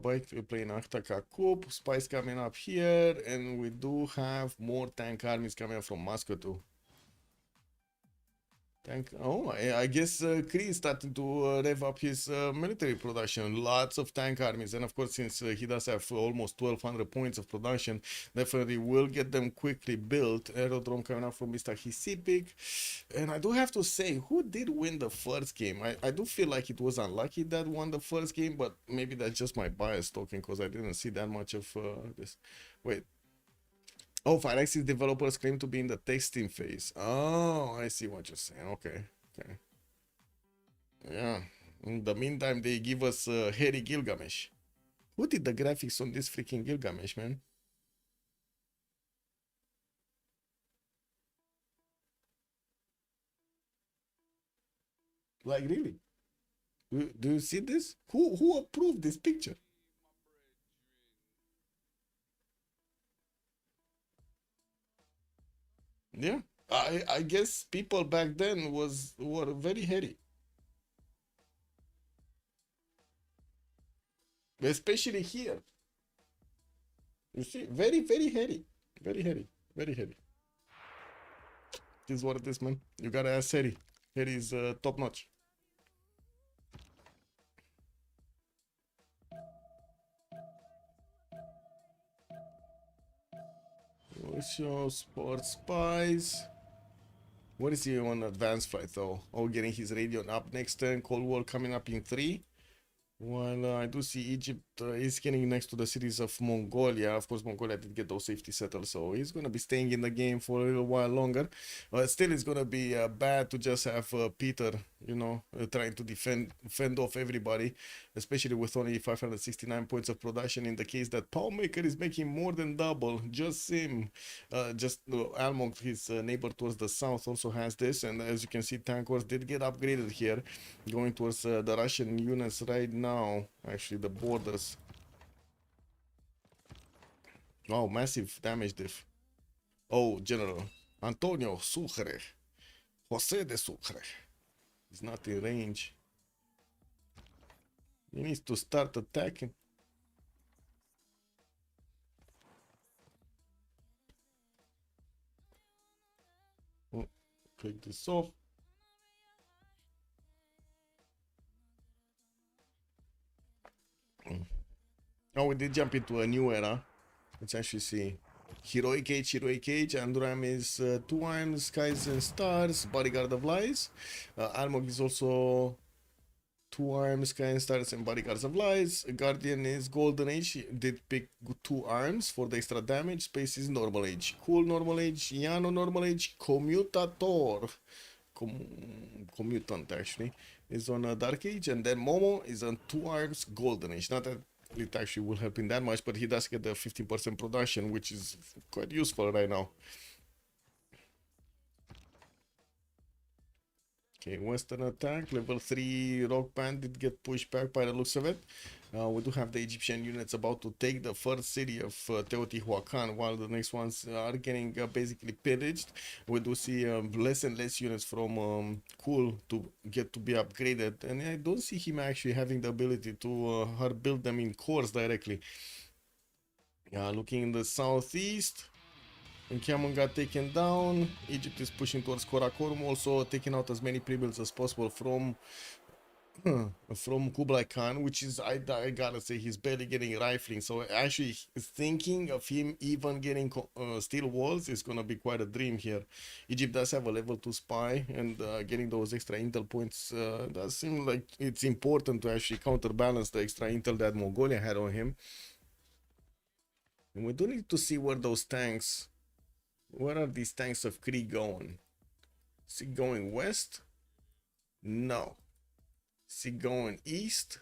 Bike playing Ahtaka Cup, Spice coming up here, and we do have more tank armies coming up from Moscow too. I guess Kree is starting to rev up his military production. Lots of tank armies, and of course, since he does have almost 1,200 points of production, definitely will get them quickly built. Aerodrome coming up from Mr. Hisipik. And I do have to say, who did win the first game? I do feel like it was Unlucky that won the first game, but maybe that's just my bias talking because I didn't see that much of this. Wait. Oh, Firaxis developers claim to be in the testing phase. Oh, I see what you're saying. Okay. Yeah. In the meantime, they give us Hairy Gilgamesh. Who did the graphics on this freaking Gilgamesh, man? Like, really? Do you see this? Who approved this picture? Yeah, I guess people back then were very hairy, especially here. You see, very hairy, very hairy, very hairy. This is what it is, man. You gotta ask Harry. Harry is top notch. Also, Sports Spies. What is he on advanced flight though? Oh, getting his radio up next turn. Cold War coming up in 3. While I do see Egypt is getting next to the cities of Mongolia. Of course, Mongolia did get those safety settled, so he's going to be staying in the game for a little while longer. But still, it's going to be bad to just have Peter, trying to fend off everybody, especially with only 569 points of production. In the case that Palmaker is making more than double, just him. Almog, his neighbor towards the south, also has this. And as you can see, Tank Wars did get upgraded here, going towards the Russian units right now. Actually, the borders. Oh, massive damage diff. Oh, General Antonio Sucre, Jose de Sucre. He's not in range. He needs to start attacking. Oh, click this off. Oh, we did jump into a new era. Let's actually see. Heroic Age, Andram is 2 arms, Skies and Stars, Bodyguard of Lies. Almog is also 2 arms, Skies and Stars and Bodyguards of Lies. Guardian is Golden Age, he did pick 2 arms for the extra damage. Space is Normal Age. Cool Normal Age, Yano Normal Age, Commutator. Commutant actually is on a Dark Age, and then Momo is on 2 arms, Golden Age. Not that it actually will help in that much, but he does get the 15% production, which is quite useful right now. Okay, Western attack, level 3 Rock Band did get pushed back by the looks of it. We do have the Egyptian units about to take the first city of Teotihuacan, while the next ones are getting basically pillaged. We do see less and less units from Cool to get to be upgraded, and I don't see him actually having the ability to build them in cores directly. Looking in the southeast, Nkiamun got taken down. Egypt is pushing towards Karakorum, also taking out as many pre-builds as possible from Kublai Khan, which is, I gotta say, he's barely getting rifling. So actually thinking of him even getting steel walls is gonna be quite a dream here. Egypt does have a level 2 spy, and getting those extra intel points does seem like it's important to actually counterbalance the extra intel that Mongolia had on him. And we do need to see where those tanks, where are these tanks of Kree going? Is it going west? No. Is he going east?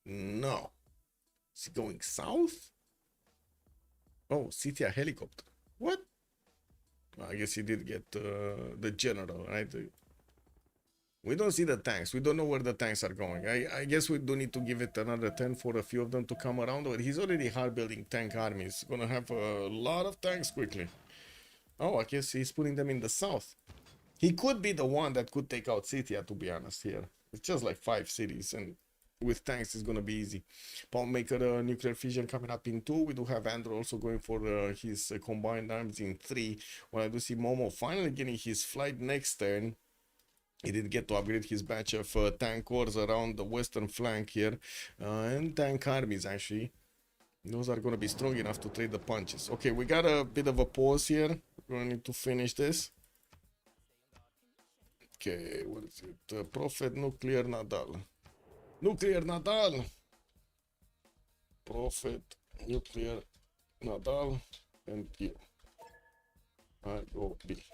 No. Is he going south? Oh, city a helicopter. What? I guess he did get the general, right? We don't see the tanks. We don't know where the tanks are going. I guess we do need to give it another 10 for a few of them to come around. But he's already hard building tank armies. Gonna have a lot of tanks quickly. Oh, I guess he's putting them in the south. He could be the one that could take out City, to be honest, here. It's just like 5 cities, and with tanks it's gonna be easy. Bomb Maker Nuclear Fission coming up in 2. We do have Andrew also going for his combined arms in 3. While I do see Momo finally getting his flight next turn. He did get to upgrade his batch of tank cores around the western flank here, and tank armies actually. Those are going to be strong enough to trade the punches. Okay, we got a bit of a pause here. We're going to need to finish this. Okay, what is it? Prophet Nuclear Nadal. Nuclear Nadal! Prophet Nuclear Nadal and you. I go B.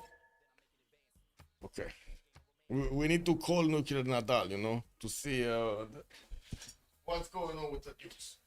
Okay. We need to call Nuclear Nadal, you know, to see what's going on with the news.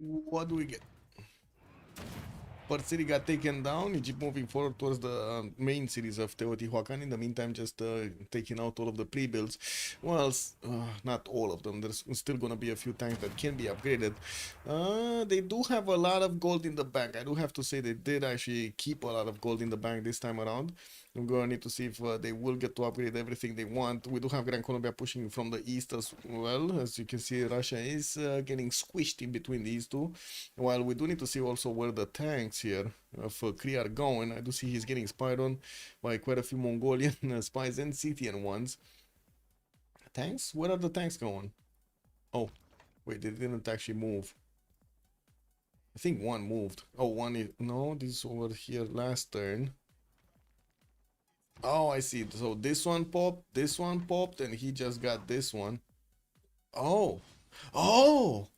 What do we get? Port City got taken down. Egypt moving forward towards the main cities of Teotihuacan. In the meantime, just taking out all of the pre-builds. Well, not all of them. There's still going to be a few tanks that can be upgraded. They do have a lot of gold in the bank. I do have to say they did actually keep a lot of gold in the bank this time around. I'm going to need to see if they will get to upgrade everything they want. We do have Gran Colombia pushing from the east as well. As you can see, Russia is getting squished in between these two. While we do need to see also where the tanks here of Kree are going. I do see he's getting spied on by quite a few Mongolian spies and Scythian ones. Tanks? Where are the tanks going? Oh, wait, they didn't actually move. I think one moved. Oh, one is... No, this is over here last turn. Oh, I see. So this one popped, and he just got this one. Oh. Oh!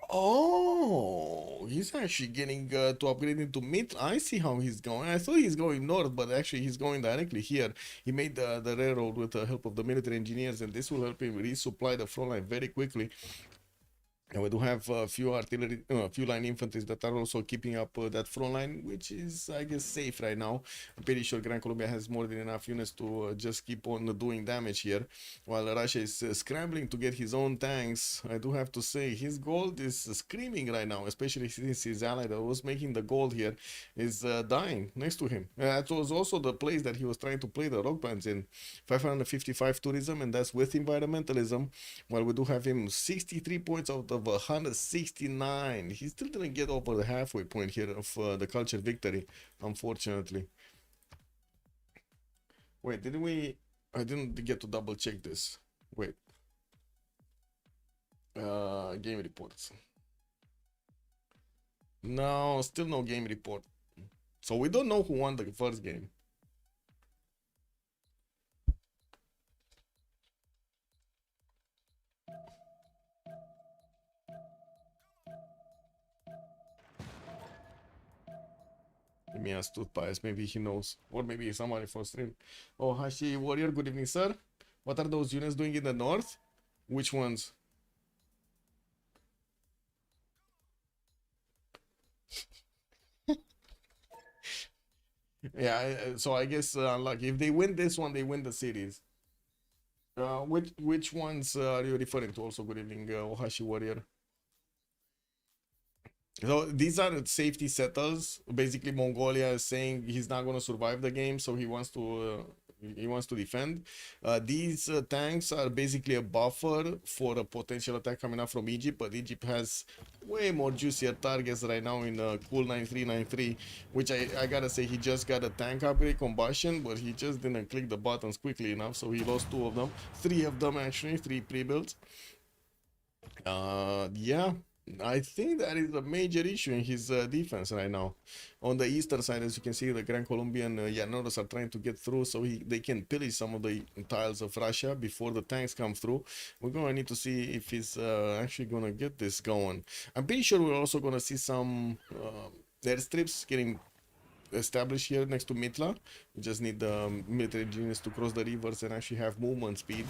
Oh, he's actually getting to upgrade into mid. I see how he's going. I thought he's going north, but actually he's going directly here. He made the railroad with the help of the military engineers, and this will help him resupply the front line very quickly. And we do have a few artillery, a few line infantries that are also keeping up that front line, which is, I guess, safe right now. I'm pretty sure Gran Colombia has more than enough units to just keep on doing damage here, while Russia is scrambling to get his own tanks. I do have to say, his gold is screaming right now, especially since his ally that was making the gold here is dying next to him. That was also the place that he was trying to play the rock bands in. 555 tourism, and that's with environmentalism, while we do have him 63 points out of 169. He still didn't get over the halfway point here of the culture victory, unfortunately. Wait, didn't we? I didn't get to double check this. Wait. Game reports. No, still no game report. So we don't know who won the first game. Let me ask Toothpies, maybe he knows. Or maybe somebody for stream. Oh, Hashi Warrior, good evening, sir. What are those units doing in the north? Which ones? Yeah, so I guess unlucky. If they win this one, they win the series. Which ones are you referring to? Also, good evening, Ohashi Warrior. So these are safety settles. Basically, Mongolia is saying he's not going to survive the game, so he wants to defend. These tanks are basically a buffer for a potential attack coming up from Egypt, but Egypt has way more juicier targets right now in Cool 9393, which I gotta say, he just got a tank upgrade combustion, but he just didn't click the buttons quickly enough, so he lost 2 of them. 3 of them actually, 3 pre-builds. Yeah, I think that is a major issue in his defense right now. On the eastern side, as you can see, the Grand Colombian Llaneros are trying to get through so they can pillage some of the tiles of Russia before the tanks come through. We're going to need to see if he's actually going to get this going. I'm pretty sure we're also going to see some airstrips getting established here next to Mitla. We just need the military units to cross the rivers and actually have movement speed.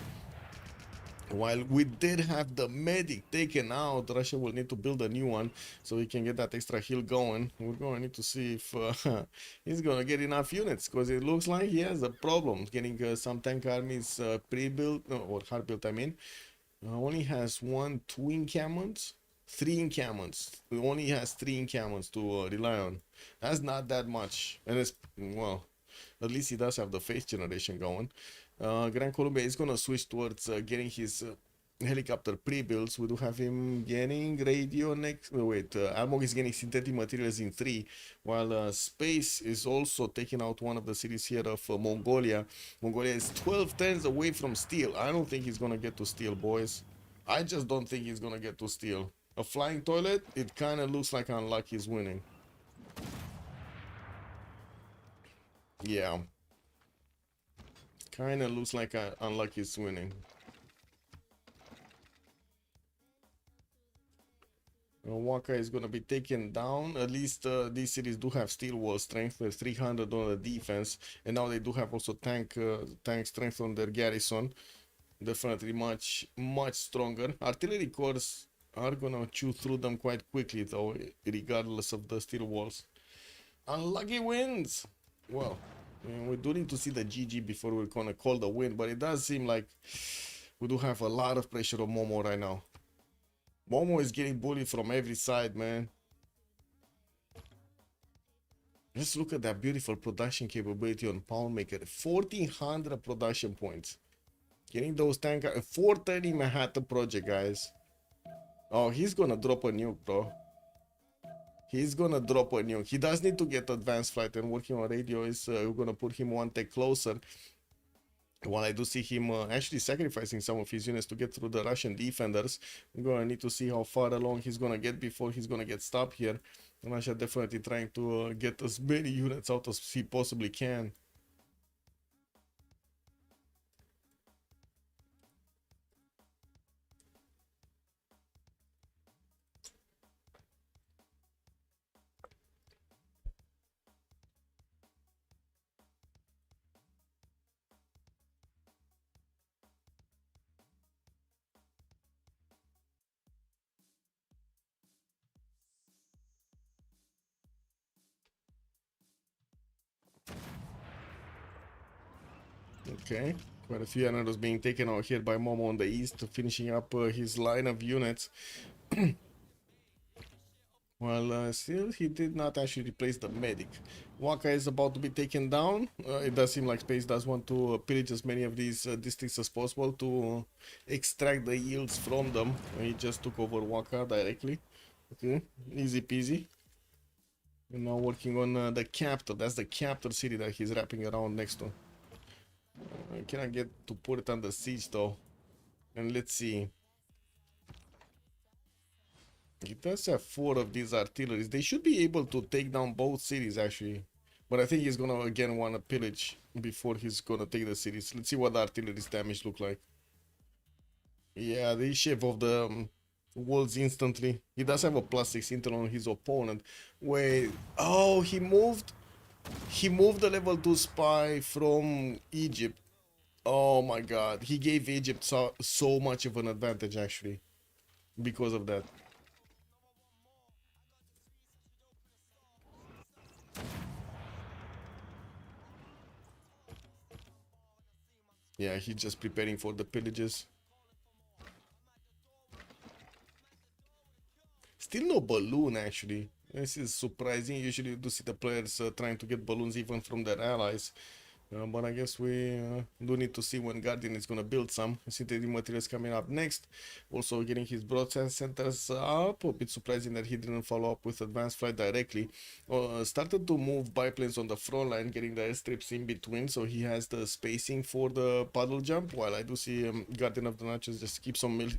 While we did have the medic taken out, Russia will need to build a new one so he can get that extra hill going. We're going to need to see if he's going to get enough units, because it looks like he has a problem getting some tank armies pre-built, or hard-built, I mean. Only has 2 encampments, 3 encampments. It only has 3 encampments to rely on. That's not that much. And it's, well, at least he does have the face generation going. Gran Colombia is going to switch towards getting his helicopter pre-builds. We do have him getting radio next. Wait, Almog is getting synthetic materials in 3, while Space is also taking out one of the cities here of Mongolia. Mongolia is 12 turns away from steel. I don't think he's going to get to steel, boys. I just don't think he's going to get to steel. A flying toilet, it kind of looks like Unlucky is winning. Yeah. Kind of looks like Unlucky is winning. Waka is going to be taken down. At least these cities do have steel wall strength. There's 300 on the defense, and now they do have also tank strength on their garrison. Definitely much stronger. Artillery corps are gonna chew through them quite quickly, though, regardless of the steel walls. Unlucky wins. Well, we do need to see the GG before we're gonna call the win, but it does seem like we do have a lot of pressure on Momo right now. Momo is getting bullied from every side, man. Let's look at that beautiful production capability on Poundmaker. 1400 production points. Getting those tank 430 Manhattan project, guys. Oh, he's gonna drop a nuke, bro. He's gonna drop a nuke. He does need to get advanced flight, and working on radio is we're gonna put him 1 tech closer. While I do see him actually sacrificing some of his units to get through the Russian defenders, we're gonna need to see how far along he's gonna get before he's gonna get stopped here. Russia definitely trying to get as many units out as he possibly can. Okay, quite a few enemies being taken out here by Momo on the east, finishing up his line of units. Well, still, he did not actually replace the medic. Waka is about to be taken down. It does seem like Space does want to pillage as many of these districts as possible to extract the yields from them. He just took over Waka directly. Okay, easy peasy. We're now working on the capital. That's the capital city that he's wrapping around next to. I cannot get to put it under siege though. And let's see. He does have 4 of these artilleries. They should be able to take down both cities actually. But I think he's gonna again want to pillage before he's gonna take the cities. Let's see what the artillery's damage look like. Yeah, they shave off the walls instantly. He does have a +6 intel on his opponent. Wait, oh, he moved the level 2 spy from Egypt. Oh my god, he gave Egypt so much of an advantage actually because of that. Yeah, he's just preparing for the pillages. Still no balloon actually. This is surprising. Usually you do see the players trying to get balloons even from their allies. But I guess we do need to see when Guardian is going to build some. Synthetic materials coming up next. Also getting his broadcast centers up. A bit surprising that he didn't follow up with advanced flight directly. Started to move biplanes on the front line, getting the airstrips in between. So he has the spacing for the puddle jump. While I do see Guardian of the Natchez just keeps on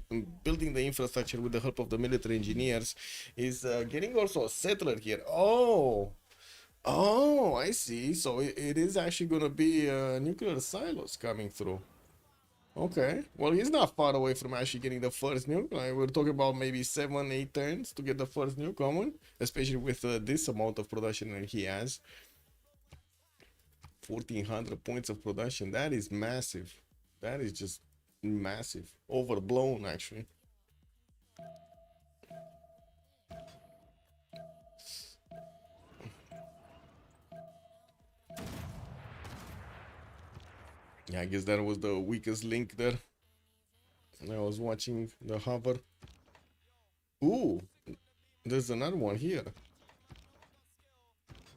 building the infrastructure with the help of the military engineers. Is getting also a settler here. Oh, I see. So it is actually going to be nuclear silos coming through. Okay. Well, he's not far away from actually getting the first nuke. Like, we're talking about maybe 7-8 turns to get the first nuke common, especially with this amount of production that he has. 1,400 points of production. That is massive. That is just massive. Overblown, actually. Yeah, I guess that was the weakest link there. I was watching the hover. Ooh, there's another one here.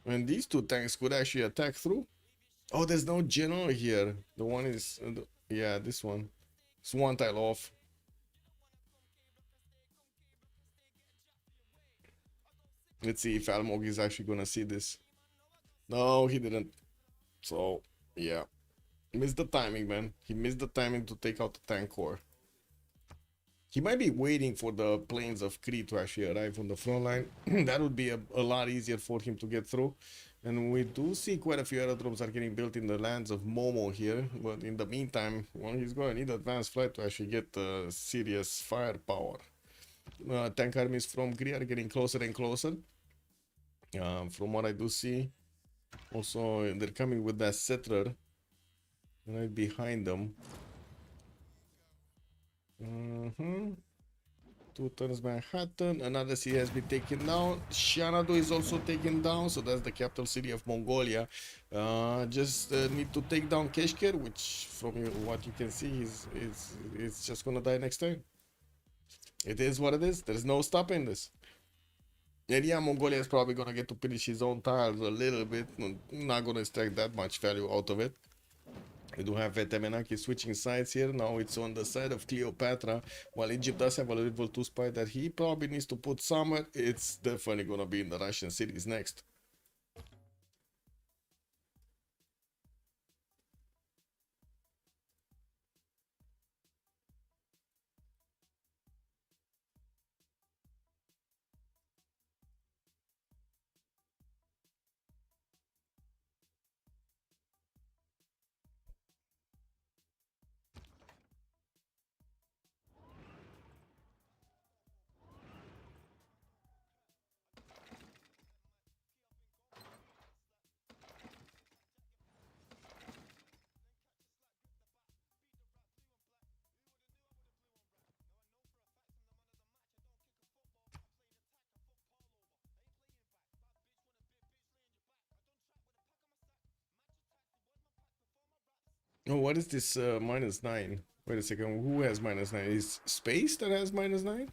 And these 2 tanks could actually attack through. Oh, there's no general here. The one is, yeah, this one. It's 1 tile off. Let's see if Almog is actually gonna see this. No, he didn't. So, yeah. Missed the timing, man. He missed the timing to take out the tank core. He might be waiting for the planes of Crete to actually arrive on the front line. That would be a lot easier for him to get through. And we do see quite a few aerodromes are getting built in the lands of Momo here. But in the meantime, well, he's going to need advanced flight to actually get serious firepower. Tank armies from Greece are getting closer and closer. From what I do see. Also, they're coming with that settler right behind them. 2 turns Manhattan. Another city has been taken down. Xanadu is also taken down. So that's the capital city of Mongolia. Just need to take down Keshker, which from what you can see is just gonna die next turn. It is what it is. There's no stopping this. And yeah, Mongolia is probably gonna get to finish his own tiles a little bit. Not gonna extract that much value out of it. We do have Temenaki switching sides here. Now it's on the side of Cleopatra. While Egypt does have a level 2 spy that he probably needs to put somewhere, it's definitely gonna be in the Russian cities next. Oh, what is this -9? Wait a second, who has -9? Is Space that has -9?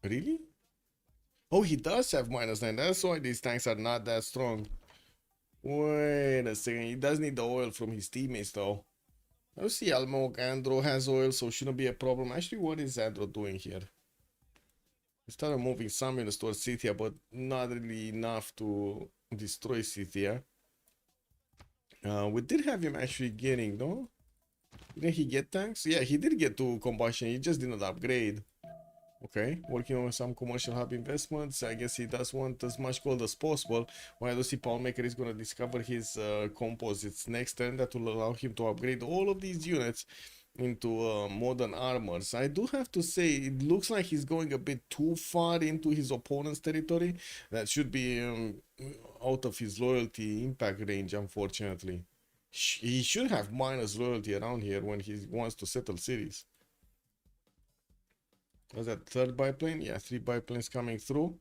Really? Oh, he does have -9. That's why these tanks are not that strong. Wait a second, he does need the oil from his teammates though. Let's see, Almog Andro has oil, so shouldn't be a problem. Actually, what is Andro doing here? He started moving some units towards Scythia, but not really enough to destroy Scythia. We did have him actually getting, no? Didn't he get tanks? Yeah, he did get to combustion, he just didn't upgrade. Okay, working on some commercial hub investments. I guess he does want as much gold as possible. While I do see Maker is going to discover his composites next turn. That will allow him to upgrade all of these units into modern armors. I do have to say, it looks like he's going a bit too far into his opponent's territory. That should be out of his loyalty impact range, unfortunately. He should have minus loyalty around here when he wants to settle cities. Was that third biplane? Yeah, 3 biplanes coming through.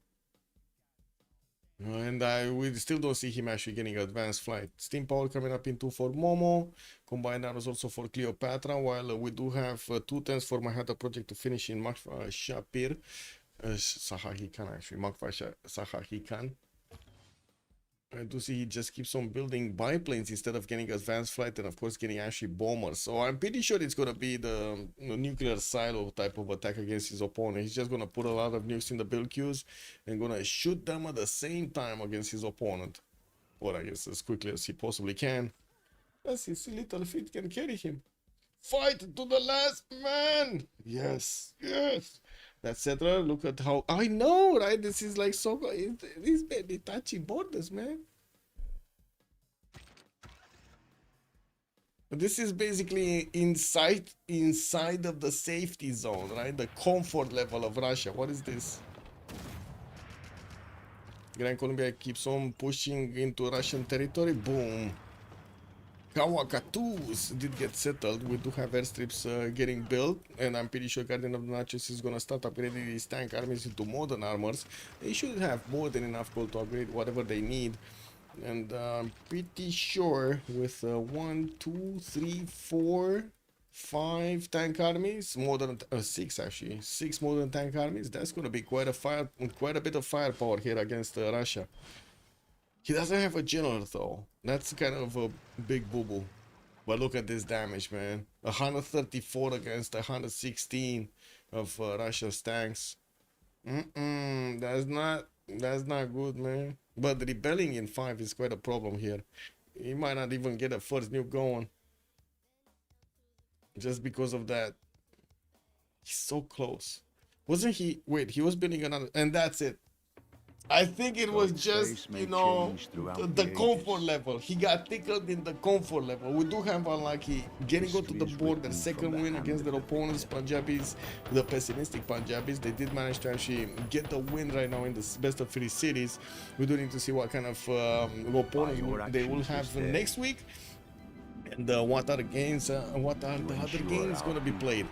And we still don't see him actually getting advanced flight. Steam power coming up in 2 for Momo. Combined arrows also for Cleopatra. While we do have 2 turns for Manhattan project to finish in Makfa Shapir. Sahahi Khan actually. Makfa Sahahi Khan. I do see he just keeps on building biplanes instead of getting advanced flight and of course getting actually bombers. So I'm pretty sure it's going to be the nuclear silo type of attack against his opponent. He's just going to put a lot of nukes in the build queues and going to shoot them at the same time against his opponent. Or I guess as quickly as he possibly can. As his little feet can carry him. Fight to the last man! Yes, yes! That settler, look at how, I know, right? This is like so good. These baby touchy borders, man. This is basically inside of the safety zone, right? The comfort level of Russia. What is this? Grand Columbia keeps on pushing into Russian territory. Boom. Kawakatus did get settled. We do have airstrips getting built, and I'm pretty sure Guardian of the Nachos is gonna start upgrading these tank armies into modern armors. They should have more than enough gold to upgrade whatever they need, and I'm pretty sure with 1, 2, 3, 4, 5 tank armies, modern 6 actually, 6 modern tank armies. That's gonna be quite a bit of firepower here against Russia. He doesn't have a general though. That's kind of a big boo-boo. But look at this damage, man. 134 against 116 of Russia's tanks. That's not good, man. But rebelling in 5 is quite a problem here. He might not even get a first nuke going. Just because of that. He's so close. Wasn't he? Wait, he was building another, and that's it. I think it was just, you know, the comfort level. He got tickled in the comfort level. We do have unlucky getting onto the board, their second win against their opponents, Punjabis, the pessimistic Punjabis. They did manage to actually get the win right now in the best of 3 cities. We do need to see what kind of opponent they will have next week. And what are the games, what are the other games going to be played.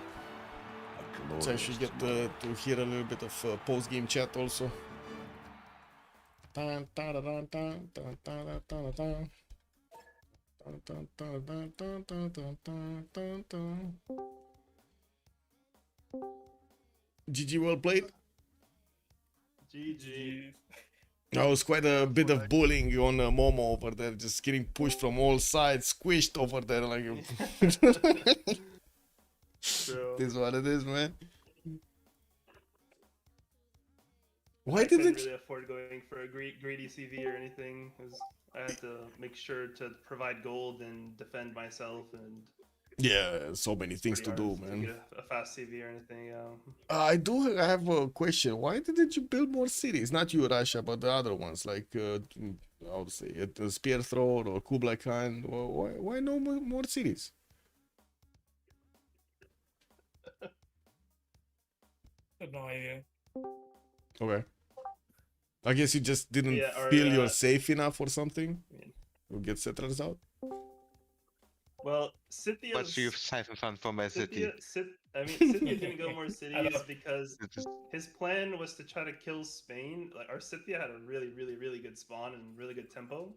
So I should get to hear a little bit of post-game chat also. GG, well played. GG. That was quite a bit of bullying on Momo over there, just getting pushed from all sides, squished over there like. True. This is what it is, man. Why I couldn't didn't really afford going for a greedy CV or anything, because I had to make sure to provide gold and defend myself, and yeah, so many things to do, to man. get a fast CV or anything. Yeah. I have a question. Why didn't you build more cities? Not you, Russia, but the other ones, like I would say Spear Thrower or Kublai Khan. Why no more cities? I have no idea. Okay. I guess you just didn't Yeah, or, feel you're safe enough or something. I mean, We'll get settlers out. well, Scythia. What's you having fun for my city? Scythia didn't go more cities because his plan was to try to kill Spain. Like our Scythia had a really good spawn and really good tempo,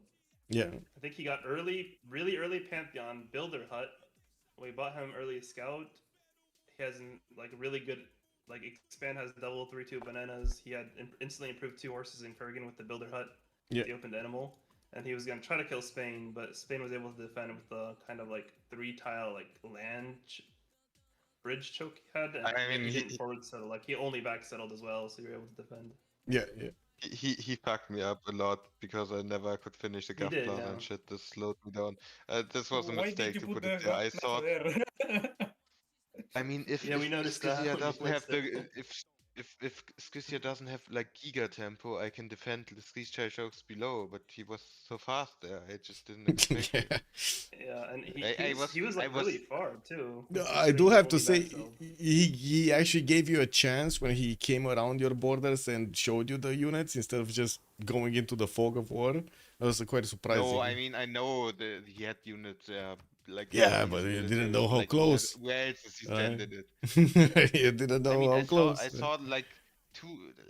Yeah. I think he got really early Pantheon Builder Hut. We bought him early Scout. He has like a really good like expand has double 3/2 bananas. He had instantly improved 2 horses in Kurgan with the Builder Hut, Yeah. the opened animal, and he was gonna try to kill Spain, but Spain was able to defend with the kind of like 3-tile like bridge choke he had, and I mean, he didn't forward settle. Like he only back settled as well, so you were able to defend. Yeah, yeah. He fucked me up a lot because I never could finish the He Gaff did, Plaza yeah. and shit. This slowed me down. This was a Why did mistake you to put put it the there. I Plaza thought. there? I mean, if Yeah, we noticed that Skizia when you doesn't have placed it. the if Skizia doesn't have like giga tempo, I can defend the three chokes below. But he was so fast there, I just didn't expect it. Yeah, and he was I like was really far too. I do have to Considering say, he only backsettled. he actually gave you a chance when he came around your borders and showed you the units instead of just going into the fog of war. That was quite surprising. No, I mean I know he had units like Yeah, but you didn't know how like, close. where else is he standing it? You didn't know I mean, how close. I saw like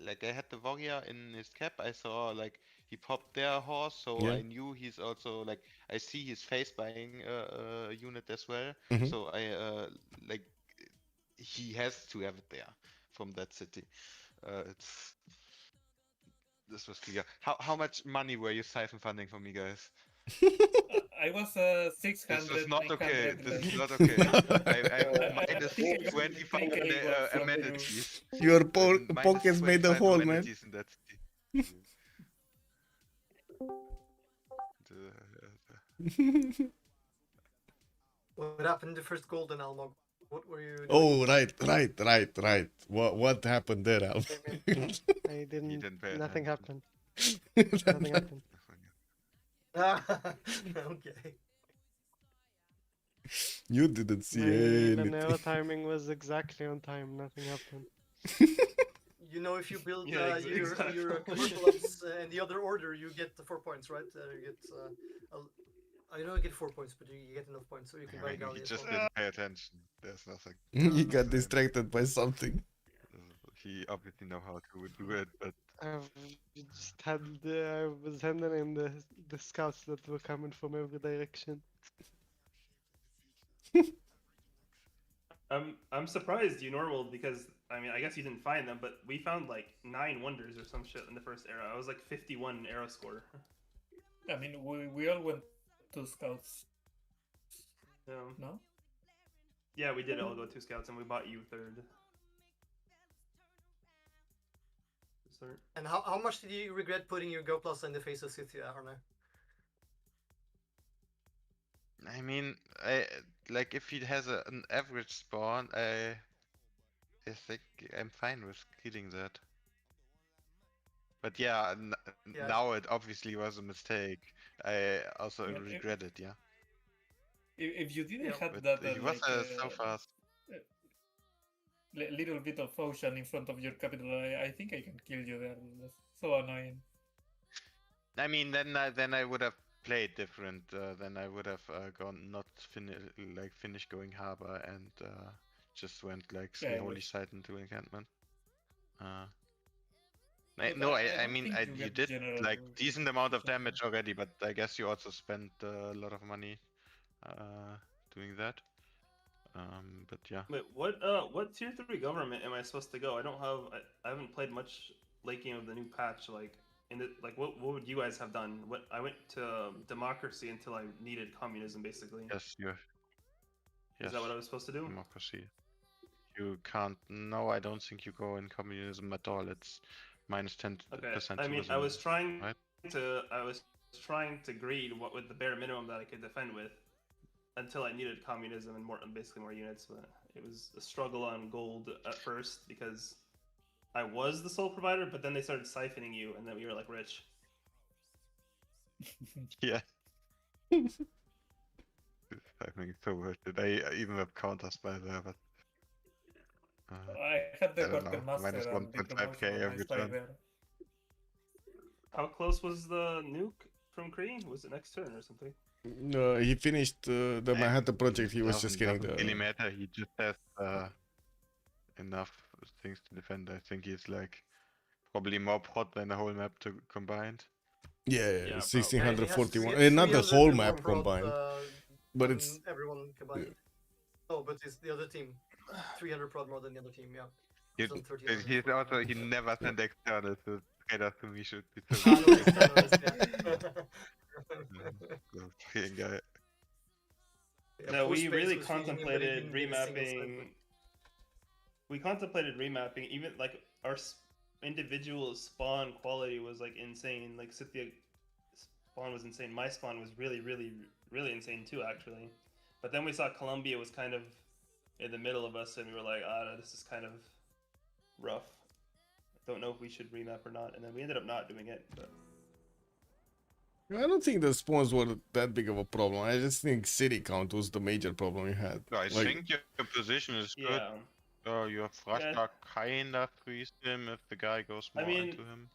like I had the warrior in his cap. I saw like he popped their horse, so Yeah. I knew he's also like I see his face buying a unit as well. Mhm. So I like he has to have it there from that city. This was clear. How much money were you siphon funding for me, guys? I was 600. This is not okay. 900 This is left. not okay. I'm I minus think I got 25 3K gold from you. amenities. Your Minus pockets made the 25 hole, man. amenities in that city. What happened in the first golden Almog? What were you doing? Oh, right. What happened there, Al? I didn't. pay Nothing happened. Nothing Nothing happened. Okay. You didn't see My anything. Lanero timing was exactly on time. Nothing happened. You know, if you build Yeah, your exactly. commercial ones in the other order, you get the 4 points, right? You get I don't get 4 points, but you get enough points, so you can buy I mean, Gali he as just well. didn't pay attention. There's nothing. He got distracted by something. He obviously know how to do it, but I've just had. I was handling the scouts that were coming from every direction. I'm surprised you normaled because I mean I guess you didn't find them, but we found like 9 wonders or some shit in the first era. I was like 51 arrow score. I mean, we all went to scouts. No? Yeah, we did all go 2 scouts and we bought you 3rd. And how much did you regret putting your Go Plaza in the face of Scythia, Arne? I mean, like if he has an average spawn, I think I'm fine with killing that. But yeah, Yeah. now it obviously was a mistake. I also Yeah, regret it. Yeah. If you didn't have But that, he was so fast. little bit of ocean in front of your capital, I think I can kill you there. That's so annoying. I mean, then I would have played different. Then I would have gone not finish going harbor and just went like Yeah, holy but- site into encampment. But No, I I don't mean think you you get did general like rules. decent amount of damage already, but I guess you also spent a lot of money doing that. But yeah. Wait, what tier 3 government am I supposed to go? I haven't played much late game of the new patch. Like what would you guys have done? I went to democracy until I needed communism, basically. Yes, you. Is that what I was supposed to do? Democracy. You can't. No, I don't think you go in communism at all. It's minus 10%. Okay. I mean, I was trying right? to greed what with the bare minimum that I could defend with until I needed communism and basically more units. But it was a struggle on gold at first because I was the sole provider, but then they started siphoning you, and then we were like rich. Yeah. I think it's so worth it. I even have counters by there, but I had the I don't quarter know, master minus and the 1.5k promotion on my every side turn. there. How close was the nuke from Kree? Was it next turn or something? No, he finished the Manhattan project. He was just getting doesn't really the. matter. He just has enough things to defend. I think he's like probably more prot than the whole map combined. Yeah, Yeah, he has to 1641. get Not the 300 whole more map prod, combined, but than it's everyone combined. Oh, but it's the other team. 300 prod more than the other team, yeah. He, So he's 1300. also he never sent external to Trader to me should be so Ah, no externals, yeah. Fucking guy. Yeah, No, poor we Space really was feeding him, but he contemplated didn't get a single side. remapping. We contemplated remapping. Even like our individual spawn quality was like insane. Like Scythia spawn was insane. My spawn was really insane too, actually. But then we saw Colombia was kind of in the middle of us, and we were like, no, this is kind of rough. Don't know if we should remap or not. And then we ended up not doing it. But I don't think the spawns were that big of a problem. I just think city count was the major problem we had. I Like, think your position is good. yeah. Your thrust are kinda freeze him if the guy goes more into him.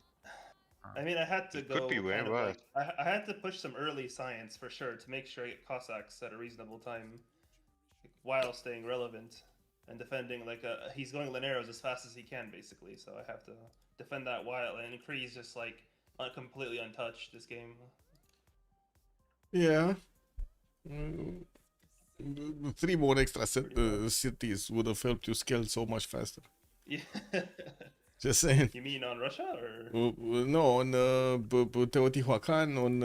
I mean, I had to It go could be way kind of worse. like I had to push some early science for sure to make sure I get Cossacks at a reasonable time, while staying relevant and defending. Like he's going Lineros as fast as he can, basically. So I have to defend that while, and Kree's just like completely untouched this game. yeah. 3 more extra cities would have helped you scale so much faster. Yeah. Just saying. You mean on Russia or? No, on Teotihuacan, on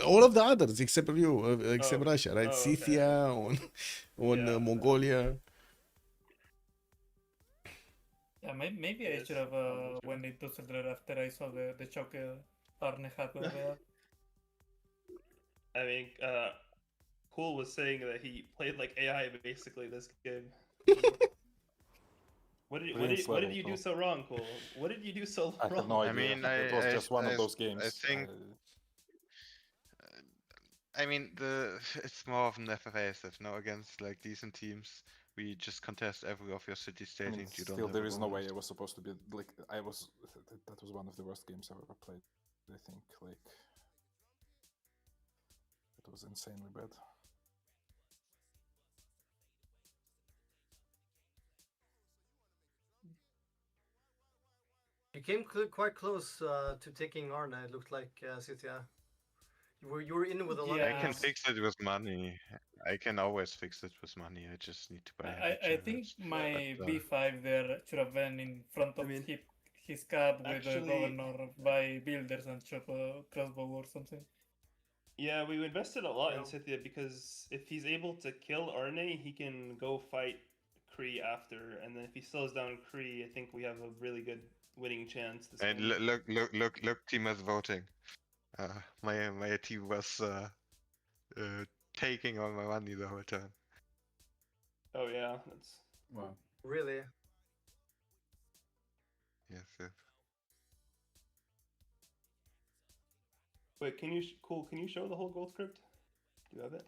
all of the others except for you, except Russia, right? Oh, Scythia, on Mongolia. Yeah, maybe I should have went into Sudler after I saw the choke Arne happen there. I mean, Cool was saying that he played like AI basically this game. What did you do so wrong, Cool? What did you do so wrong? I have no idea. I mean, it was just one of those games. I think. I mean, it's more of an FFASF, no, against like decent teams. We just contest every of your city I mean, staging. You don't still, have there a is no way bonus. I was supposed to be like I was. That was one of the worst games I've ever played. I think like it was insanely bad. You came quite close to taking Arne. It looked like Scythia. You were in with a lot. I can fix it with money. I can always fix it with money. I just need to buy. I think my B5 there should have been in front of his card with the governor by builders and shot a crossbow or something. Yeah, we invested a lot in Scythia because if he's able to kill Arne, he can go fight Kree after, and then if he slows down Kree, I think we have a really good winning chance. This And game. look, team is voting. My team was taking all my money the whole time. Oh yeah, that's wow. Really? Yes. Wait, can you Can you show the whole gold script? Do you have it?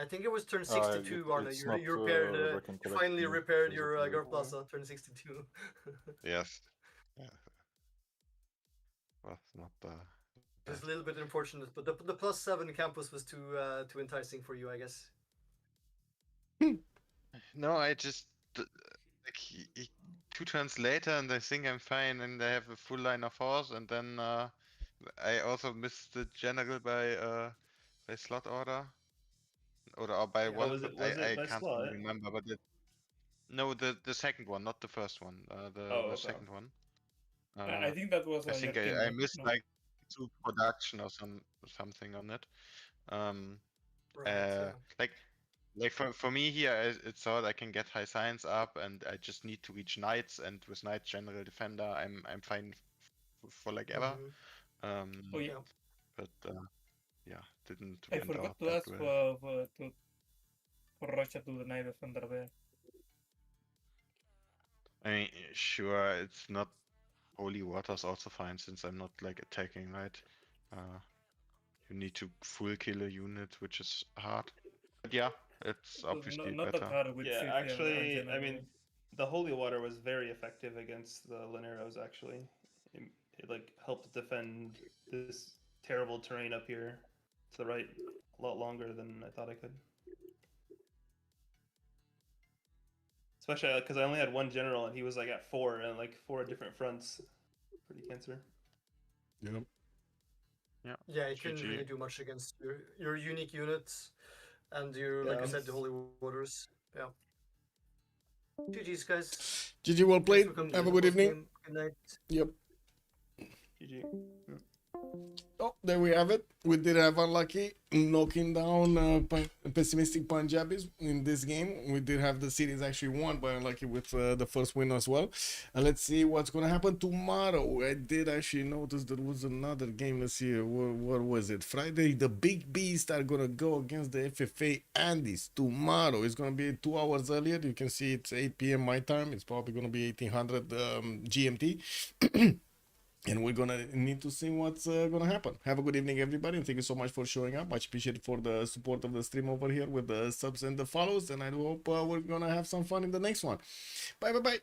I think it was turn 62, Arne. it's You not, repaired. working You finally correctly repaired because of your the- Guard Plaza, turn 62. Yes. Yeah. Well, not It's a little bit unfortunate, but the +7 campus was too enticing for you, I guess. No, I just like 2 turns later, and I think I'm fine, and I have a full line of horse, and then I also missed the general by slot order, or by one. was but it I by can't slot? remember, but no, the second one, not the first one. The okay. second one. I think that was. I think your I team, missed no? like 2 production or something on it. Right, Like for me here, it's all I can get high science up, and I just need to reach knights, and with knights general defender, I'm fine for like ever. Oh yeah. But yeah, didn't. I went forgot out to that ask well. for Russia to deny defender there. I mean, sure, it's not holy water's also fine since I'm not like attacking, right? You need to full kill a unit, which is hard. But yeah, it's obviously not better. that hard with Yeah, Scythia actually, and I mean, the holy water was very effective against the Lineros. Actually, it like helped defend this terrible terrain up here to the right a lot longer than I thought I could. Especially because I only had one general and he was like at 4 and like 4 different fronts. Pretty cancer. Yep. Yeah, it couldn't really do much against your unique units and your, like I said, the holy waters. Yeah. GG's, guys. GG, well played. Thanks for coming Have to a the good evening. game. Good night. Yep. GG. Oh, there we have it. We did have unlucky knocking down Pessimistic Punjabis in this game. We did have the series actually won, but unlucky with the first win as well. And let's see what's going to happen tomorrow. I did actually notice there was another game. Let's see, what was it? Friday, the Big Beasts are going to go against the FFA Andes tomorrow. It's going to be 2 hours earlier. You can see it's 8 p.m. my time. It's probably going to be 1800 GMT. And we're gonna need to see what's gonna happen. Have a good evening, everybody, and thank you so much for showing up. Much appreciated for the support of the stream over here with the subs and the follows. And I hope we're gonna have some fun in the next one. Bye, bye, bye.